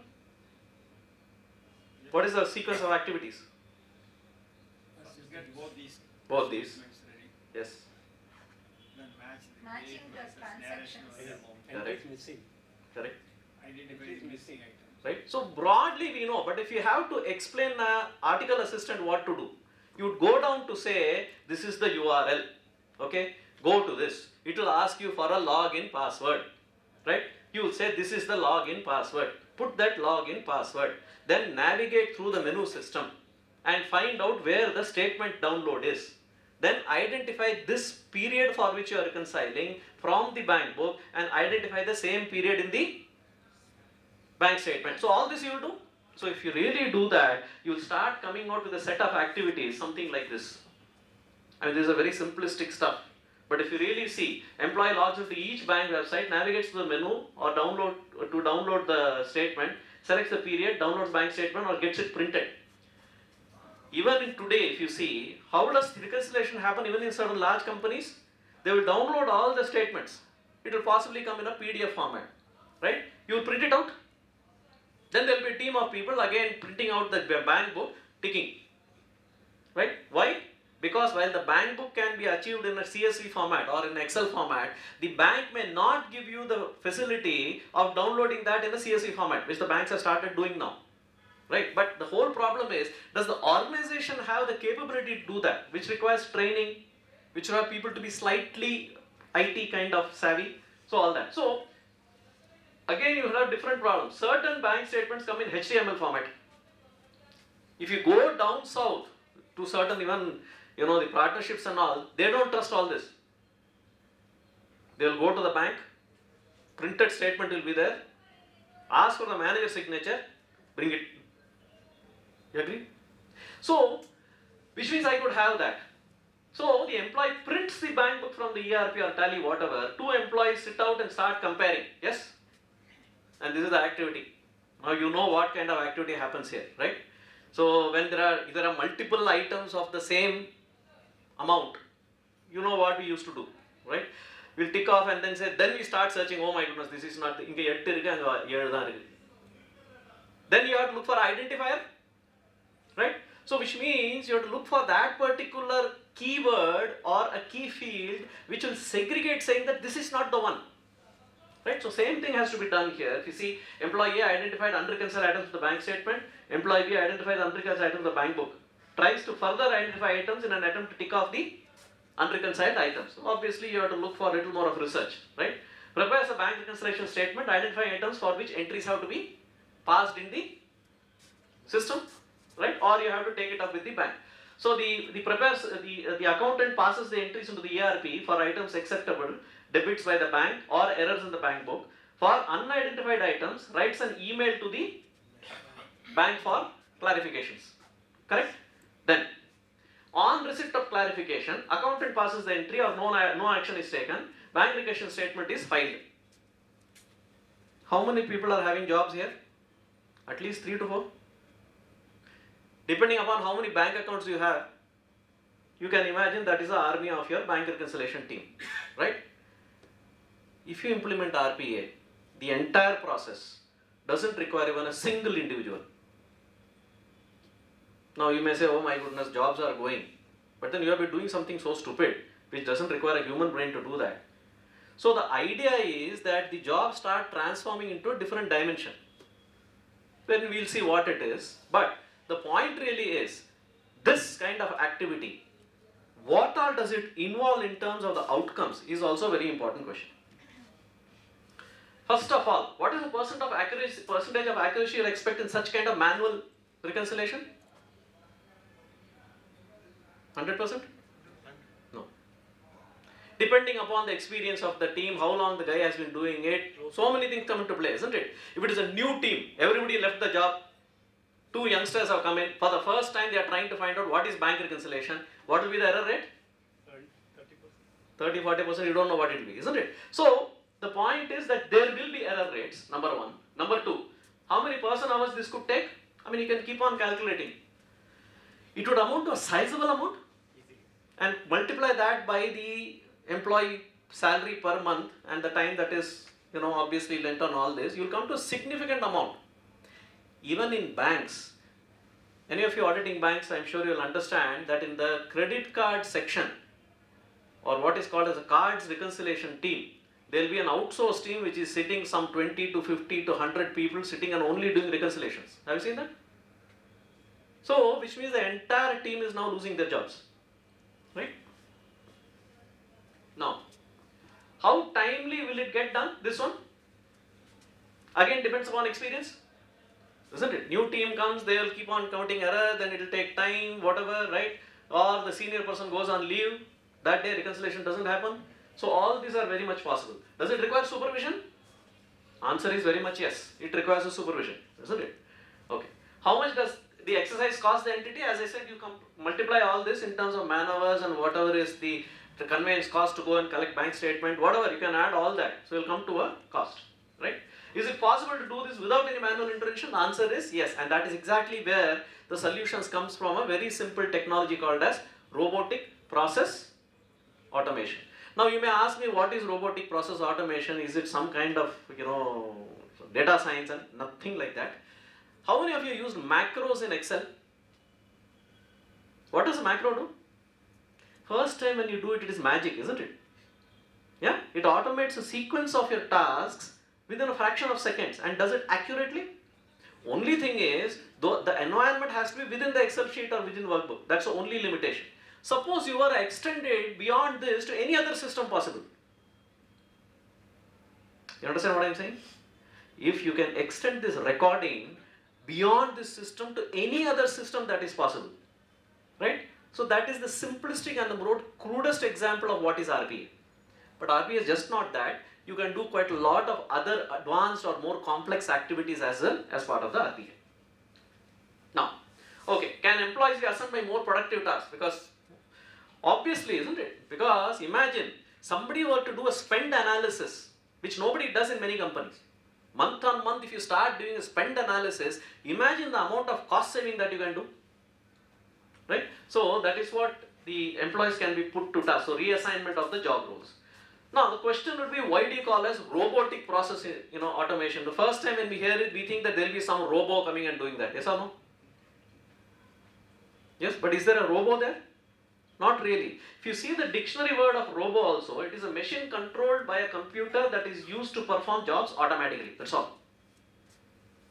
What is the sequence of activities? First you get both these Documents ready, Yes. then match the Matching date the versus narration of the transactions. amount. Entry is missing. Correct. Identify Entry is the missing items. Right? So broadly we know, but if you have to explain article assistant what to do, you would go down to say, this is the URL, okay, go to this. It will ask you for a login password, right? You will say, this is the login password. Put that login password. Then navigate through the menu system and find out where the statement download is. Then identify this period for which you are reconciling from the bank book and identify the same period in the bank statement. So all this you will do. So if you really do that, you will start coming out with a set of activities, something like this. I mean, this is a very simplistic stuff. But if you really see, employee logs into each bank website, navigates to the menu or download the statement, selects the period, downloads bank statement or gets it printed. Even in today, if you see, how does reconciliation happen even in certain large companies? They will download all the statements. It will possibly come in a PDF format, right? You will print it out. Then there will be a team of people again printing out the bank book, ticking, right? Why? Because while the bank book can be achieved in a CSV format or in Excel format, the bank may not give you the facility of downloading that in a CSV format, which the banks have started doing now. Right? But the whole problem is, does the organization have the capability to do that, which requires training, which requires people to be slightly IT kind of savvy, so all that. So again you have different problems. Certain bank statements come in HTML format. If you go down south to certain even, the partnerships and all, they don't trust all this. They will go to the bank, printed statement will be there, ask for the manager's signature, bring it. You agree? So, which means I could have that. So, the employee prints the bank book from the ERP or Tally, whatever. Two employees sit out and start comparing. Yes? And this is the activity. Now you know what kind of activity happens here, right? So, when there are multiple items of the same amount, you know what we used to do, right? We'll tick off and then say, then we start searching, oh my goodness, this is not, inga 8 irukku, anga 7 dhaan irukku. Then you have to look for identifier. Right? So which means you have to look for that particular keyword or a key field which will segregate, saying that this is not the one. Right? So same thing has to be done here. If you see, employee A identified unreconciled items in the bank statement, employee B identifies unreconciled items in the bank book. Tries to further identify items in an attempt to tick off the unreconciled items. So obviously you have to look for a little more of research. Right? Prepares a bank reconciliation statement identifying items for which entries have to be passed in the system. Right? Or you have to take it up with the bank. So the accountant passes the entries into the ERP for items acceptable, debits by the bank or errors in the bank book. For unidentified items, writes an email to the bank for clarifications. Correct? Then, on receipt of clarification, accountant passes the entry or no action is taken, bank reconciliation statement is filed. How many people are having jobs here? At least 3 to 4. Depending upon how many bank accounts you have, you can imagine that is the army of your bank reconciliation team, right? If you implement RPA, the entire process doesn't require even a single individual. Now you may say, oh my goodness, jobs are going. But then you have been doing something so stupid, which doesn't require a human brain to do that. So the idea is that the jobs start transforming into a different dimension. Then we'll see what it is. But the point really is, this kind of activity, what all does it involve in terms of the outcomes is also a very important question. First of all, what is the percentage of accuracy you expect in such kind of manual reconciliation? 100%? No. Depending upon the experience of the team, how long the guy has been doing it, so many things come into play, isn't it? If it is a new team, everybody left the job, 2 youngsters have come in, for the first time they are trying to find out what is bank reconciliation, what will be the error rate? 30-40%, you don't know what it will be, isn't it? So, the point is that there will be error rates, number one. Number two, how many person hours this could take? I mean, you can keep on calculating. It would amount to a sizable amount, and multiply that by the employee salary per month and the time that is, obviously lent on all this, you will come to a significant amount. Even in banks, any of you auditing banks, I am sure you will understand that in the credit card section, or what is called as a cards reconciliation team, there will be an outsourced team which is sitting some 20 to 50 to 100 people sitting and only doing reconciliations. Have you seen that? So, which means the entire team is now losing their jobs. Right? Now, how timely will it get done, this one? Again, depends upon experience, isn't it? New team comes, they will keep on counting error, then it will take time, whatever, right? Or the senior person goes on leave, that day reconciliation doesn't happen. So, all these are very much possible. Does it require supervision? Answer is very much yes, it requires a supervision, isn't it? Okay. How much does the exercise cost the entity? As I said, you multiply all this in terms of man hours and whatever is the conveyance cost to go and collect bank statement, whatever, you can add all that. So, you will come to a cost, right? Is it possible to do this without any manual intervention? The answer is yes, and that is exactly where the solutions comes from a very simple technology called as robotic process automation. Now, you may ask me, what is robotic process automation? Is it some kind of, data science? And nothing like that. How many of you used macros in Excel? What does a macro do? First time when you do it, it is magic, isn't it? Yeah, it automates a sequence of your tasks within a fraction of seconds and does it accurately. Only thing is, though the environment has to be within the Excel sheet or within workbook. That's the only limitation. Suppose you are extended beyond this to any other system possible. You understand what I am saying? If you can extend this recording beyond this system to any other system, that is possible, right? So that is the simplistic and the crudest example of what is RPA. But RPA is just not that. You can do quite a lot of other advanced or more complex activities as well as part of the RPA. Now, okay, can employees be assigned by more productive tasks? Because obviously, isn't it? Because imagine somebody were to do a spend analysis, which nobody does in many companies. Month on month, if you start doing a spend analysis, imagine the amount of cost saving that you can do, right? So that is what the employees can be put to task. So reassignment of the job roles. Now the question would be, why do you call as robotic process, automation? The first time when we hear it, we think that there will be some robo coming and doing that. Yes or no? Yes, but is there a robo there? Not really. If you see the dictionary word of robo also, it is a machine controlled by a computer that is used to perform jobs automatically. That's all.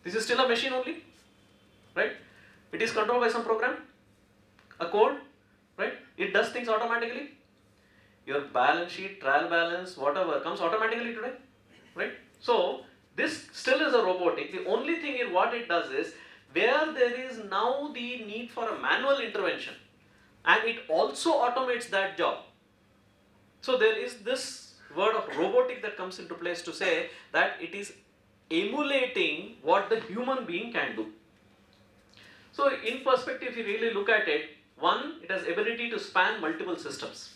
This is still a machine only, right? It is controlled by some program, a code, right? It does things automatically. Your balance sheet, trial balance, whatever comes automatically today, right? So this still is a robotic. The only thing in what it does is, where there is now the need for a manual intervention, and it also automates that job. So there is this word of robotic that comes into place to say that it is emulating what the human being can do. So in perspective, if you really look at it, one, it has ability to span multiple systems.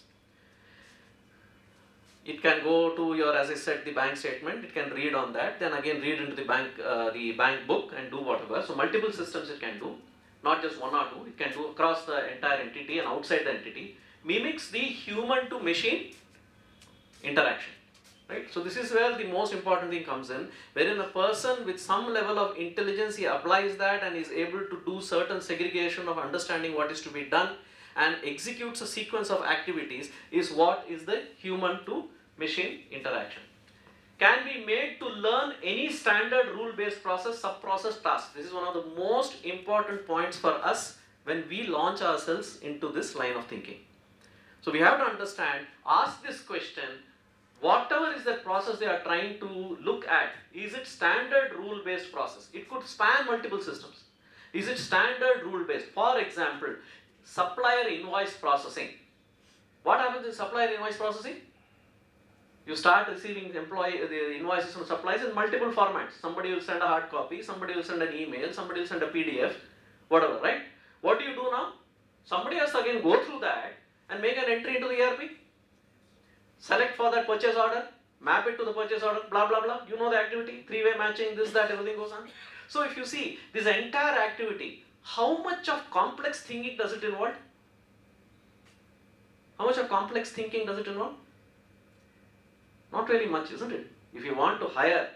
It can go to your, as I said, the bank statement, it can read on that, then again read into the bank book and do whatever. So multiple systems it can do, not just one or two, it can do across the entire entity and outside the entity, mimics the human to machine interaction, right? So this is where the most important thing comes in, wherein a person with some level of intelligence, he applies that and is able to do certain segregation of understanding what is to be done and executes a sequence of activities, is what is the human to machine interaction. Can be made to learn any standard rule-based process, sub-process task. This is one of the most important points for us when we launch ourselves into this line of thinking. So we have to understand, ask this question, whatever is that process they are trying to look at, is it standard rule based process? It could span multiple systems. Is it standard rule based? For example, supplier invoice processing. What happens in supplier invoice processing? You start receiving the invoices from suppliers in multiple formats. Somebody will send a hard copy, somebody will send an email, somebody will send a PDF, whatever, right? What do you do now? Somebody has to again go through that and make an entry into the ERP. Select for that purchase order, map it to the purchase order, blah blah blah. You know the activity, three-way matching, this, that, everything goes on. So if you see this entire activity, how much of complex thinking does it involve? How much of complex thinking does it involve? Not really much, isn't it? If you want to hire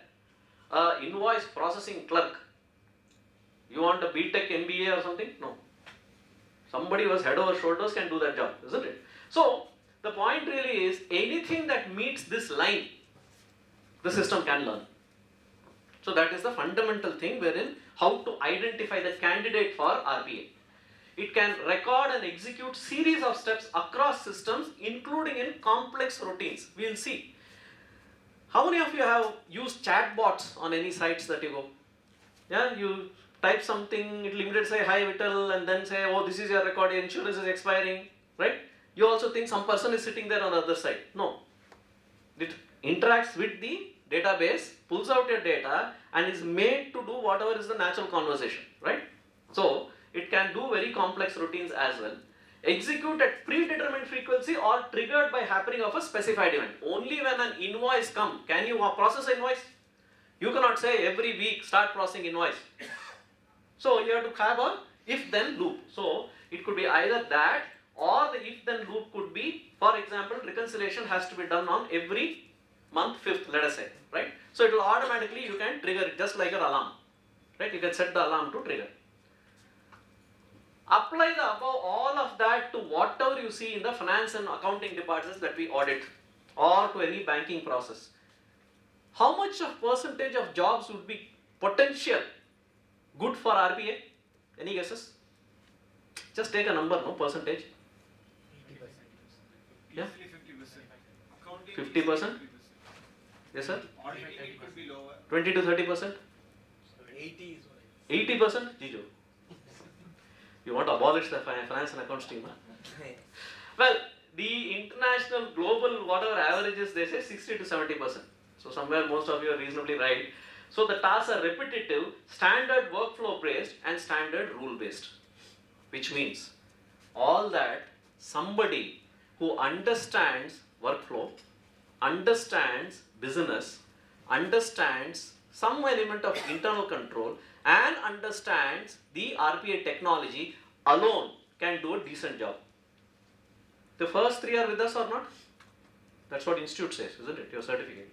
an invoice processing clerk, you want a BTech MBA or something? No. Somebody who has head over shoulders can do that job, isn't it? So, the point really is, anything that meets this line, the system can learn. So that is the fundamental thing wherein how to identify the candidate for RPA. It can record and execute series of steps across systems, including in complex routines. We will see. How many of you have used chatbots on any sites that you go? Yeah, you type something, it will immediately say, hi Vittal, and then say, oh, this is your record, your insurance is expiring, right? You also think some person is sitting there on the other side. No. It interacts with the database, pulls out your data, and is made to do whatever is the natural conversation, right? So, it can do very complex routines as well. Execute at predetermined frequency or triggered by happening of a specified event. Only when an invoice comes, can you process invoice? You cannot say every week start processing invoice. So you have to have a if-then loop. So it could be either that, or the if-then loop could be, for example, reconciliation has to be done on every month 5th, let us say, right? So it will automatically, you can trigger it just like an alarm, right? You can set the alarm to trigger. Apply the above all of that to whatever you see in the finance and accounting departments that we audit, or to any banking process. How much of percentage of jobs would be potential good for RPA? Any guesses? Just take a number, no percentage. 50%. Yeah. Easily 50%. Accounting 50%? Yes, sir. auditing it could be lower. 20 to 30%? 80 is what I 80%? Jijo. You want to abolish the finance and accounts team, huh? Well, the international global whatever averages, they say 60 to 70%. So somewhere most of you are reasonably right. So the tasks are repetitive, standard workflow based and standard rule based. Which means all that somebody who understands workflow, understands business, understands some element of internal control and understands the RPA technology alone can do a decent job. The first three are with us or not? That's what institute says, isn't it? Your certificate.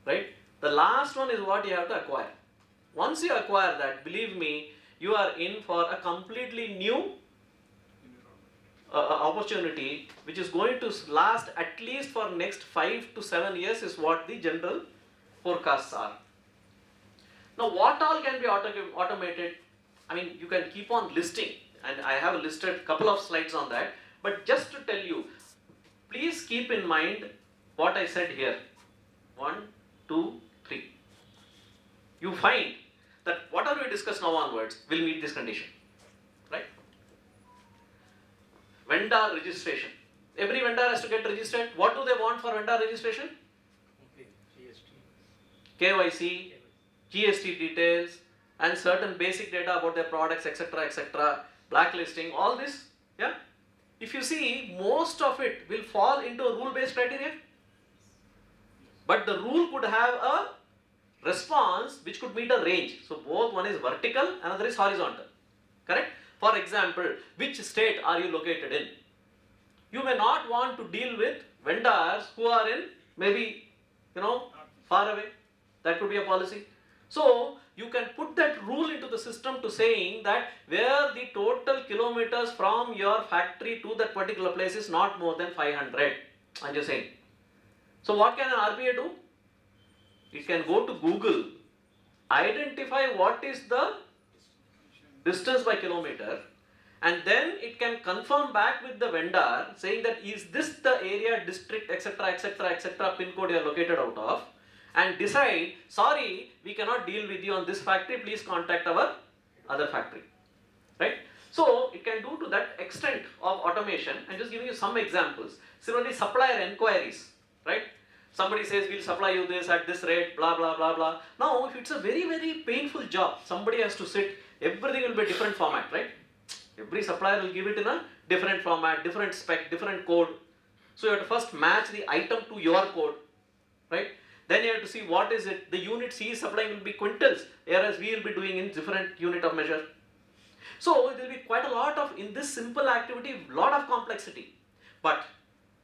Right? The last one is what you have to acquire. Once you acquire that, believe me, you are in for a completely new opportunity which is going to last at least for next 5 to 7 years is what the general forecasts are. Now what all can be automated? I mean, you can keep on listing, and I have listed a couple of slides on that, but just to tell you, please keep in mind what I said here. 1, 2, 3. You find that whatever we discuss now onwards will meet this condition, right? Vendor registration. Every vendor has to get registered. What do they want for vendor registration? KYC, GST details, and certain basic data about their products, etc., blacklisting, all this, yeah? If you see, most of it will fall into a rule-based criteria. But the rule could have a response which could meet a range. So both one is vertical, another is horizontal. Correct? For example, which state are you located in? You may not want to deal with vendors who are in maybe, far away. That could be a policy. So you can put that rule into the system to saying that where the total kilometers from your factory to that particular place is not more than 500. I'm just saying. So what can an RPA do? It can go to Google, identify what is the distance by kilometer, and then it can confirm back with the vendor saying that is this the area, district, etc., etc., etc., pin code you are located out of, and decide, sorry, we cannot deal with you on this factory, please contact our other factory, right? So it can do to that extent of automation. I'm just giving you some examples. Similarly, supplier enquiries, right? Somebody says we'll supply you this at this rate, blah blah blah blah. Now, if it's a very very painful job, somebody has to sit, everything will be a different format, right? Every supplier will give it in a different format, different spec, different code. So you have to first match the item to your code, right? Then you have to see what is it. The units he is supplying will be quintals, whereas we will be doing in different unit of measure. So there will be quite a lot of, in this simple activity, lot of complexity. But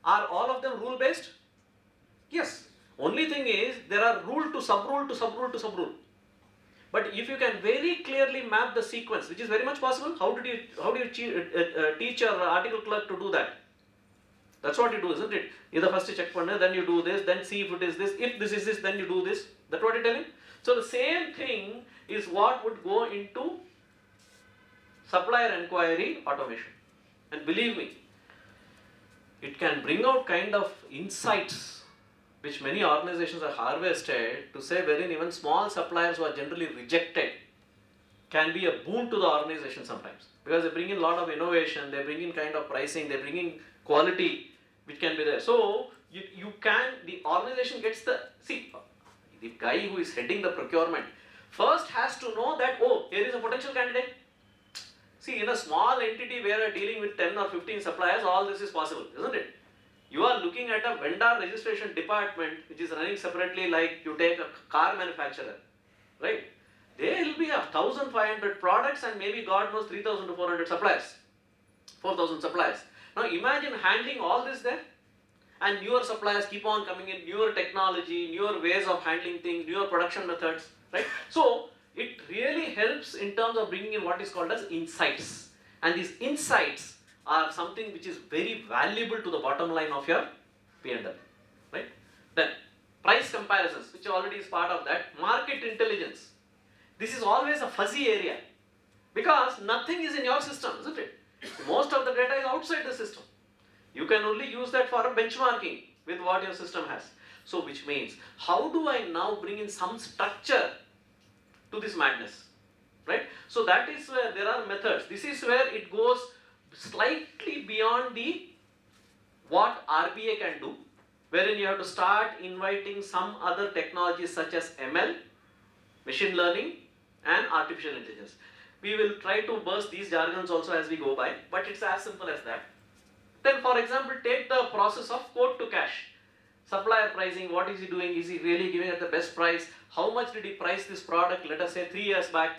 are all of them rule based? Yes. Only thing is there are rule to subrule to subrule to subrule. But if you can very clearly map the sequence, which is very much possible, how do you teach your article clerk to do that? That's what you do, isn't it? Either first you check partner, then you do this, then see if it is this. If this is this, then you do this. That's what you tell him. So the same thing is what would go into supplier enquiry automation. And believe me, it can bring out kind of insights which many organizations are harvested to say wherein even small suppliers who are generally rejected can be a boon to the organization sometimes, because they bring in a lot of innovation, they bring in kind of pricing, they bring in quality which can be there. So the organization gets the guy who is heading the procurement first has to know that, oh, here is a potential candidate. See, in a small entity where you are dealing with 10 or 15 suppliers, all this is possible, isn't it? You are looking at a vendor registration department which is running separately, like you take a car manufacturer, right? There will be 1,500 products and maybe God knows 3,000 to 400 suppliers, 4,000 suppliers. Now imagine handling all this there, and newer suppliers keep on coming in, newer technology, newer ways of handling things, newer production methods, right? So it really helps in terms of bringing in what is called as insights, and these insights are something which is very valuable to the bottom line of your P&L, right? Then price comparisons, which already is part of that. Market intelligence. This is always a fuzzy area because nothing is in your system, isn't it? Most of the data is outside the system. You can only use that for a benchmarking with what your system has. So which means, how do I now bring in some structure to this madness, right? So that is where there are methods. This is where it goes slightly beyond the what RPA can do, wherein you have to start inviting some other technologies such as ML, machine learning and artificial intelligence. We will try to burst these jargons also as we go by, but it's as simple as that. Then for example, take the process of quote to cash. Supplier pricing, what is he doing? Is he really giving at the best price? How much did he price this product, let us say 3 years back?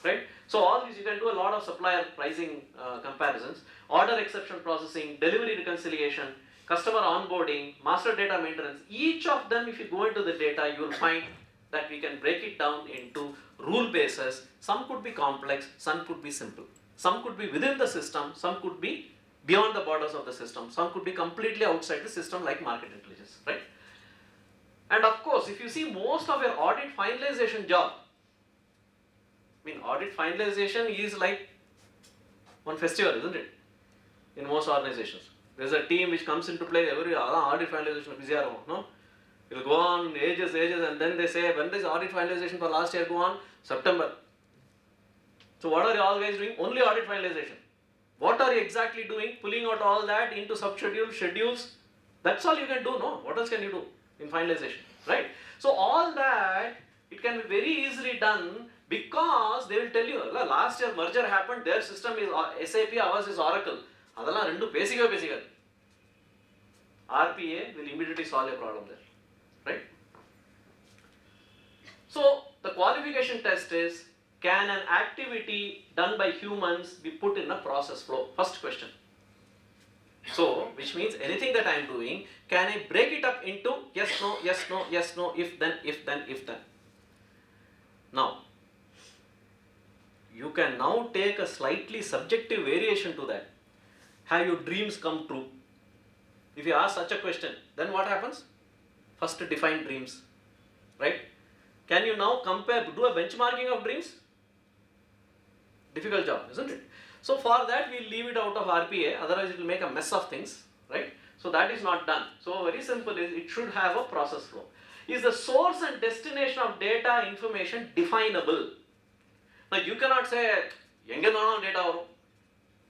Right? So all these you can do a lot of supplier pricing comparisons, order exception processing, delivery reconciliation, customer onboarding, master data maintenance. Each of them, if you go into the data, you will find that we can break it down into rule bases. Some could be complex, some could be simple. Some could be within the system, some could be beyond the borders of the system, some could be completely outside the system like market intelligence, right? And of course, if you see most of your audit finalization job, audit finalization is like one festival, isn't it? In most organizations. There's a team which comes into play every audit finalization, busy no? It will go on ages, and then they say, when does audit finalization for last year go on? September. So what are you all guys doing? Only audit finalization. What are you exactly doing? Pulling out all that into sub-schedules, schedules. That's all you can do, no? What else can you do in finalization, right? So all that, it can be very easily done because they will tell you, last year merger happened, their system is SAP, ours is Oracle. Adala rendu basic. RPA will immediately solve a problem there, right? So the qualification test is, can an activity done by humans be put in a process flow? First question. So, which means anything that I am doing, can I break it up into yes, no, yes, no, yes, no, if then, if then, if then. Now, you can now take a slightly subjective variation to that. Have your dreams come true? If you ask such a question, then what happens? First define dreams, right? Can you now compare, do a benchmarking of dreams? Difficult job, isn't it? So for that we'll leave it out of RPA, otherwise it will make a mess of things, right? So that is not done. So very simple is it should have a process flow. Is the source and destination of data information definable? Now you cannot say ಎಂಗೆಂದೋ data varum.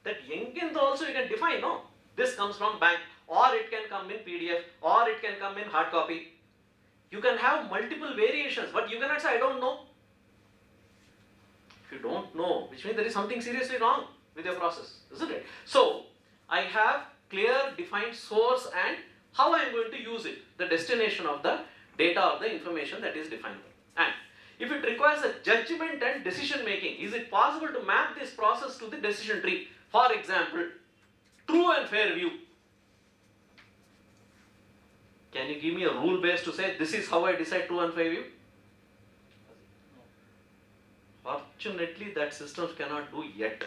That ಎಂಗೆಂದು also you can define, no? This comes from bank, or it can come in PDF, or it can come in hard copy. You can have multiple variations, but you cannot say I don't know. If you don't know, which means there is something seriously wrong with your process, isn't it? So I have clear defined source and how I am going to use it, the destination of the data or the information that is defined. And if it requires a judgment and decision making, is it possible to map this process to the decision tree? For example, true and fair view. Can you give me a rule base to say this is how I decide true and fair view? Fortunately, that systems cannot do yet.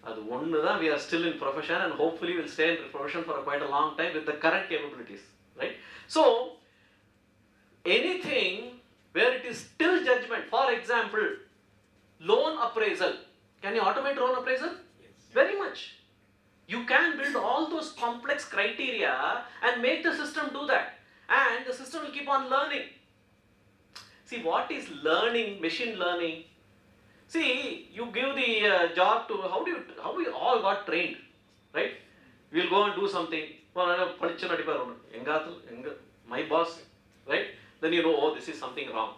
அது ஒன்று தான் we are still in profession and hopefully will stay in profession for quite a long time with the current capabilities, right? So anything where it is still judgment, for example, loan appraisal. Can you automate loan appraisal? Yes. Very much. You can build all those complex criteria and make the system do that, and the system will keep on learning. See, what is learning, machine learning? See, you give the job to, how we all got trained, right? We'll go and do something. My boss, right? Then you know, oh, this is something wrong.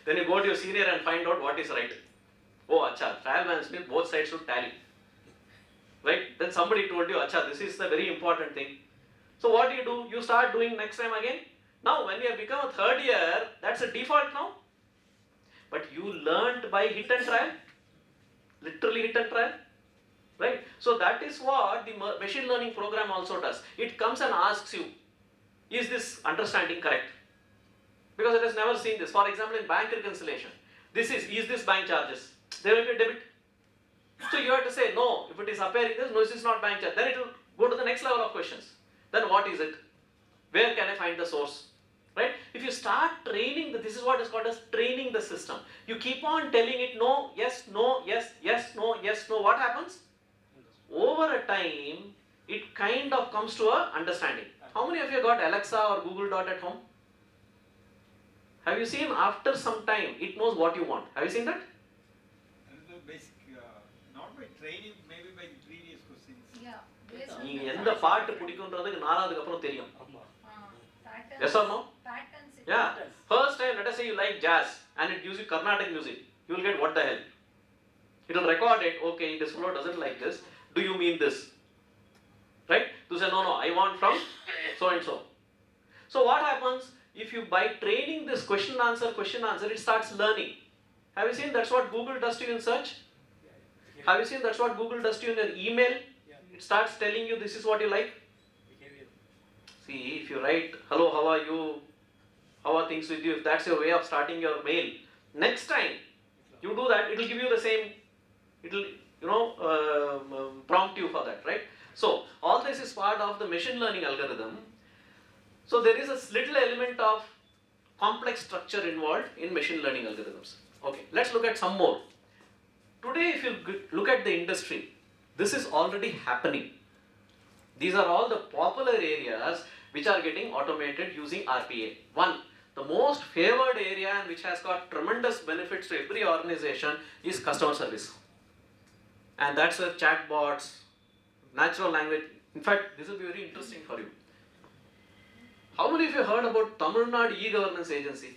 Then you go to your senior and find out what is right. Oh, acha, trial management, both sides should tally. Right? Then somebody told you, acha, this is the very important thing. So what do? You start doing next time again. Now, when you have become a third year, that's a default now. But you learned by hit and trial. Literally hit and trial. Right? So that is what the machine learning program also does. It comes and asks you, is this understanding correct? Because it has never seen this. For example, in bank reconciliation, is this bank charges? There will be a debit. So you have to say, no, if it is appearing this, no, this is not bank charge. Then it will go to the next level of questions. Then what is it? Where can I find the source? Right? If you start training, this is what is called as training the system. You keep on telling it no, yes, no, yes, yes, no, yes, no. What happens? Over a time, it kind of comes to a understanding. How many of you got Alexa or Google Dot at home? Have you seen after some time, it knows what you want? Have you seen that? The basic, not by training, maybe by the previous questions. Yeah. Based on நீங்க the எந்த பாட்டு பிடிக்கும்ன்றதுக்கு நாலாவதுக்கு அப்புறம் தெரியும். patterns. Yes or no? Patterns. Yeah. First time, let us say you like jazz and it gives you Carnatic music. You will get what the hell? It will record it. Okay, this fellow doesn't like this. Do you mean this? Right? To say no, I want from so and so. So what happens if you by training this question answer, it starts learning. Have you seen that's what Google does to you in search? Have you seen that's what Google does to you in your email? It starts telling you this is what you like. See, if you write, hello, how are you? How are things with you? If that's your way of starting your mail, next time you do that, it will give you the same, it will, prompt you for that, right? So, all this is part of the machine learning algorithm. So, there is a little element of complex structure involved in machine learning algorithms. Okay, let's look at some more. Today, if you look at the industry, this is already happening. These are all the popular areas which are getting automated using RPA. One, the most favored area and which has got tremendous benefits to every organization is customer service. And that's where chatbots, natural language, in fact, this will be very interesting for you. How many of you heard about Tamil Nadu e-governance agency?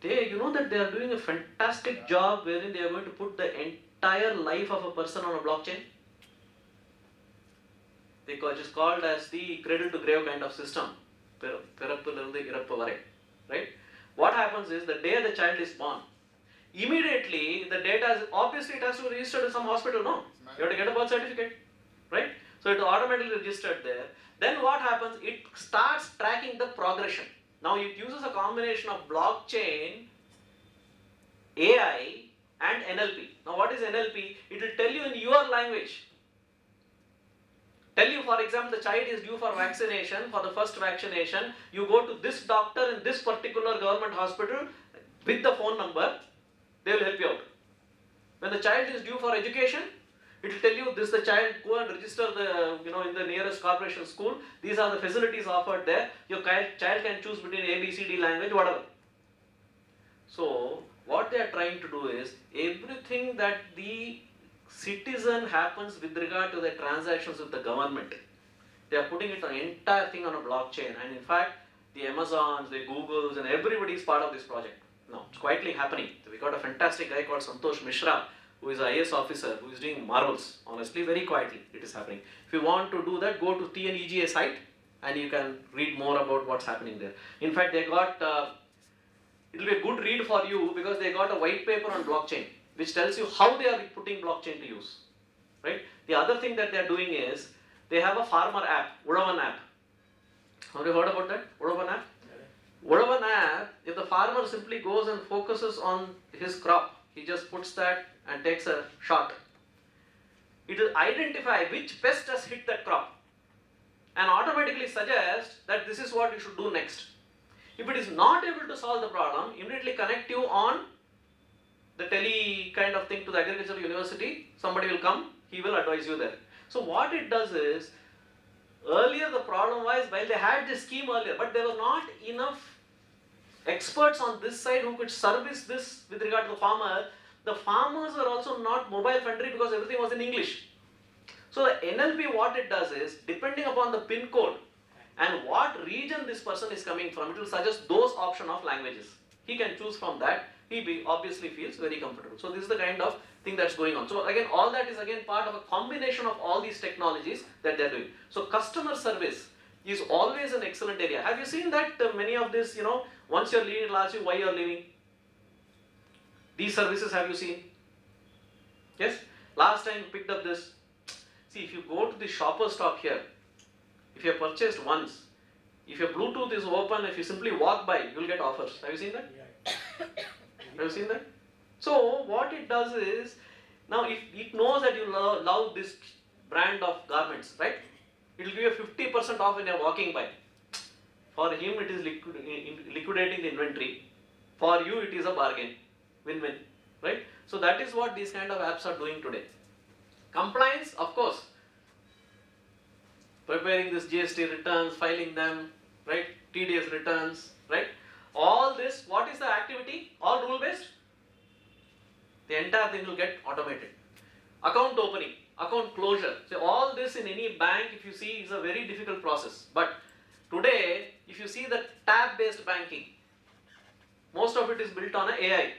You know that they are doing a fantastic job wherein they are going to put the entire life of a person on a blockchain. Because it is called as the cradle to grave kind of system. Right? What happens is the day the child is born, immediately the data is, obviously it has to be registered in some hospital, no? You have to get a birth certificate, right? So it is automatically registered there. Then what happens? It starts tracking the progression. Now it uses a combination of blockchain, AI and NLP. Now what is NLP? It will tell you in your language. Tell you, for example, the child is due for vaccination, for the first vaccination, you go to this doctor in this particular government hospital with the phone number, they will help you out. When the child is due for education, it will tell you this the child, go and register in the nearest corporation school. These are the facilities offered there. Your child can choose between A, B, C, D language, whatever. So what they are trying to do is everything that the citizen happens with regard to the transactions with the government, they are putting it on entire thing on a blockchain. And in fact, the Amazons, the Googles, and everybody is part of this project. Now, it's quietly happening. We got a fantastic guy called Santosh Mishra, who is an IAS officer, who is doing marvels. Honestly, very quietly, it is happening. If you want to do that, go to TNEGA site, and you can read more about what's happening there. In fact, they got, it will be a good read for you because they got a white paper on blockchain, which tells you how they are putting blockchain to use. Right? The other thing that they are doing is, they have a farmer app, Udavan app. Have you heard about that? Udavan app? Udavan app, if the farmer simply goes and focuses on his crop, he just puts that and takes a shot. It will identify which pest has hit that crop and automatically suggest that this is what you should do next. If it is not able to solve the problem, immediately connect you on the tele kind of thing to the agricultural university. Somebody will come, he will advise you there. So what it does is, earlier the problem was, while they had this scheme earlier, but there were not enough experts on this side who could service this with regard to the farmer. The farmers were also not mobile friendly because everything was in English. So the NLP, what it does is, depending upon the pin code and what region this person is coming from, it will suggest those option of languages. He can choose from that. He obviously feels very comfortable. So this is the kind of thing that's going on. So again, all that is again part of a combination of all these technologies that they're doing. So customer service is always an excellent area. Have you seen that many of this, once you're leaving, it'll ask you why you're leaving? These services have you seen? Yes? Last time you picked up this. See, if you go to the shopper stock here, if you have purchased once, if your Bluetooth is open, if you simply walk by, you'll get offers. Have you seen that? Have you seen that? So what it does is, now if it knows that you love this brand of garments, right? It will give you 50% off when you are walking by. For him it is liquidating the inventory. For you it is a bargain. Win-win. Right? So that is what these kind of apps are doing today. Compliance, of course. Preparing this GST returns, filing them, right? TDS returns, right? All this, what is the activity? All rule based. The entire thing will get automated. Account opening, account closure. So all this in any bank, if you see, is a very difficult process. But today, if you see the tab-based banking, most of it is built on an AI,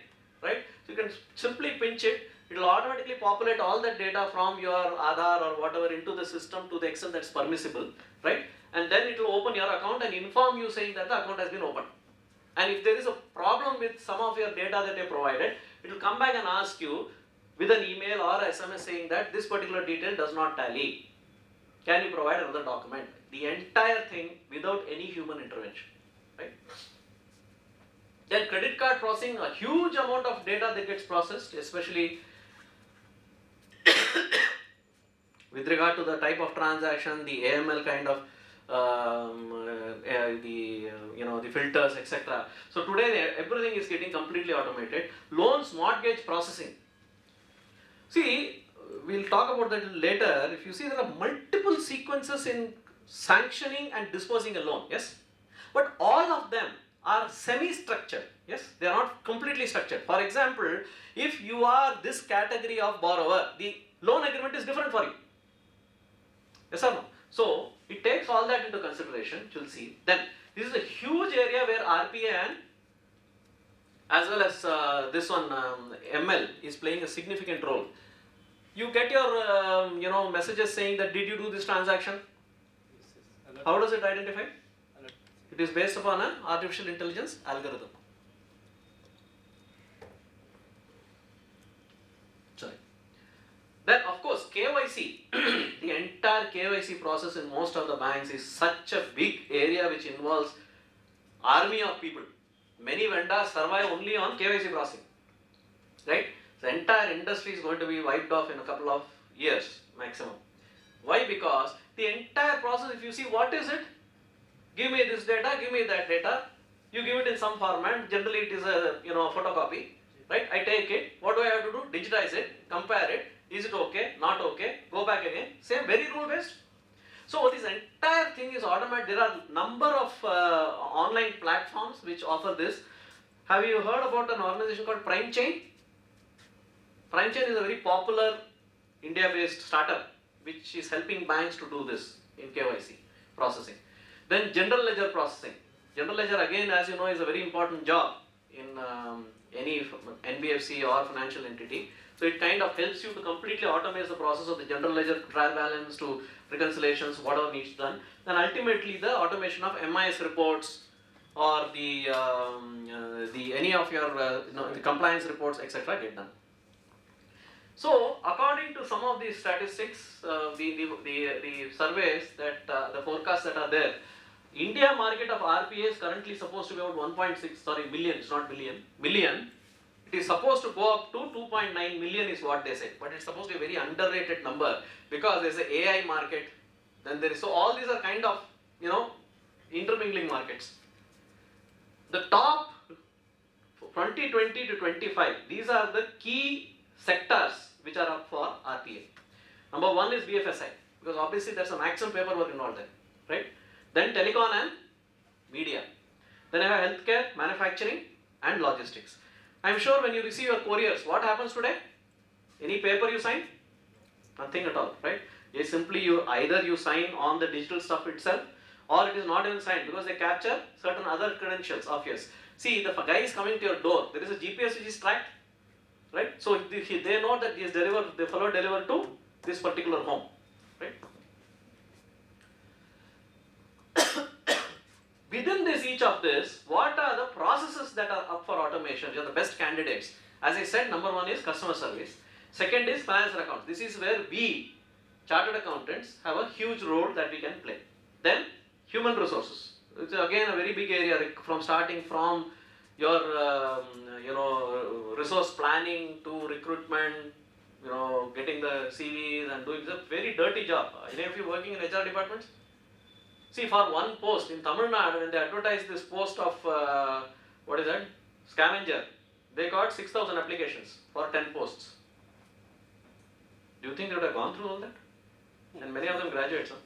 right? So you can simply pinch it. It will automatically populate all that data from your Aadhaar or whatever into the system to the extent that's permissible, right? And then it will open your account and inform you saying that the account has been opened. And if there is a problem with some of your data that you provided, it will come back and ask you with an email or SMS saying that this particular detail does not tally. Can you provide another document? The entire thing without any human intervention, right? Then credit card processing, a huge amount of data that gets processed, especially with regard to the type of transaction, the AML kind of the filters, etc. So today everything is getting completely automated. Loans, mortgage processing. See, we'll talk about that later. If you see, there are multiple sequences in sanctioning and disposing a loan, yes? But all of them are semi-structured, yes? They are not completely structured. For example, if you are this category of borrower, the loan agreement is different for you. Yes or no? So, it takes all that into consideration, which you'll see. Then, this is a huge area where RPA and as well as this one, ML is playing a significant role. You get your, messages saying that did you do this transaction? How does it identify? It is based upon an artificial intelligence algorithm. Sorry. Then of course KYC, the entire KYC process in most of the banks is such a big area which involves army of people. Many vendors survive only on KYC processing, right? The entire industry is going to be wiped off in a couple of years maximum. Why? Because the entire process, if you see what is it? Give me this data, give me that data. You give it in some format. Generally, it is a photocopy, right? I take it, what do I have to do? Digitize it, compare it, is it okay, not okay, go back again, same, very rule based. So this entire thing is automated. There are number of online platforms which offer this. Have you heard about an organization called Prime Chain? Prime Chain is a very popular India-based startup which is helping banks to do this in KYC processing. Then general ledger processing. General ledger again, as you know, is a very important job in any NBFC or financial entity. So it kind of helps you to completely automate the process of the general ledger, trial balance to reconciliations, whatever needs done. Then ultimately the automation of MIS reports or the any of your the compliance reports, etc. get done. So, according to some of these statistics, the surveys that the forecasts that are there, India market of RPA is currently supposed to be about 1.6 million. It's not billion, million. It is supposed to go up to 2.9 million is what they say, but it's supposed to be a very underrated number because there's an AI market. Then there is, so all these are kind of intermingling markets. The top 2020 to 25, these are the key sectors which are up for RPA. Number one is BFSI, because obviously there's some maximum paperwork involved there, right? Then telecom and media. Then I have healthcare, manufacturing and logistics. I am sure when you receive your couriers, what happens today? Any paper you sign? Nothing at all, right? It's simply either you sign on the digital stuff itself, or it is not even signed because they capture certain other credentials of yours. See, the guy is coming to your door, there is a GPS which is tracked, right? So they know that the fellow delivered to this particular home, right? Within this, each of this, what are the processes that are up for automation? Which are the best candidates? As I said, number one is customer service. Second is finance and accounts. This is where we, chartered accountants, have a huge role that we can play. Then human resources. It's again a very big area, from starting from your resource planning to recruitment, getting the CVs and doing. It's a very dirty job. Any of you working in HR departments? See, for one post in Tamil Nadu, when they advertised this post of scavenger, they got 6,000 applications for 10 posts. Do you think they would have gone through all that? And many of them graduates, huh?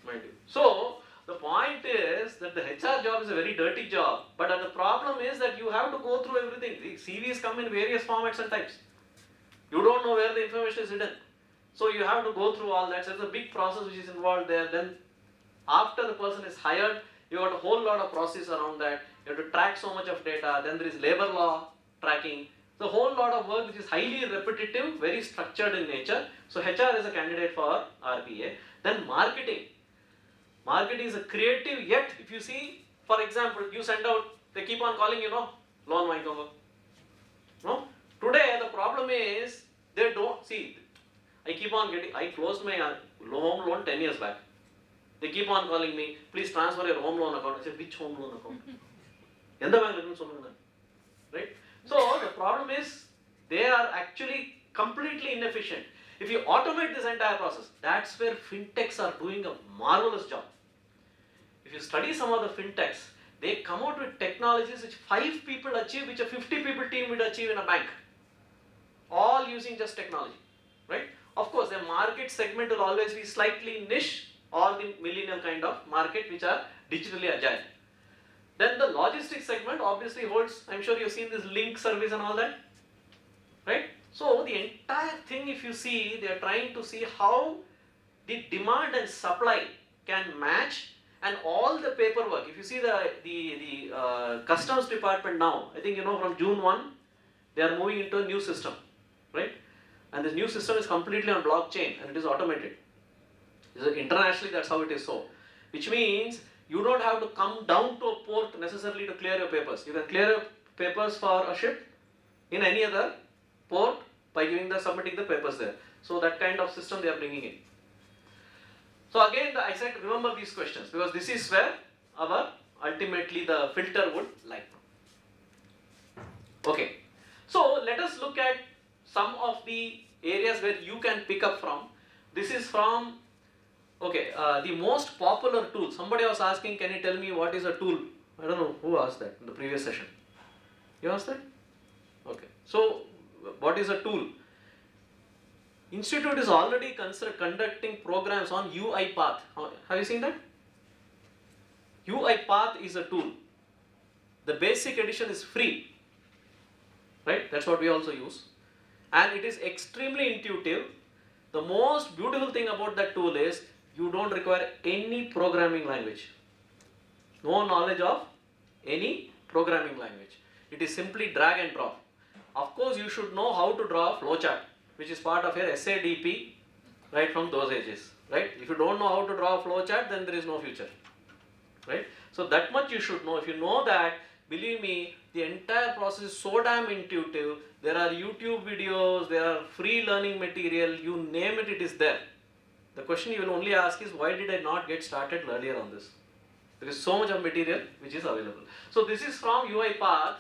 Mind you. So the point is that the HR job is a very dirty job, but the problem is that you have to go through everything. The CVs come in various formats and types. You don't know where the information is hidden. So you have to go through all that. So there's a big process which is involved there. Then after the person is hired, you got a whole lot of process around that. You have to track so much of data. Then there is labor law tracking. So a whole lot of work which is highly repetitive, very structured in nature. So HR is a candidate for RPA. Then marketing. Marketing is a creative, yet if you see, for example, you send out, they keep on calling loan vainkonga. No? Today the problem is, they don't, see, I closed my home loan 10 years back. They keep on calling me, please transfer your home loan account. I said, which home loan account? Right? So the problem is, they are actually completely inefficient. If you automate this entire process, that's where fintechs are doing a marvelous job. If you study some of the fintechs, they come out with technologies which 5 people achieve, which a 50 people team would achieve in a bank. All using just technology, right? Of course, the market segment will always be slightly niche, or the millennial kind of market which are digitally agile. Then the logistics segment obviously holds, I'm sure you've seen this link service and all that, right? So the entire thing, if you see, they are trying to see how the demand and supply can match, and all the paperwork. If you see the customs department now, I think from June 1, they are moving into a new system, right? And this new system is completely on blockchain and it is automated. So internationally, that's how it is so. Which means you don't have to come down to a port necessarily to clear your papers. You can clear your papers for a ship in any other port by submitting the papers there. So that kind of system they are bringing in. So again, I said remember these questions, because this is where ultimately the filter would lie. Okay. So let us look at some of the areas where you can pick up from. This is from the most popular tool. Somebody was asking, can you tell me what is a tool? I don't know who asked that in the previous session. You asked that? Okay. So what is a tool? Institute is already conducting programs on UiPath. Have you seen that? UiPath is a tool. The basic edition is free, right? That's what we also use. And it is extremely intuitive. The most beautiful thing about that tool is you don't require any programming language. No knowledge of any programming language. It is simply drag and drop. Of course, you should know how to draw a flowchart, which is part of your SADP right from those ages, right? If you don't know how to draw a flowchart, then there is no future, right? So that much you should know. If you know that, believe me, the entire process is so damn intuitive. There are YouTube videos, there are free learning material, you name it, it is there. The question you will only ask is, why did I not get started earlier on this? There is so much of material which is available. So this is from UiPath.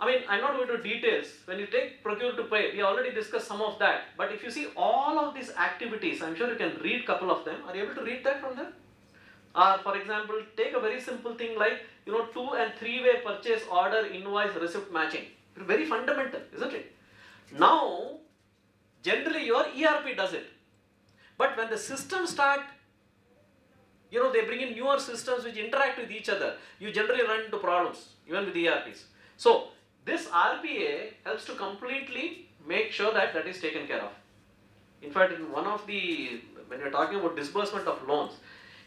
I mean, I'm not going to details. When you take procure to pay, we already discussed some of that. But if you see all of these activities, I'm sure you can read couple of them. Are you able to read that from them? For example, take a very simple thing like, 2 and 3-way purchase order invoice receipt matching. It's very fundamental, isn't it? Now, generally your ERP does it. But when the systems start, they bring in newer systems which interact with each other, you generally run into problems, even with ERPs. So, this RPA helps to completely make sure that that is taken care of. In fact, when you're talking about disbursement of loans,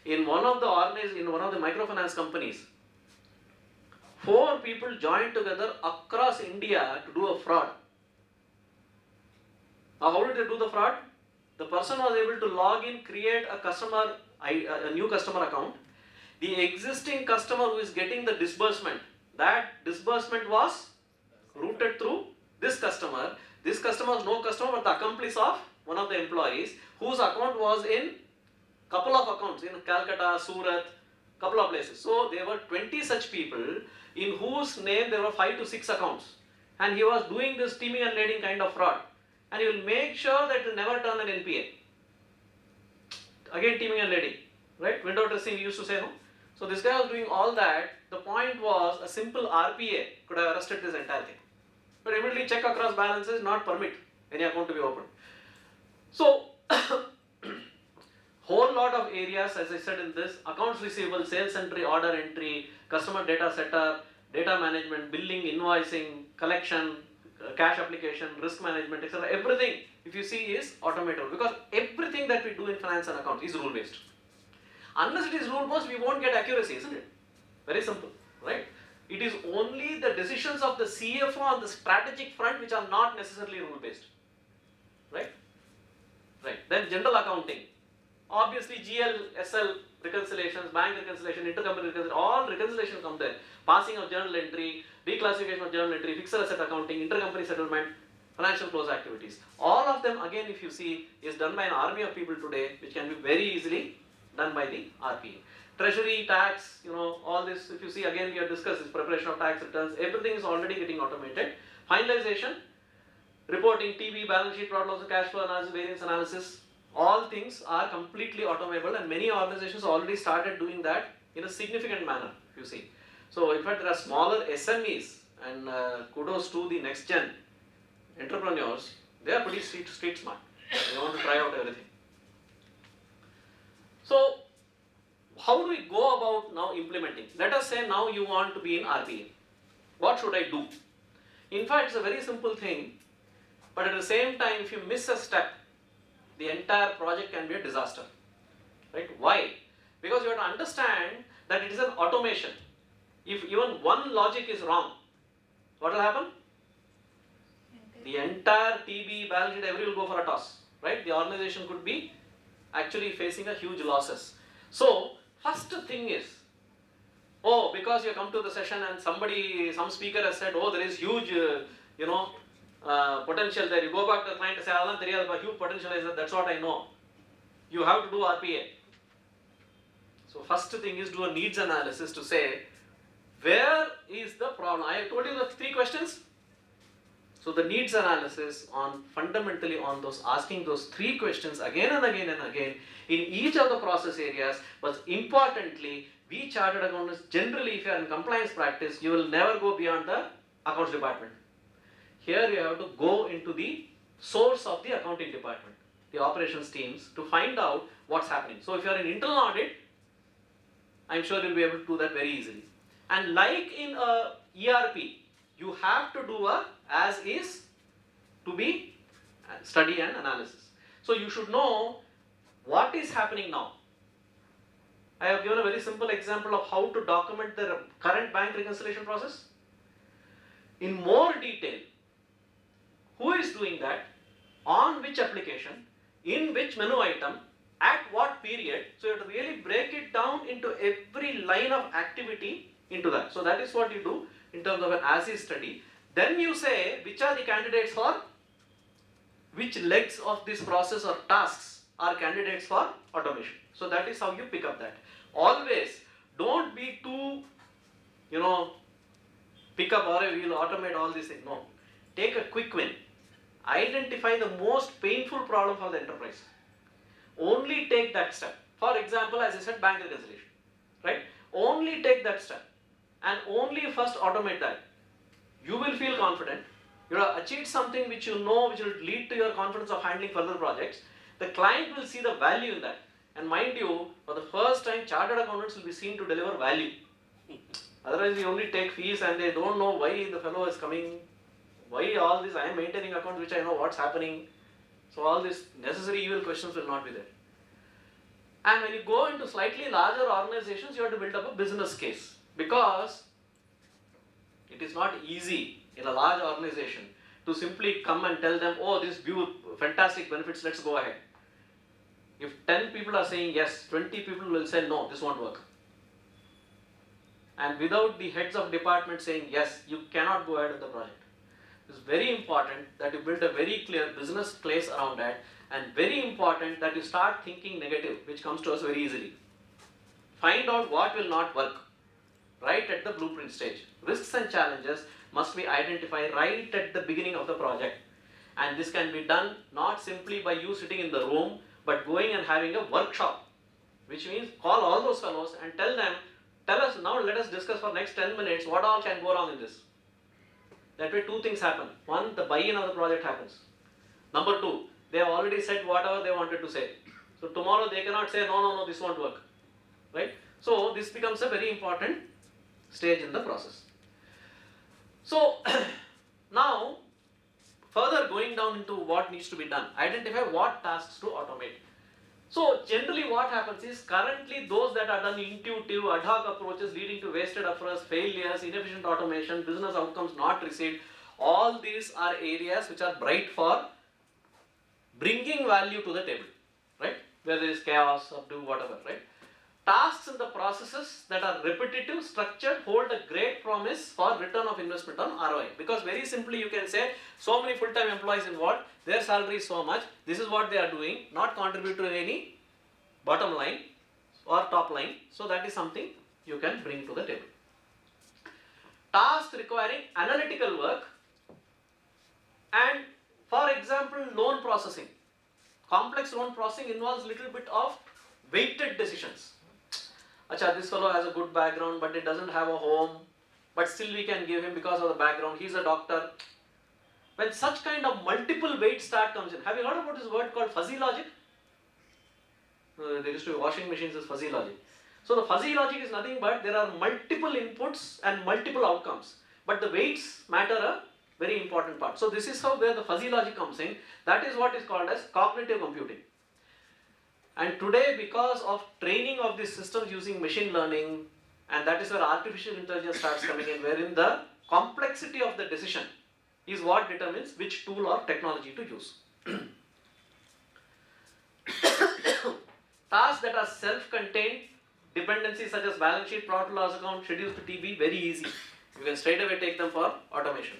in one of the microfinance companies, 4 people joined together across India to do a fraud. Now, how did they do the fraud? The person was able to log in, create a new customer account. The existing customer who is getting the disbursement, that disbursement was routed through this customer. This customer was no customer but the accomplice of one of the employees whose account was in couple of accounts in Calcutta, Surat, couple of places. So there were 20 such people in whose name there were 5 to 6 accounts. And he was doing this teaming and leading kind of fraud. And he will make sure that it will never turn an NPA. Again, teaming and leading, right? Window dressing, we used to say, no? So this guy was doing all that. The point was a simple RPA could have arrested this entire thing. But immediately check across balances, not permit any account to be opened. So, whole lot of areas, as I said in this, accounts receivable, sales entry, order entry, customer data setup, data management, billing, invoicing, collection, cash application, risk management, etc. Everything, if you see, is automated because everything that we do in finance and accounts is rule based. Unless it is rule based, we won't get accuracy, isn't it? Very simple, right? It is only the decisions of the CFO on the strategic front which are not necessarily rule based, right? Right. Then general accounting. Obviously, GL, SL reconciliations, bank reconciliation, intercompany reconciliation, all reconciliation come there. Passing of journal entry, reclassification of journal entry, fixed asset accounting, intercompany settlement, financial close activities. All of them, again, if you see, is done by an army of people today, which can be very easily done by the RPA. Treasury, tax, all this, if you see, again, we have discussed this preparation of tax returns, everything is already getting automated. Finalization, reporting, TB, balance sheet, profit loss, cash flow analysis, variance analysis, all things are completely automable and many organizations already started doing that in a significant manner, if you see. So, in fact, there are smaller SMEs and kudos to the next gen entrepreneurs, they are pretty street smart. They want to try out everything. So, how do we go about now implementing? Let us say now you want to be in RPA. What should I do? In fact, it's a very simple thing, but at the same time, if you miss a step, the entire project can be a disaster, right? Why? Because you have to understand that it is an automation. If even one logic is wrong, what will happen? The entire TB, balance sheet, everything will go for a toss, right? The organization could be actually facing a huge losses. So, first thing is, because you come to the session and some speaker has said, there is huge, potential there. You go back to the client and say, there is huge potential is that, that's what I know. You have to do RPA. So first thing is do a needs analysis to say, where is the problem? I told you the 3 questions. So the needs analysis on fundamentally on those asking those 3 questions again and again and again in each of the process areas, but importantly, we chartered accountants generally if you are in compliance practice, you will never go beyond the accounts department. Here you have to go into the source of the accounting department, the operations teams, to find out what's happening. So if you are in internal audit, I'm sure you'll be able to do that very easily. And like in a ERP, you have to do a as is to be study and analysis. So you should know what is happening now. I have given a very simple example of how to document the current bank reconciliation process. In more detail, who is doing that, on which application, in which menu item, at what period. So you have to really break it down into every line of activity into that. So that is what you do in terms of an as-is study. Then you say which are the candidates for, which legs of this process or tasks are candidates for automation. So that is how you pick up that. Always don't be too, pick up or we will automate all these things. No. Take a quick win. Identify the most painful problem for the enterprise. Only take that step. For example, as I said, bank reconciliation, right? Only take that step and only first automate that. You will feel confident. You have achieved something which you know which will lead to your confidence of handling further projects. The client will see the value in that. And mind you, for the first time, chartered accountants will be seen to deliver value. Otherwise, we only take fees and they don't know why the fellow is coming, why all this, I am maintaining accounts which I know what's happening. So all these necessary evil questions will not be there. And when you go into slightly larger organizations, you have to build up a business case, because it is not easy in a large organization to simply come and tell them, oh, this view, fantastic benefits, let's go ahead. If 10 people are saying yes, 20 people will say no, this won't work. And without the heads of department saying yes, you cannot go ahead with the project. It's very important that you build a very clear business case around that, and very important that you start thinking negative, which comes to us very easily. Find out what will not work right at the blueprint stage. Risks and challenges must be identified right at the beginning of the project. And this can be done not simply by you sitting in the room, but going and having a workshop, which means call all those fellows and tell them, tell us now, let us discuss for next 10 minutes what all can go wrong in this. That way two things happen. One, the buy-in of the project happens. Number two, they have already said whatever they wanted to say. So tomorrow they cannot say, no, this won't work. Right? So this becomes a very important stage in the process. So now, further going down into what needs to be done, identify what tasks to automate. So generally what happens is, currently those that are done intuitive, ad hoc approaches leading to wasted efforts, failures, inefficient automation, business outcomes not received, all these are areas which are bright for bringing value to the table, right? Where there is chaos or do whatever, right? Tasks and the processes that are repetitive, structured, hold a great promise for return of investment on ROI. Because very simply you can say, so many full-time employees involved, their salary is so much, this is what they are doing, not contribute to any bottom line or top line. So that is something you can bring to the table. Tasks requiring analytical work, and for example, loan processing. Complex loan processing involves little bit of weighted decisions. Acha, this fellow has a good background, but it doesn't have a home, but still we can give him because of the background, he's a doctor. When such kind of multiple weight start comes in, have you heard about this word called fuzzy logic? There used to be washing machines as fuzzy logic. So the fuzzy logic is nothing but there are multiple inputs and multiple outcomes, but the weights matter a very important part. So this is how where the fuzzy logic comes in. That is what is called as cognitive computing. And today, because of training of these systems using machine learning, and that is where artificial intelligence starts coming in, wherein the complexity of the decision is what determines which tool or technology to use. Tasks that are self-contained, dependencies such as balance sheet, profit and loss account, schedules to TB, very easy. You can straight away take them for automation.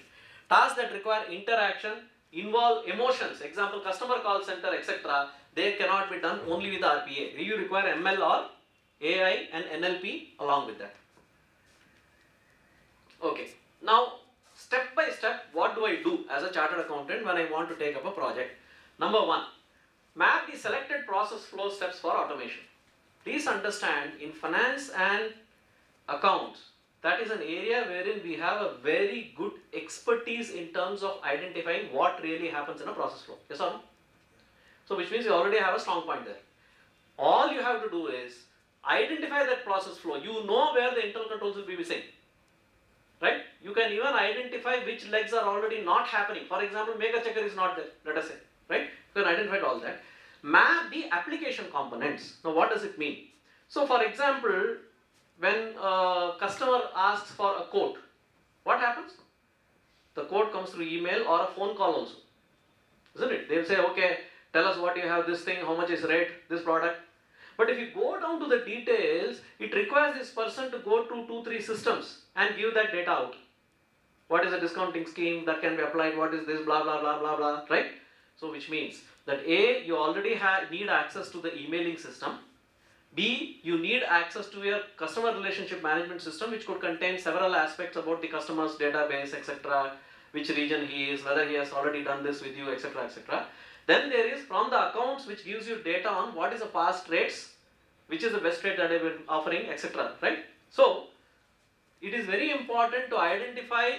Tasks that require interaction, involve emotions, example customer call center, etc., they cannot be done only with RPA. You require ML or AI and NLP along with that. Okay, now step by step, what do I do as a chartered accountant when I want to take up a project? Number one, map the selected process flow steps for automation. Please understand, in finance and accounts, that is an area wherein we have a very good expertise in terms of identifying what really happens in a process flow. Yes or no? So which means you already have a strong point there. All you have to do is identify that process flow. You know where the internal controls will be missing. Right? You can even identify which legs are already not happening. For example, mega checker is not there, let us say. Right? You can identify all that. Map the application components. Now what does it mean? So for example, when a customer asks for a quote, what happens? The quote comes through email or a phone call also. Isn't it? They'll say, okay, tell us what you have, this thing, how much is rate, this product. But if you go down to the details, it requires this person to go to 2-3 systems and give that data out. What is the discounting scheme that can be applied, what is this, blah, blah, blah, blah, blah, right? So which means that A, you already need access to the emailing system. B, you need access to your customer relationship management system, which could contain several aspects about the customer's database, etc., which region he is, whether he has already done this with you, etc., etc. Then there is from the accounts, which gives you data on what is the past rates, which is the best rate that they've been offering, etc., right? So it is very important to identify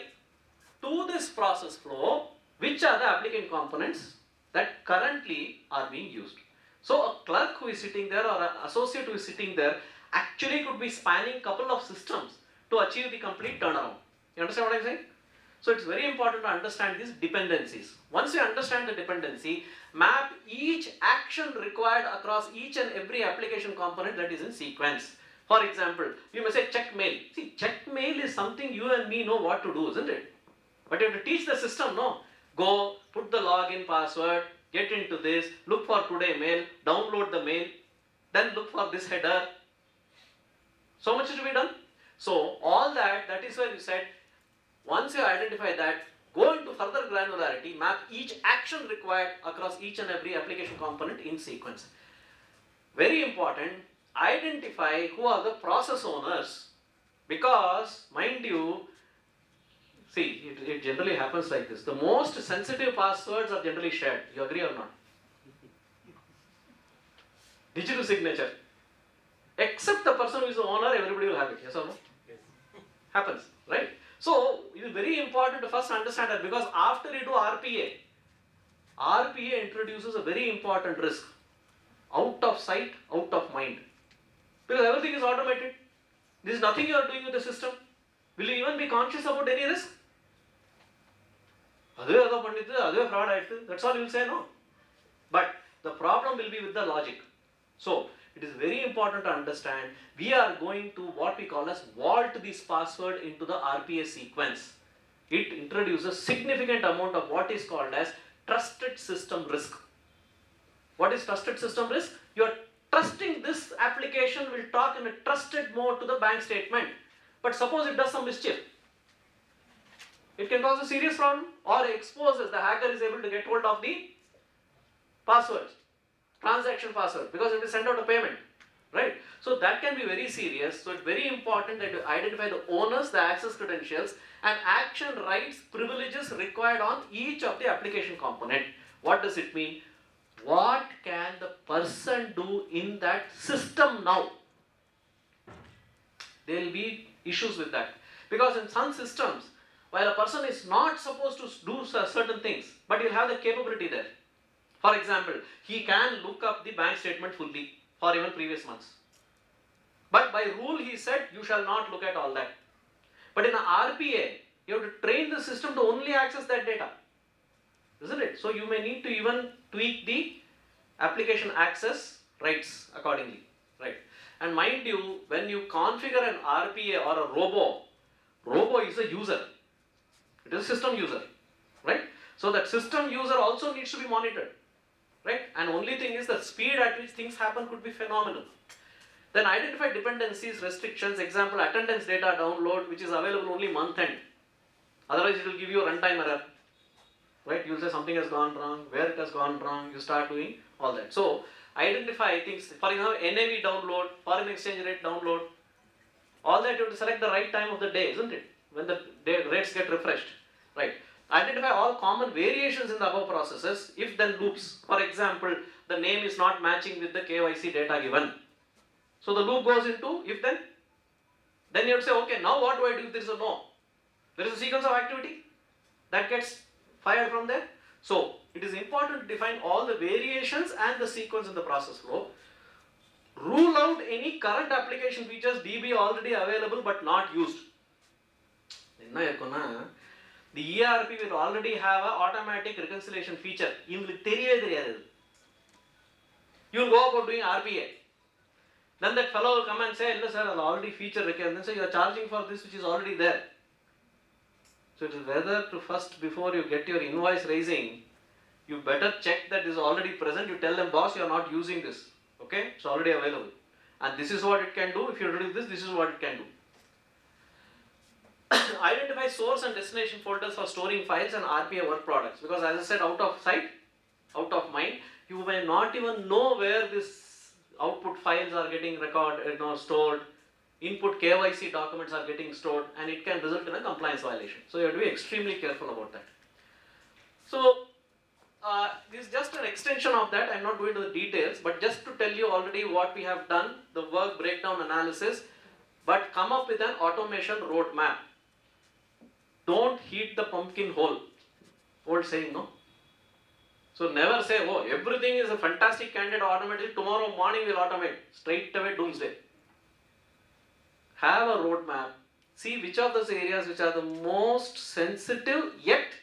to this process flow which are the applicant components that currently are being used. So a clerk who is sitting there or an associate who is sitting there actually could be spanning couple of systems to achieve the complete turnaround. You understand what I'm saying? So it's very important to understand these dependencies. Once you understand the dependency, map each action required across each and every application component that is in sequence. For example, you may say check mail. See, check mail is something you and me know what to do, isn't it? But you have to teach the system, no? Go, put the login password, get into this, look for today mail, download the mail, then look for this header. So much is to be done. So all that is why you said, once you identify that, go into further granularity, map each action required across each and every application component in sequence. Very important, identify who are the process owners, because mind you, see, it generally happens like this. The most sensitive passwords are generally shared. You agree or not? Digital signature. Except the person who is the owner, everybody will have it. Yes or no? Yes. Happens, right? So, it is very important to first understand that, because after you do RPA introduces a very important risk. Out of sight, out of mind. Because everything is automated. There is nothing you are doing with the system. Will you even be conscious about any risk? Fraud, that's all you will say, no. But the problem will be with the logic. So, it is very important to understand, we are going to what we call as vault this password into the RPA sequence. It introduces significant amount of what is called as trusted system risk. What is trusted system risk? You are trusting this application will talk in a trusted mode to the bank statement. But suppose it does some mischief. It can cause a serious problem, or exposes, the hacker is able to get hold of the passwords, transaction password, because it will send out a payment, right? So that can be very serious. So it's very important that you identify the owners, the access credentials, and action rights, privileges required on each of the application component. What does it mean? What can the person do in that system now? There will be issues with that, because in some systems, while a person is not supposed to do certain things, but he'll have the capability there. For example, he can look up the bank statement fully for even previous months. But by rule he said, you shall not look at all that. But in an RPA, you have to train the system to only access that data. Isn't it? So you may need to even tweak the application access rights accordingly. Right? And mind you, when you configure an RPA or a robo is a user. It is a system user. Right? So that system user also needs to be monitored. Right? And only thing is the speed at which things happen could be phenomenal. Then identify dependencies, restrictions, example attendance data download, which is available only month end. Otherwise it will give you a runtime error. Right? You will say something has gone wrong, where it has gone wrong, you start doing all that. So identify things, for example NAV download, foreign exchange rate download, all that you have to select the right time of the day, isn't it? When the rates get refreshed. Right? Identify all common variations in the above processes, if then loops. For example, the name is not matching with the KYC data given. So the loop goes into if then. Then you have to say, okay, now what do I do if there is a no? There is a sequence of activity that gets fired from there. So it is important to define all the variations and the sequence in the process flow. Rule out any current application features DB already available but not used. The ERP will already have an automatic reconciliation feature. You will go about doing RPA. Then that fellow will come and say, no sir, I'll already feature reconciliation. Then say, you are charging for this which is already there. So it is whether to first, before you get your invoice raising, you better check that is already present. You tell them, boss, you are not using this. Okay, it's already available. And this is what it can do. If you do this, this is what it can do. Identify source and destination folders for storing files and RPA work products. Because as I said, out of sight, out of mind, you may not even know where this output files are getting recorded, stored. Input KYC documents are getting stored, and it can result in a compliance violation. So you have to be extremely careful about that. So this is just an extension of that. I am not going to the details, but just to tell you already what we have done, the work breakdown analysis, but come up with an automation roadmap. Don't heat the pumpkin hole. Old saying, no? So never say, oh, everything is a fantastic candidate automated, tomorrow morning we'll automate. Straight away doomsday. Have a roadmap. See which of those areas which are the most sensitive yet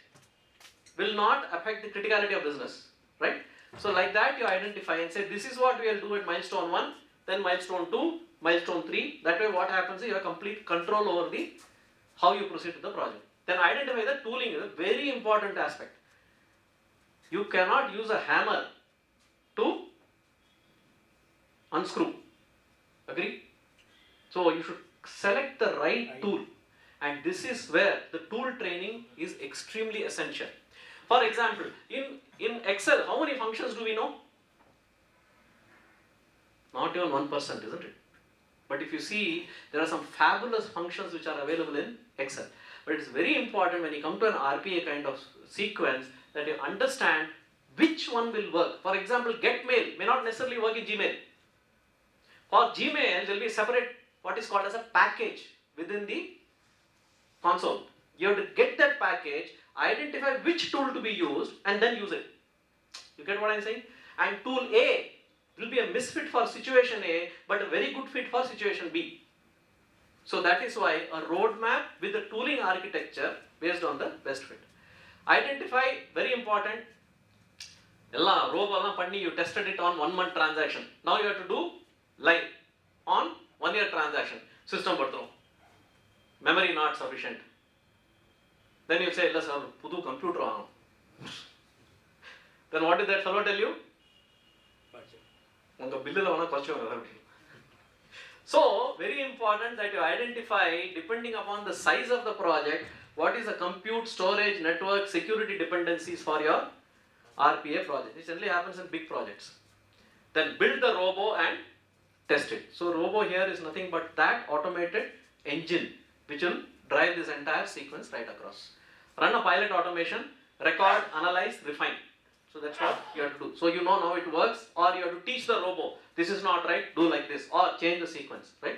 will not affect the criticality of business. Right? So like that you identify and say, this is what we will do at milestone 1, then milestone 2, milestone 3. That way what happens is you have complete control over the how you proceed to the project. Then identify the tooling is a very important aspect. You cannot use a hammer to unscrew. Agree? So you should select the right tool, and this is where the tool training is extremely essential. For example, in Excel, how many functions do we know? Not even 1%, isn't it? But if you see, there are some fabulous functions which are available in Excel. But it's very important when you come to an RPA kind of sequence that you understand which one will work. For example, get mail may not necessarily work in Gmail. For Gmail, there will be a separate what is called as a package within the console. You have to get that package, identify which tool to be used, and then use it. You get what I'm saying? And tool A will be a misfit for situation A, but a very good fit for situation B. So that is why a roadmap with the tooling architecture based on the best fit. Identify, very important, you tested it on 1 month transaction. Now you have to do live on 1 year transaction. System memory not sufficient. Then you say, let's have a computer on. Then what did that fellow tell you? So, very important that you identify, depending upon the size of the project, what is the compute, storage, network, security dependencies for your RPA project. This generally happens in big projects. Then build the robo and test it. So, robo here is nothing but that automated engine which will drive this entire sequence right across. Run a pilot automation, record, analyze, refine. So that's what you have to do. So you know now it works, or you have to teach the robo, this is not right, do like this, or change the sequence, right?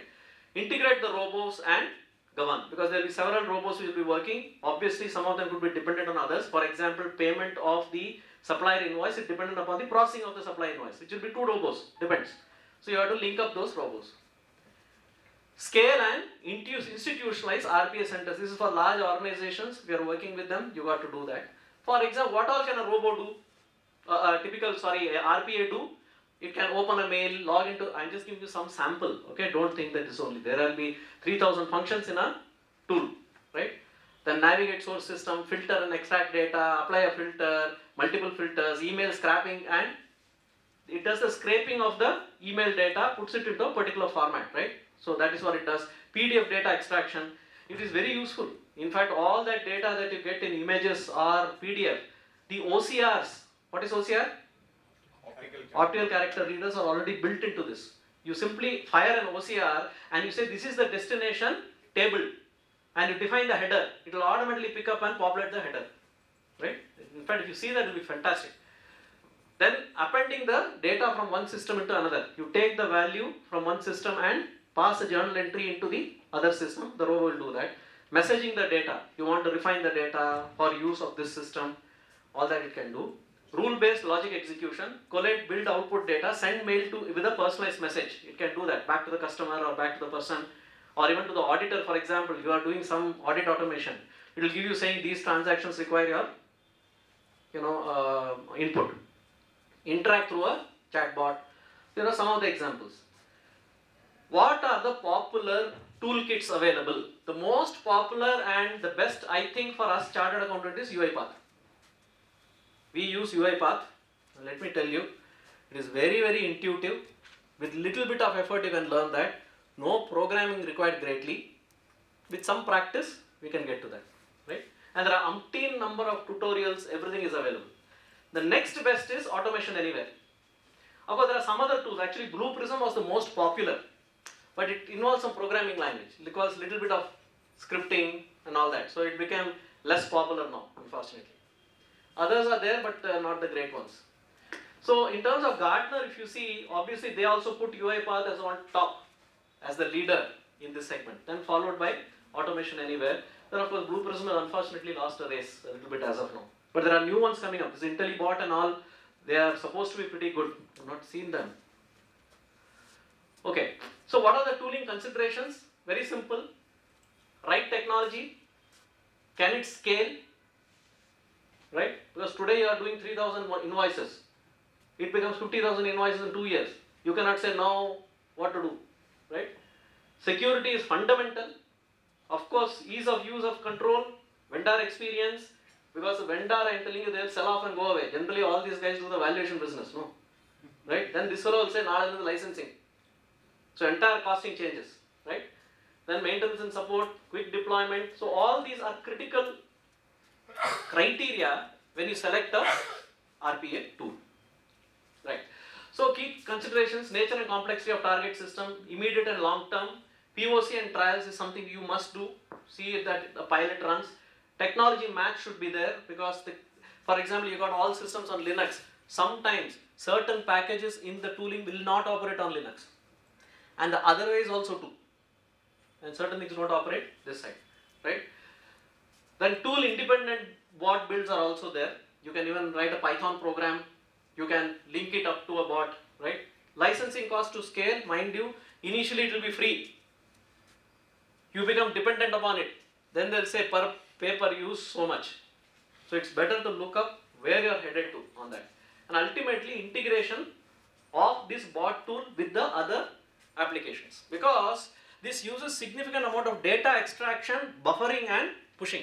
Integrate the robos and govern, because there will be several robos which will be working. Obviously some of them could be dependent on others. For example, payment of the supplier invoice is dependent upon the processing of the supplier invoice, which will be 2 robos, depends. So you have to link up those robos. Scale and institutionalize RPA centers. This is for large organizations. If you are working with them, you got to do that. For example, what all can a robo do? RPA do? It can open a mail, log into, I'm just giving you some sample, okay? Don't think that this only. There will be 3000 functions in a tool, right? Then navigate source system, filter and extract data, apply a filter, multiple filters, email scrapping, and it does the scraping of the email data, puts it into a particular format, right? So that is what it does. PDF data extraction, it is very useful. In fact, all that data that you get in images or PDF, the OCRs, what is OCR? Optical character readers are already built into this. You simply fire an OCR and you say this is the destination table, and you define the header. It will automatically pick up and populate the header, right? In fact, if you see that, it will be fantastic. Then appending the data from one system into another. You take the value from one system and pass a journal entry into the other system, the robot will do that. Messaging the data, you want to refine the data for use of this system, all that it can do. Rule-based logic execution, collate, build, output data, send mail to with a personalized message. It can do that back to the customer or back to the person, or even to the auditor. For example, you are doing some audit automation. It will give you saying these transactions require your input. Interact through a chatbot. Some of the examples. What are the popular toolkits available? The most popular and the best, I think, for us chartered accountant is UiPath. We use UiPath. Let me tell you, it is very, very intuitive. With little bit of effort, you can learn that. No programming required greatly. With some practice, we can get to that, right? And there are umpteen number of tutorials. Everything is available. The next best is Automation Anywhere. Of course, there are some other tools. Actually, Blue Prism was the most popular, but it involves some programming language. It requires little bit of scripting and all that. So it became less popular now, unfortunately. Others are there, but not the great ones. So in terms of Gartner, if you see, obviously they also put UiPath as on top, as the leader in this segment. Then followed by Automation Anywhere. Then of course Blue Prism has unfortunately lost a race a little bit as of now. But there are new ones coming up. This IntelliBot and all, they are supposed to be pretty good. I've not seen them. Okay, so what are the tooling considerations? Very simple. Right technology. Can it scale? Right? Because today you are doing 3,000 invoices. It becomes 50,000 invoices in 2 years. You cannot say now what to do. Right? Security is fundamental. Of course, ease of use of control, vendor experience. Because the vendor, I am telling you, they will sell off and go away. Generally, all these guys do the valuation business. No? Right? Then this fellow will say, now the licensing. So entire costing changes. Right? Then maintenance and support, quick deployment. So all these are critical criteria when you select a RPA tool. Right. So key considerations: nature and complexity of target system, immediate and long term. POC and trials is something you must do. See that the pilot runs. Technology match should be there because, for example, you got all systems on Linux. Sometimes certain packages in the tooling will not operate on Linux, and the other way is also true. And certain things don't operate this side, right? Then tool independent bot builds are also there. You can even write a Python program. You can link it up to a bot, right? Licensing cost to scale, mind you, initially it will be free. You become dependent upon it. Then they'll say pay per use so much. So it's better to look up where you're headed to on that. And ultimately integration of this bot tool with the other applications. Because this uses significant amount of data extraction, buffering and pushing.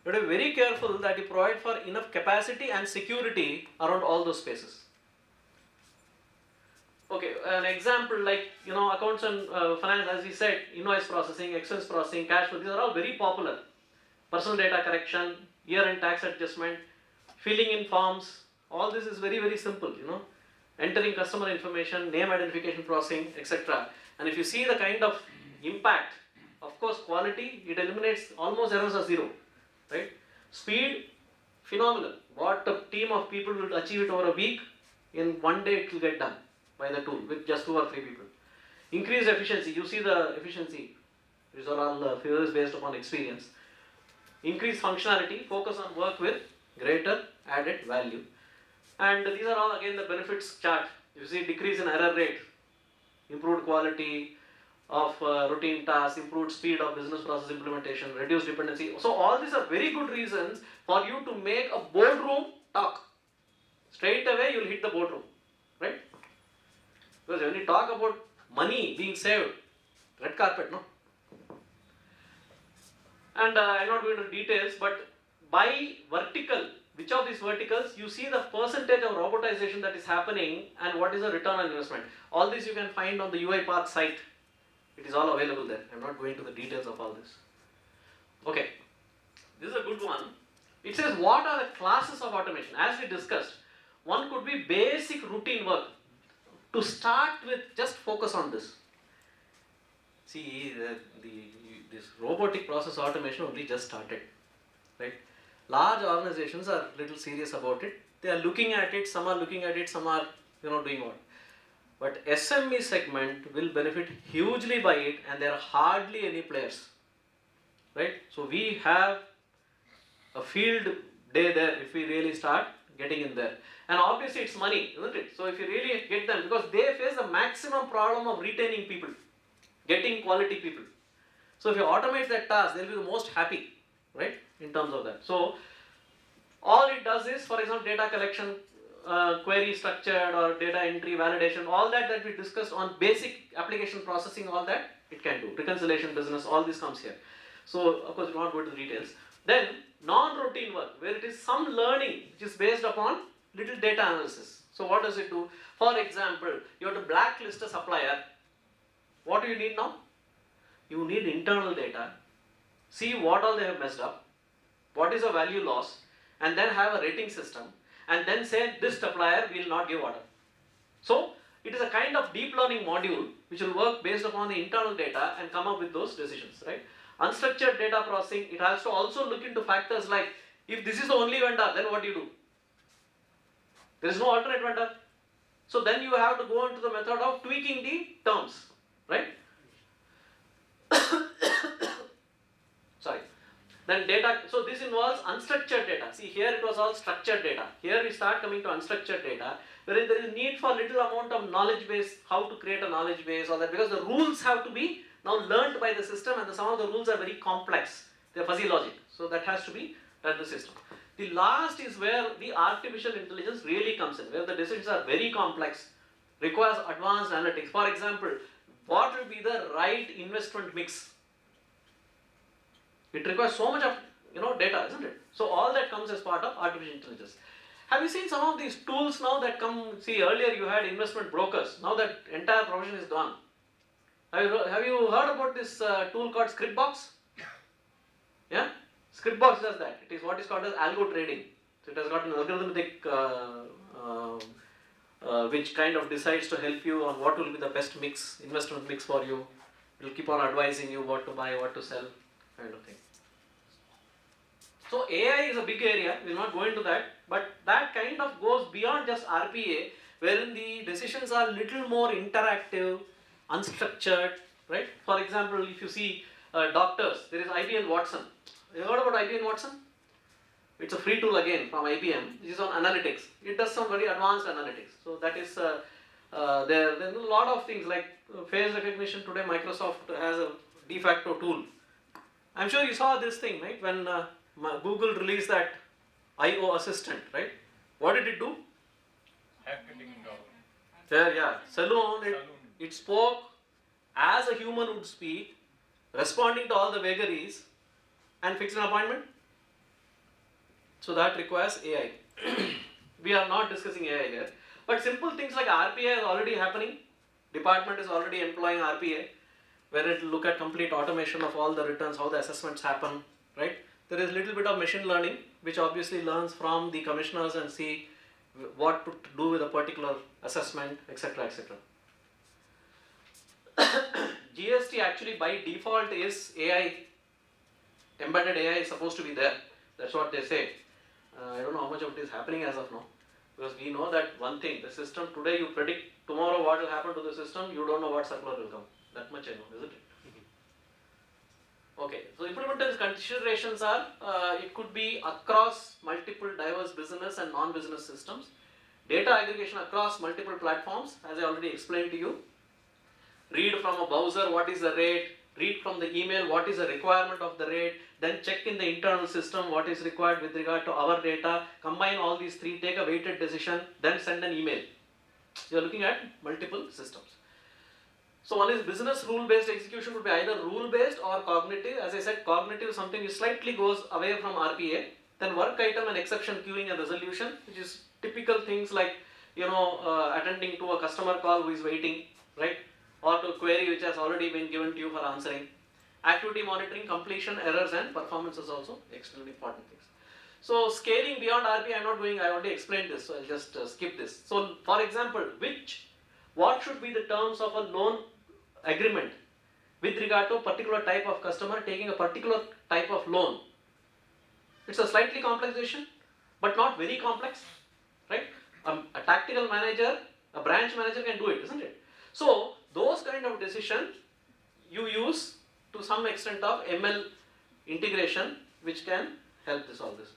You have to be very careful that you provide for enough capacity and security around all those spaces. Okay, an example like accounts and finance, as we said, invoice processing, expense processing, cash flow, these are all very popular. Personal data correction, year-end tax adjustment, filling in forms, all this is very, very simple, entering customer information, name identification processing, etc. And if you see the kind of impact, of course quality, it eliminates almost errors are zero. Right? Speed, phenomenal. What a team of people will achieve it over a week, in 1 day it will get done by the tool with just 2 or 3 people. Increased efficiency, you see the efficiency, these are all figures based upon experience. Increased functionality, focus on work with greater added value. And these are all again the benefits chart. You see decrease in error rate, improved quality of routine tasks, improved speed of business process implementation, reduced dependency. So all these are very good reasons for you to make a boardroom talk. Straight away you will hit the boardroom, right? Because when you talk about money being saved, red carpet, no? And I will not go into details, but by vertical, which of these verticals, you see the percentage of robotization that is happening and what is the return on investment. All this you can find on the UiPath site. It is all available there. I am not going to the details of all this. Okay, this is a good one. It says what are the classes of automation? As we discussed, one could be basic routine work. To start with, just focus on this. See, this robotic process automation only just started, right? Large organizations are little serious about it. They are looking at it. Some are looking at it. Some are doing what. But SME segment will benefit hugely by it, and there are hardly any players, right? So we have a field day there if we really start getting in there. And obviously it's money, isn't it? So if you really get them, because they face the maximum problem of retaining people, getting quality people. So if you automate that task, they'll be the most happy, right, in terms of that. So all it does is, for example, data collection, query structured or data entry, validation, all that we discussed on basic application processing, all that it can do. Reconciliation business, all this comes here. So of course we will not go to the details. Then non-routine work, where it is some learning which is based upon little data analysis. So what does it do? For example, you have to blacklist a supplier. What do you need now? You need internal data, see what all they have messed up, what is the value loss, and then have a rating system, and then say this supplier will not give order. So it is a kind of deep learning module which will work based upon the internal data and come up with those decisions, right? Unstructured data processing, it has to also look into factors like, if this is the only vendor, then what do you do? There is no alternate vendor. So then you have to go into the method of tweaking the terms, right? Sorry. Then data, so this involves unstructured data. See, here it was all structured data. Here we start coming to unstructured data, wherein there is need for little amount of knowledge base, how to create a knowledge base, all that, because the rules have to be now learned by the system, and some of the rules are very complex. They are fuzzy logic. So that has to be done in the system. The last is where the artificial intelligence really comes in, where the decisions are very complex, requires advanced analytics. For example, what will be the right investment mix? It requires so much of data, isn't it? So all that comes as part of artificial intelligence. Have you seen some of these tools now that come? See, earlier you had investment brokers. Now that entire profession is gone. Have you heard about this tool called Scriptbox? Yeah, Scriptbox does that. It is what is called as algo trading. So it has got an algorithmic which kind of decides to help you on what will be the best mix, investment mix for you. It will keep on advising you what to buy, what to sell, kind of thing. So AI is a big area, we will not go into that, but that kind of goes beyond just RPA, wherein the decisions are little more interactive, unstructured, right? For example, if you see doctors, there is IBM Watson. You heard about IBM Watson? It's a free tool again from IBM. This is on analytics. It does some very advanced analytics. So that is there are a lot of things like face recognition. Today Microsoft has a de facto tool. I'm sure you saw this thing, right? When Google released that IO assistant, right? What did it do? Haircutting Salon. It spoke as a human would speak, responding to all the vagaries, and fixed an appointment. So that requires AI. We are not discussing AI here, but simple things like RPA is already happening. Department is already employing RPA, where it will look at complete automation of all the returns, how the assessments happen, right? There is a little bit of machine learning, which obviously learns from the commissioners and see what to do with a particular assessment, etc., etc. GST actually by default is AI, embedded AI is supposed to be there. That's what they say. I don't know how much of it is happening as of now, because we know that one thing, the system today you predict tomorrow what will happen to the system, you don't know what circular will come. That much I know, isn't it? Okay, so implementation considerations are, it could be across multiple diverse business and non-business systems, data aggregation across multiple platforms, as I already explained to you, read from a browser what is the rate, read from the email what is the requirement of the rate, then check in the internal system what is required with regard to our data, combine all these three, take a weighted decision, then send an email. You are looking at multiple systems. So one is business rule-based execution, would be either rule-based or cognitive. As I said, cognitive is something which slightly goes away from RPA. Then work item and exception queuing and resolution, which is typical things like attending to a customer call who is waiting, right? Or to a query which has already been given to you for answering. Activity monitoring, completion, errors and performance is also extremely important things. So scaling beyond RPA, I already explained this, so I'll just skip this. So for example, what should be the terms of a loan agreement with regard to a particular type of customer taking a particular type of loan? It's a slightly complex decision, but not very complex, right? A tactical manager A branch manager can do it, isn't it? So those kind of decision you use to some extent of ML integration, which can help this all this.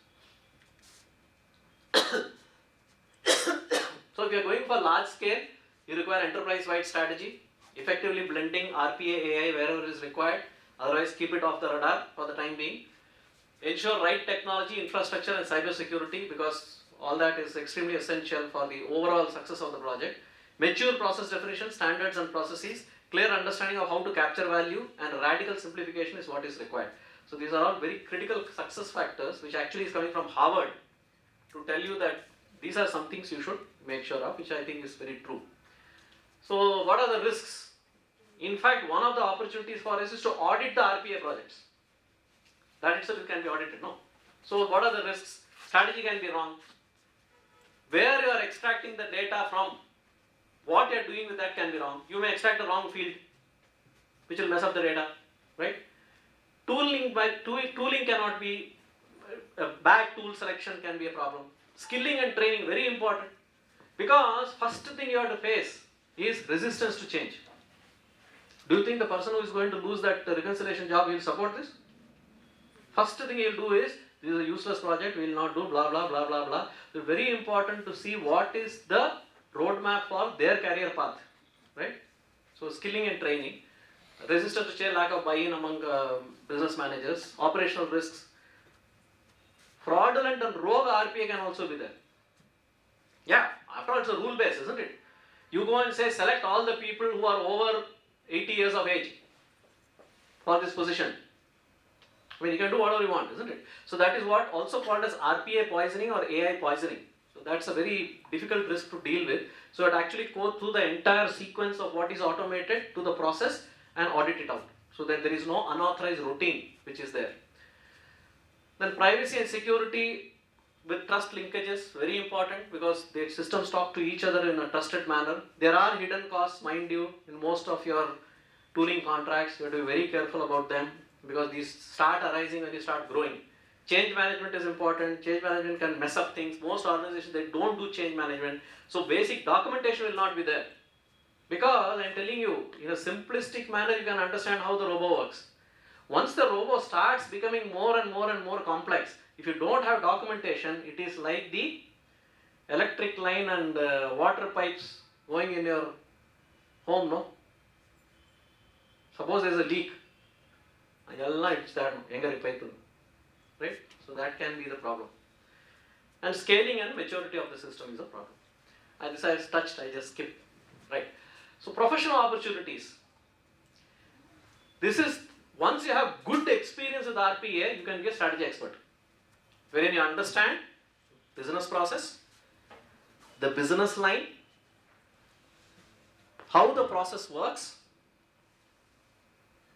So if you are going for large scale, you require enterprise-wide strategy, effectively blending RPA AI wherever it is required. Otherwise, keep it off the radar for the time being. Ensure right technology, infrastructure, and cyber security, because all that is extremely essential for the overall success of the project. Mature process definition, standards and processes, clear understanding of how to capture value, and radical simplification is what is required. So these are all very critical success factors, which actually is coming from Harvard to tell you that these are some things you should make sure of, which I think is very true. So what are the risks? In fact, one of the opportunities for us is to audit the RPA projects. That itself can be audited, no? So what are the risks? Strategy can be wrong. Where you are extracting the data from, what you are doing with that can be wrong. You may extract the wrong field, which will mess up the data, right? Tooling cannot be, a bad tool selection can be a problem. Skilling and training, very important. Because first thing you have to face is resistance to change. Do you think the person who is going to lose that reconciliation job will support this? First thing he will do is, this is a useless project, we will not do blah blah blah blah blah. So very important to see what is the roadmap for their career path, right? So skilling and training, resistance to change, lack of buy-in among business managers, operational risks, fraudulent and rogue RPA can also be there. Yeah, after all it's a rule base, isn't it? You go and say select all the people who are over 80 years of age for this position. I mean, you can do whatever you want, isn't it? So that is what also called as RPA poisoning or AI poisoning. So that's a very difficult risk to deal with. So it actually go through the entire sequence of what is automated to the process and audit it out, so that there is no unauthorized routine which is there. Then privacy and security with trust linkages, very important, because the systems talk to each other in a trusted manner. There are hidden costs, mind you, in most of your tooling contracts. You have to be very careful about them, because these start arising when you start growing. Change management is important. Change management can mess up things. Most organizations, they don't do change management. So basic documentation will not be there. Because I am telling you, in a simplistic manner, you can understand how the robo works. Once the robo starts becoming more and more and more complex, if you don't have documentation, it is like the electric line and water pipes going in your home, no? Suppose there is a leak. Right? So that can be the problem. And scaling and maturity of the system is a problem. This I touched, I just skipped. Right. So professional opportunities. This is, once you have good experience with RPA, you can be a strategy expert, wherein you understand business process, the business line, how the process works,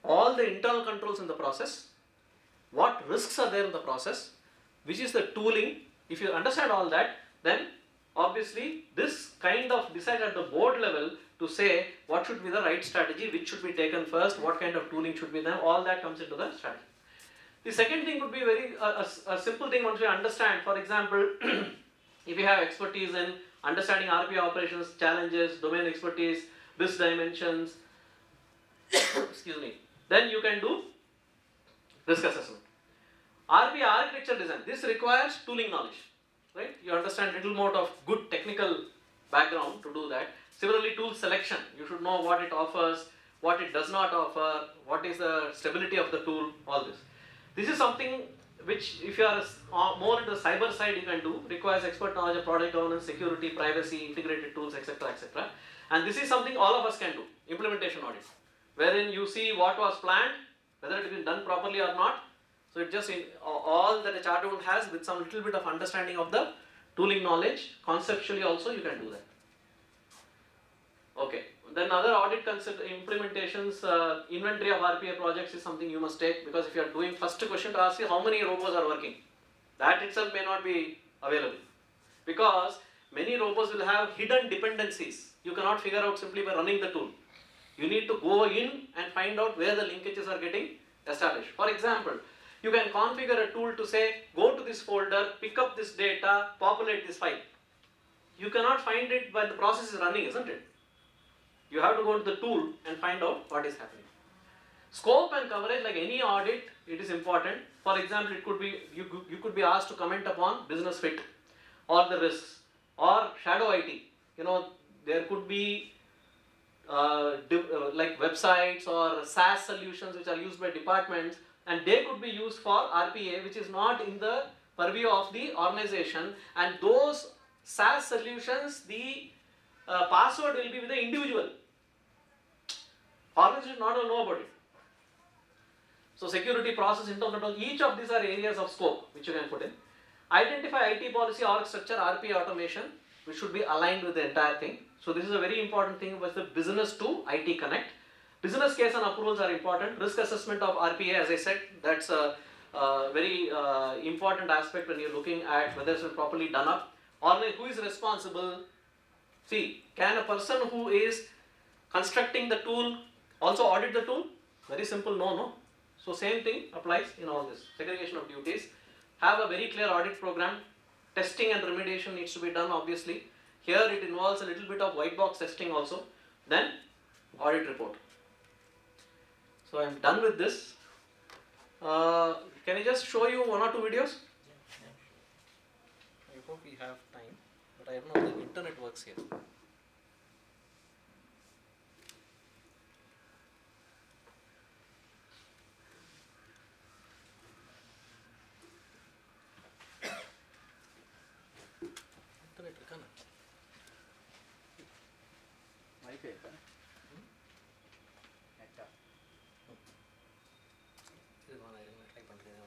all the internal controls in the process, what risks are there in the process, which is the tooling. If you understand all that, then obviously this kind of decide at the board level to say what should be the right strategy, which should be taken first, what kind of tooling should be done, all that comes into the strategy. The second thing would be a simple thing once we understand. For example, if you have expertise in understanding RPA operations, challenges, domain expertise, risk dimensions, excuse me, then you can do risk assessment. RPA architecture design, this requires tooling knowledge, right? You understand little more of good technical background to do that. Similarly, tool selection, you should know what it offers, what it does not offer, what is the stability of the tool, all this. This is something which, if you are more into the cyber side, you can do, requires expert knowledge of product governance, security, privacy, integrated tools, etc., etc. And this is something all of us can do, implementation audit, wherein you see what was planned, whether it has been done properly or not. So it just all that a chartered accountant has with some little bit of understanding of the tooling knowledge, conceptually also you can do that. Okay, then other audit implementations, inventory of RPA projects is something you must take, because if you are doing, first question to ask you how many robots are working. That itself may not be available, because many robots will have hidden dependencies. You cannot figure out simply by running the tool. You need to go in and find out where the linkages are getting established. For example, you can configure a tool to say, go to this folder, pick up this data, populate this file. you cannot find it while the process is running, isn't it? You have to go to the tool and find out what is happening. Scope and coverage, like any audit, it is important. For example, it could be you could be asked to comment upon business fit or the risks or shadow IT. You know, there could be like websites or SaaS solutions which are used by departments, and they could be used for RPA, which is not in the purview of the organization. And those SaaS solutions, the password will be with the individual. Organization not will know about it. So security, process, internal control, each of these are areas of scope which you can put in. Identify IT policy, org structure, RPA automation, which should be aligned with the entire thing. So this is a very important thing with the business to IT connect. Business case and approvals are important. Risk assessment of RPA, as I said, that's a very important aspect when you're looking at whether it's been properly done up. Or who is responsible? See, can a person who is constructing the tool also audit the tool? Very simple, no. So same thing applies in all this. Segregation of duties. Have a very clear audit program. Testing and remediation needs to be done, obviously. Here it involves a little bit of white box testing also. Then audit report. So I'm done with this. Can I just show you one or two videos? I hope we have time, but I don't know if the internet works here. Internet irukana? Wi-Fi irukka? Net ah? Idu நான் try பண்றேன்.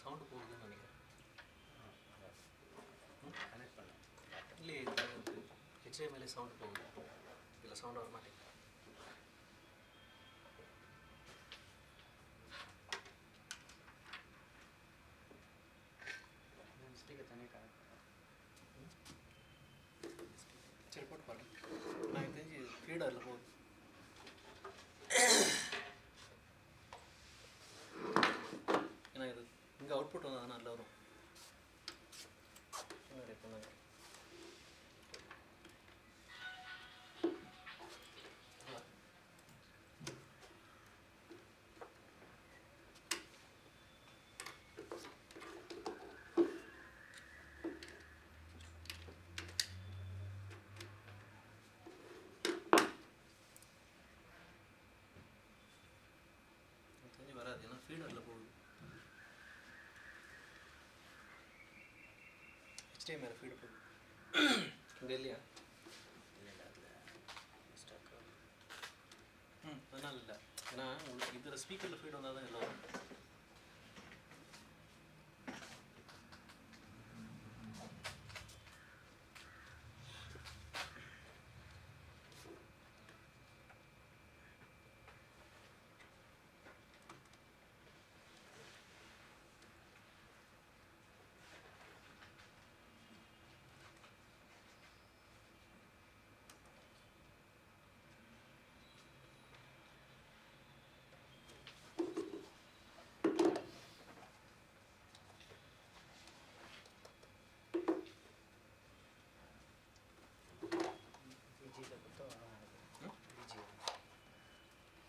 Sound போகுதுன்னு நினைக்கிறேன். Connect பண்ணேன். இல்லையே, HDMI sound போகுது, இதில் sound வர மாட்டேங்குது. ஸ்பீக்கர் தனியாக கனெக்ட் சரி போட்டு பாருங்க. எனக்கு தெரிஞ்சு ஃபீடரில் போகுது. ஏன்னா இது இங்கே அவுட்புட் வந்தால் தான் நல்லா வரும். தெரிஞ்சு வராது, ஏன்னா ஃபீடரில் போகுது. HDMI மேலே ஃபீடு போகுது. இங்கே இல்லையா? அதனால் இல்லை, ஏன்னா உங்களுக்கு இதில் ஸ்பீக்கரில் ஃபீடு வந்தால் தான் எல்லாம் வரும்.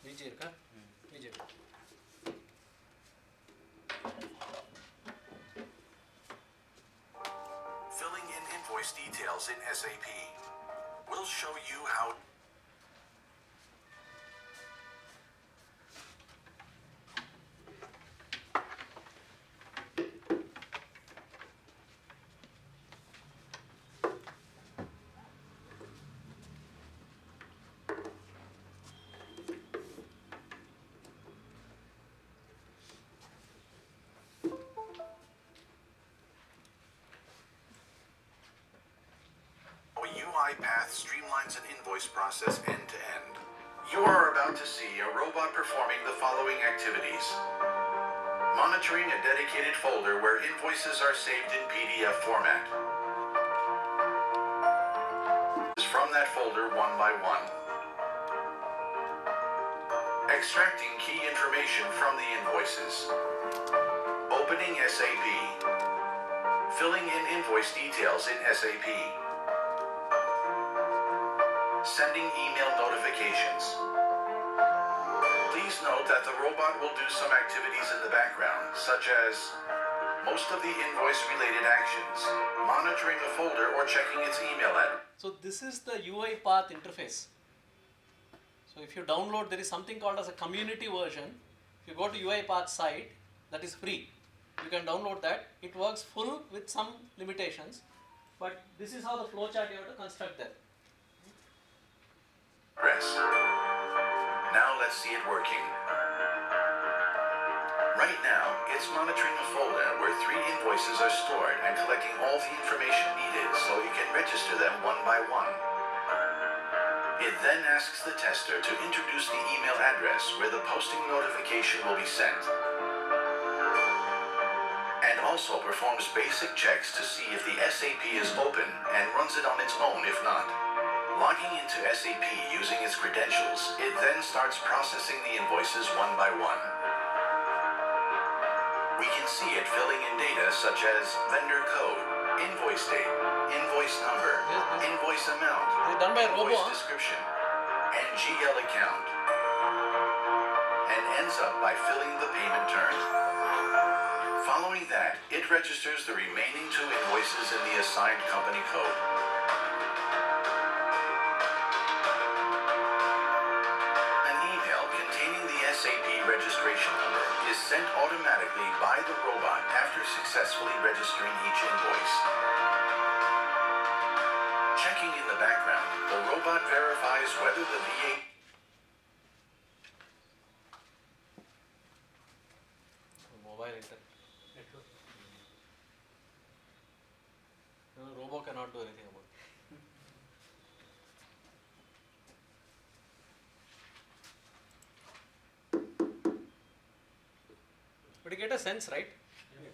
விஜய் இருக்கா? Vijay Filling in invoice details in SAP. We'll show you how. UI path streamlines an invoice process end to end. You are about to see a robot performing the following activities. Monitoring a dedicated folder where invoices are saved in PDF format. From that folder one by one. Extracting key information from the invoices. Opening SAP. Filling in invoice details in SAP. Sending email notifications. Please note that the robot will do some activities in the background, such as most of the invoice-related actions, monitoring a folder or checking its email address. So this is the UI path interface. So if you download, there is something called as a community version. If you go to UiPath site, that is free. You can download that. It works full with some limitations, but this is how the flowchart you have to construct that. Now let's see it working. Right now, it's monitoring a folder where 3 invoices are stored and collecting all the information needed so it can register them one by one. It then asks the tester to introduce the email address where the posting notification will be sent, and also performs basic checks to see if the SAP is open and runs it on its own if not. Logging into SAP using its credentials, it then starts processing the invoices one by one. We can see it filling in data such as vendor code, invoice date, invoice number, invoice amount, done by invoice Robo, description, and GL account, and ends up by filling the payment term. Following that, it registers the remaining 2 invoices in the assigned company code. An email containing the SAP registration number is sent automatically by the robot after successfully registering each invoice. Checking in the background, the robot verifies whether the VAT mobile internet network. No, Robo cannot do anything about it. But you get a sense, right? Yes.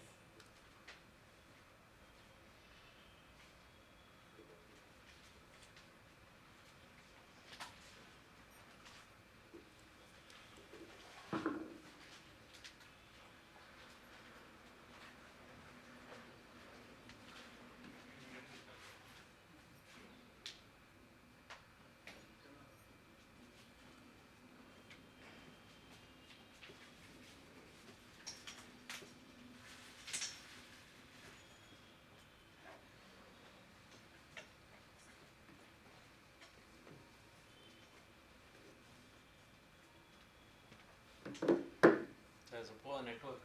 There's a poor network.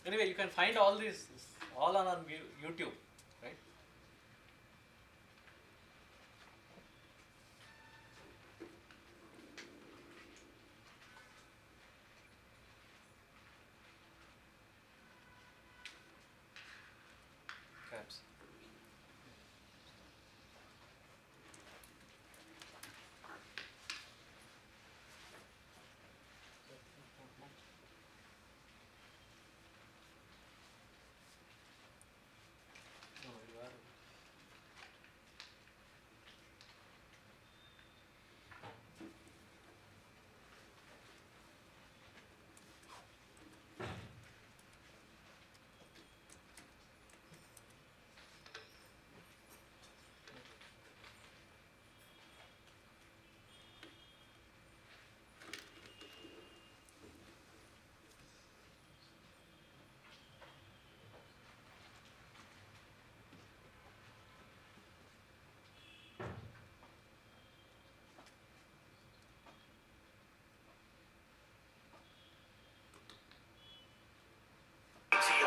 Anyway, you can find all these all on YouTube, right? Caps. No, you are.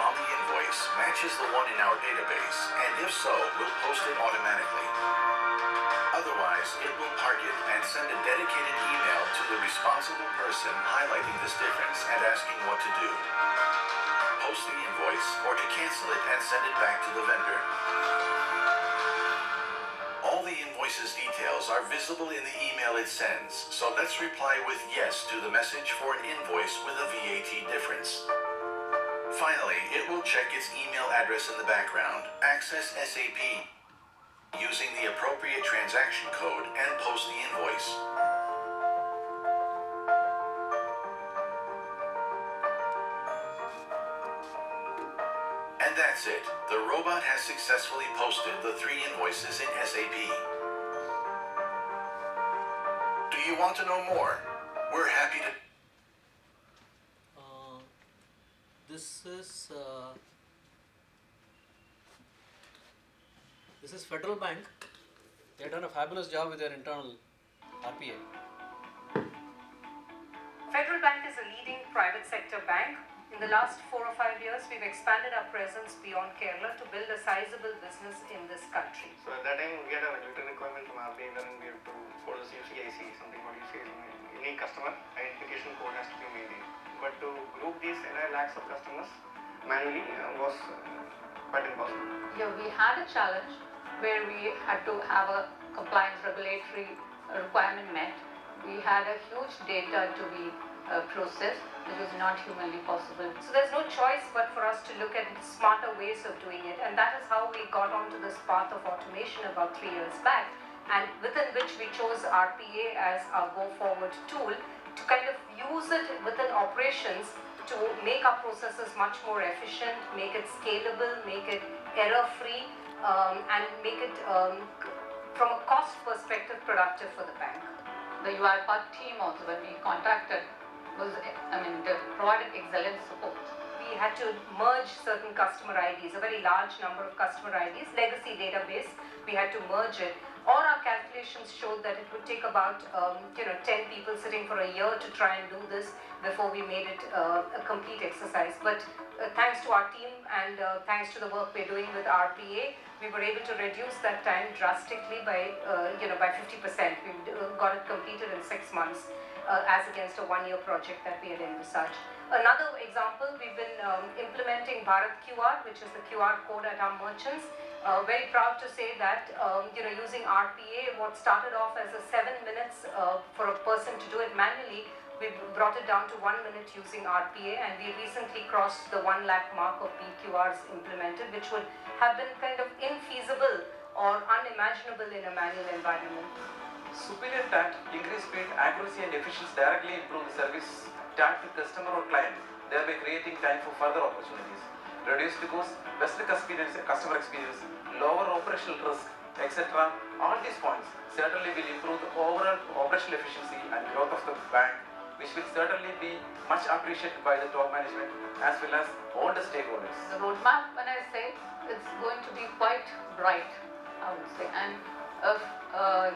on the invoice matches the one in our database, and if so, we'll post it automatically. Otherwise, it will park it and send a dedicated email to the responsible person highlighting this difference and asking what to do. Post the invoice or to cancel it and send it back to the vendor. invoice's details are visible in the email it sends, so let's reply with yes to the message for an invoice with a VAT difference. Finally, it will check its email address in the background, access SAP using the appropriate transaction code, and post the invoice. And that's it. The robot has successfully posted the 3 invoices in SAP. Do you want to know more? We're happy to... This is Federal Bank. They have done a fabulous job with their internal RPA. Federal Bank is a leading private sector bank. In the last 4 or 5 years, we've expanded our presence beyond Kerala to build a sizable business in this country. So at that time, we had a regulatory requirement from RBI wherein we have to follow the UCIC, something what you say is unique customer identification code has to be maintained. But to group these entire lakhs of customers manually was quite impossible. Yeah, we had a challenge where we had to have a compliance regulatory requirement met. We had a huge data to be processed. It was not humanly possible. So there's no choice but for us to look at smarter ways of doing it, and that is how we got onto this path of automation about 3 years back, and within which we chose RPA as our go-forward tool to kind of use it within operations to make our processes much more efficient, make it scalable, make it error-free, and make it, from a cost perspective, productive for the bank. The UiPath team also, when we contracted, they provided excellent support. We had to merge certain customer IDs, a very large number of customer IDs, legacy database, we had to merge it. All our calculations showed that it would take about 10 people sitting for a year to try and do this before we made it a complete exercise. But thanks to our team and thanks to the work we're doing with RPA, we were able to reduce that time drastically by 50%. We got it completed in 6 months. As against a 1-year project that we had envisaged. Another example, we've been implementing Bharat QR, which is the QR code at our merchants. Very proud to say that using RPA, what started off as a 7 minutes for a person to do it manually, we've brought it down to 1 minute using RPA, and we recently crossed the 1 lakh mark of BQRs implemented, which would have been kind of infeasible or unimaginable in a manual environment. Superior TAT, increased speed, accuracy and efficiency directly improve the service TAT to customer or client, thereby creating time for further opportunities. Reduced cost, best customer experience, lower operational risk, etc. All these points certainly will improve the overall operational efficiency and growth of the bank, which will certainly be much appreciated by the top management as well as all the stakeholders. The roadmap, when I say, it's going to be quite bright, I would say, and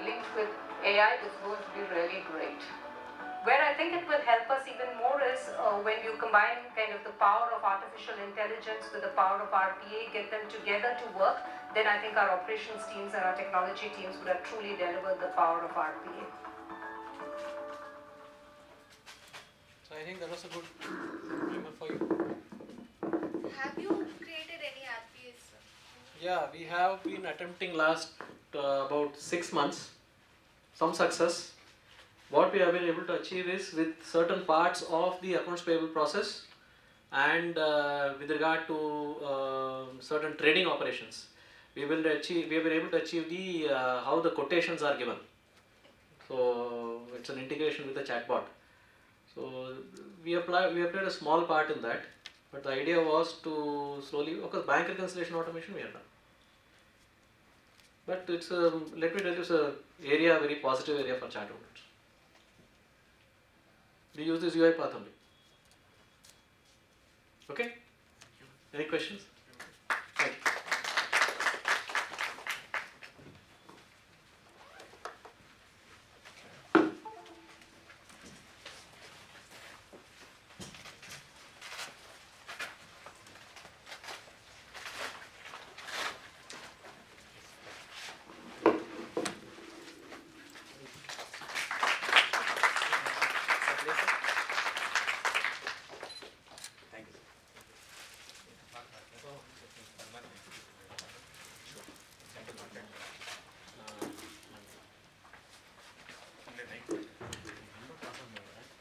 linked with AI is going to be really great. Where I think it will help us even more is when you combine kind of the power of artificial intelligence with the power of RPA, get them together to work, then I think our operations teams and our technology teams would have truly delivered the power of RPA. So I think that was a good primer for you. Have you created any RPAs? Yeah, we have been attempting last about 6 months. Some success. What we have been able to achieve is with certain parts of the accounts payable process and with regard to certain trading operations, we have been able to achieve the how the quotations are given. So it's an integration with the chatbot. So we played a small part in that, but the idea was to slowly, because bank reconciliation automation we have done. But it's let me tell you, it's a very positive area for chat audits. We use this UiPath only. Okay? Any questions?